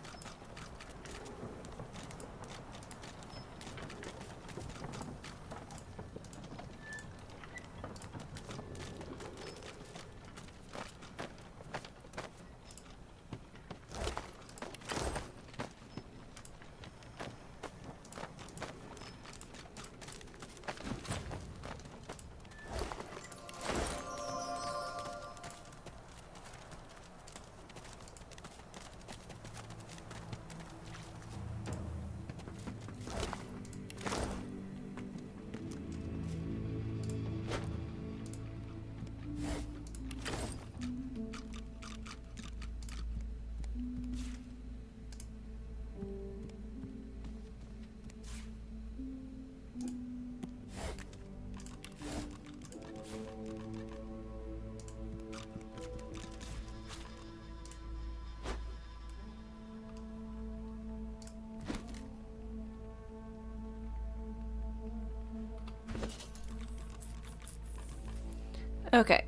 S1: Okay,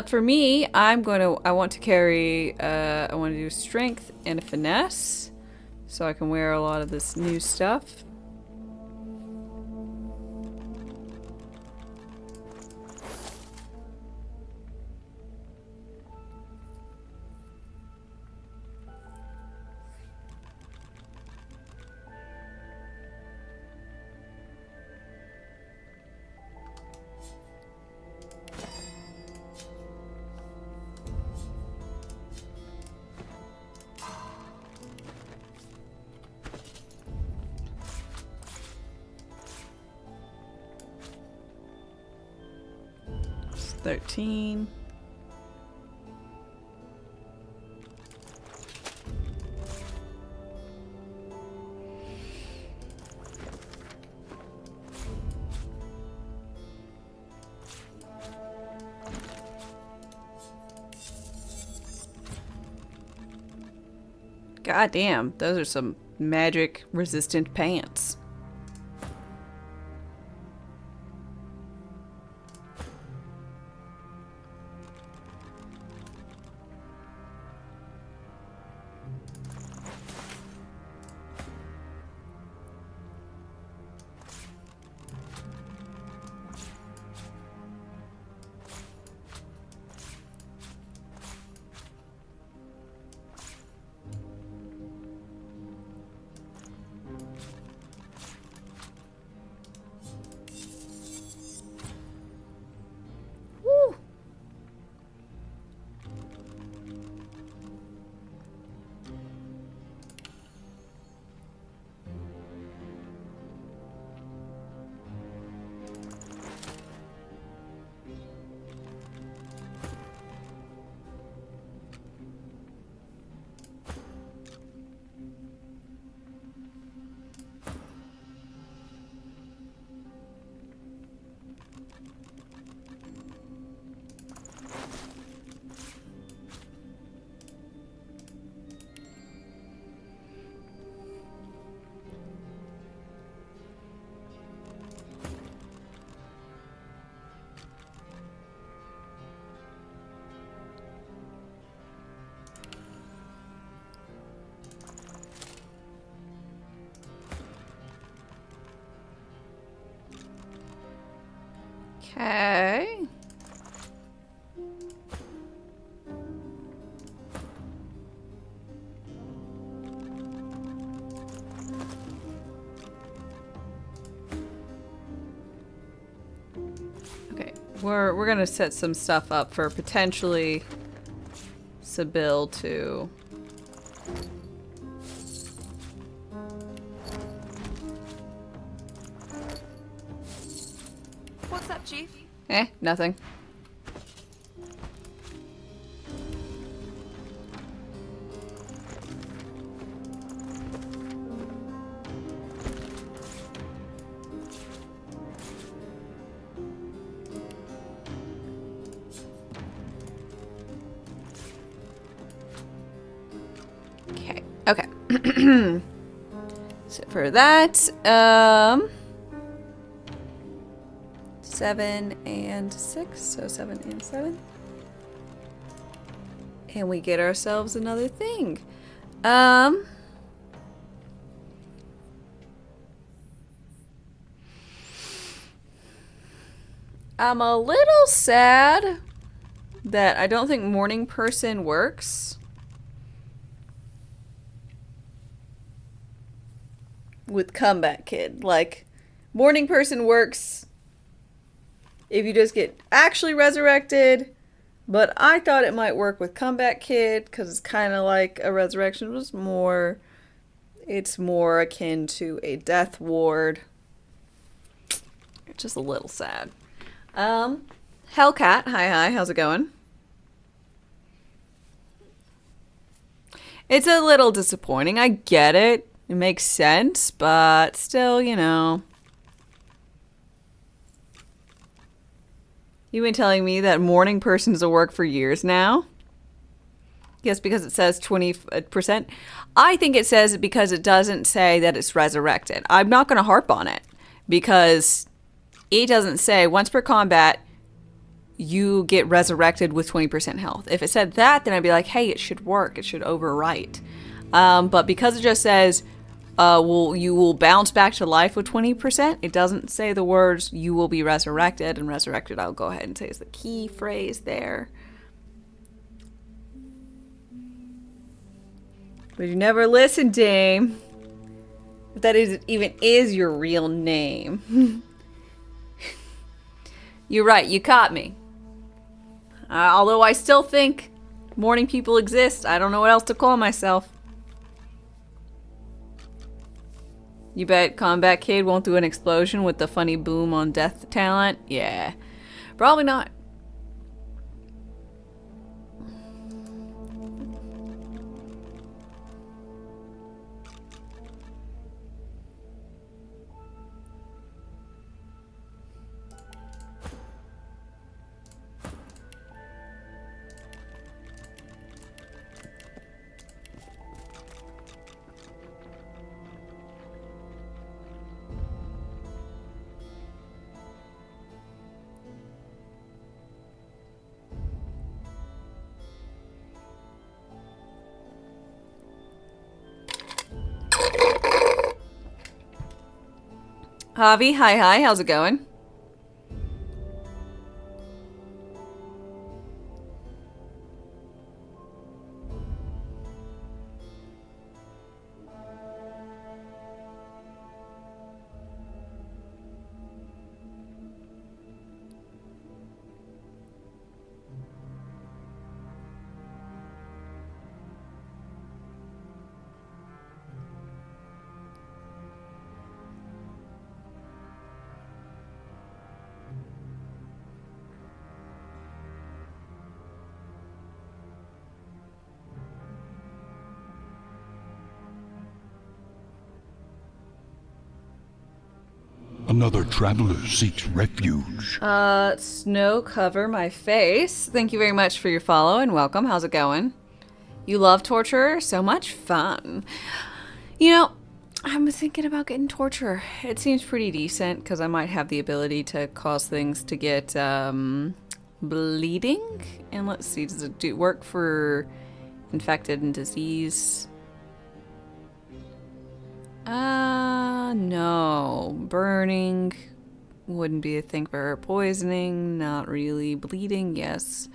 S1: for me, I want to carry, I want to do strength and a finesse, so I can wear a lot of this new stuff. It's 13. God damn, those are some magic resistant pants. Okay. Okay, we're gonna set some stuff up for potentially Sybil to.
S7: What's up, Chief?
S1: Nothing. Okay. So for that, 7 and 6, so 7 and 7. And we get ourselves another thing. I'm a little sad that I don't think Morning Person works with Comeback Kid. Like, Morning Person works if you just get actually resurrected, but I thought it might work with Comeback Kid because it's kind of like a resurrection. It's more akin to a death ward. It's just a little sad. Hellcat, hi, how's it going? It's a little disappointing. I get it. It makes sense, but still, you know. You've been telling me that Morning Person's will work for years now. Yes, because it says 20%. I think it says it because it doesn't say that it's resurrected. I'm not going to harp on it because it doesn't say once per combat you get resurrected with 20% health. If it said that, then I'd be like, hey, it should work. It should overwrite. But because it just says you will bounce back to life with 20%, it doesn't say the words you will be resurrected, and resurrected I'll go ahead and say is the key phrase there. But you never listen, Dame. If that even is your real name. You're right, you caught me. Although I still think morning people exist, I don't know what else to call myself. You bet Combat Kid won't do an explosion with the funny boom on death talent? Yeah, probably not. Javi, hi, how's it going?
S9: Another traveler seeks refuge.
S1: Snow cover my face. Thank you very much for your follow and welcome. How's it going? You love torture? So much fun. You know, I'm thinking about getting torture. It seems pretty decent because I might have the ability to cause things to get bleeding. And let's see, does it work for infected and disease? No. Burning. wouldn't be a thing for her. Poisoning, not really. Bleeding, yes.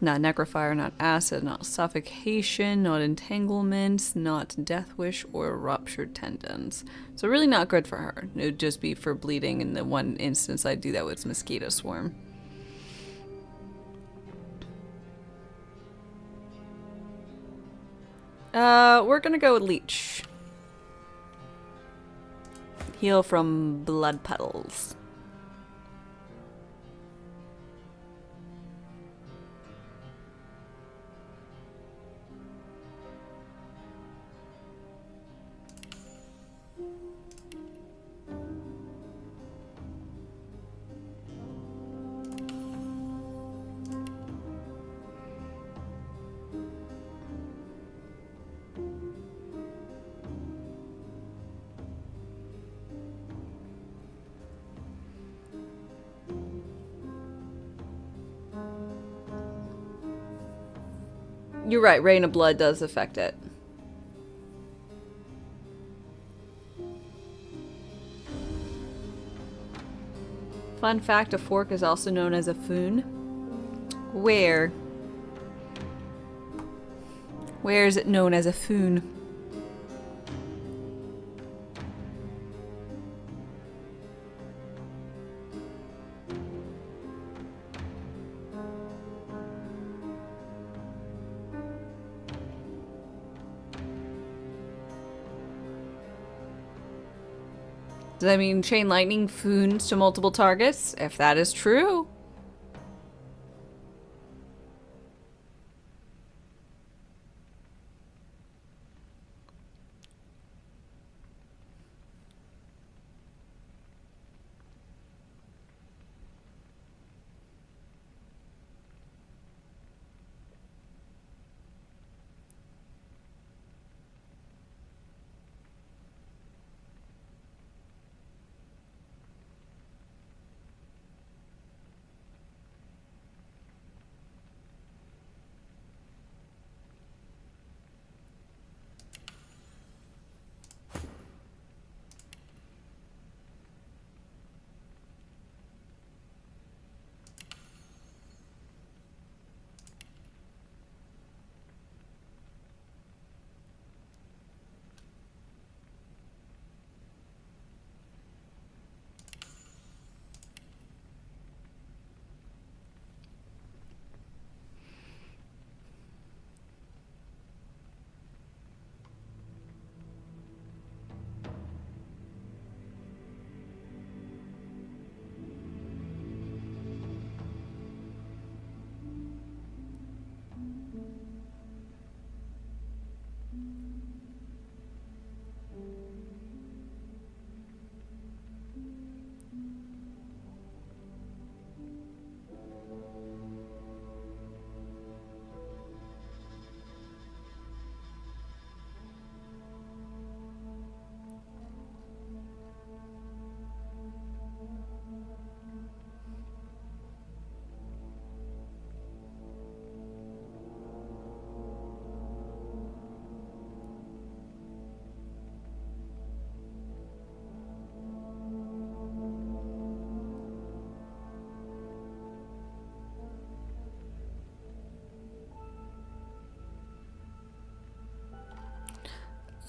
S1: Not necrofire, not acid, not suffocation, not entanglements, not death wish, or ruptured tendons. So really not good for her. It would just be for bleeding. In the one instance I do that with mosquito swarm. We're gonna go with leech. Heal from blood puddles. You're right, Rain of Blood does affect it. Fun fact, a fork is also known as a foon. Where? Where is it known as a foon? Does that mean chain lightning foons to multiple targets? If that is true.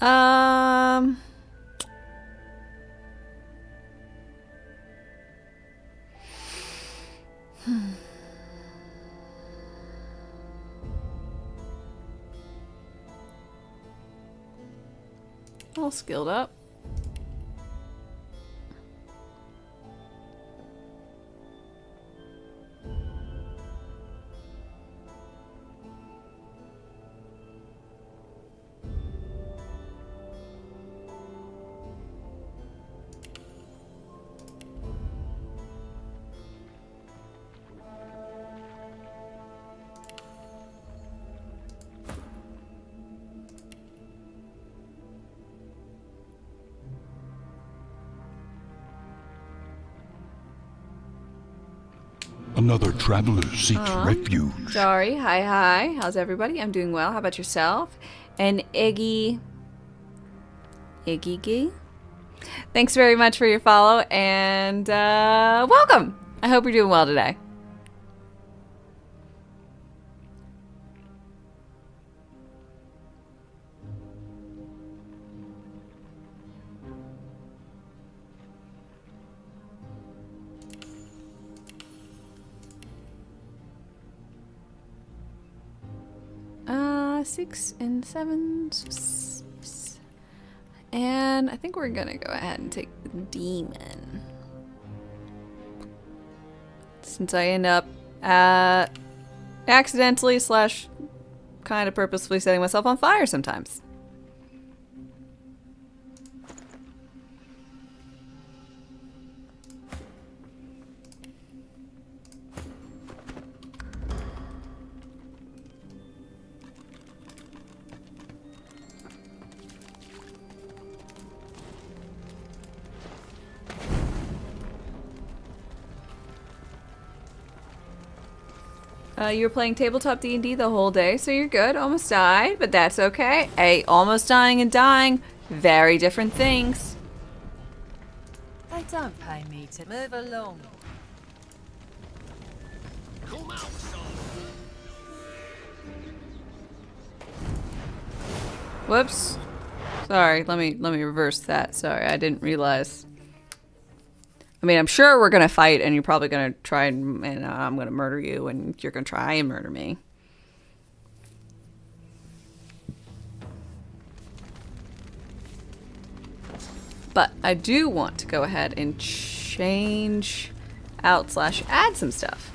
S1: Um... All skilled up.
S9: Another traveler seeks refuge.
S1: Jari, hi. How's everybody? I'm doing well. How about yourself? And Iggy. Thanks very much for your follow, and welcome. I hope you're doing well today. 6 and 7. And I think we're gonna go ahead and take the demon. Since I end up accidentally / kind of purposefully setting myself on fire sometimes. You were playing tabletop D&D the whole day, so you're good. Almost died, but that's okay. Hey, almost dying and dying, very different things.
S19: They don't pay me to move along.
S1: Whoops. Sorry, let me reverse that. Sorry, I didn't realize. I mean, I'm sure we're gonna fight, and you're probably gonna try and I'm gonna murder you, and you're gonna try and murder me. But I do want to go ahead and change out / add some stuff.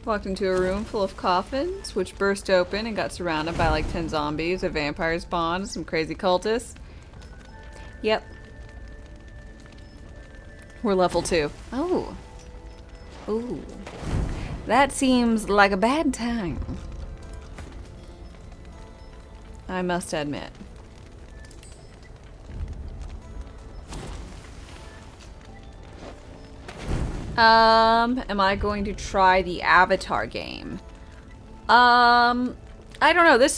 S1: Walked into a room full of coffins, which burst open and got surrounded by like 10 zombies, a vampire spawned, some crazy cultists. Yep. We're level 2. Oh. Ooh. That seems like a bad time. I must admit. Am I going to try the Avatar game? I don't know.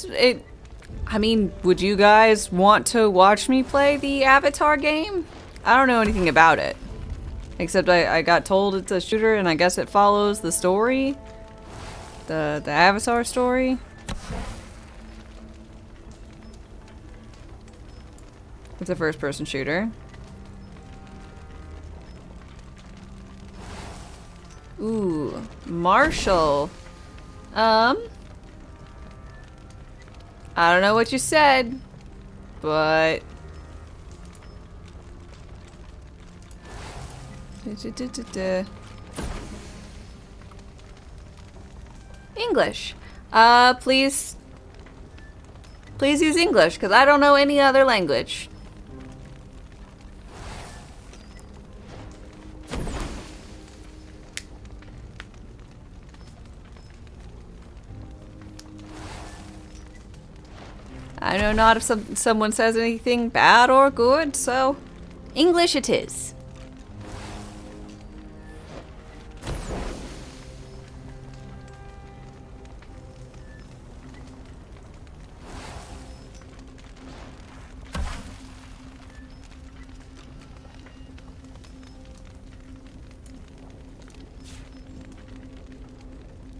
S1: I mean, would you guys want to watch me play the Avatar game? I don't know anything about it. Except I got told it's a shooter and I guess it follows the story. The Avatar story. It's a first-person shooter. Ooh, Marshall. I don't know what you said, but English. Please use English, because I don't know any other language. I know not if someone says anything bad or good, so English it is.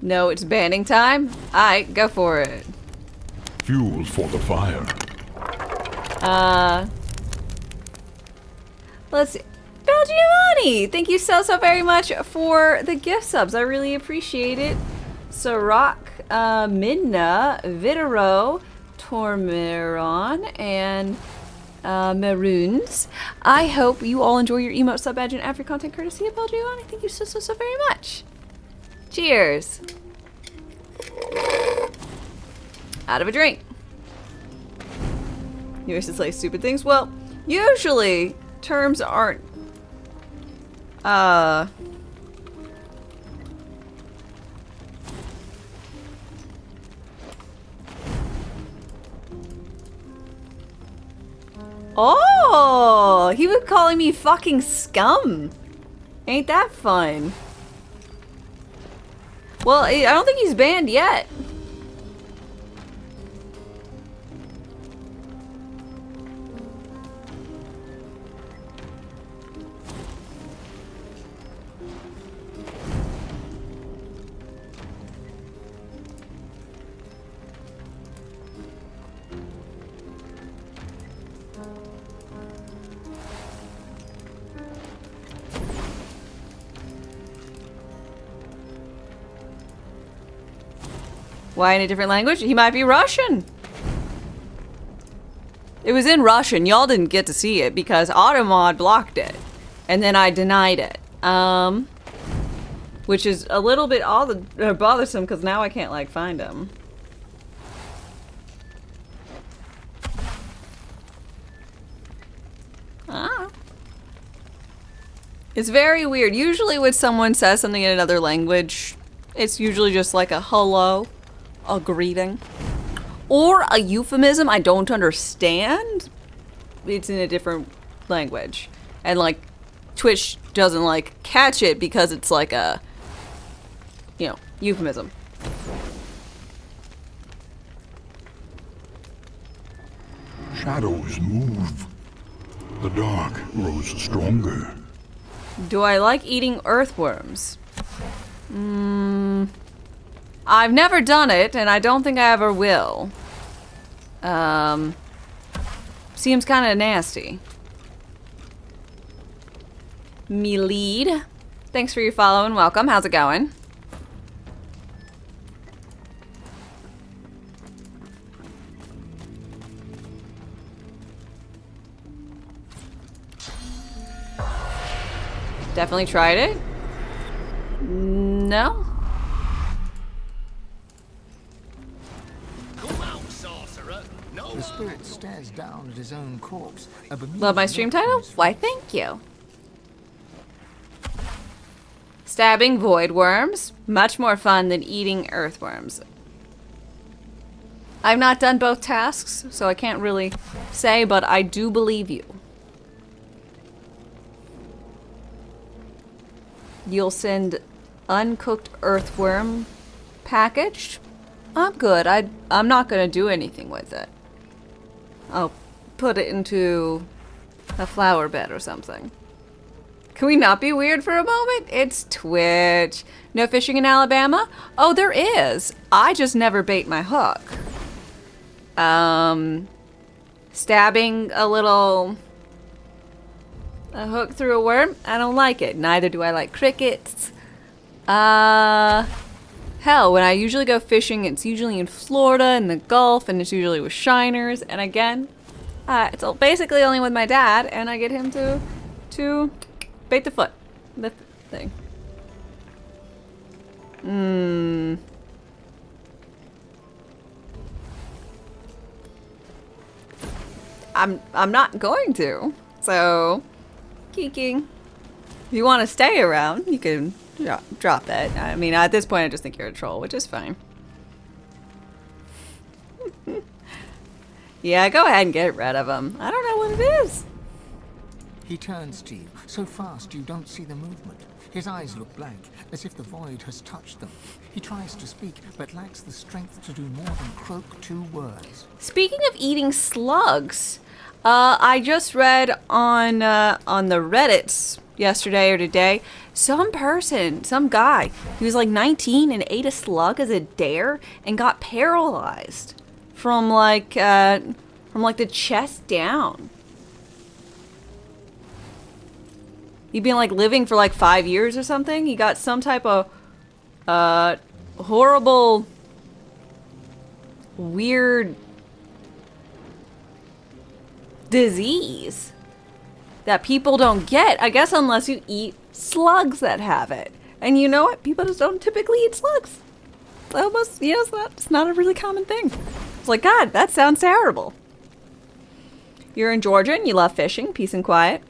S1: No, it's banning time? Aight, go for it.
S9: Fuel for the fire.
S1: Let's see. Belgiumani! Thank you so very much for the gift subs. I really appreciate it. Sirach, Midna, Vitero, Tormeron, and Maroons. I hope you all enjoy your emote sub badge and ad-free content courtesy of LGO, thank you so very much. Cheers. Out of a drink. You used to say stupid things? Well, usually terms aren't Oh, he was calling me fucking scum. Ain't that fun? Well, I don't think he's banned yet. Why in a different language? He might be Russian. It was in Russian. Y'all didn't get to see it because Automod blocked it. And then I denied it. Which is a little bit bothersome because now I can't like find him. It's very weird. Usually when someone says something in another language, it's usually just like a hello. A greeting or a euphemism I don't understand. It's in a different language and like Twitch doesn't like catch it because it's like a, you know, euphemism.
S9: Shadows move. The dark grows stronger.
S1: Do I like eating earthworms? I've never done it, and I don't think I ever will. Seems kind of nasty. Me lead. Thanks for your follow and welcome. How's it going? Definitely tried it. No.
S5: The spirit stares down at his own corpse.
S1: Love my stream title? Why, thank you. Stabbing void worms. Much more fun than eating earthworms. I've not done both tasks, so I can't really say, but I do believe you. You'll send uncooked earthworm packaged? I'm good. I'm not gonna do anything with it. I'll put it into a flower bed or something. Can we not be weird for a moment? It's Twitch. No fishing in Alabama? Oh, there is. I just never bait my hook. Stabbing a hook through a worm? I don't like it. Neither do I like crickets. Hell, when I usually go fishing, it's usually in Florida, in the Gulf, and it's usually with shiners. And again, it's basically only with my dad, and I get him to bait the thing. I'm not going to. So, Kiki, if you want to stay around, you can drop it. I mean, at this point, I just think you're a troll, which is fine. Yeah, go ahead and get rid of him. I don't know what it is.
S5: He turns to you, so fast you don't see the movement. His eyes look blank, as if the void has touched them. He tries to speak, but lacks the strength to do more than croak 2 words.
S1: Speaking of eating slugs, I just read on the Reddits yesterday or today, some guy, he was like 19 and ate a slug as a dare and got paralyzed from like the chest down. He'd been like living for like 5 years or something. He got some type of horrible, weird disease that people don't get, I guess, unless you eat slugs that have it. And you know what? People just don't typically eat slugs. Almost, you know, it's not a really common thing. It's like, God, that sounds terrible. You're in Georgia and you love fishing, peace and quiet.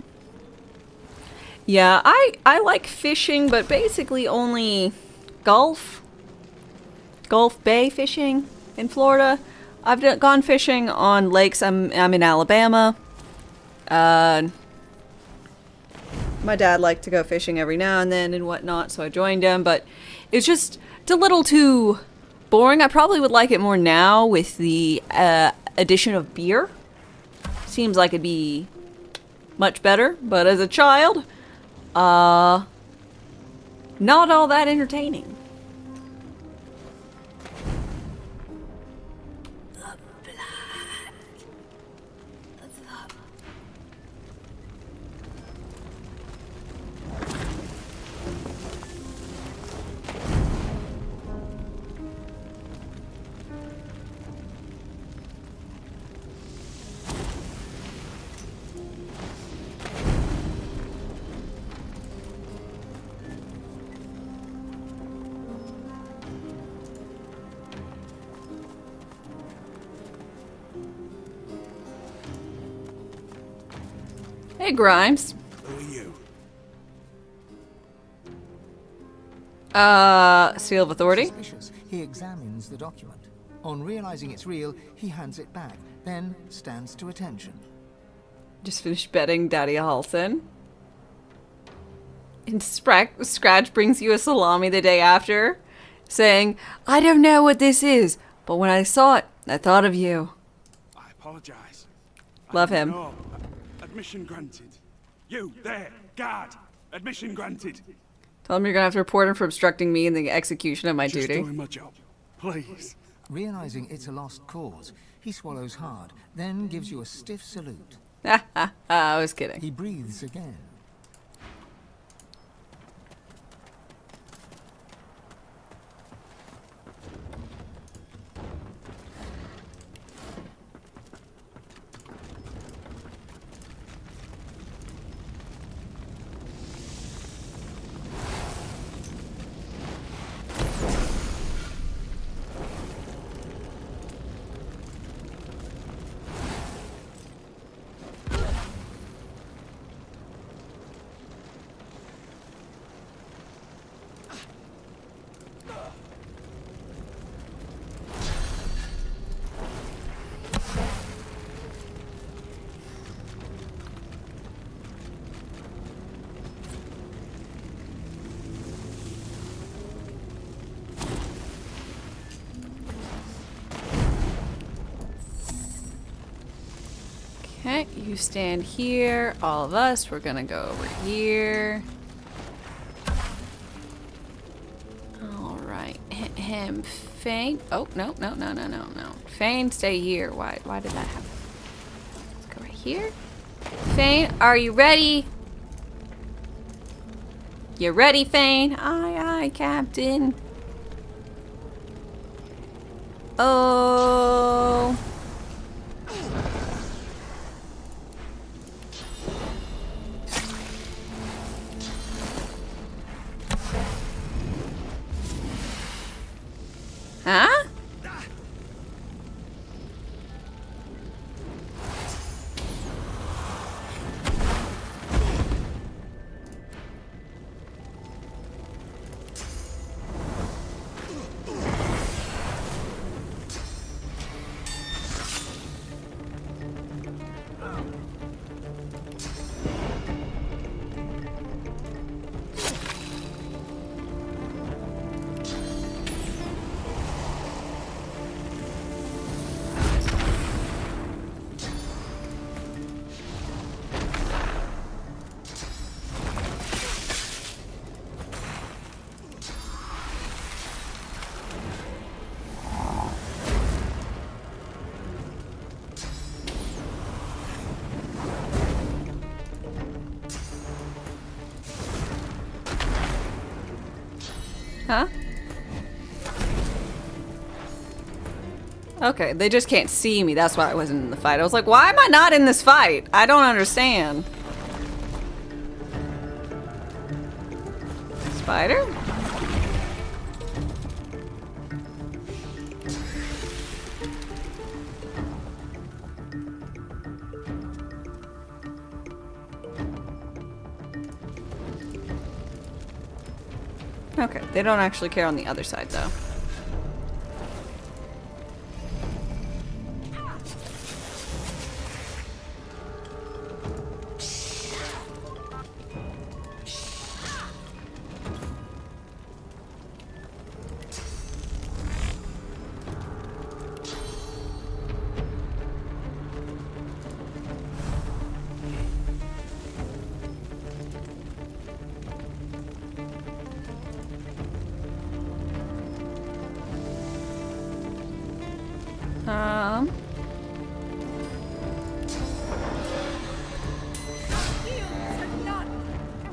S1: Yeah, I like fishing, but basically only Gulf Bay fishing in Florida. I've gone fishing on lakes. I'm in Alabama. My dad liked to go fishing every now and then and whatnot, so I joined him, but it's a little too boring. I probably would like it more now with the addition of beer. Seems like it'd be much better, but as a child, not all that entertaining. Hey, Grimes.
S9: Who are you?
S1: Seal of Authority.
S5: Suspicious. He examines the document. On realizing it's real, he hands it back, then stands to attention.
S1: Just finished betting Daddy Halson. And Scratch brings you a salami the day after, saying, I don't know what this is, but when I saw it, I thought of you.
S9: I apologize.
S1: Love him.
S9: No. Admission granted. You, there, guard. Admission granted.
S1: Tell him you're gonna have to report him for obstructing me in the execution of my
S9: Just
S1: duty.
S9: doing my job. Please.
S5: Realizing it's a lost cause, he swallows hard, then gives you a stiff salute.
S1: I was kidding.
S5: He breathes again.
S1: Okay, you stand here. All of us, we're gonna go over here. Alright. Him, Fane. Oh, no. Fane, stay here. Why did that happen? Let's go right here. Fane, are you ready? You ready, Fane? Aye, Captain. Oh. Huh? Huh? Okay, they just can't see me. That's why I wasn't in the fight. I was like, why am I not in this fight? I don't understand. Spider? Okay, they don't actually care on the other side, though.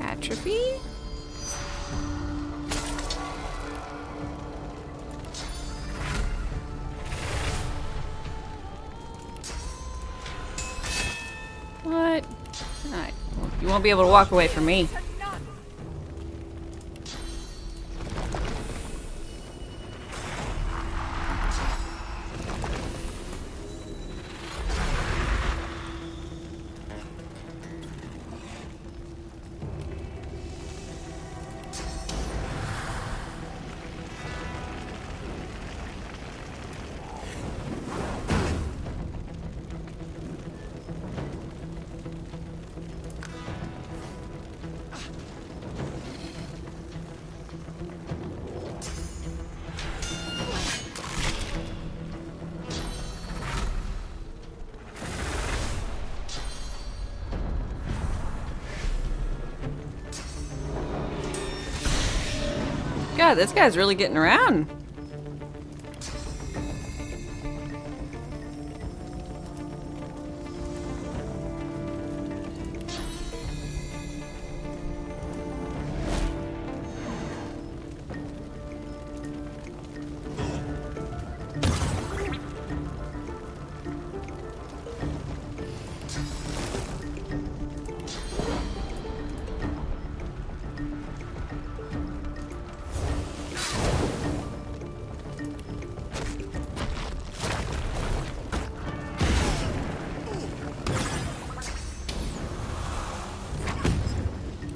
S1: Atrophy? What? Alright. Well, you won't be able to walk away from me. God, this guy's really getting around.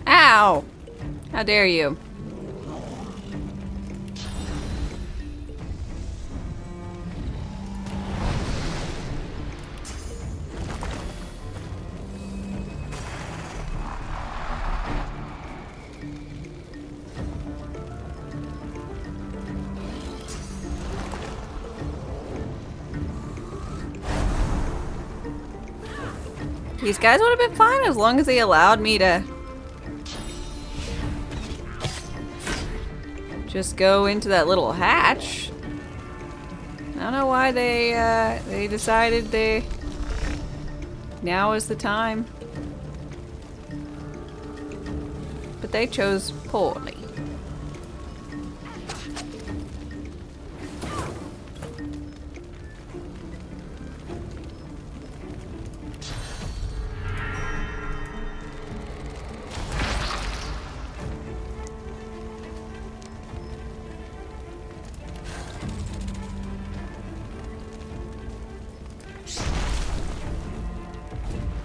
S1: Ow! How dare you? These guys would have been fine as long as they allowed me to just go into that little hatch. I don't know why they decided now is the time. But they chose poorly.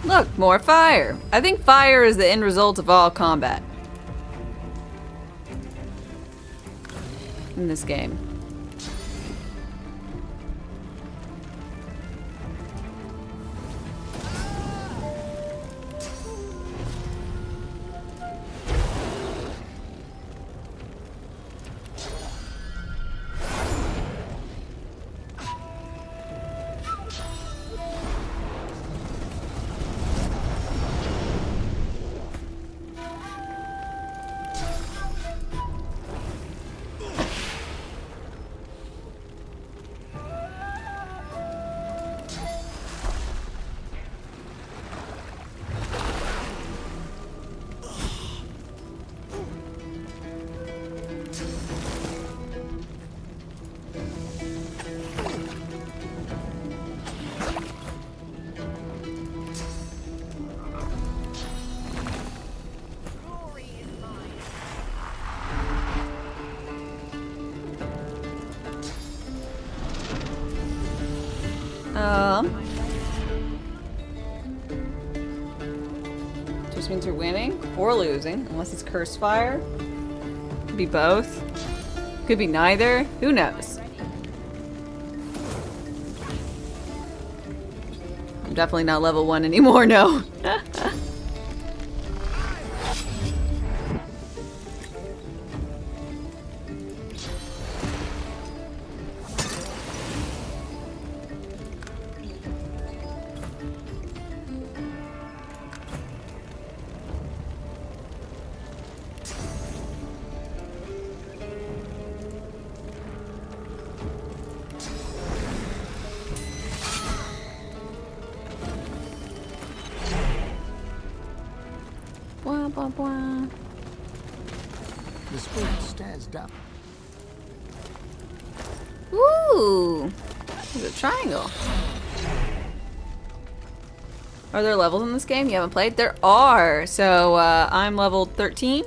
S1: Look, more fire. I think fire is the end result of all combat in this game. Just means you're winning or losing, unless it's curse fire. Could be both. Could be neither. Who knows? I'm definitely not level 1 anymore, no. Blah, blah, blah.
S5: The spirit stares down.
S1: Ooh! There's a triangle. Are there levels in this game you haven't played? There are! So, I'm level 13.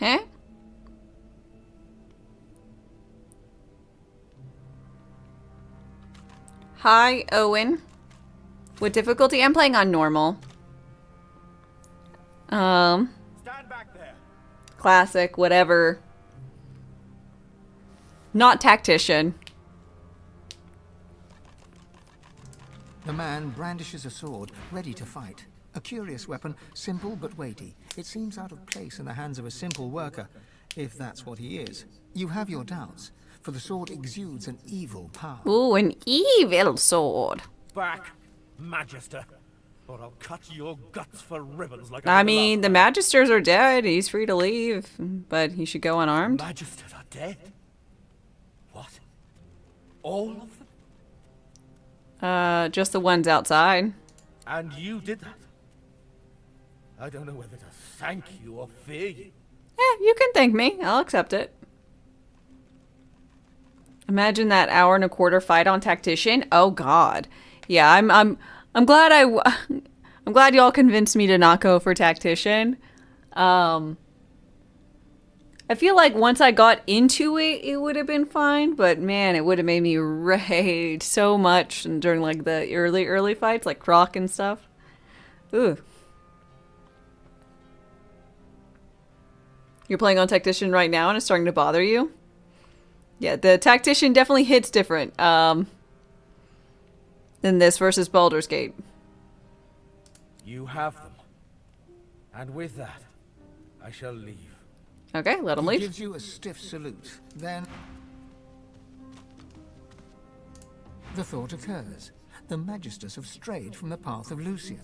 S1: Huh? Hi, Owen. What difficulty? I'm playing on normal.
S14: Stand back there.
S1: Classic, whatever. Not tactician.
S5: The man brandishes a sword, ready to fight. A curious weapon, simple but weighty. It seems out of place in the hands of a simple worker, if that's what he is. You have your doubts, for the sword exudes an evil power.
S1: Ooh, an evil sword.
S14: Back, Magister, or I'll cut your guts for ribbons like
S1: I mean, the Magisters are dead. He's free to leave, but he should go unarmed.
S14: Magisters are dead? What? All of them?
S1: Just the ones outside.
S14: And you did that? I don't know whether to thank you or fear you.
S1: You can thank me. I'll accept it. Imagine that hour and a quarter fight on tactician. Oh God. Yeah, I'm glad I'm glad y'all convinced me to not go for tactician. I feel like once I got into it, it would have been fine, but man, it would have made me rage so much during like the early fights, like Croc and stuff. Ooh. You're playing on tactician right now and it's starting to bother you? Yeah, the tactician definitely hits different than this versus Baldur's Gate.
S14: You have them. And with that, I shall leave.
S1: Okay, let him
S5: He
S1: leave.
S5: gives you a stiff salute. Then the thought occurs. The Magisters have strayed from the path of Lucian.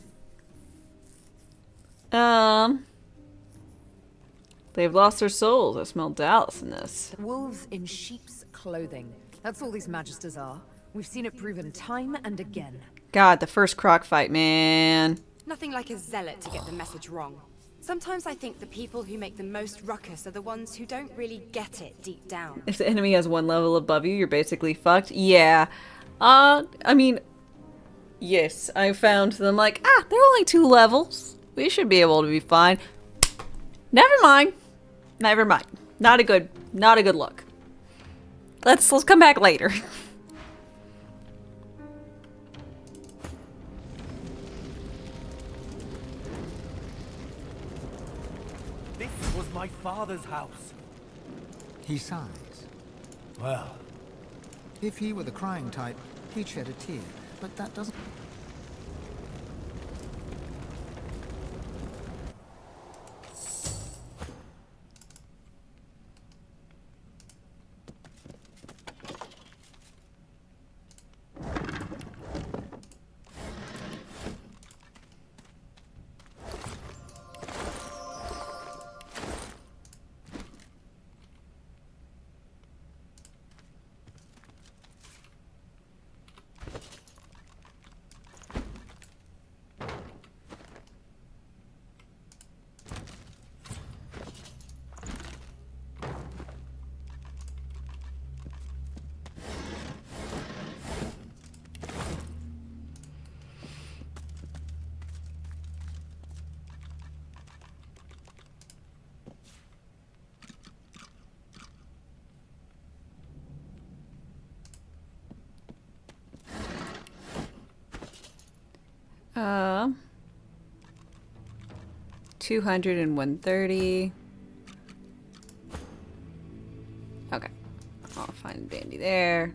S1: They've lost their souls. I smell Dallas in this.
S15: Wolves in sheep's clothing. That's all these Magisters are. We've seen it proven time and again.
S1: God, the first Croc fight, man.
S7: Nothing like a zealot to get the message wrong. Sometimes I think the people who make the most ruckus are the ones who don't really get it deep down.
S1: If the enemy has one level above you, you're basically fucked. Yeah. I mean, yes, I found them like, they're only 2 levels. We should be able to be fine. Never mind. Never mind. Not a good look. Let's come back later.
S14: This was my father's house.
S5: He sighs.
S14: Well,
S5: if he were the crying type, he'd shed a tear, but that doesn't...
S1: 200 and 130. Okay. I'll find Dandy there.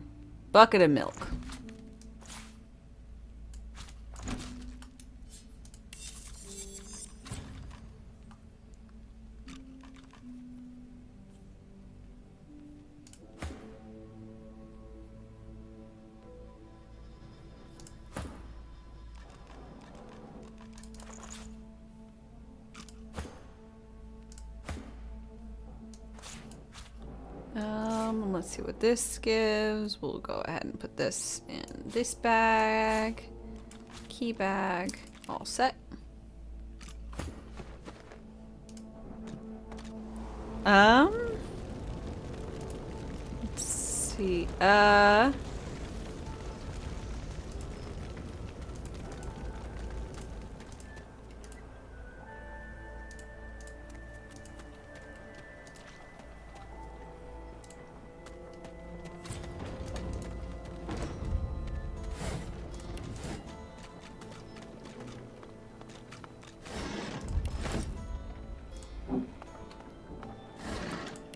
S1: Bucket of milk. Let's see what this gives. We'll go ahead and put this in this bag. Key bag. All set. Let's see.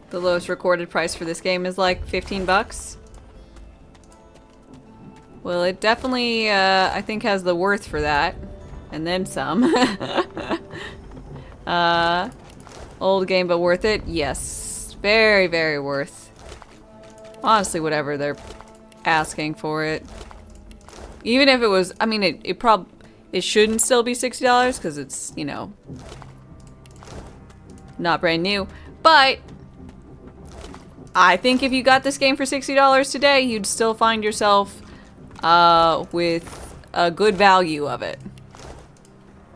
S1: The lowest recorded price for this game is like 15 bucks. Well, it definitely, I think, has the worth for that. And then some. Old game, but worth it? Yes. Very, very worth. Honestly, whatever they're asking for it. Even if it was, I mean, it shouldn't still be $60 because it's, you know, not brand new. But I think if you got this game for $60 today, you'd still find yourself with a good value of it.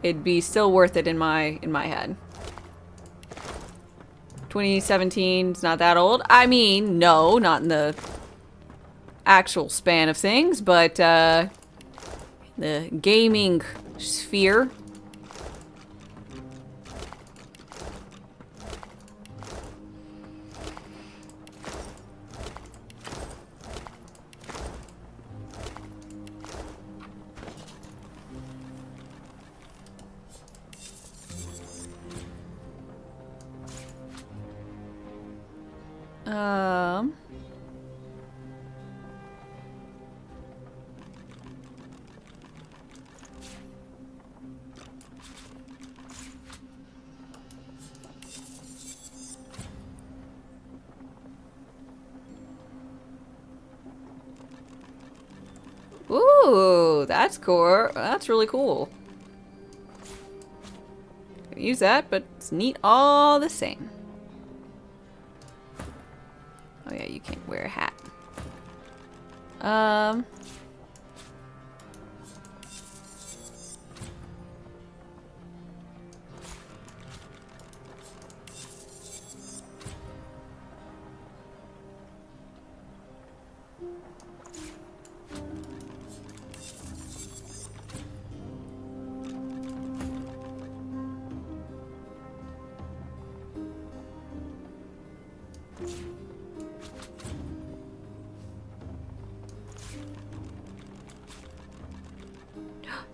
S1: It'd be still worth it in my head. 2017 is not that old. I mean, no, not in the actual span of things, but the gaming sphere. Ooh, that's cool. That's really cool. Gonna use that, but it's neat all the same. Oh yeah, you can't wear a hat.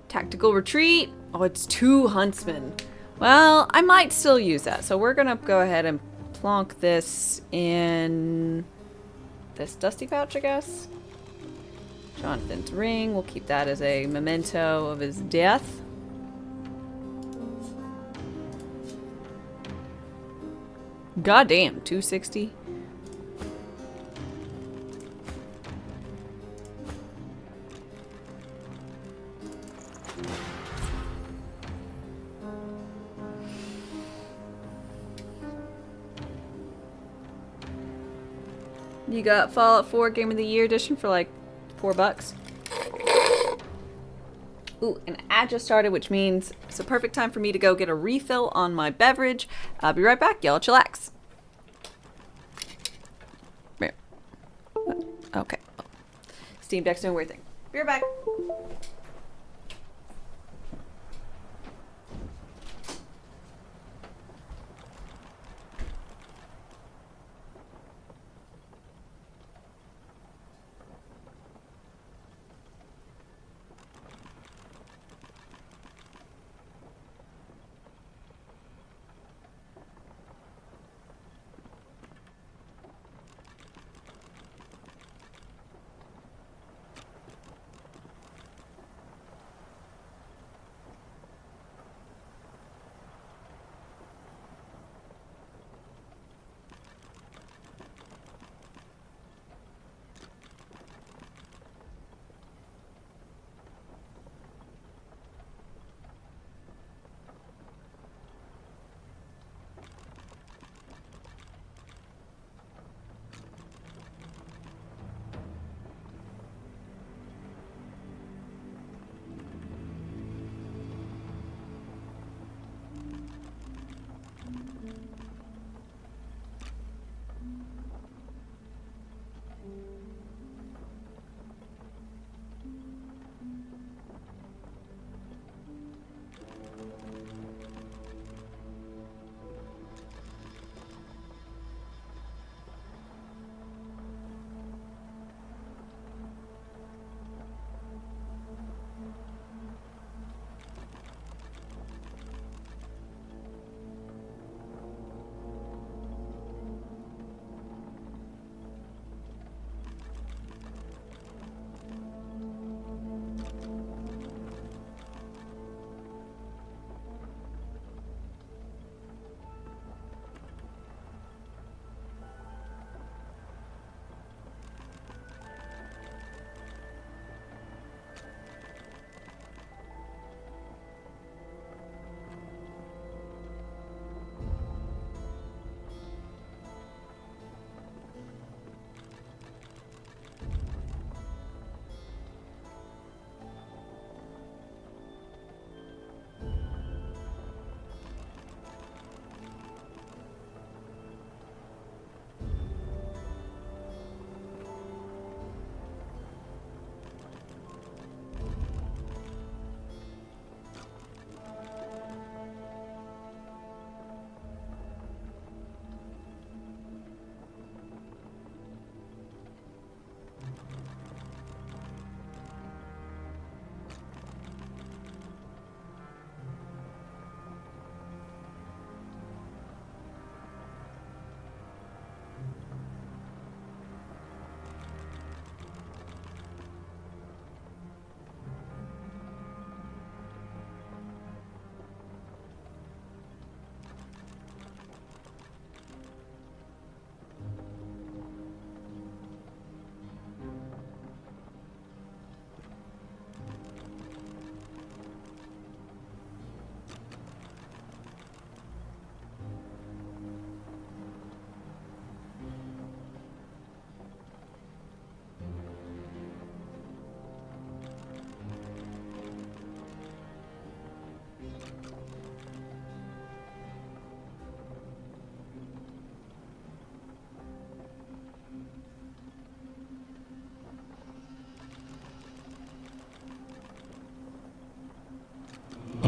S1: Tactical retreat. Oh, it's 2 huntsmen. Well, I might still use that. So we're gonna go ahead and plonk this in this dusty pouch, I guess. Jonathan's ring. We'll keep that as a memento of his death. Goddamn, 260. You got Fallout 4 Game of the Year edition for like $4. Ooh, an ad just started, which means it's a perfect time for me to go get a refill on my beverage. I'll be right back, y'all. Chillax. Okay. Steam Deck's doing weird thing. Be right back.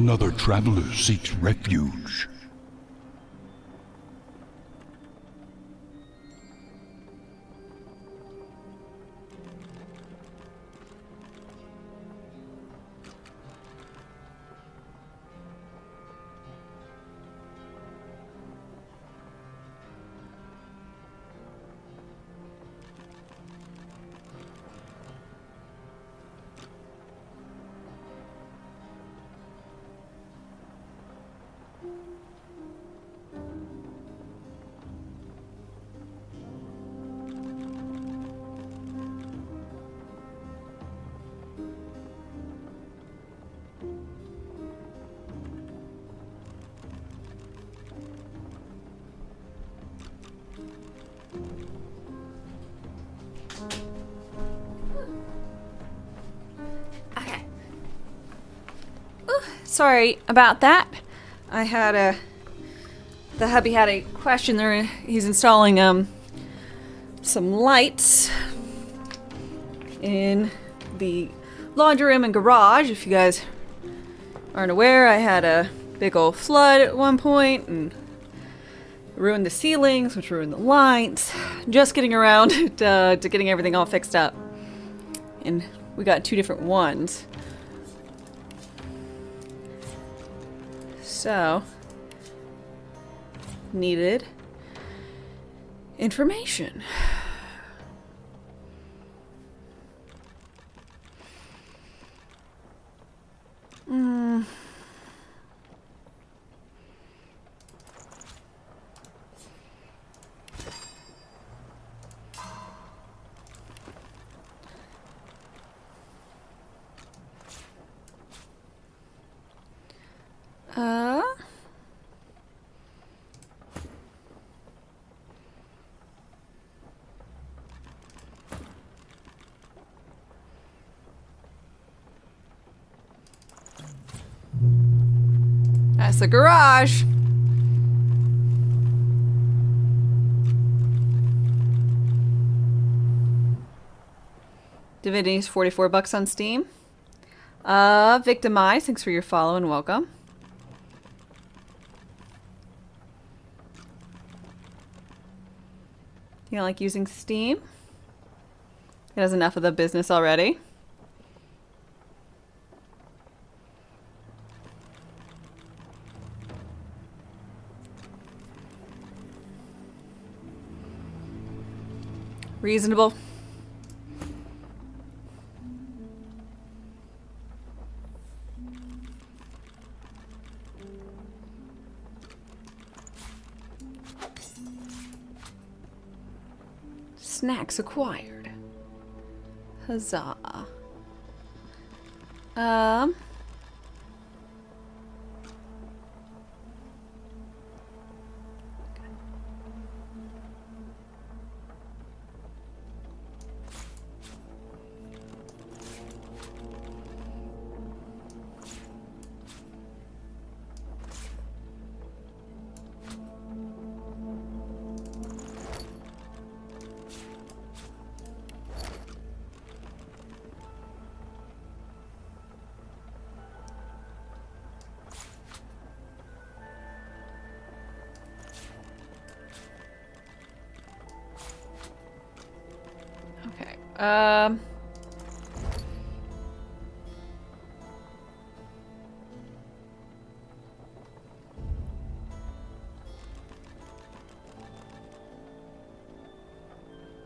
S16: another traveler seeks refuge.
S1: Sorry about that. I had the hubby had a question there. He's installing some lights in the laundry room and garage. If you guys aren't aware, I had a big old flood at one point and ruined the ceilings, which ruined the lights. Just getting around to getting everything all fixed up. And we got 2 different ones. So, needed information. That's the garage. Divinity's $44 on Steam. Victimize, thanks for your follow and welcome. You don't like using Steam? It has enough of the business already. Reasonable. Snacks acquired. Huzzah.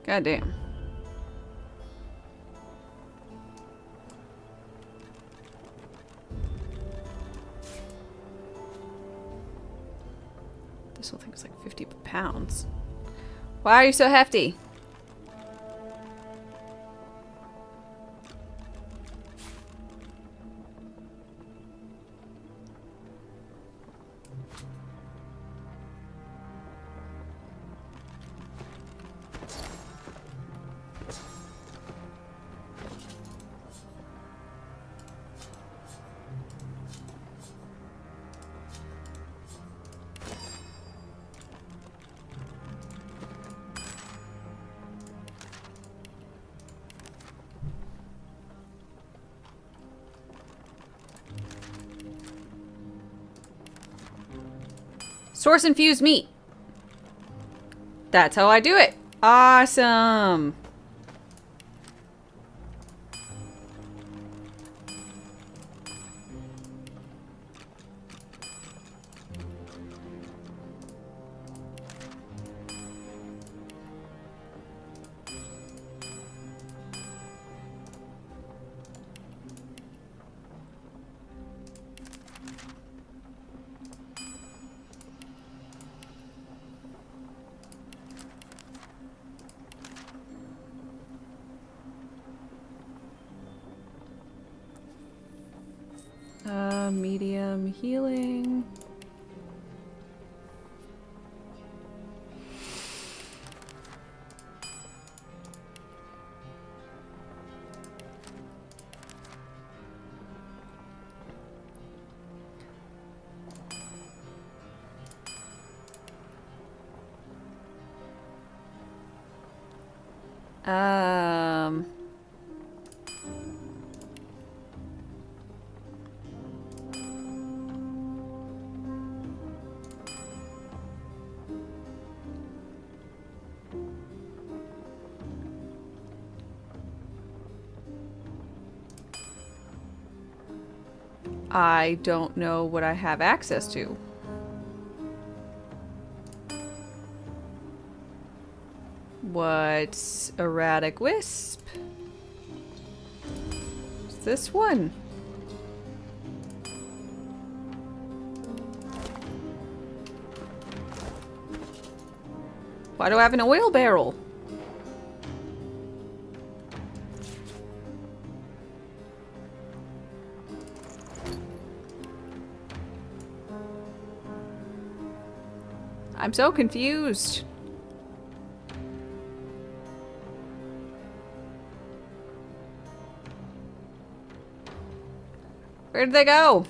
S1: God damn. This whole thing is like 50 pounds. Why are you so hefty? Source infused meat. That's how I do it. Awesome. Medium healing. I don't know what I have access to. What's erratic wisp? What's this one? Why do I have an oil barrel? I'm so confused. Where did they go?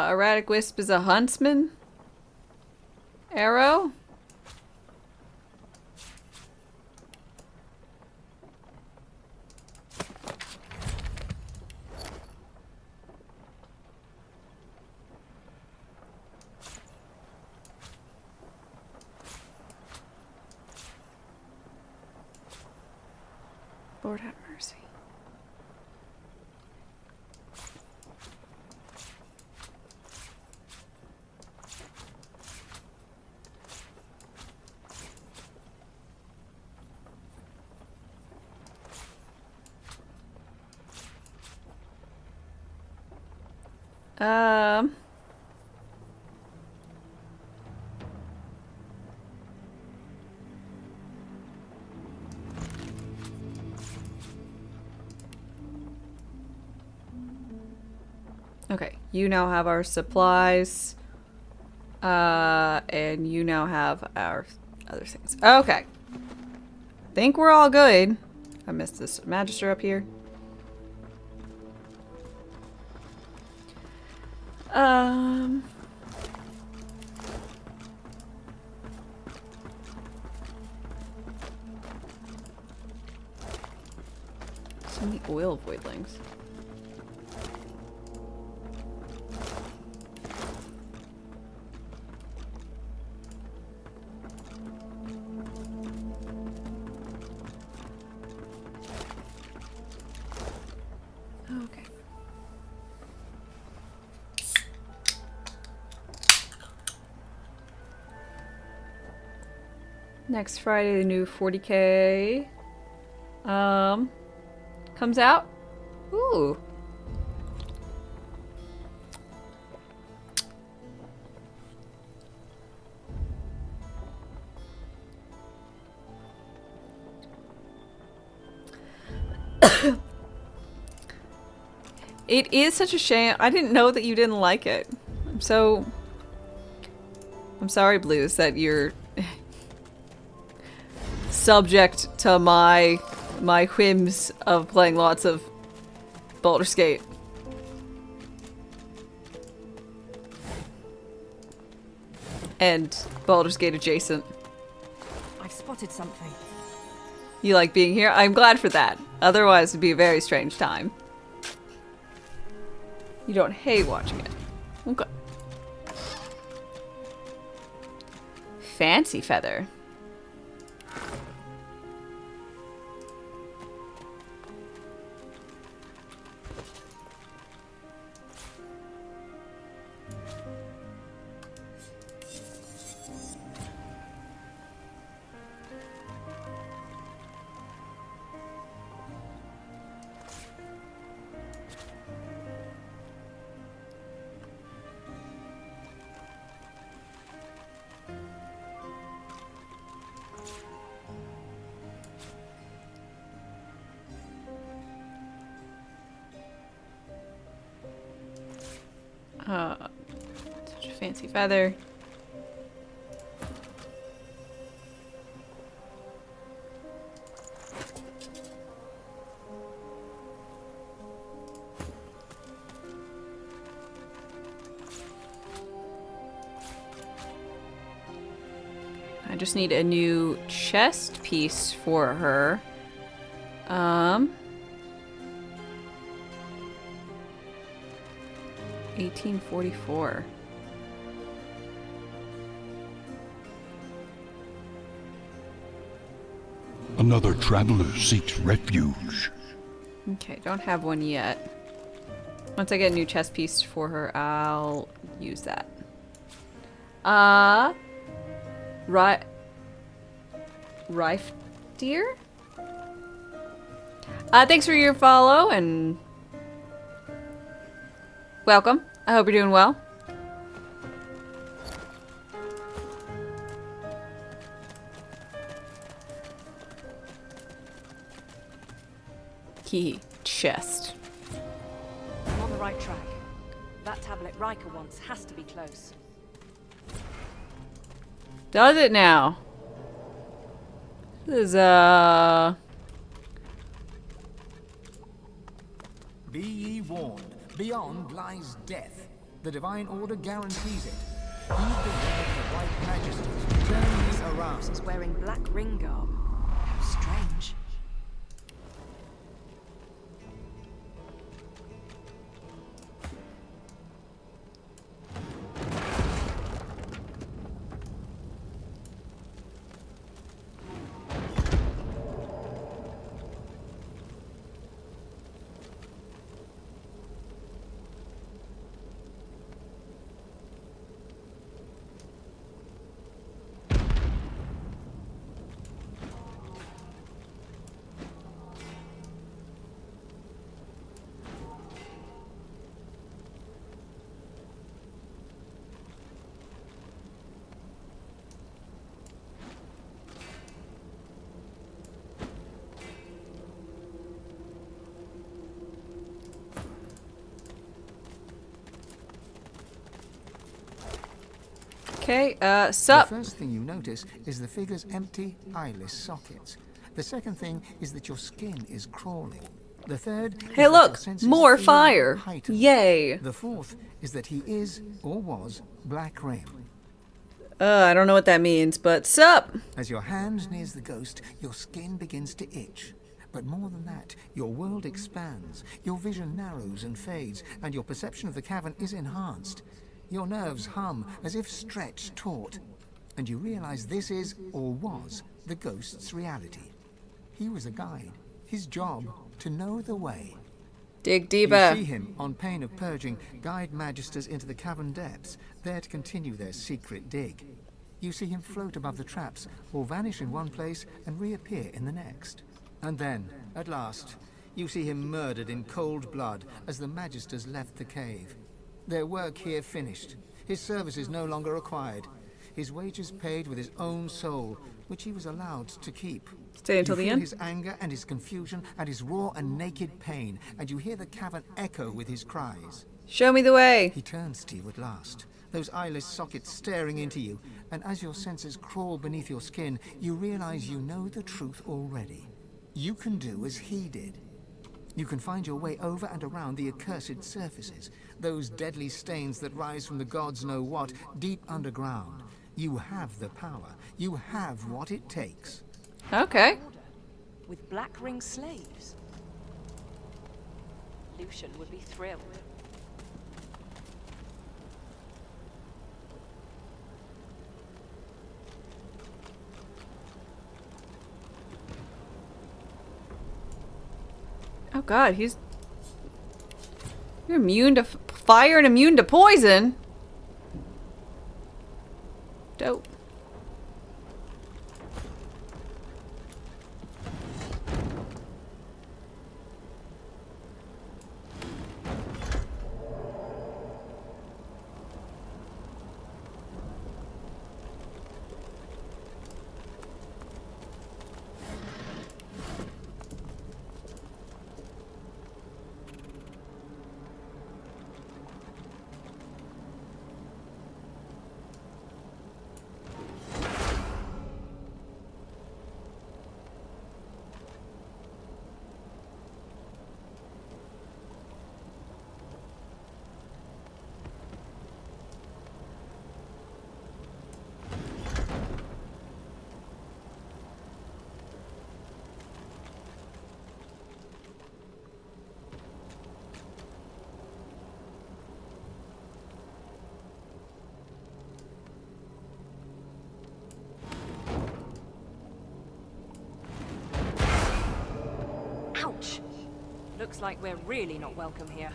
S1: Erratic Wisp is a huntsman arrow. Lord have mercy. Okay, you now have our supplies, and you now have our other things. Okay, think we're all good. I missed this magister up here. So many oil voidlings. Okay. Next Friday, the new 40K comes out. Ooh. It is such a shame. I didn't know that you didn't like it. I'm sorry, Blues, that you're subject to my whims of playing lots of Baldur's Gate. And Baldur's Gate adjacent.
S19: I've spotted something.
S1: You like being here? I'm glad for that. Otherwise, it'd be a very strange time. You don't hate watching it. Okay. Fancy feather. Such a fancy feather. I just need a new chest piece for her. 1844.
S16: Another traveler seeks refuge.
S1: Okay, don't have one yet. Once I get a new chest piece for her, I'll use that. Rife deer? Thanks for your follow and welcome. I hope you're doing well. Key chest.
S19: I'm on the right track. That tablet Riker wants has to be close.
S1: Does it now? This is
S5: Be ye warned. Beyond lies death. The Divine Order guarantees it. Heed the word of the White Majesty. Turn this around.
S19: Is wearing black ring garb. How strange.
S1: okay, sup?
S5: The first thing you notice is the figure's empty, eyeless sockets. The second thing is that your skin is crawling. The third
S1: Hey,
S5: is
S1: look,
S5: that your senses
S1: more
S5: feel
S1: fire.
S5: heightened.
S1: Yay.
S5: The fourth is that he is, or was, Black Rim.
S1: I don't know what that means, but sup?
S5: As your hand nears the ghost, your skin begins to itch. But more than that, your world expands, your vision narrows and fades, and your perception of the cavern is enhanced. Your nerves hum as if stretched taut, and you realize this is, or was, the ghost's reality. He was a guide, his job to know the way.
S1: Dig deeper.
S5: You see him, on pain of purging, guide magisters into the cavern depths, there to continue their secret dig. You see him float above the traps, or vanish in one place and reappear in the next. And then, at last, you see him murdered in cold blood as the magisters left the cave. Their work here finished, his services no longer required, his wages paid with his own soul, which he was allowed to keep.
S1: Stay until
S5: you
S1: the
S5: feel
S1: end.
S5: his anger and his confusion and his raw and naked pain, and you hear the cavern echo with his cries.
S1: Show me the way.
S5: He turns to you at last, those eyeless sockets staring into you, and as your senses crawl beneath your skin, you realize you know the truth already. You can do as he did. You can find your way over and around the accursed surfaces, those deadly stains that rise from the gods know what, deep underground. You have the power. You have what it takes.
S1: Okay.
S19: With Black Ring slaves? Lucian would be thrilled.
S1: Oh god, you're immune to fire and immune to poison. Dope.
S19: Ouch! Looks like we're really not welcome here.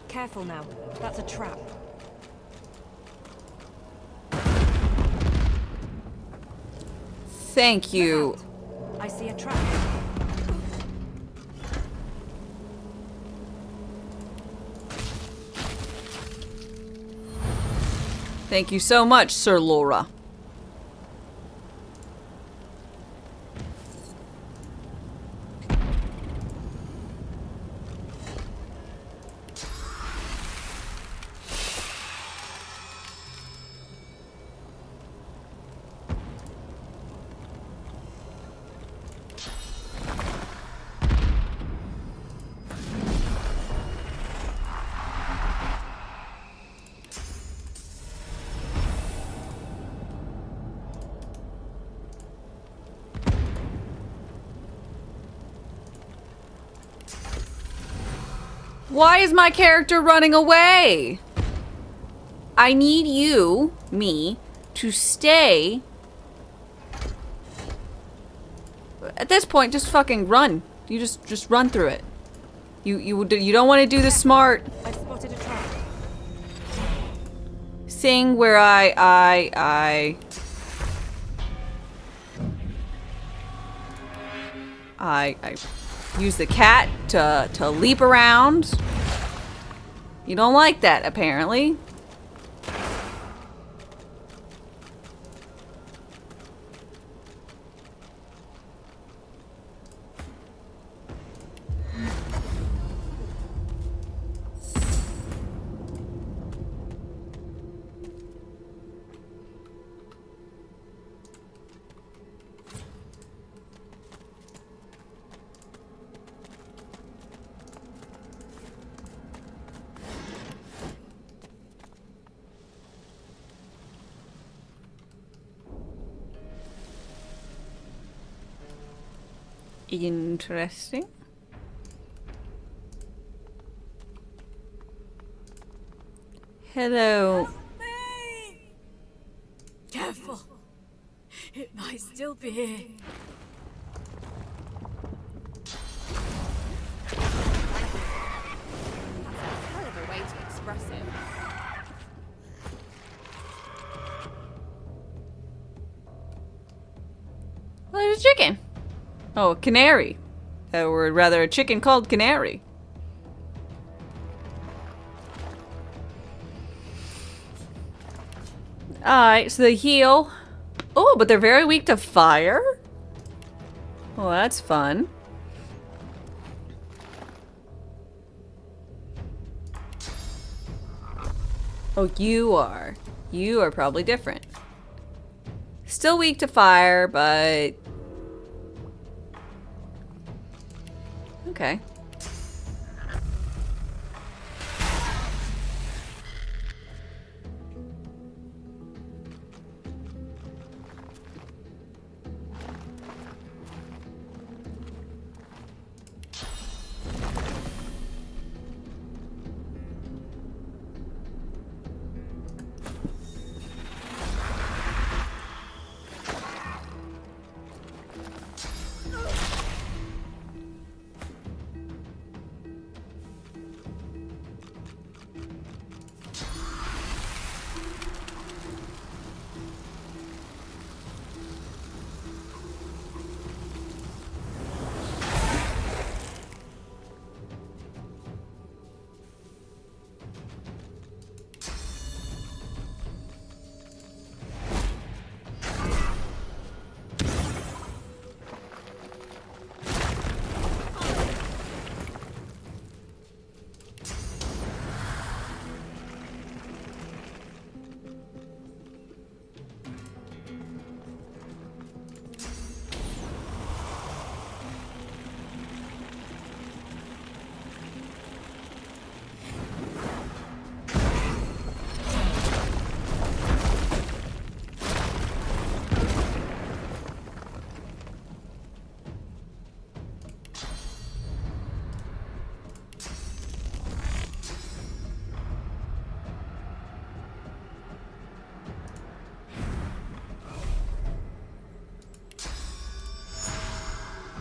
S19: Careful now. That's a trap.
S1: Thank you.
S19: I see a trap.
S1: Thank you so much, Sir Laura. Why is my character running away? I need you, me, to stay. At this point, just fucking run. You just run through it. You don't want to do the smart
S19: I've spotted a trap.
S1: thing where I use the cat to leap around. You don't like that, apparently. Interesting. Hello.
S3: Careful. It might still be here.
S7: Hell of a way to express it.
S1: Well, there's a chicken. Oh, a canary. Or rather, a chicken called Canary. Alright, so they heal. Oh, but they're very weak to fire? Well, that's fun. Oh, you are. You are probably different. Still weak to fire, but... Okay.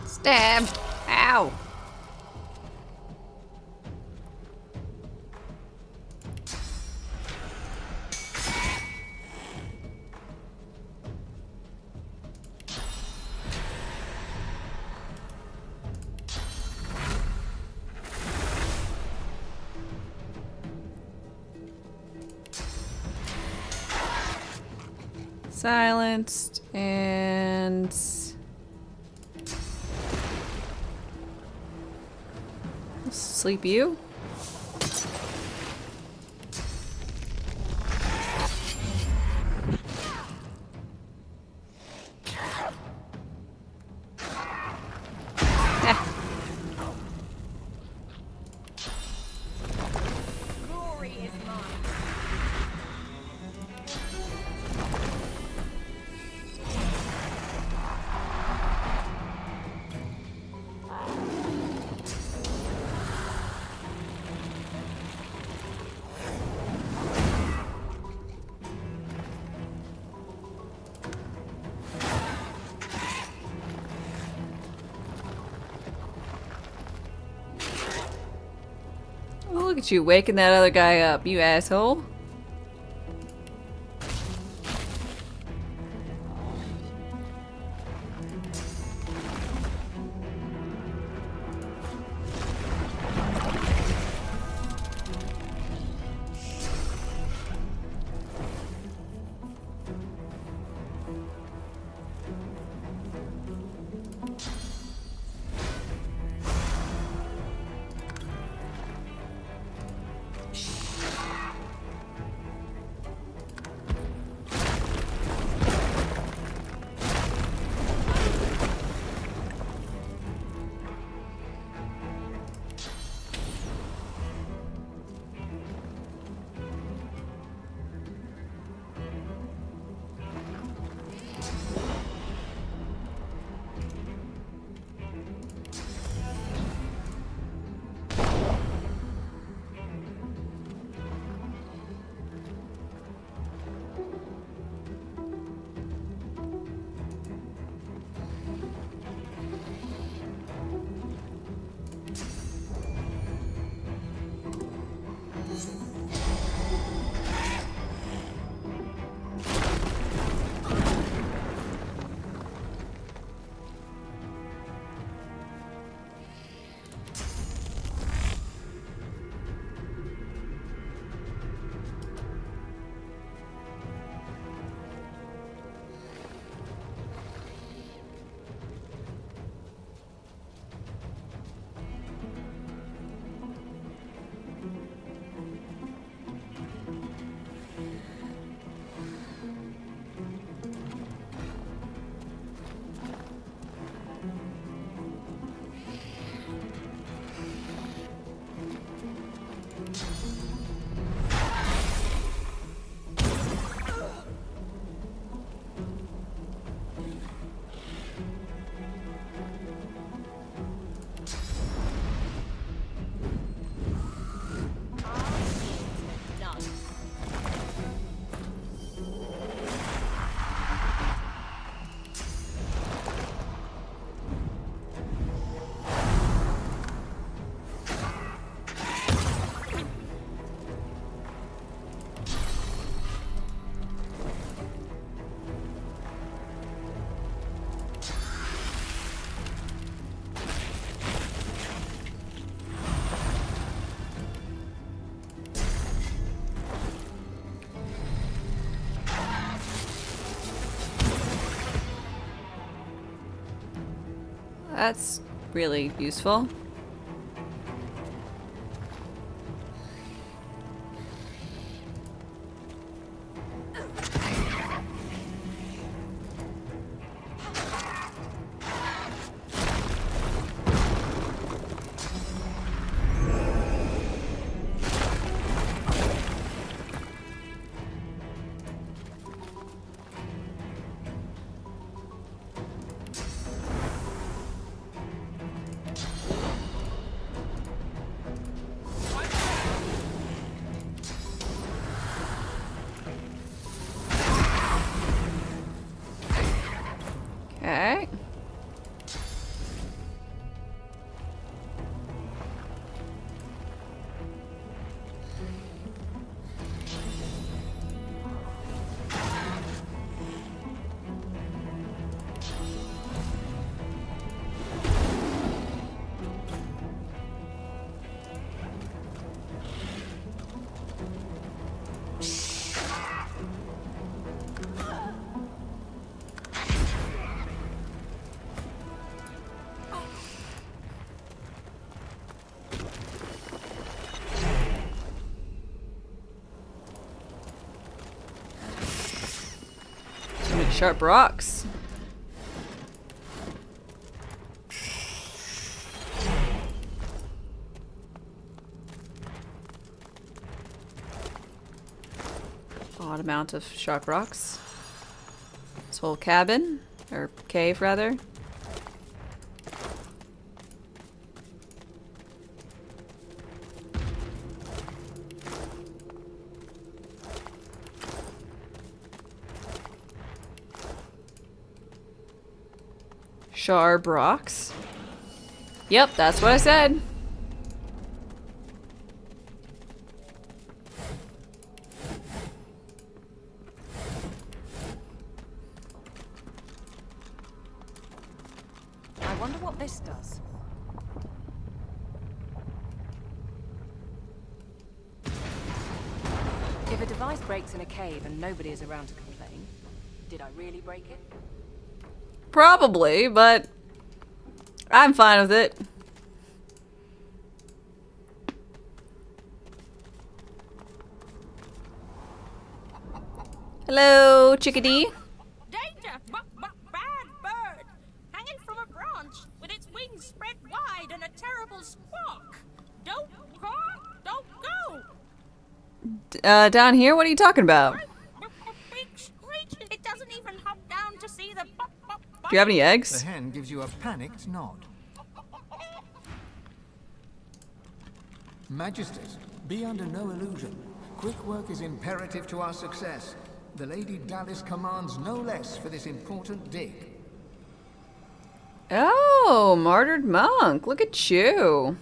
S1: Stab! Ow! Silenced and... Sleep you?
S7: Glory is mine.
S1: Oh, look at you waking that other guy up, you asshole. That's really useful. Okay. So many sharp rocks. Odd amount of sharp rocks. This whole cabin, or cave rather. Sharp rocks. Yep, that's what I said.
S19: I wonder what this does. If a device breaks in a cave and nobody is around to complain, did I really break it?
S1: Probably, but I'm fine with it. Hello, chickadee.
S8: Danger! Bad bird! Hanging from a branch with its wings spread wide and a terrible squawk! Don't go! Don't go!
S1: Down here? What are you talking about?
S8: Big screech! It doesn't even hop down to see the
S1: Do you have any eggs?
S5: The hen gives you a panicked nod. Magisters, be under no illusion. Quick work is imperative to our success. The Lady Dallis commands no less for this important dig.
S1: Oh, martyred monk. Look at you.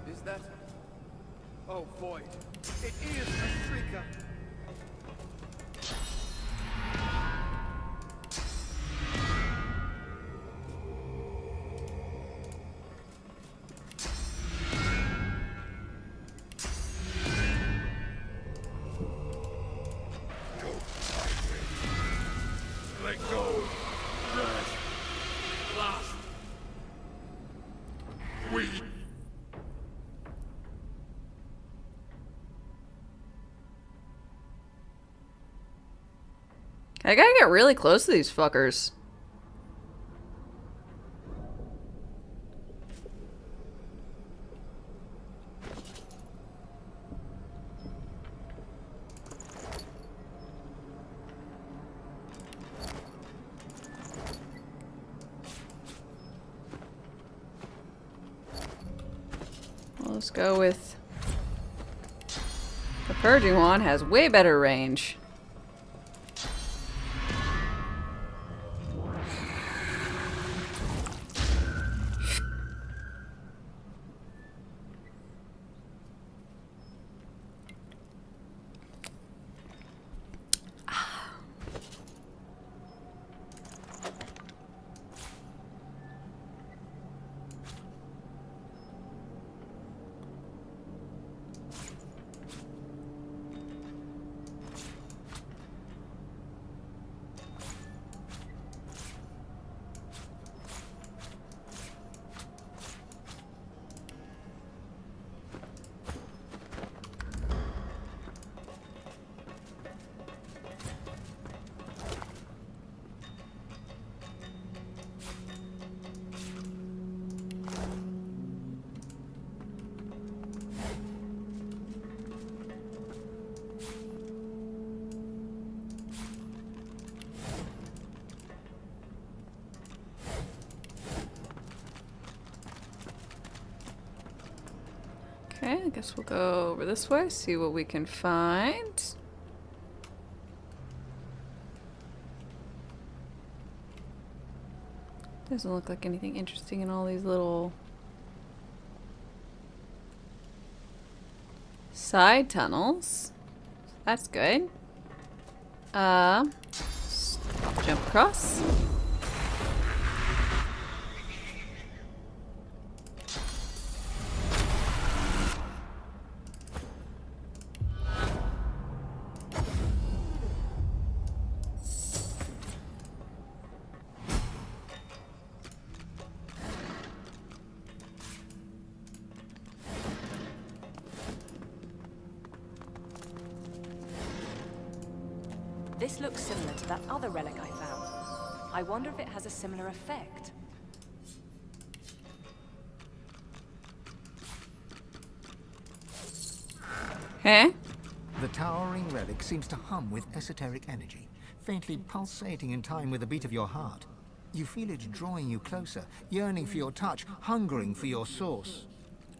S12: Is that... Oh, void. It is a shrieker.
S9: Let go. Rest. Last. We.
S1: I gotta get really close to these fuckers. Well, let's go with the purging one. Has way better range. guess we'll go over this way, see what we can find. Doesn't look like anything interesting in all these little side tunnels. That's good. Jump across.
S19: This looks similar to that other relic I found. I wonder if it has a similar effect.
S1: Huh?
S5: The towering relic seems to hum with esoteric energy, faintly pulsating in time with the beat of your heart. You feel it drawing you closer, yearning for your touch, hungering for your source.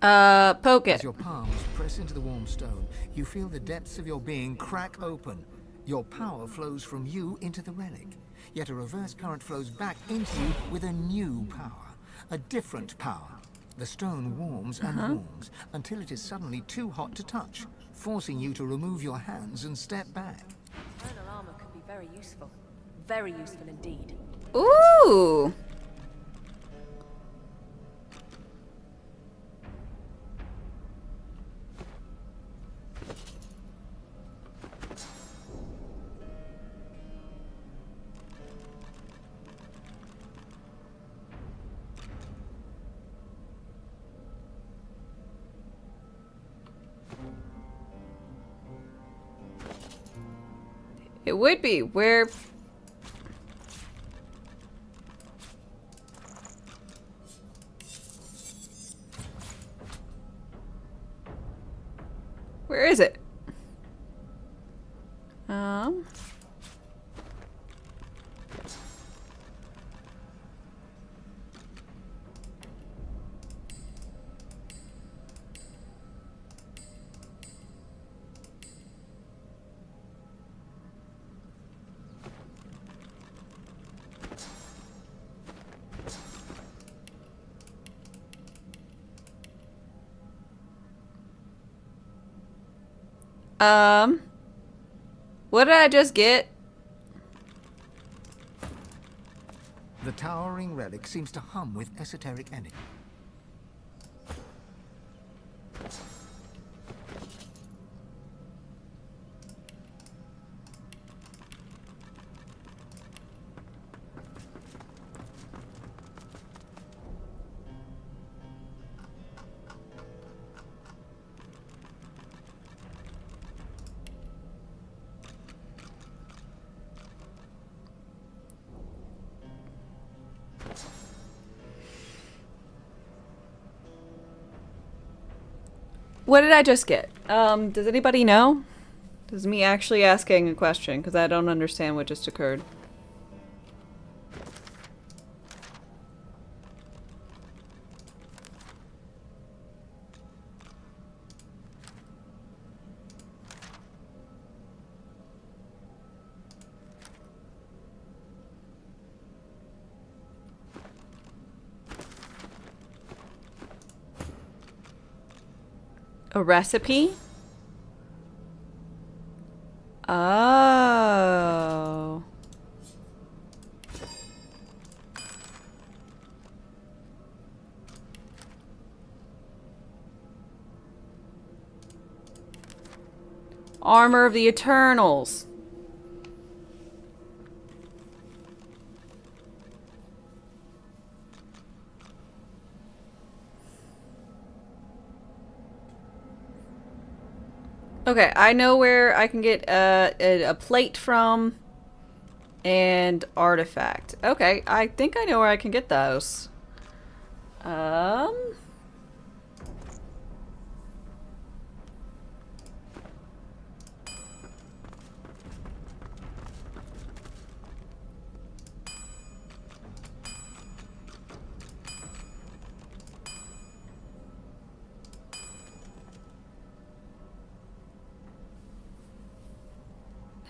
S1: Poke it.
S5: As your palms press into the warm stone, you feel the depths of your being crack open. Your power flows from you into the relic, yet a reverse current flows back into you with a new power, a different power. The stone warms and warms until it is suddenly too hot to touch, forcing you to remove your hands and step back.
S19: Eternal armor could be very useful. Very useful indeed.
S1: Ooh! It would be. Where... Where is it? What did I just get?
S5: The towering relic seems to hum with esoteric energy.
S1: What did I just get? Does anybody know? This is me actually asking a question, because I don't understand what just occurred. A recipe? Oh. Armor of the Eternals. Okay, I know where I can get a plate from and artifact. Okay, I think I know where I can get those.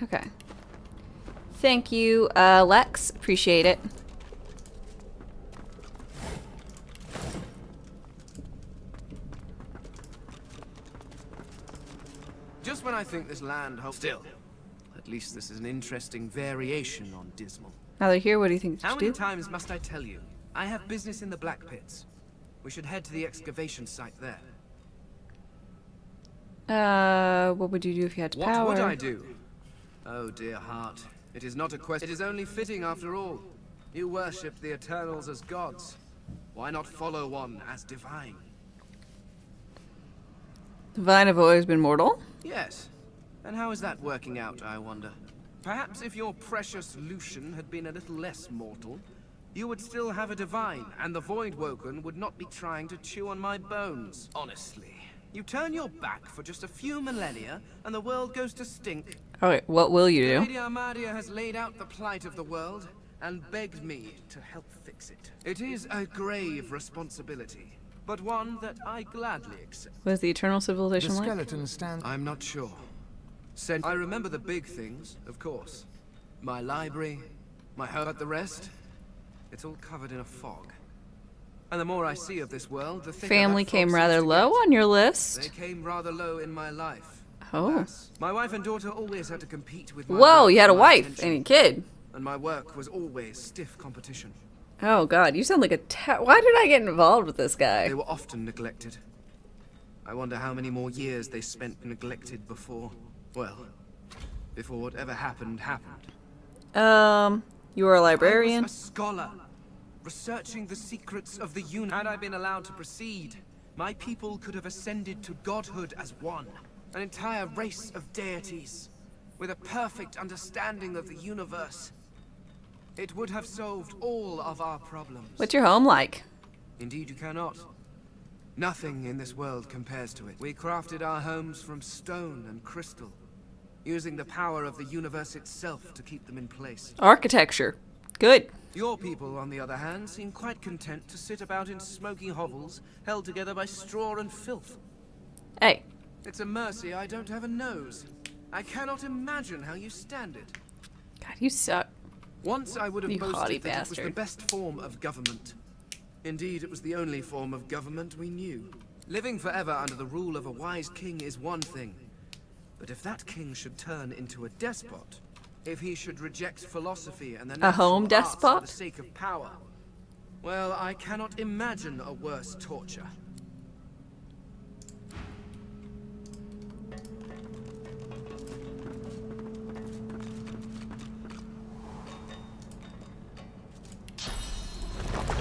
S1: Okay. Thank you, Lex. Appreciate it.
S12: Just when I think this land holds still. At least this is an interesting variation on Dismal.
S1: Now they're here, what do you think?
S12: How many times must I tell you? I have business in the Black Pits. We should head to the excavation site there.
S1: What would you do if you had power?
S12: What would I do? Oh, dear heart. It is not a question. It is only fitting, after all. You worship the Eternals as gods. Why not follow one as divine?
S1: Divine have always been mortal?
S12: Yes. And how is that working out, I wonder? Perhaps if your precious Lucian had been a little less mortal, you would still have a divine, and the Void-Woken would not be trying to chew on my bones. Honestly. You turn your back for just a few millennia, and the world goes to stink.
S1: Alright, what will you do?
S12: Lady Armadia has laid out the plight of the world, and begged me to help fix it. It is a grave responsibility, but one that I gladly accept.
S1: What is the Eternal Civilization
S12: The
S1: like?
S12: skeleton stand. I'm not sure. I remember the big things, of course. My library, my home, but the rest, it's all covered in a fog. And the more I see of this world, the thicker
S1: Family
S12: that fog
S1: came
S12: seems
S1: rather
S12: to
S1: low
S12: get.
S1: on your list.
S12: They came rather low in my life.
S1: Oh.
S12: Alas, my wife and daughter always had to compete with my
S1: Whoa,
S12: work
S1: you had a
S12: for my
S1: wife
S12: attention.
S1: and a kid.
S12: And my work was always stiff competition.
S1: Oh god, you sound like a why did I get involved with this guy?
S12: They were often neglected. I wonder how many more years they spent neglected before, well, before whatever happened, happened.
S1: You were a librarian?
S12: I was a scholar, researching the secrets of the universe. Had I been allowed to proceed, my people could have ascended to godhood as one. An entire race of deities, with a perfect understanding of the universe. It would have solved all of our problems.
S1: What's your home like?
S12: Indeed you cannot. Nothing in this world compares to it. We crafted our homes from stone and crystal, using the power of the universe itself to keep them in place.
S1: Architecture. Good.
S12: Your people, on the other hand, seem quite content to sit about in smoky hovels, held together by straw and filth.
S1: Hey.
S12: It's a mercy I don't have a nose. I cannot imagine how you stand it.
S1: God, you suck.
S12: Once I would have
S1: You haughty
S12: boasted that it was the
S1: bastard.
S12: best form of government. Indeed, it was the only form of government we knew. Living forever under the rule of a wise king is one thing. But if that king should turn into a despot, if he should reject philosophy and the
S1: A home
S12: natural arts
S1: despot?
S12: for the sake of power, well, I cannot imagine a worse torture.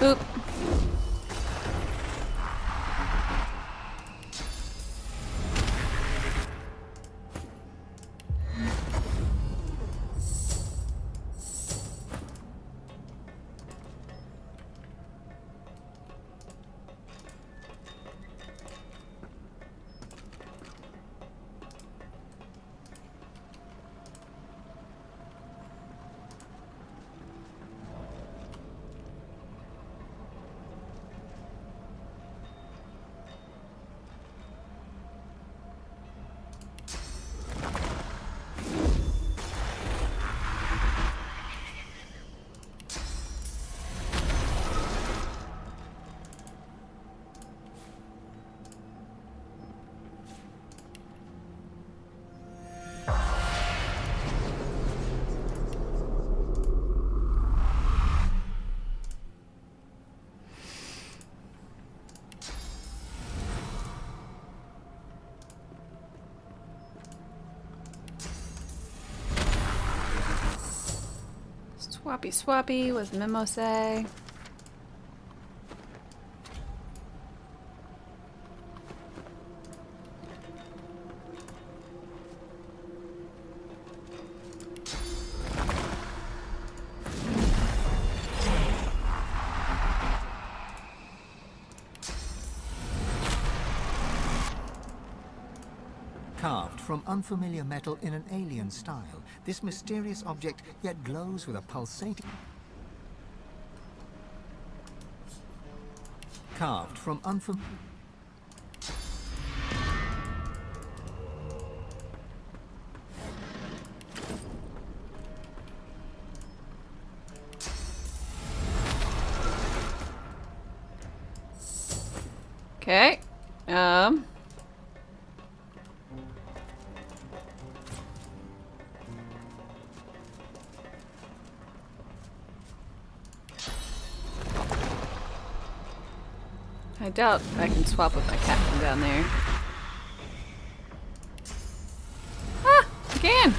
S1: Boop. Swappy swappy with Mimose.
S5: Carved from unfamiliar metal in an alien style, this mysterious object yet glows with a pulsating... Carved from unfamiliar...
S1: Okay. I doubt I can swap with my captain down there. Ah! I can!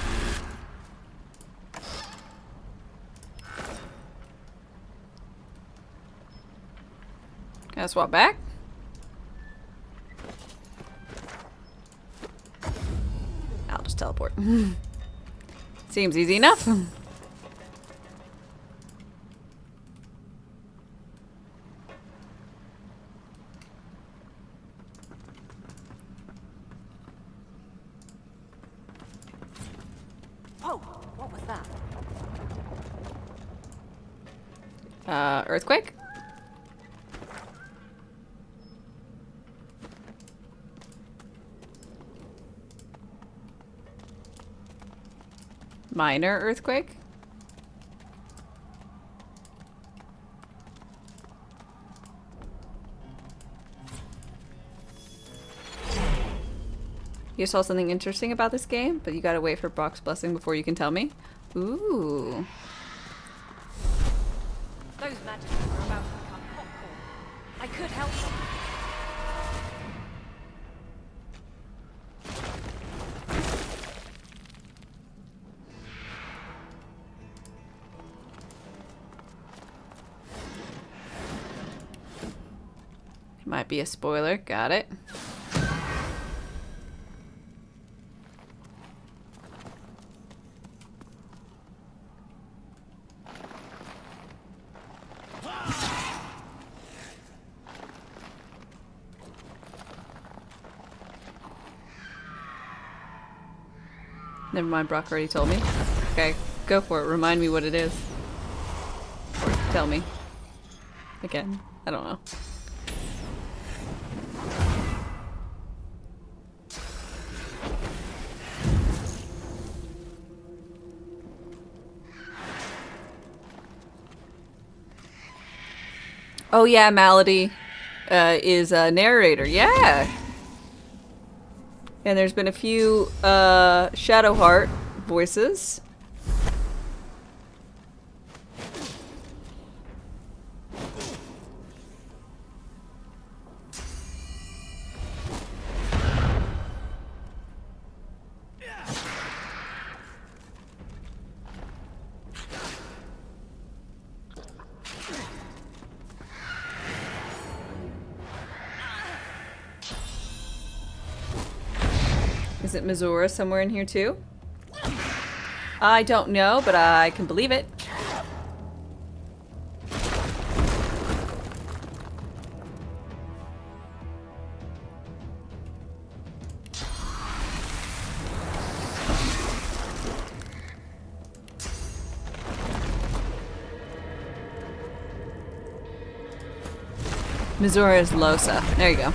S1: Can I swap back? I'll just teleport. Seems easy enough.
S19: Whoa! What was that?
S1: Earthquake? Minor earthquake? You saw something interesting about this game, but you gotta wait for Brock's blessing before you can tell me? Ooh.
S19: Those magicians are about to become popcorn. I could help them.
S1: Might be a spoiler. Got it. Never mind, Brock already told me. Okay, go for it. Remind me what it is. Or tell me. Again, I don't know. Oh yeah, Malady is a narrator. Yeah. And there's been a few Shadowheart voices. Is it Missouri somewhere in here too? I don't know, but I can believe it. Missouri is Losa. There you go.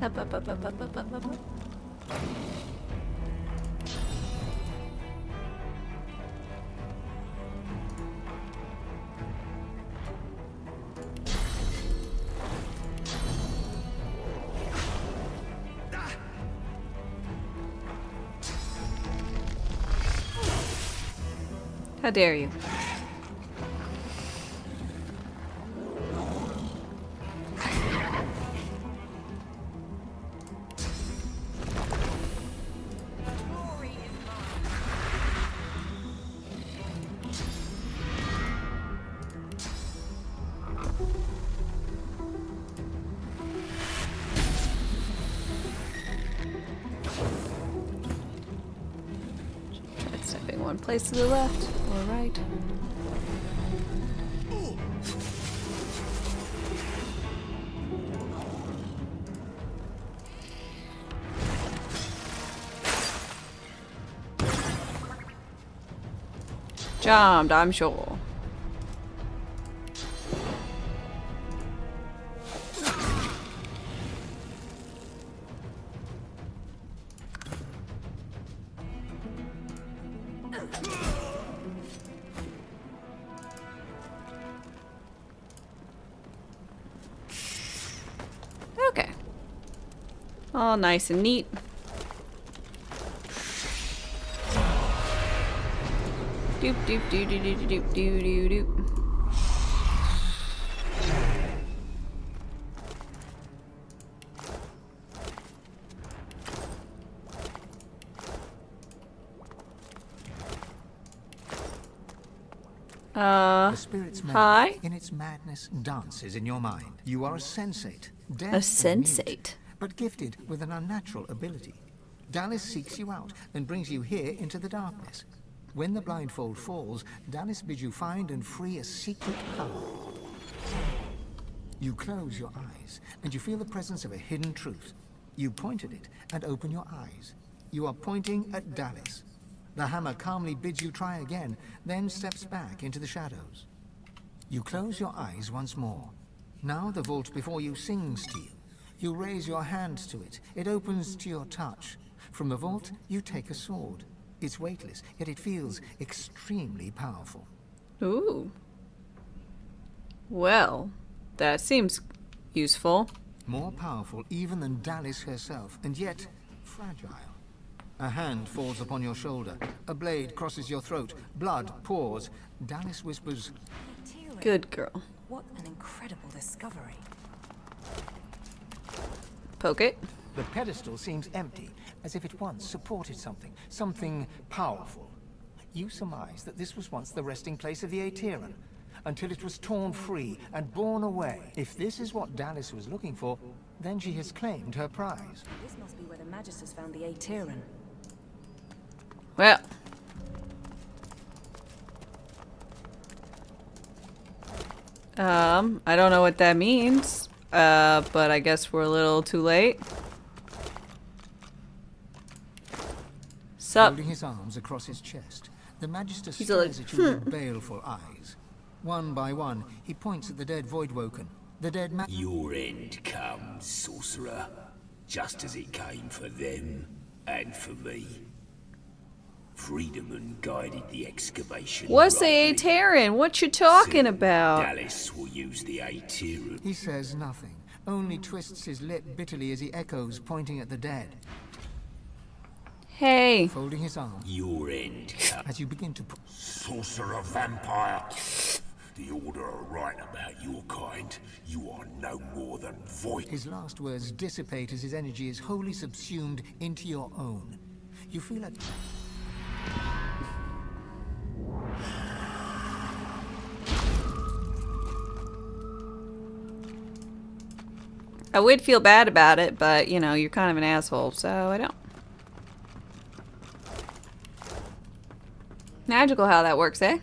S1: Up, up, up, up, up, up, up, up. How dare you? Stepping one place to the left or right. Charmed, I'm sure. Okay. All nice and neat. Doop doop doo doo doo doo doo doo doo.
S5: The spirit's
S1: hi?
S5: in its madness dances in your mind. You are a sensate.
S1: A sensate?
S5: But gifted with an unnatural ability. Dallas seeks you out and brings you here into the darkness. When the blindfold falls, Dallas bids you find and free a secret power. You close your eyes, and you feel the presence of a hidden truth. You point at it and open your eyes. You are pointing at Dallas. The hammer calmly bids you try again, then steps back into the shadows. You close your eyes once more. Now the vault before you sings to you. You raise your hand to it. It opens to your touch. From the vault, you take a sword. It's weightless, yet it feels extremely powerful.
S1: Ooh. Well, that seems useful.
S5: More powerful even than Dallas herself, and yet fragile. A hand falls upon your shoulder. A blade crosses your throat. Blood pours. Dallas whispers,
S1: "Good girl."
S17: What an incredible discovery.
S1: Poke it.
S5: The pedestal seems empty, as if it once supported something powerful. You surmise that this was once the resting place of the Aetheran, until it was torn free and borne away. If this is what Dallas was looking for, then she has claimed her prize.
S19: This must be where the Magisters found the Aetheran.
S1: Well. I don't know what that means, but I guess we're a little too late. Sup?
S5: Holding his arms across his chest, the Magister
S1: He's
S5: stares
S1: like,
S5: at you with baleful eyes. One by one, he points at the dead Voidwoken. The dead man.
S10: Your end comes, sorcerer, just as it came for them and for me. Freedoman guided the excavation.
S1: What's the Aetheran? What you talking about?
S10: Dallas will use the Aetheran.
S5: He says nothing, only twists his lip bitterly as he echoes, pointing at the dead.
S1: Hey.
S5: Folding his arms.
S10: Your end comes.
S5: As you begin to
S10: Sorcerer vampire. The Order are right about your kind. You are no more than void.
S5: His last words dissipate as his energy is wholly subsumed into your own. You feel like...
S1: I would feel bad about it, but, you know, you're kind of an asshole, so I don't. Magical how that works, eh?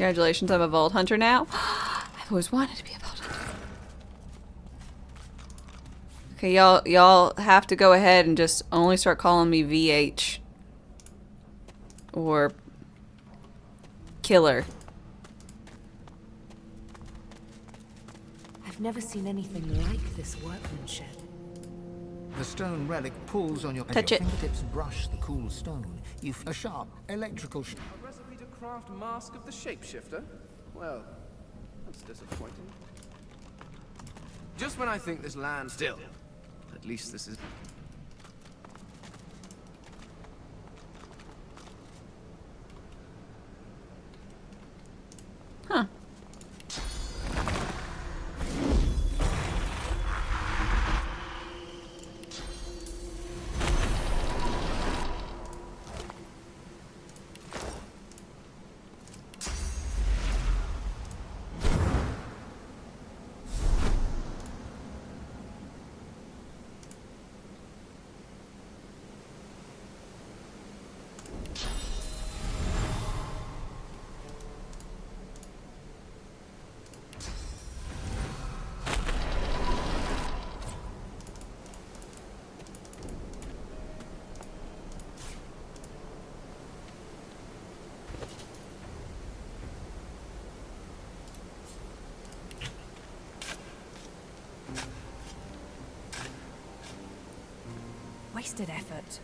S1: Congratulations, I'm a Vault Hunter now. I've always wanted to be a Vault Hunter. Okay, y'all have to go ahead and just only start calling me VH. Or Killer.
S15: I've never seen anything like this workmanship.
S5: The stone relic pulls on your
S1: Touch it.
S5: fingertips brush the cool stone. You feel a sharp electrical
S12: A recipe to craft Mask of the Shapeshifter? Well, that's disappointing. Just when I think this land still. At least this is...
S1: Huh.
S17: Wasted effort.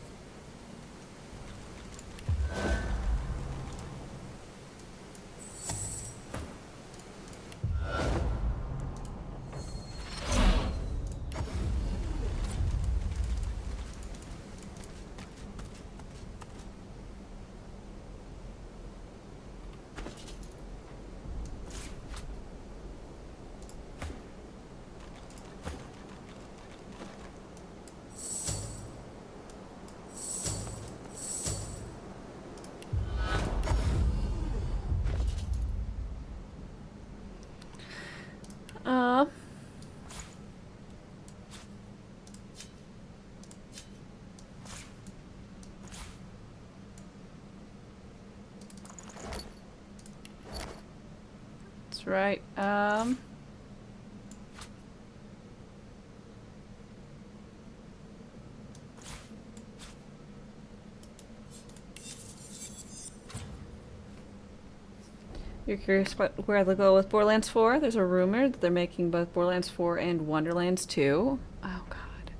S17: That's right. You're curious about where they'll go with Borderlands 4? There's a rumor that they're making both Borderlands 4 and Wonderlands 2. Oh god.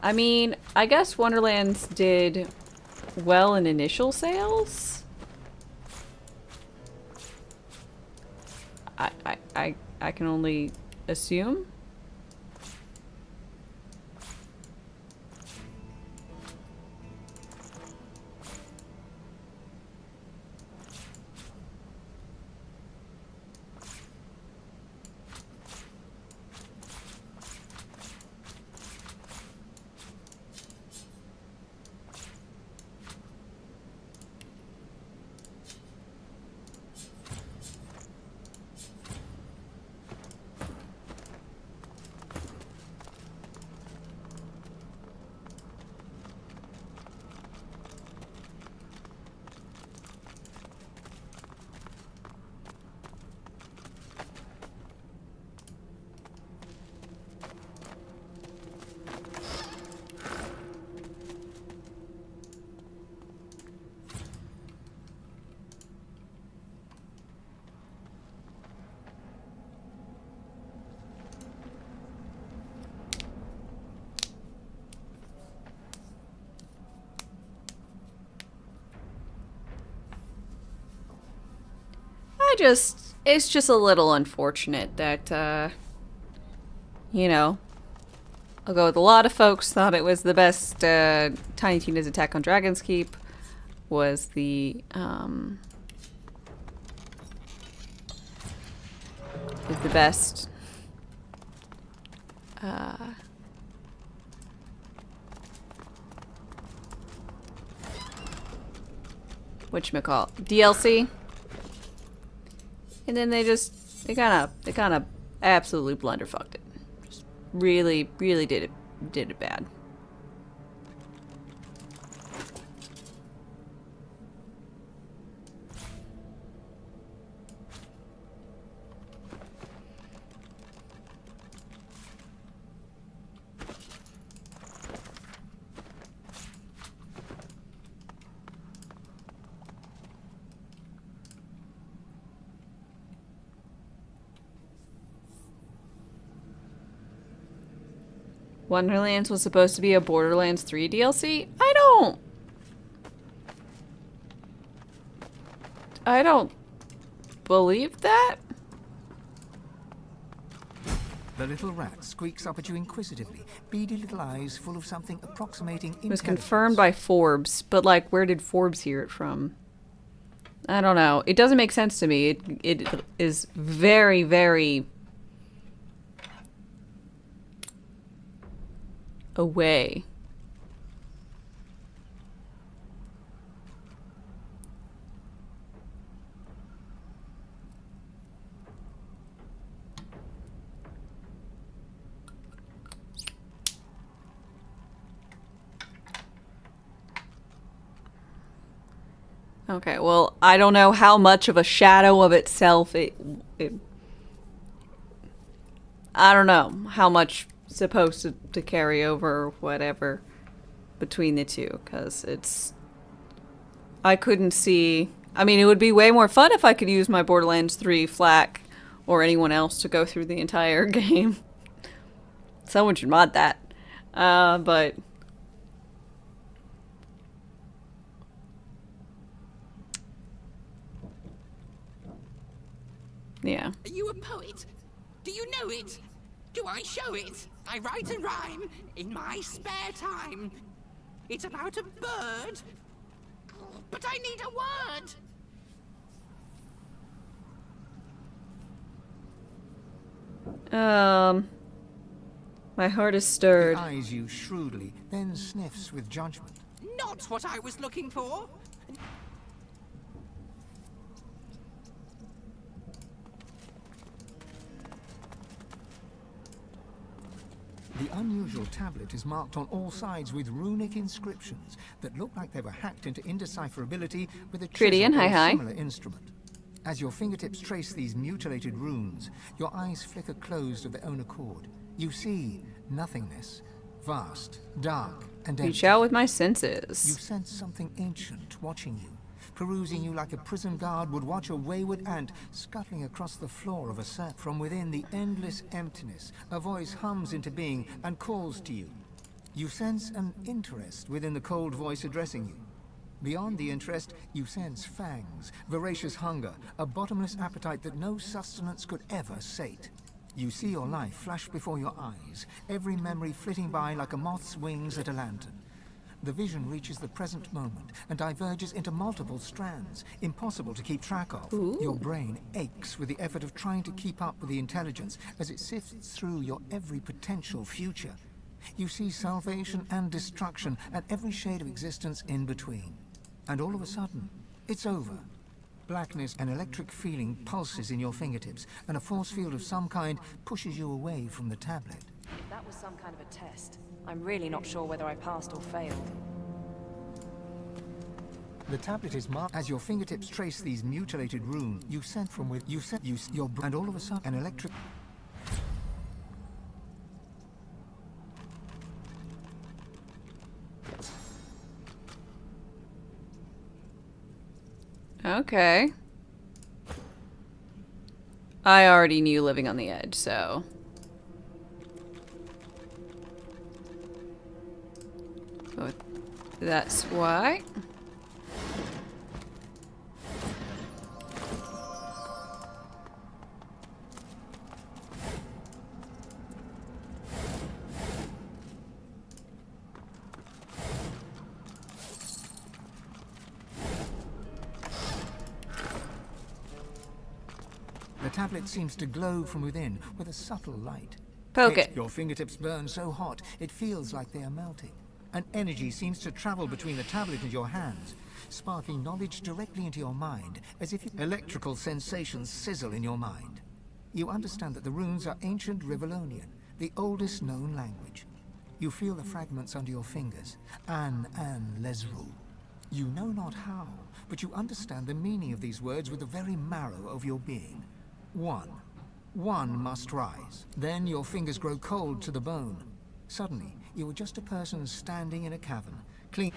S17: I mean, I guess Wonderlands did well in initial sales. I can only assume. It's just a little unfortunate that, you know, I'll go with a lot of folks thought it was the best, Tiny Tina's Attack on Dragon's Keep was the, best, whatchamacallit, DLC. And then they kind of absolutely blunderfucked it. Just really did it bad. Wonderlands was supposed to be a Borderlands 3 DLC? I don't believe that.
S5: The little rat squeaks up at you inquisitively, beady little eyes full of something approximating
S17: It was confirmed by Forbes, but like, where did Forbes hear it from? I don't know. It doesn't make sense to me. It is very, very away. Okay, well, I don't know how much of a shadow of itself I don't know how much supposed to carry over or whatever between the two, because I couldn't see. I mean, it would be way more fun if I could use my Borderlands 3 Flak or anyone else to go through the entire game. Someone should mod that. But yeah.
S2: Are you a poet? Do you know it? Do I show it? I write a rhyme in my spare time. It's about a bird, but I need a word.
S17: My heart is stirred.
S5: He eyes you shrewdly, then sniffs with judgment.
S2: Not what I was looking for.
S5: The unusual tablet is marked on all sides with runic inscriptions that look like they were hacked into indecipherability with a
S17: Tridian,
S5: chisel or
S17: hi.
S5: similar instrument. As your fingertips trace these mutilated runes, your eyes flicker closed of their own accord. You see nothingness, vast, dark, and empty.
S17: Reach out with my senses.
S5: You sense something ancient watching you, perusing you like a prison guard would watch a wayward ant scuttling across the floor of a cell. From within the endless emptiness, a voice hums into being and calls to you. You sense an interest within the cold voice addressing you. Beyond the interest, you sense fangs, voracious hunger, a bottomless appetite that no sustenance could ever sate. You see your life flash before your eyes, every memory flitting by like a moth's wings at a lantern. The vision reaches the present moment and diverges into multiple strands, impossible to keep track of.
S17: Ooh.
S5: Your brain aches with the effort of trying to keep up with the intelligence as it sifts through your every potential future. You see salvation and destruction and every shade of existence in between. And all of a sudden, it's over. Blackness and electric feeling pulses in your fingertips, and a force field of some kind pushes you away from the tablet.
S19: That was some kind of a test. I'm really not sure whether I passed or failed.
S5: The tablet is marked as your fingertips trace these mutilated runes. You sent from with and all of a sudden an electric.
S17: Okay. I already knew living on the edge, so. Oh, that's why.
S5: The tablet seems to glow from within with a subtle light.
S17: Poke it.
S5: Your fingertips burn so hot, it feels like they are melting. An energy seems to travel between the tablet and your hands, sparking knowledge directly into your mind, as if electrical sensations sizzle in your mind. You understand that the runes are ancient Rivellonian, the oldest known language. You feel the fragments under your fingers, An Lesru. You know not how, but you understand the meaning of these words with the very marrow of your being. One must rise. Then your fingers grow cold to the bone. Suddenly, you are just a person standing in a cavern, clean.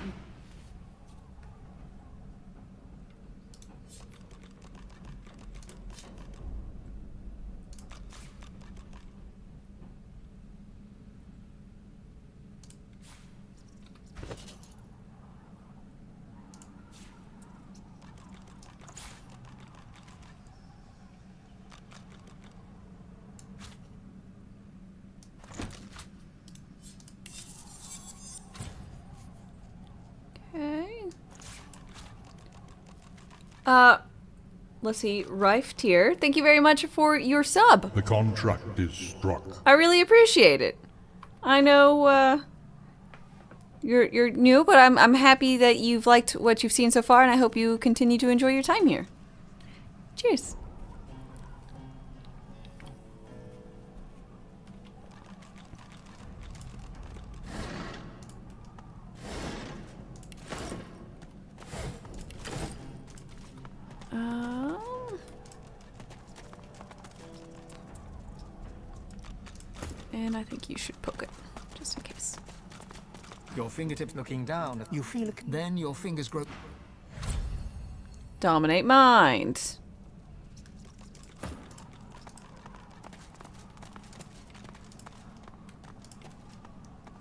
S17: Let's see, Rife Tier. Thank you very much for your sub.
S16: The contract is struck.
S17: I really appreciate it. I know you're new, but I'm happy that you've liked what you've seen so far, and I hope you continue to enjoy your time here. Cheers. And I think you should poke it, just in case.
S5: Your fingertips looking down. You feel it, then your fingers grow.
S17: Dominate mind.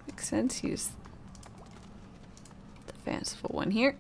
S17: Makes sense. Use the fanciful one here.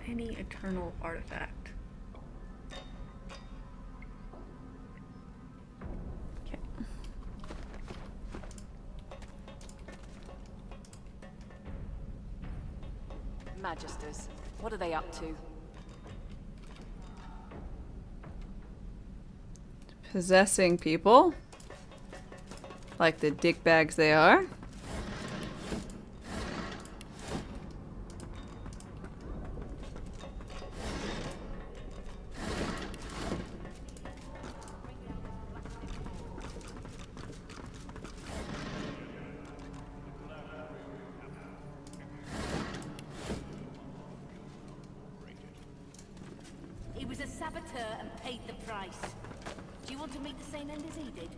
S17: Any eternal artifact. Okay.
S19: Magisters, what are they up to?
S17: Possessing people. Like the dickbags they are.
S20: He was a saboteur and paid the price. Do you want to meet the same end as he did?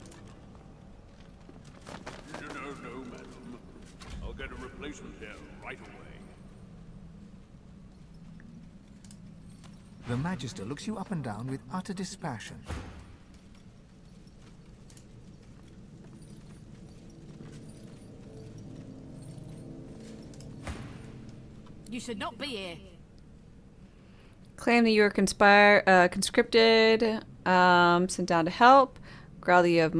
S9: No, madam. I'll get a replacement here right away.
S5: The Magister looks you up and down with utter dispassion.
S20: You should not be here.
S17: Claim that you are conscripted, sent down to help. Growl that you have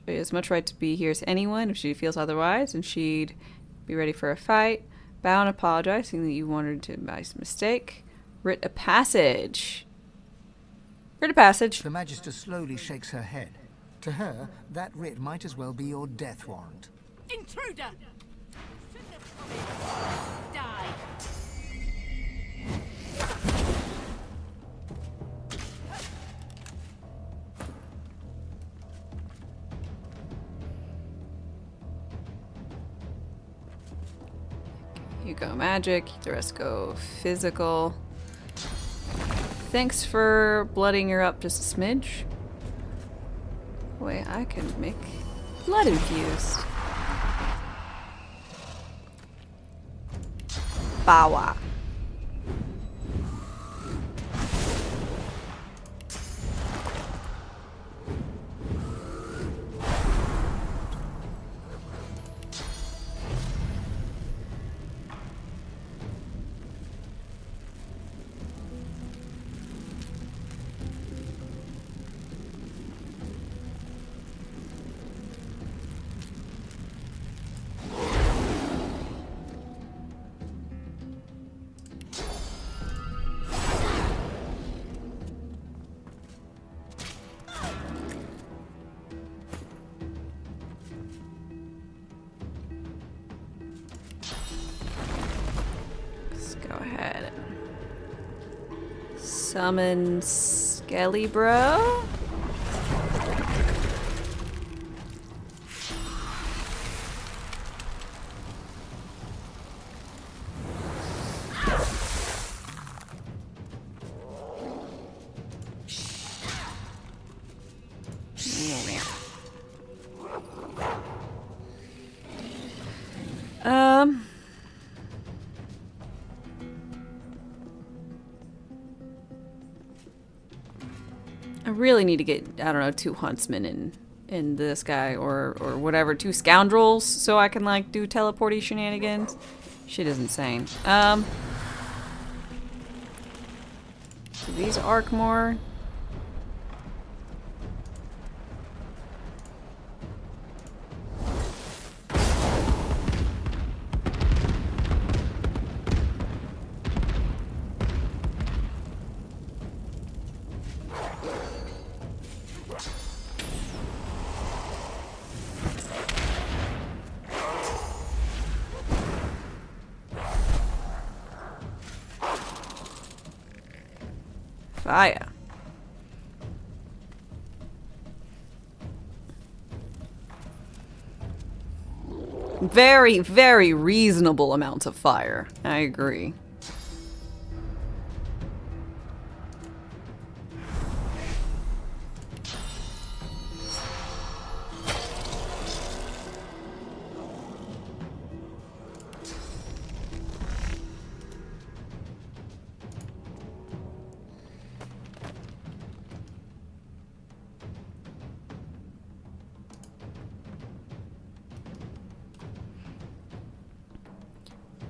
S17: as much right to be here as anyone if she feels otherwise, and she'd be ready for a fight. Bow and apologize, saying that you wanted to make a mistake. Writ a passage. Writ a passage.
S5: The Magister slowly shakes her head. To her, that writ might as well be your death warrant.
S20: Intruder! Die.
S17: You go magic, the rest go physical. Thanks for blooding her up just a smidge. Wait, I can make blood infused. Bawa. Summon Skelly Bro. I really need to get, I don't know, 2 huntsmen in this guy or whatever, 2 scoundrels so I can like do teleporty shenanigans. Shit is insane. So these arc more. Fire. Very, very reasonable amounts of fire. I agree.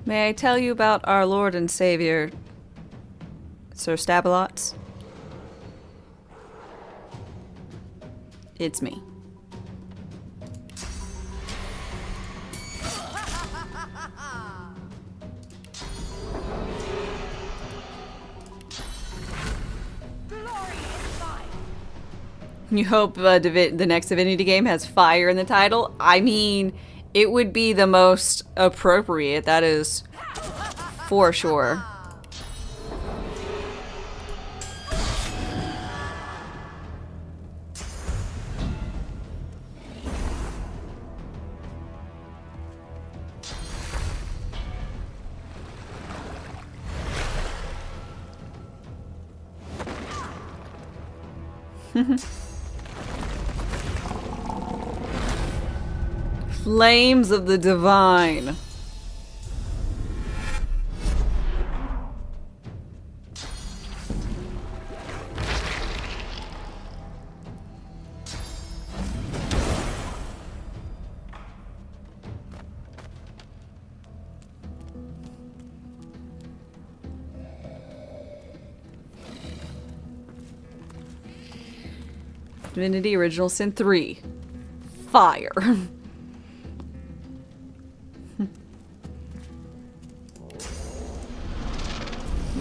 S17: May I tell you about our Lord and Savior, Sir Stabalots? It's me. You hope the next Divinity game has fire in the title? I mean, it would be the most appropriate, that is for sure. Flames of the Divine. Divinity Original Sin 3. Fire.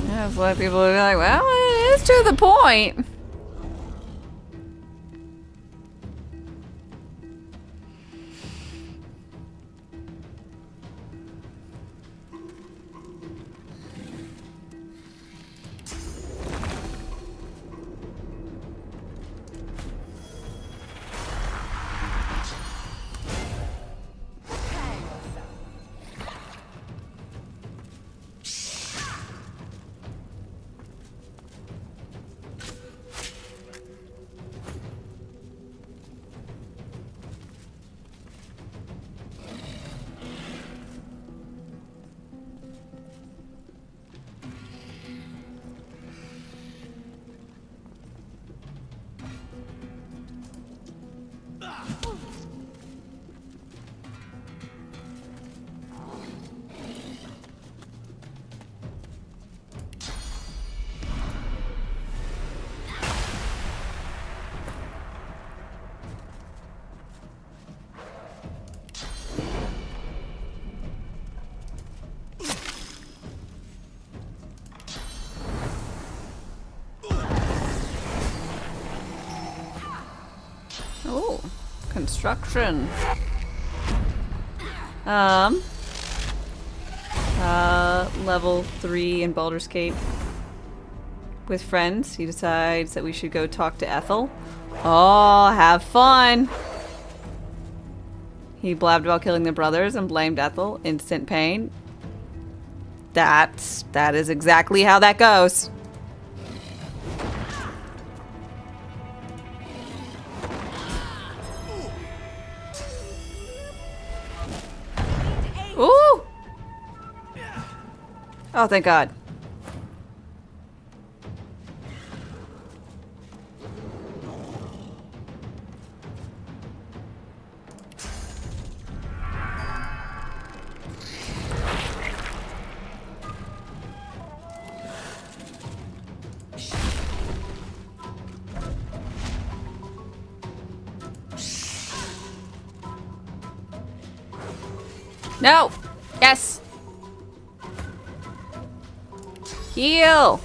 S17: That's why people are like, well, it is to the point. Oh, construction. Level 3 in Baldur's Gate. With friends, he decides that we should go talk to Ethel. Oh, have fun! He blabbed about killing the brothers and blamed Ethel. Instant pain. That is exactly how that goes. Ooh! Oh, thank God. No! Yes! Heal!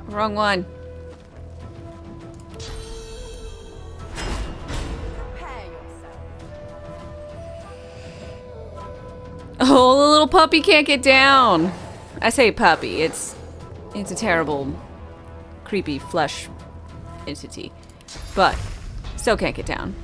S17: Wrong one. Oh, the little puppy can't get down. I say puppy. It's a terrible, creepy flesh entity, but still can't get down.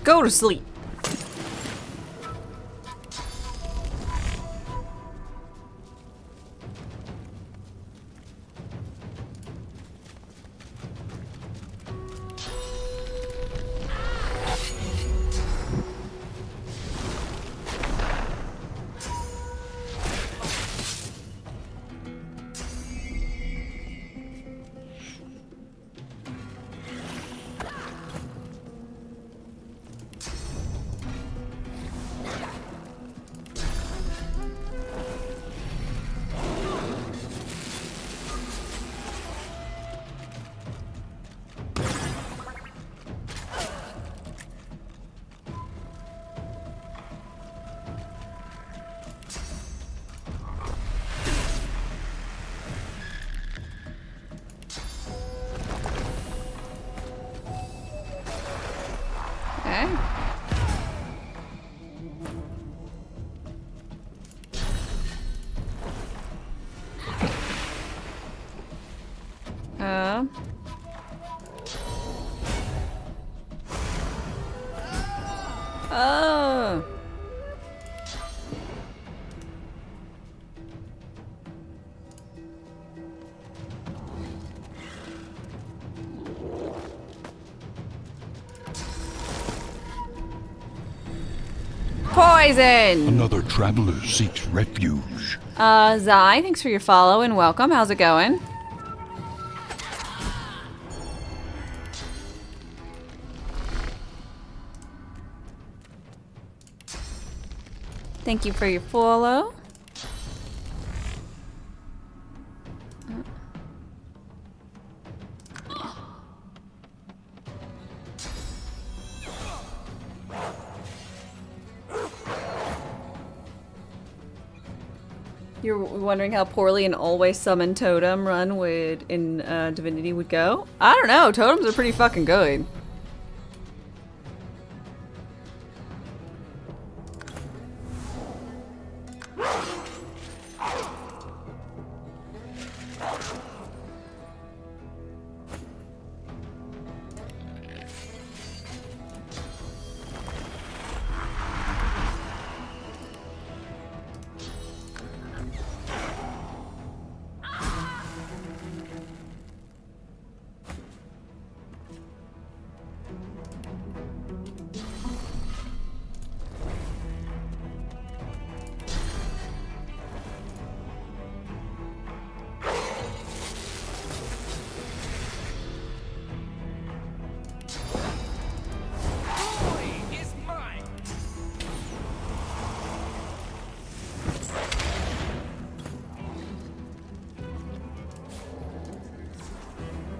S17: Go to sleep. Oh. Poison!
S16: Another traveler seeks refuge.
S17: Zai, thanks for your follow and welcome. How's it going? Thank you for your follow. You're wondering how poorly an always summoned totem run would in Divinity would go? I don't know. Totems are pretty fucking good.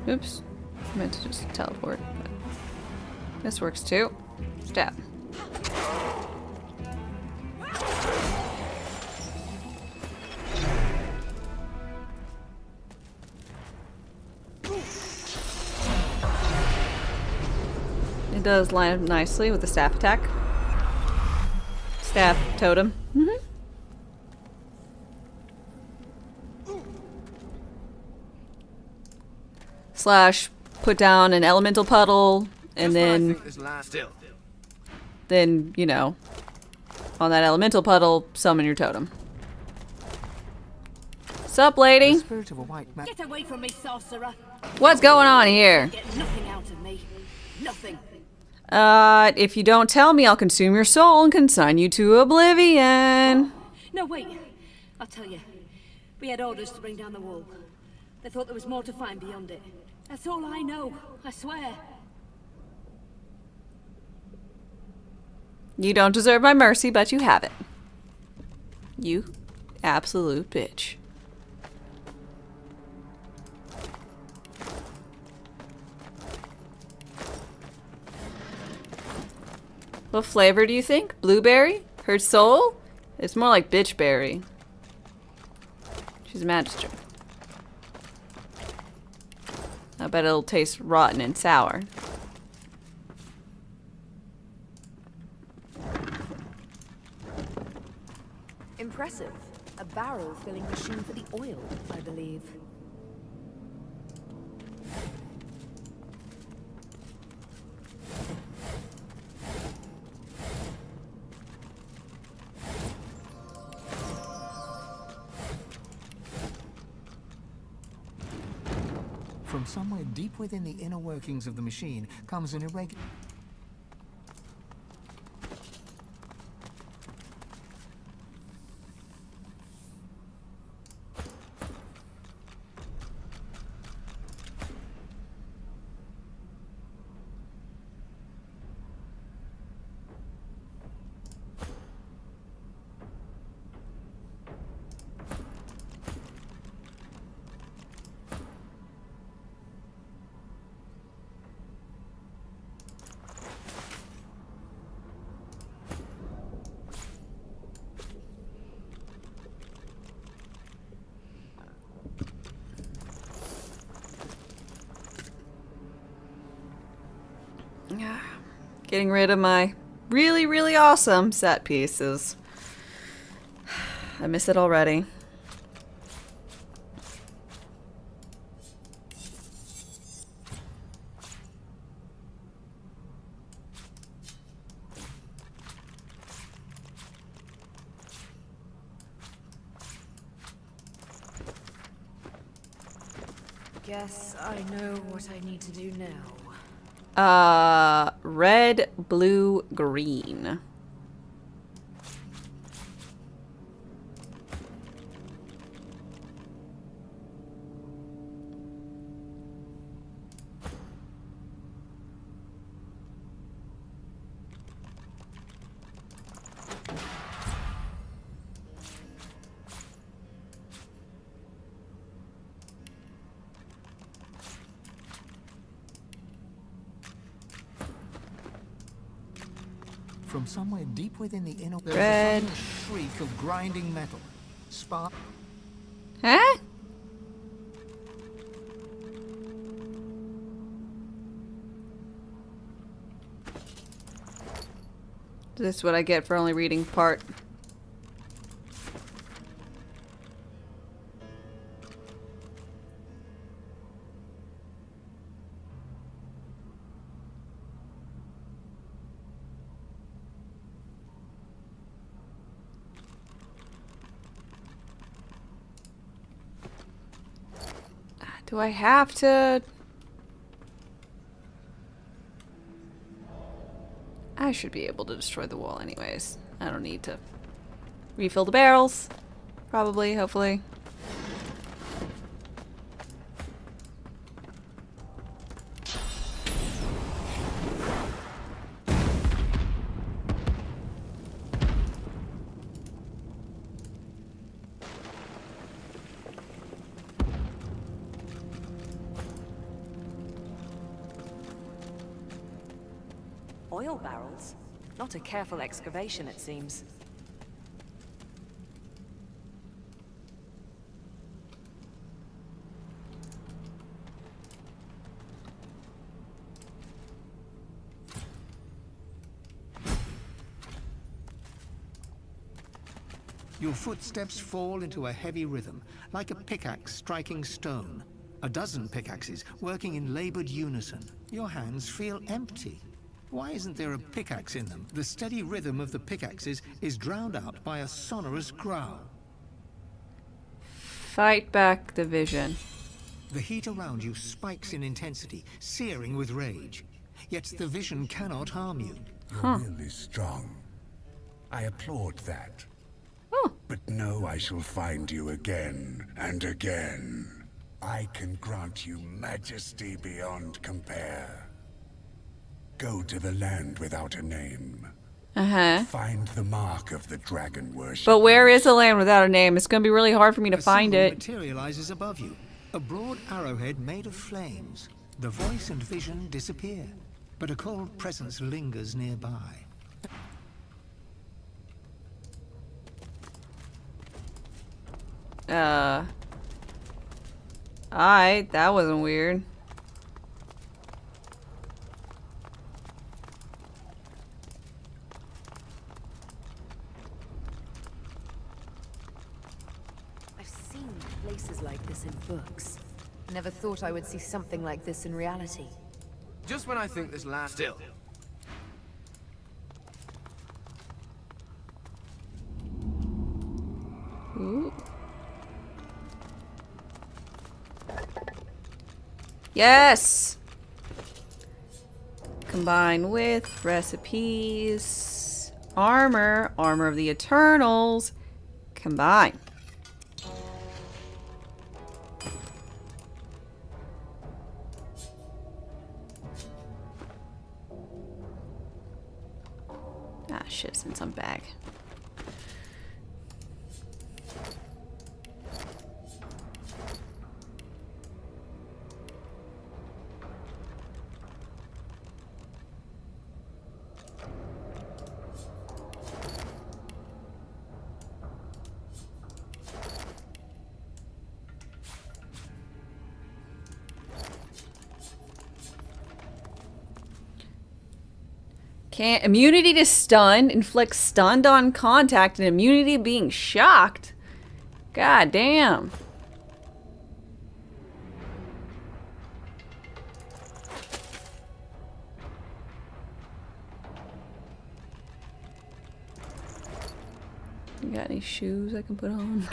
S17: Oops. I meant to just teleport. But this works too. Stab. does line up nicely with the staff attack. Staff totem. Mm-hmm. Slash put down an elemental puddle and then, you know, on that elemental puddle, summon your totem. Sup, lady?
S5: The spirit of a white man.
S20: Get away from me, sorcerer.
S17: What's going on here?
S20: Get nothing out of me. Nothing.
S17: If you don't tell me, I'll consume your soul and consign you to oblivion.
S20: No, wait. I'll tell you. We had orders to bring down the wall. They thought there was more to find beyond it. That's all I know, I swear.
S17: You don't deserve my mercy, but you have it. You absolute bitch. What flavor do you think? Blueberry? Her soul? It's more like bitchberry. She's a magister. I bet it'll taste rotten and sour.
S15: Impressive. A barrel filling machine for the oil, I believe.
S5: From somewhere deep within the inner workings of the machine comes an irregular...
S17: Getting rid of my really, really awesome set pieces. I miss it already.
S15: Guess I know what I need to do now.
S17: Red, blue, green.
S5: From somewhere deep within the inner...
S17: Red.
S5: There's a shriek of grinding metal. Spark...
S17: Huh? Is this what I get for only reading part? Do I have to? I should be able to destroy the wall anyways. I don't need to refill the barrels. Probably, hopefully.
S19: Oil barrels? Not a careful excavation, it seems.
S5: Your footsteps fall into a heavy rhythm, like a pickaxe striking stone. A dozen pickaxes working in labored unison. Your hands feel empty. Why isn't there a pickaxe in them? The steady rhythm of the pickaxes is drowned out by a sonorous growl.
S17: Fight back the vision.
S5: The heat around you spikes in intensity, searing with rage. Yet the vision cannot harm you.
S16: Your will is strong. I applaud that. But know I shall find you again and again. I can grant you majesty beyond compare. Go to the land without a name. Find the mark of the dragon worship.
S17: But where is the land without a name? It's going to be really hard for me to find it.
S5: Materializes above you, a broad arrowhead made of flames. The voice and vision disappear, but a cold presence lingers nearby.
S17: Alright, that wasn't weird.
S15: I've seen places like this in books. Never thought I would see something like this in reality.
S12: Just when I think this land... Still.
S17: Ooh. Yes! Combine with recipes, armor, armor of the Eternals. Combine. Ah, shit, it's in some bag. Can't immunity to stun, inflicts stunned on contact, and immunity being shocked. God damn. You got any shoes I can put on?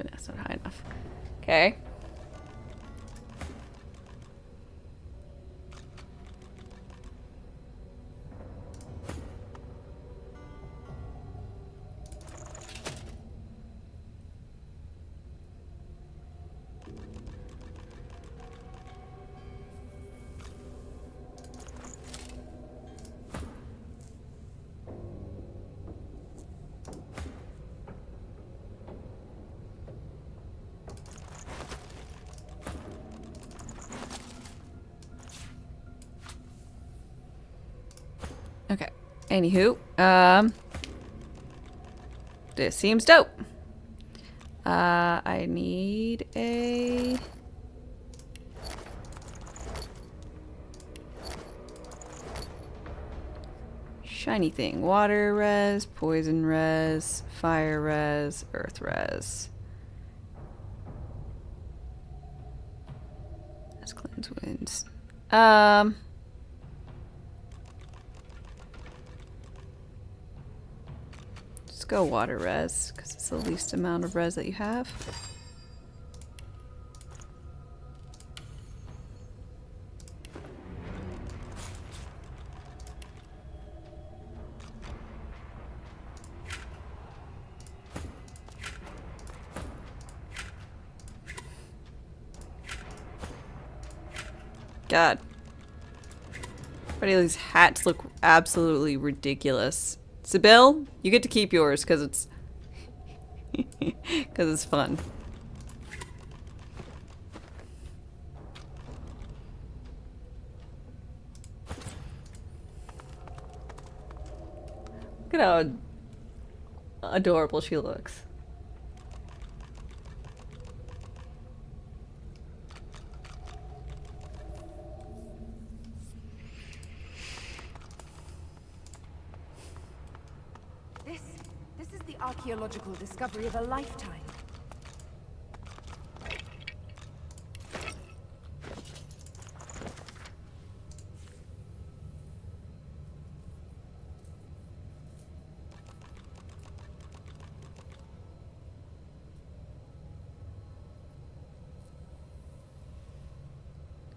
S17: That's not high enough. Okay. Okay. Anywho, this seems dope. I need a shiny thing. Water res, poison res, fire res, earth res. That's cleanse winds. Go water res, because it's the least amount of res that you have. God.
S1: But these hats look absolutely ridiculous. Sybil, you get to keep yours because it's because it's fun. Look at how adorable she looks.
S15: This is the archaeological discovery of a lifetime.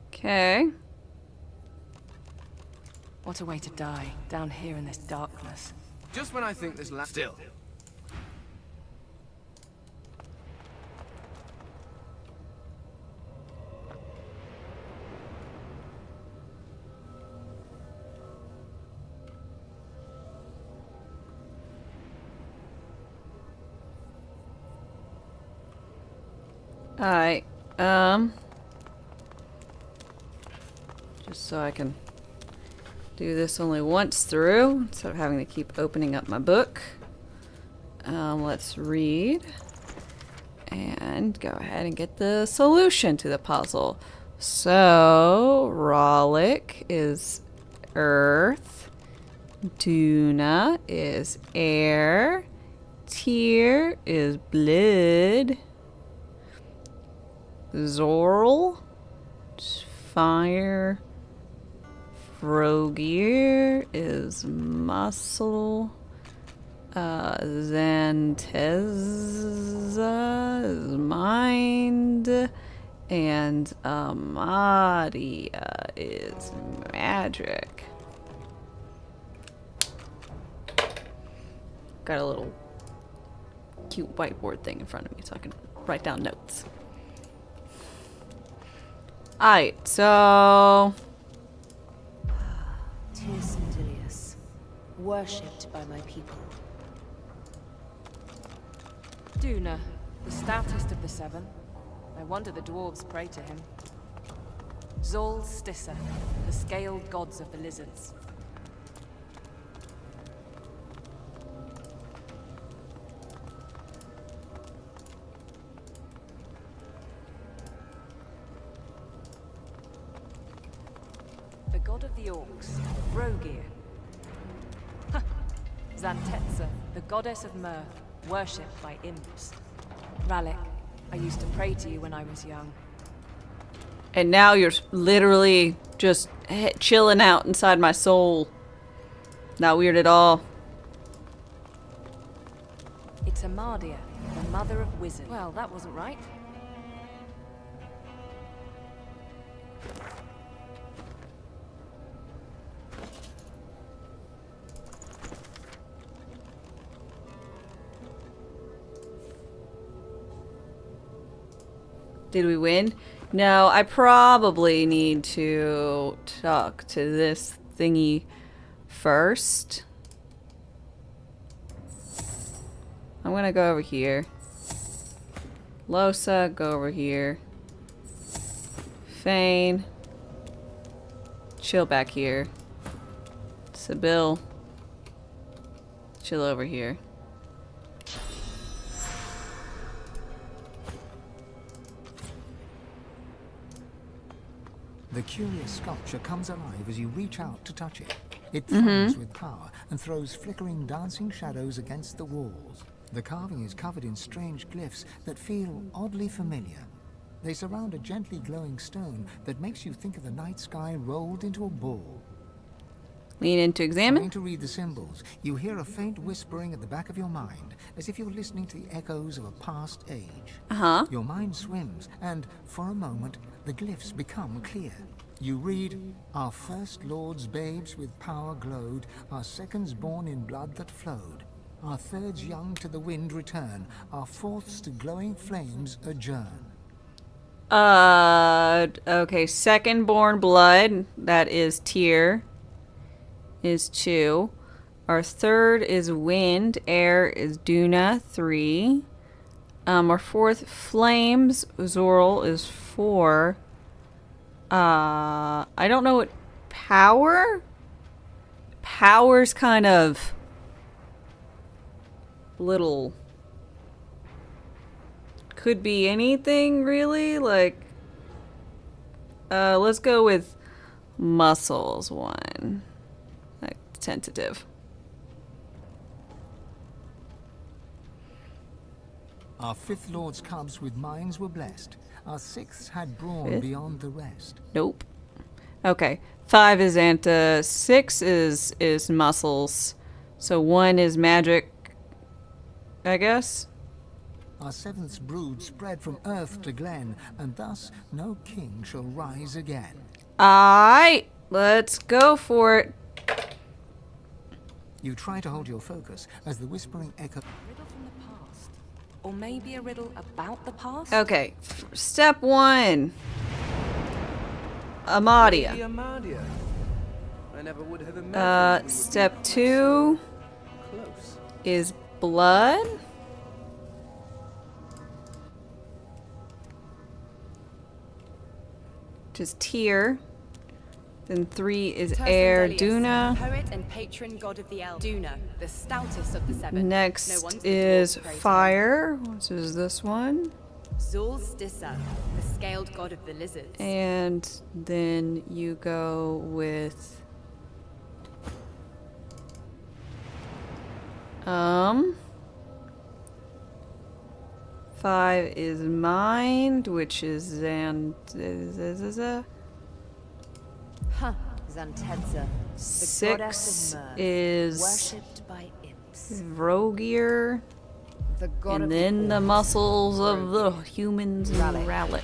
S1: Okay.
S19: What a way to die, down here in this darkness.
S12: Just when I think this still.
S1: Alright, just so I can do this only once through, instead of having to keep opening up my book. Let's read and go ahead and get the solution to the puzzle. So, Rollick is earth, Duna is air, Tyr is blood, Zorl is fire, Frogir is muscle, Zanteza is mind, and Amadia is magic. Got a little cute whiteboard thing in front of me so I can write down notes. Alright, so...
S15: Tyrsendilius, worshipped by my people.
S19: Duna, the stoutest of the seven. I wonder the dwarves pray to him. Zol Stissa, the scaled gods of the lizards. The god of the orcs, Frogir. Zantetza, the goddess of mirth, worshipped by imps. Rallick, I used to pray to you when I was young.
S1: And now you're literally just chilling out inside my soul. Not weird at all.
S19: It's Amadia, the mother of wizards. Well, that wasn't right.
S1: Did we win? No, I probably need to talk to this thingy first. I'm gonna go over here. Losa, go over here. Fane. Chill back here. Sybil. Chill over here.
S5: The curious sculpture comes alive as you reach out to touch it. It throws with power and throws flickering, dancing shadows against the walls. The carving is covered in strange glyphs that feel oddly familiar. They surround a gently glowing stone that makes you think of the night sky rolled into a ball.
S1: Lean in to examine.
S5: Trying to read the symbols, you hear a faint whispering at the back of your mind, as if you're listening to the echoes of a past age. Your mind swims, and for a moment, the glyphs become clear. You read, "Our first lords babes with power glowed, our seconds born in blood that flowed. Our thirds young to the wind return, our fourths to glowing flames adjourn."
S1: Okay, second born blood, that is Tyr.
S17: is 2. Our third is wind. Air is Duna, 3. Our fourth, flames. Zoral is 4. I don't know what power? Power's kind of little. Could be anything, really. Like, let's go with muscles 1. Like, tentative.
S5: Our 5th Lord's cubs with minds were blessed. Our 6th had brawn
S17: 5th?
S5: beyond the rest.
S17: Nope. Okay. 5 is Anta. 6 is muscles. So 1 is magic, I guess.
S5: Our 7th's brood spread from earth to glen, and thus no king shall rise again.
S17: Aight. Let's go for it.
S5: You try to hold your focus as the whispering echo.
S19: Riddle from the past. Or maybe a riddle about the past?
S17: Okay. Step 1. Amadia.
S12: Maybe Amadia. I never would have imagined.
S17: Step 2
S12: Close.
S17: is blood. Which is tear. Then 3 is air, Duna.
S7: Poet and patron god of the elves. Duna, the stoutest of the 7.
S17: Next
S7: No wonder the
S17: is
S7: dwarves praise him.
S17: fire, which is this one.
S7: Zul Stissa, the scaled god of the lizards.
S17: And then you go with 5 is mind, which is
S15: Huh, Zantedza.
S17: 6 is
S15: worshipped by imps.
S17: Vrogier.
S15: The god
S17: And
S15: of
S17: then the
S15: orcs,
S17: muscles of the humans and
S15: Ralik.
S17: Ralik.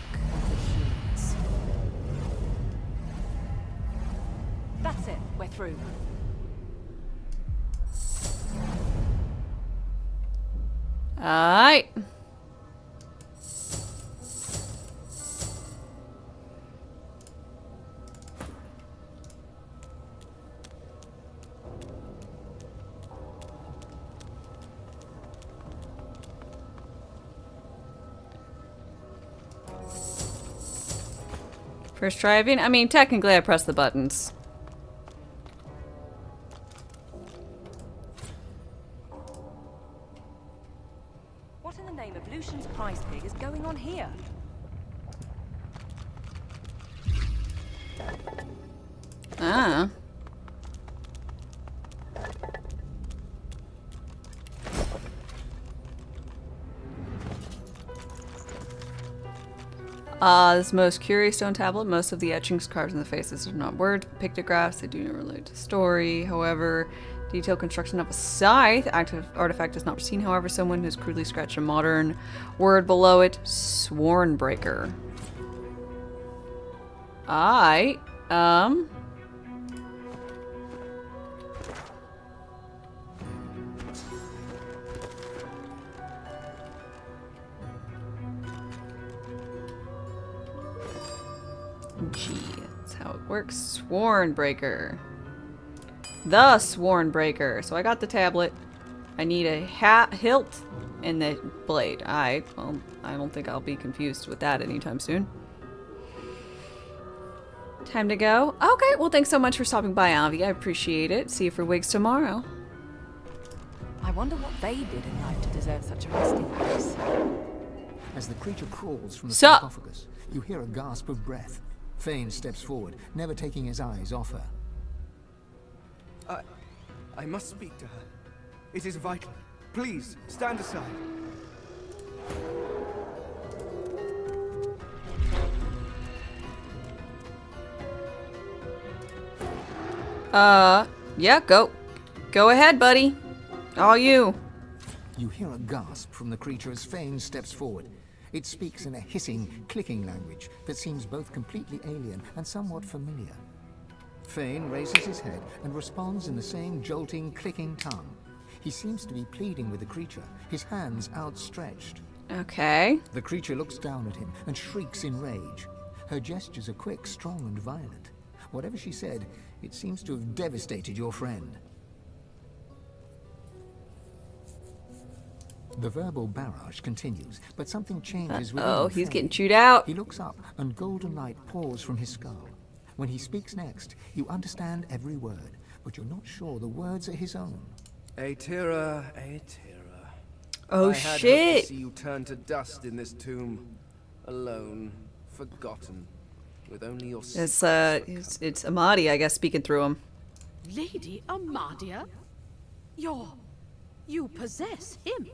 S19: That's it. We're through.
S17: Alright. First driving? I mean, technically I pressed the buttons.
S19: What in the name of Lucian's prize pig is going on here?
S17: Ah. This most curious stone tablet. Most of the etchings carved in the faces are not words, but pictographs. They do not relate to story. However, detailed construction of a scythe active artifact is not seen. However, someone has crudely scratched a modern word below it. Swornbreaker. G. That's how it works. Swornbreaker. The Swornbreaker. So I got the tablet. I need a hilt and the blade. Well, I don't think I'll be confused with that anytime soon. Time to go. Okay, well, thanks so much for stopping by, Avi. I appreciate it. See you for Wigs tomorrow.
S19: I wonder what they did in life to deserve such a resting place.
S5: As the creature crawls from the
S17: Sup?
S5: sarcophagus, you hear a gasp of breath. Fane steps forward, never taking his eyes off her.
S12: I must speak to her. It is vital. Please, stand aside.
S17: Yeah, go ahead, buddy. All you.
S5: You hear a gasp from the creature as Fane steps forward. It speaks in a hissing, clicking language that seems both completely alien and somewhat familiar. Fane raises his head and responds in the same jolting, clicking tongue. He seems to be pleading with the creature, his hands outstretched.
S17: Okay.
S5: The creature looks down at him and shrieks in rage. Her gestures are quick, strong, and violent. Whatever she said, it seems to have devastated your friend. The verbal barrage continues, but something changes within
S1: Oh, he's
S5: Fane.
S1: getting chewed out.
S5: He looks up, and golden light pours from his skull. When he speaks next, you understand every word, but you're not sure the words are his own.
S12: Aetera, Aetera.
S1: Oh,
S12: I had hoped
S1: shit.
S12: to see you turn to dust in this tomb, alone, forgotten, with only your.
S1: It's Amadi, I guess, speaking through him.
S18: Lady Amadia? You possess him?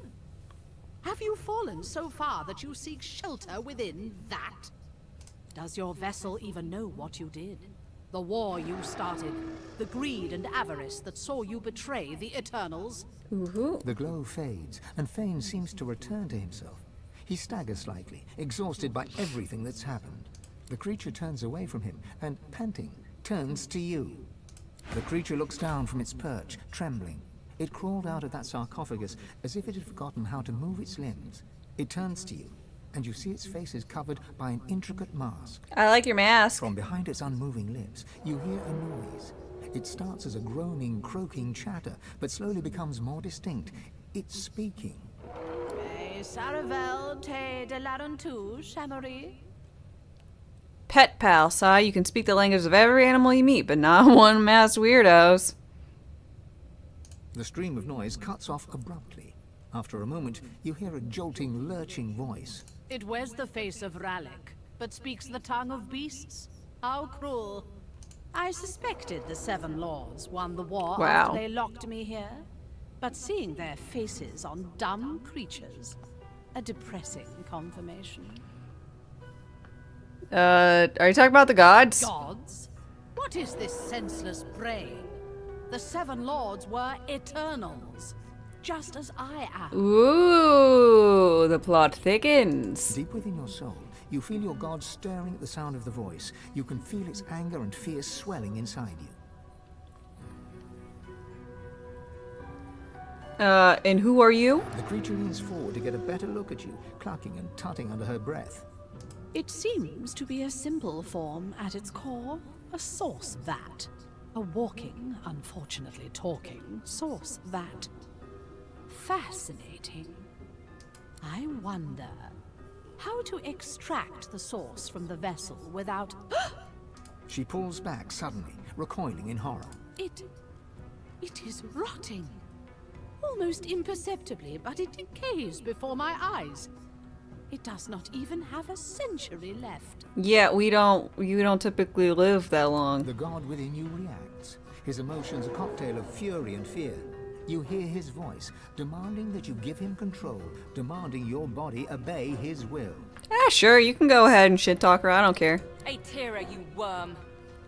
S18: Have you fallen so far that you seek shelter within that? Does your vessel even know what you did? The war you started, the greed and avarice that saw you betray the Eternals?
S5: The glow fades, and Fane seems to return to himself. He staggers slightly, exhausted by everything that's happened. The creature turns away from him, and, panting, turns to you. The creature looks down from its perch, trembling. It crawled out of that sarcophagus as if it had forgotten how to move its limbs. It turns to you, and you see its face is covered by an intricate mask.
S1: I like your mask.
S5: From behind its unmoving lips, you hear a noise. It starts as a groaning, croaking chatter, but slowly becomes more distinct. It's speaking.
S18: Saravel te de larentu, Shamory.
S1: Pet pal, Sai. You can speak the language of every animal you meet, but not one masked weirdos.
S5: The stream of noise cuts off abruptly. After a moment, you hear a jolting, lurching voice.
S18: It wears the face of Rallick, but speaks the tongue of beasts. How cruel. I suspected the Seven Lords won the war after they locked me here. But seeing their faces on dumb creatures, a depressing confirmation.
S1: Are you talking about the gods?
S18: Gods? What is this senseless braying? The Seven Lords were Eternals, just as I am.
S1: Ooh, the plot thickens.
S5: Deep within your soul, you feel your god stirring at the sound of the voice. You can feel its anger and fear swelling inside you.
S1: And who are you?
S5: The creature leans forward to get a better look at you, clucking and tutting under her breath.
S18: It seems to be a simple form at its core, a source vat. A walking, unfortunately talking, source vat. Fascinating. I wonder how to extract the source from the vessel without...
S5: She pulls back suddenly, recoiling in horror.
S18: It is rotting. Almost imperceptibly, but it decays before my eyes. It does not even have a century left.
S1: Yeah, you don't typically live that long.
S5: The god within you reacts. His emotions a cocktail of fury and fear. You hear his voice, demanding that you give him control, demanding your body obey his will.
S1: Sure, you can go ahead and shit talk her, I don't care.
S19: Aetera, you worm.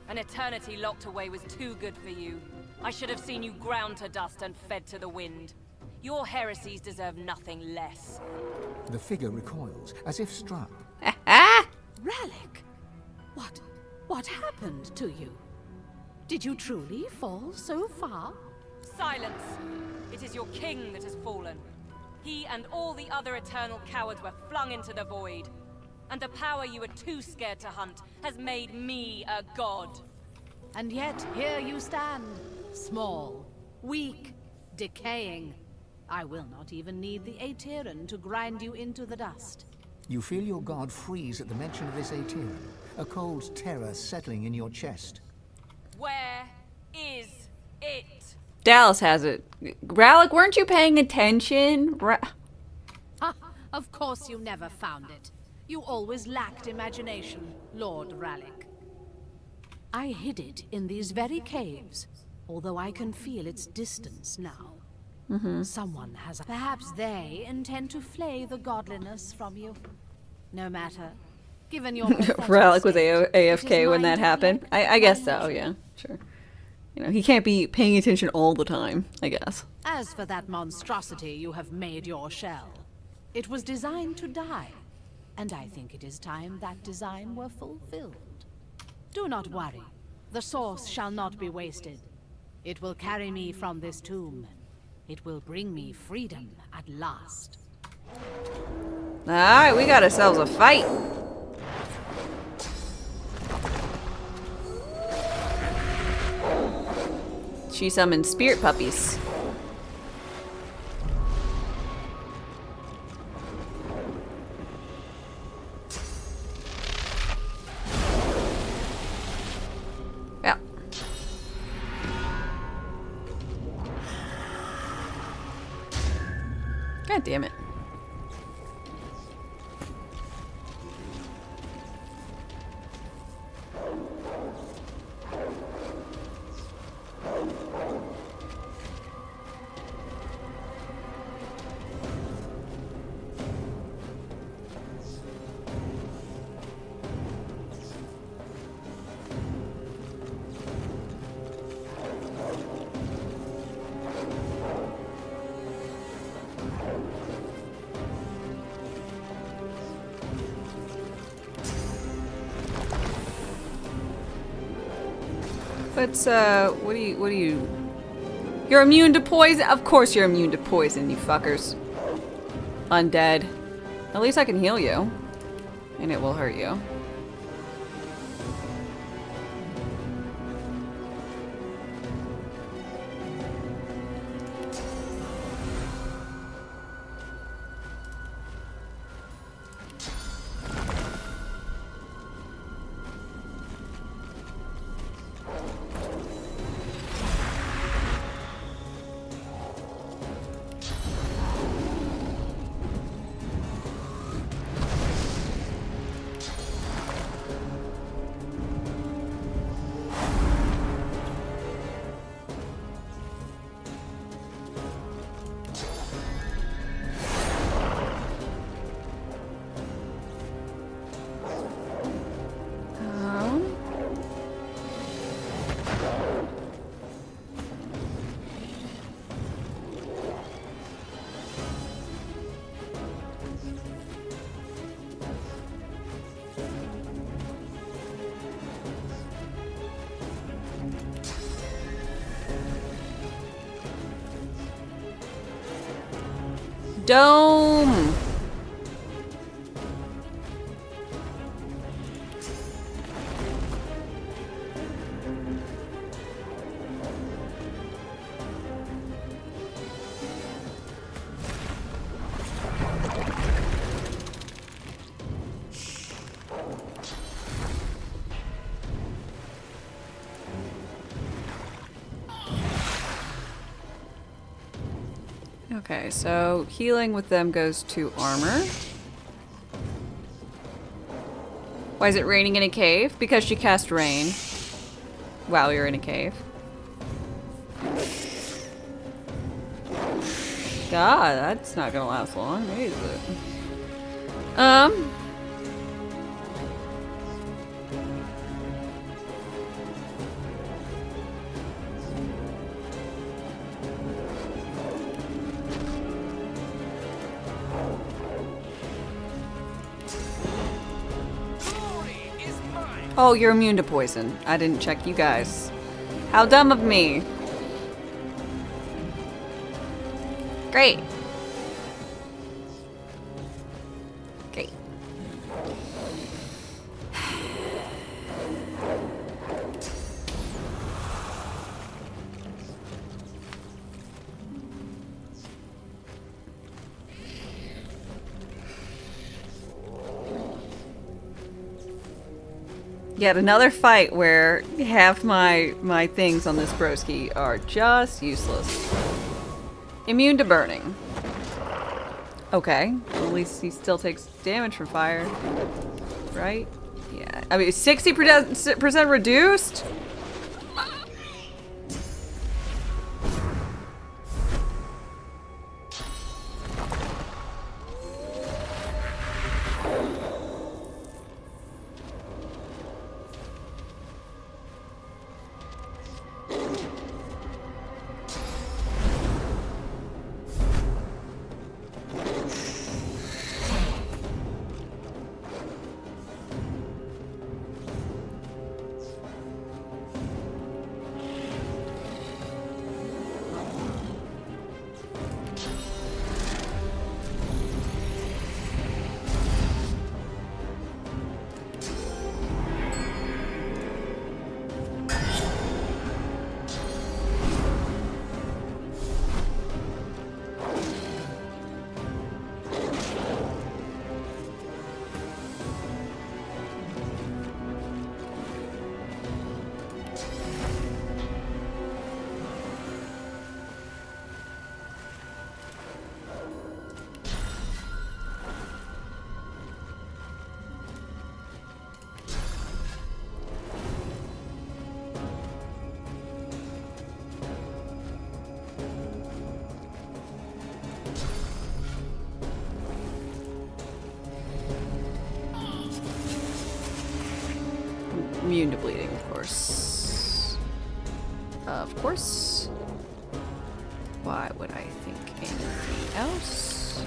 S19: An eternity locked away was too good for you. I should have seen you ground to dust and fed to the wind. Your heresies deserve nothing less.
S5: The figure recoils, as if struck.
S18: Rallick, what happened to you? Did you truly fall so far?
S19: Silence! It is your king that has fallen. He and all the other eternal cowards were flung into the void. And the power you were too scared to hunt has made me a god.
S18: And yet, here you stand. Small, weak, decaying. I will not even need the Aeteran to grind you into the dust.
S5: You feel your god freeze at the mention of this Aeteran, a cold terror settling in your chest.
S19: Where is it?
S1: Dallas has it. Rallick, weren't you paying attention?
S18: Of course you never found it. You always lacked imagination, Lord Rallick. I hid it in these very caves, although I can feel its distance now. Someone has... Perhaps they intend to flay the godliness from you. No matter. Given your...
S1: Rallick was AFK when that happened. I guess so, yeah, sure. You know, he can't be paying attention all the time, I guess.
S18: As for that monstrosity you have made your shell, it was designed to die. And I think it is time that design were fulfilled. Do not worry. The source shall not be wasted. It will carry me from this tomb. It will bring me freedom at last.
S1: Alright, we got ourselves a fight. She summoned spirit puppies. Yeah. God damn it. What do you... You're immune to poison? Of course you're immune to poison, you fuckers. Undead. At least I can heal you. And it will hurt you. Dome! Okay, so healing with them goes to armor. Why is it raining in a cave? Because she cast rain while you're in a cave. God, that's not gonna last long, is it? Oh, you're immune to poison. I didn't check you guys. How dumb of me. Great. Great. Yet another fight where half my things on this broski are just useless. Immune to burning. Okay, well, at least he still takes damage from fire, right? Yeah, I mean 60% reduced? Immune to bleeding, of course. Of course. Why would I think anything else?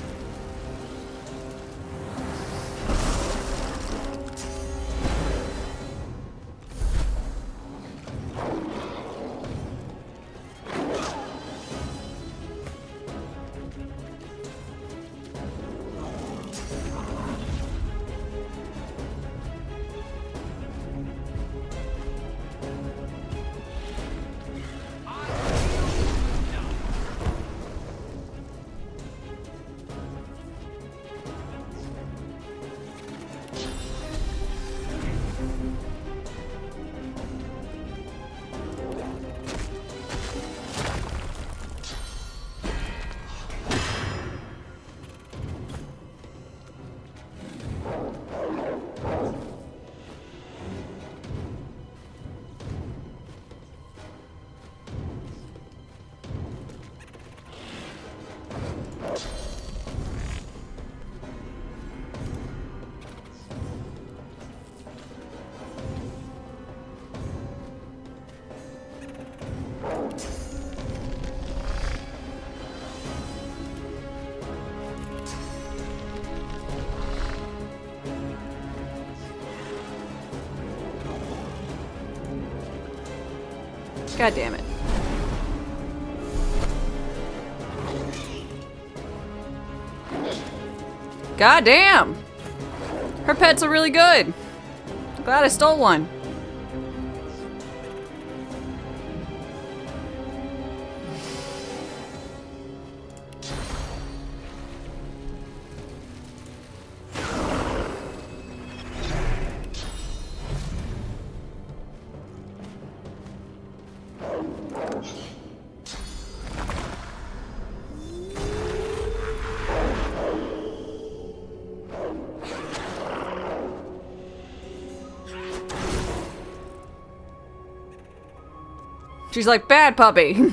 S1: God damn it. God damn! Her pets are really good. Glad I stole one. She's like, bad puppy.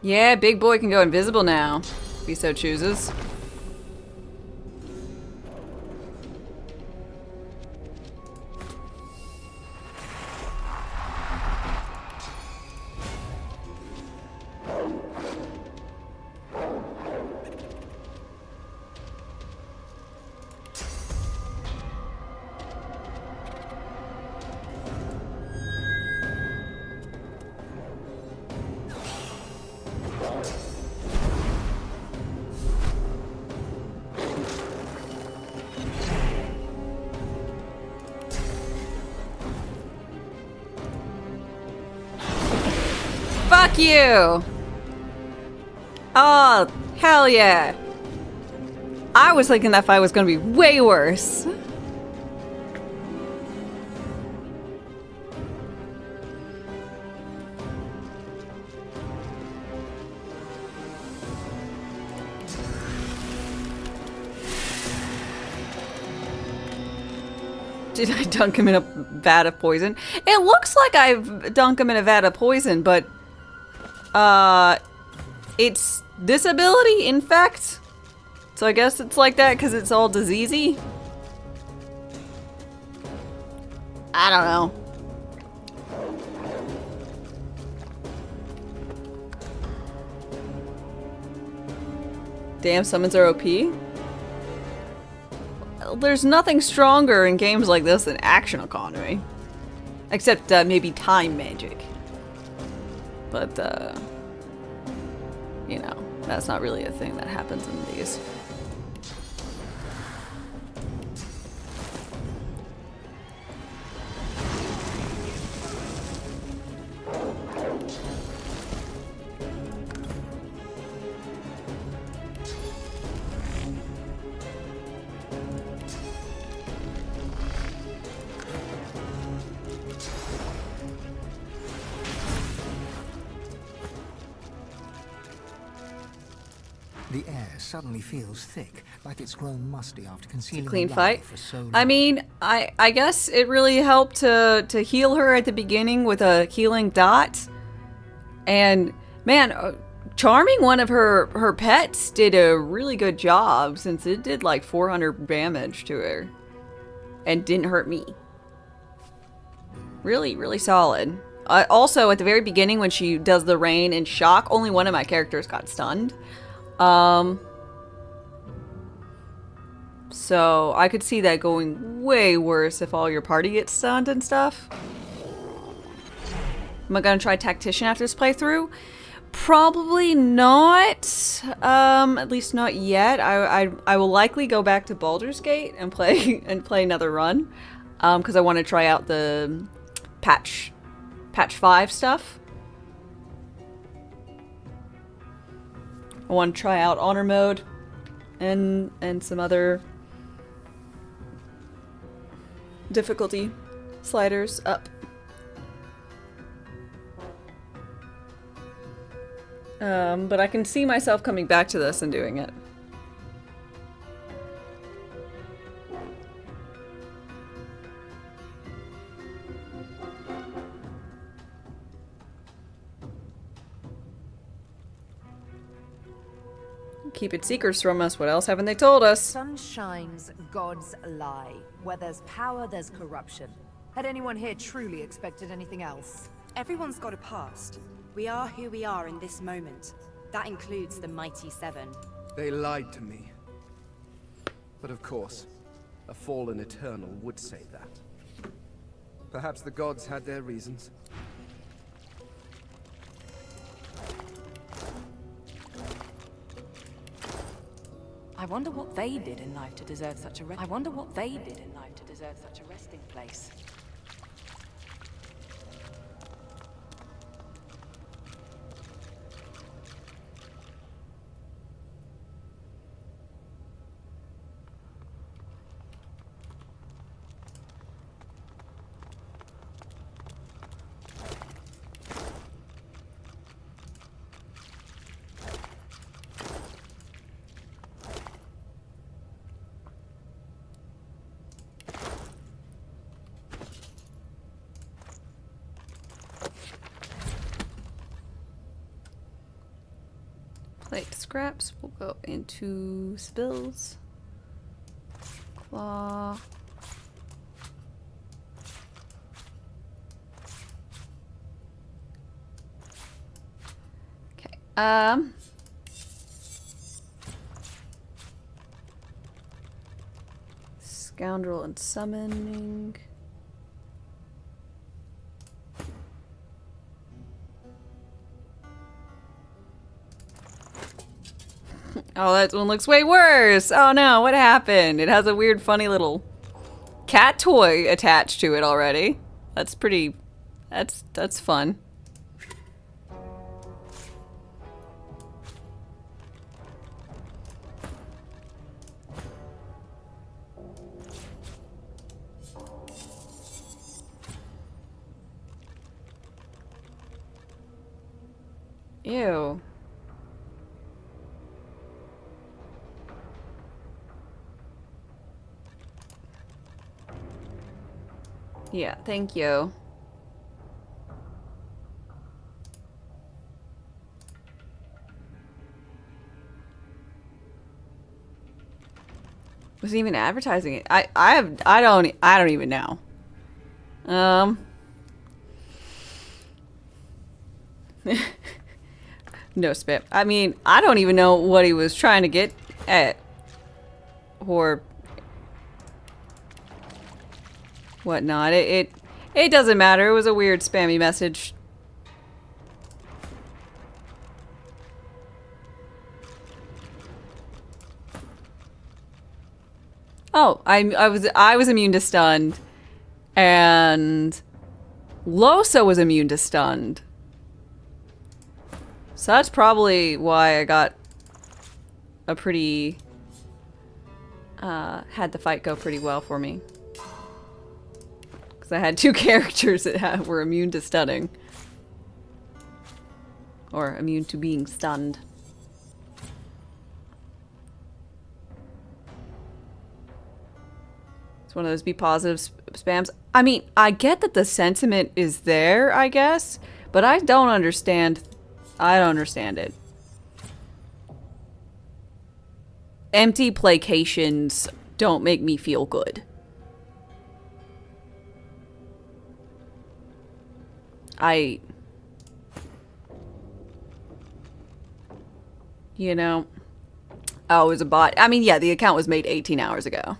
S1: Yeah, big boy can go invisible now, if he so chooses. Fuck you! Oh, hell yeah. I was thinking that fight was gonna be way worse. Did I dunk him in a vat of poison? It looks like I've dunked him in a vat of poison, but it's this ability, infect. So I guess it's like that because it's all diseasey. I don't know. Damn, summons are OP. There's nothing stronger in games like this than action economy. Except maybe time magic. But, you know, that's not really a thing that happens in these.
S5: The air suddenly feels thick, like it's grown musty after concealing
S1: Clean
S5: the
S1: fight.
S5: for so long.
S1: I mean, I guess it really helped to heal her at the beginning with a healing dot. And man, charming one of her pets did a really good job since it did like 400 damage to her. and didn't hurt me. Really, really solid. Also, at the very beginning when she does the rain and shock, only one of my characters got stunned. So I could see that going way worse if all your party gets stunned and stuff. Am I gonna try Tactician after this playthrough? Probably not. At least not yet. I will likely go back to Baldur's Gate and play another run. Because I want to try out the patch 5 stuff. I want to try out honor mode and some other difficulty sliders up. But I can see myself coming back to this and doing it. Keep it secrets from us. What else haven't they told us?
S15: Sun shines, gods lie. Where there's power, there's corruption. Had anyone here truly expected anything else?
S7: Everyone's got a past. We are who we are in this moment. That includes the Mighty Seven.
S12: They lied to me. But of course, a fallen Eternal would say that. Perhaps the gods had their reasons.
S19: I wonder what they did in life to deserve such a resting place.
S1: Plate scraps will go into spills. Claw. Okay. Scoundrel and summoning. Oh, that one looks way worse. Oh no, what happened? It has a weird, funny little cat toy attached to it already. That's pretty... That's fun. Ew. Yeah, thank you. Was he even advertising it? I don't even know. No spit. I mean, I don't even know what he was trying to get at. Or whatnot. It doesn't matter. It was a weird spammy message. Oh, I was immune to stunned, and Losa was immune to stunned. So that's probably why I got a pretty had the fight go pretty well for me. I had two characters that were immune to stunning. Or immune to being stunned. It's one of those be positive spams. I mean, I get that the sentiment is there, I guess, but I don't understand. I don't understand it. Empty placations don't make me feel good. You know. Oh, it was a bot. I mean, yeah, the account was made 18 hours ago.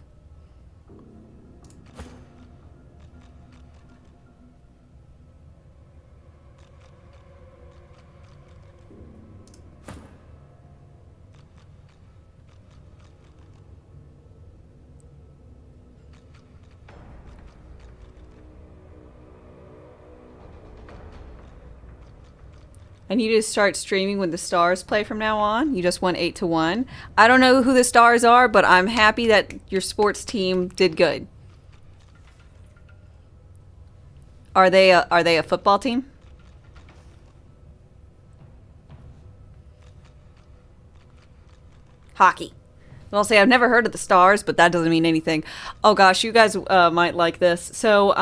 S1: And you just start streaming when the stars play from now on? You just won 8-1? I don't know who the stars are, but I'm happy that your sports team did good. Are they a football team? Hockey. I'll say I've never heard of the stars, but that doesn't mean anything. Oh gosh, you guys might like this. So,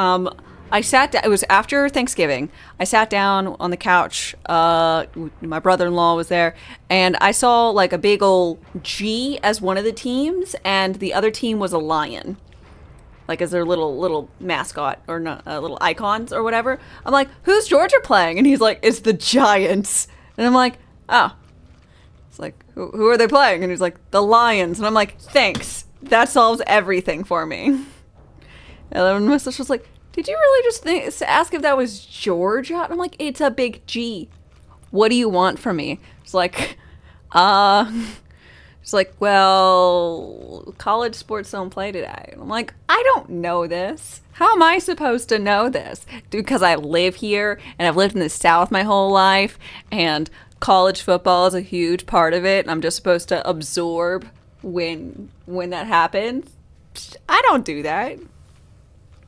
S1: I sat down, it was after Thanksgiving. I sat down on the couch, my brother-in-law was there, and I saw like a big old G as one of the teams, and the other team was a lion. Like as their little mascot, or not, little icons or whatever. I'm like, who's Georgia playing? And he's like, it's the Giants. And I'm like, oh. It's like, who are they playing? And he's like, the Lions. And I'm like, thanks. That solves everything for me. And then my sister was like, did you really just ask if that was Georgia? And I'm like, it's a big G. What do you want from me? It's like, well, college sports don't play today. And I'm like, I don't know this. How am I supposed to know this? Because I live here and I've lived in the South my whole life, and college football is a huge part of it, and I'm just supposed to absorb when that happens. I don't do that.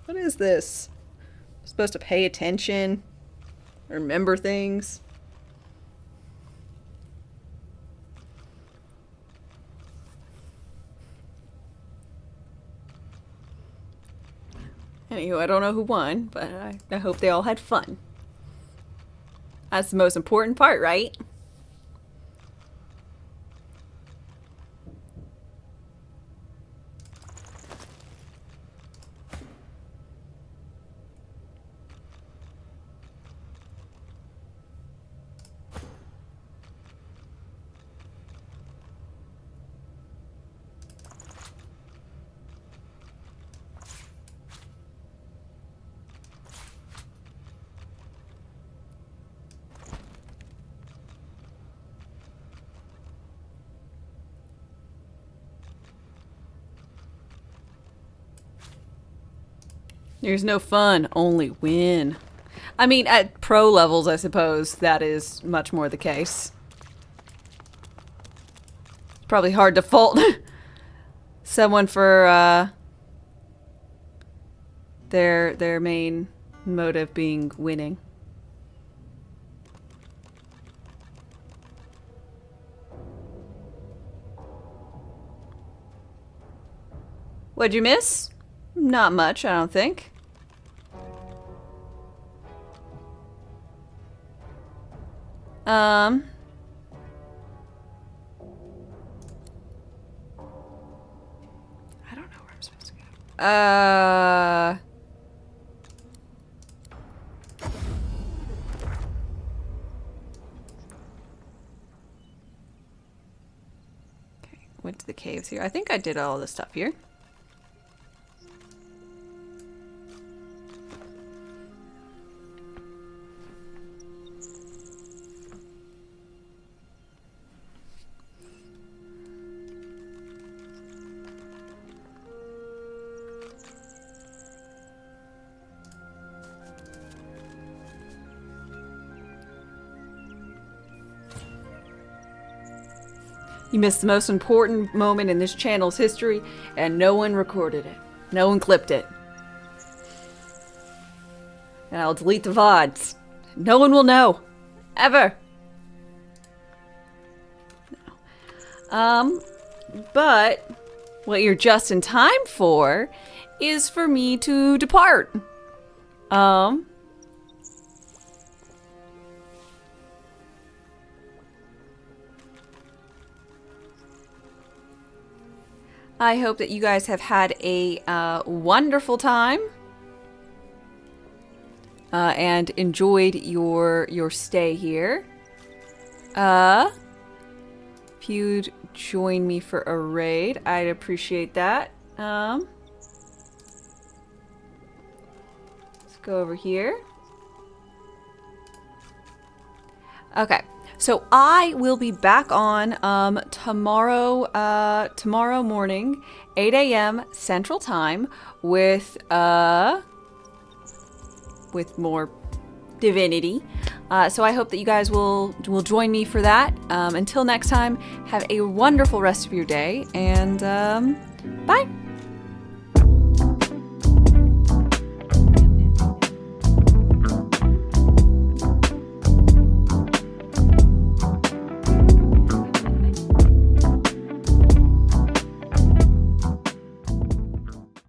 S1: What is this? I'm supposed to pay attention, remember things. Anywho, I don't know who won, but I hope they all had fun. That's the most important part, right? There's no fun, only win. I mean, at pro levels, I suppose that is much more the case. It's probably hard to fault someone for their main motive being winning. What'd you miss? Not much, I don't think. I don't know where I'm supposed to go. Okay, went to the caves here. I think I did all the stuff here. You missed the most important moment in this channel's history, and no one recorded it. No one clipped it. And I'll delete the VODs. No one will know. Ever. No. But what you're just in time for is for me to depart. I hope that you guys have had a wonderful time. and enjoyed your stay here. If you'd join me for a raid, I'd appreciate that. Let's go over here. Okay, so I will be back on tomorrow morning, 8 a.m. Central Time with more Divinity. So I hope that you guys will join me for that. Until next time, have a wonderful rest of your day, and bye.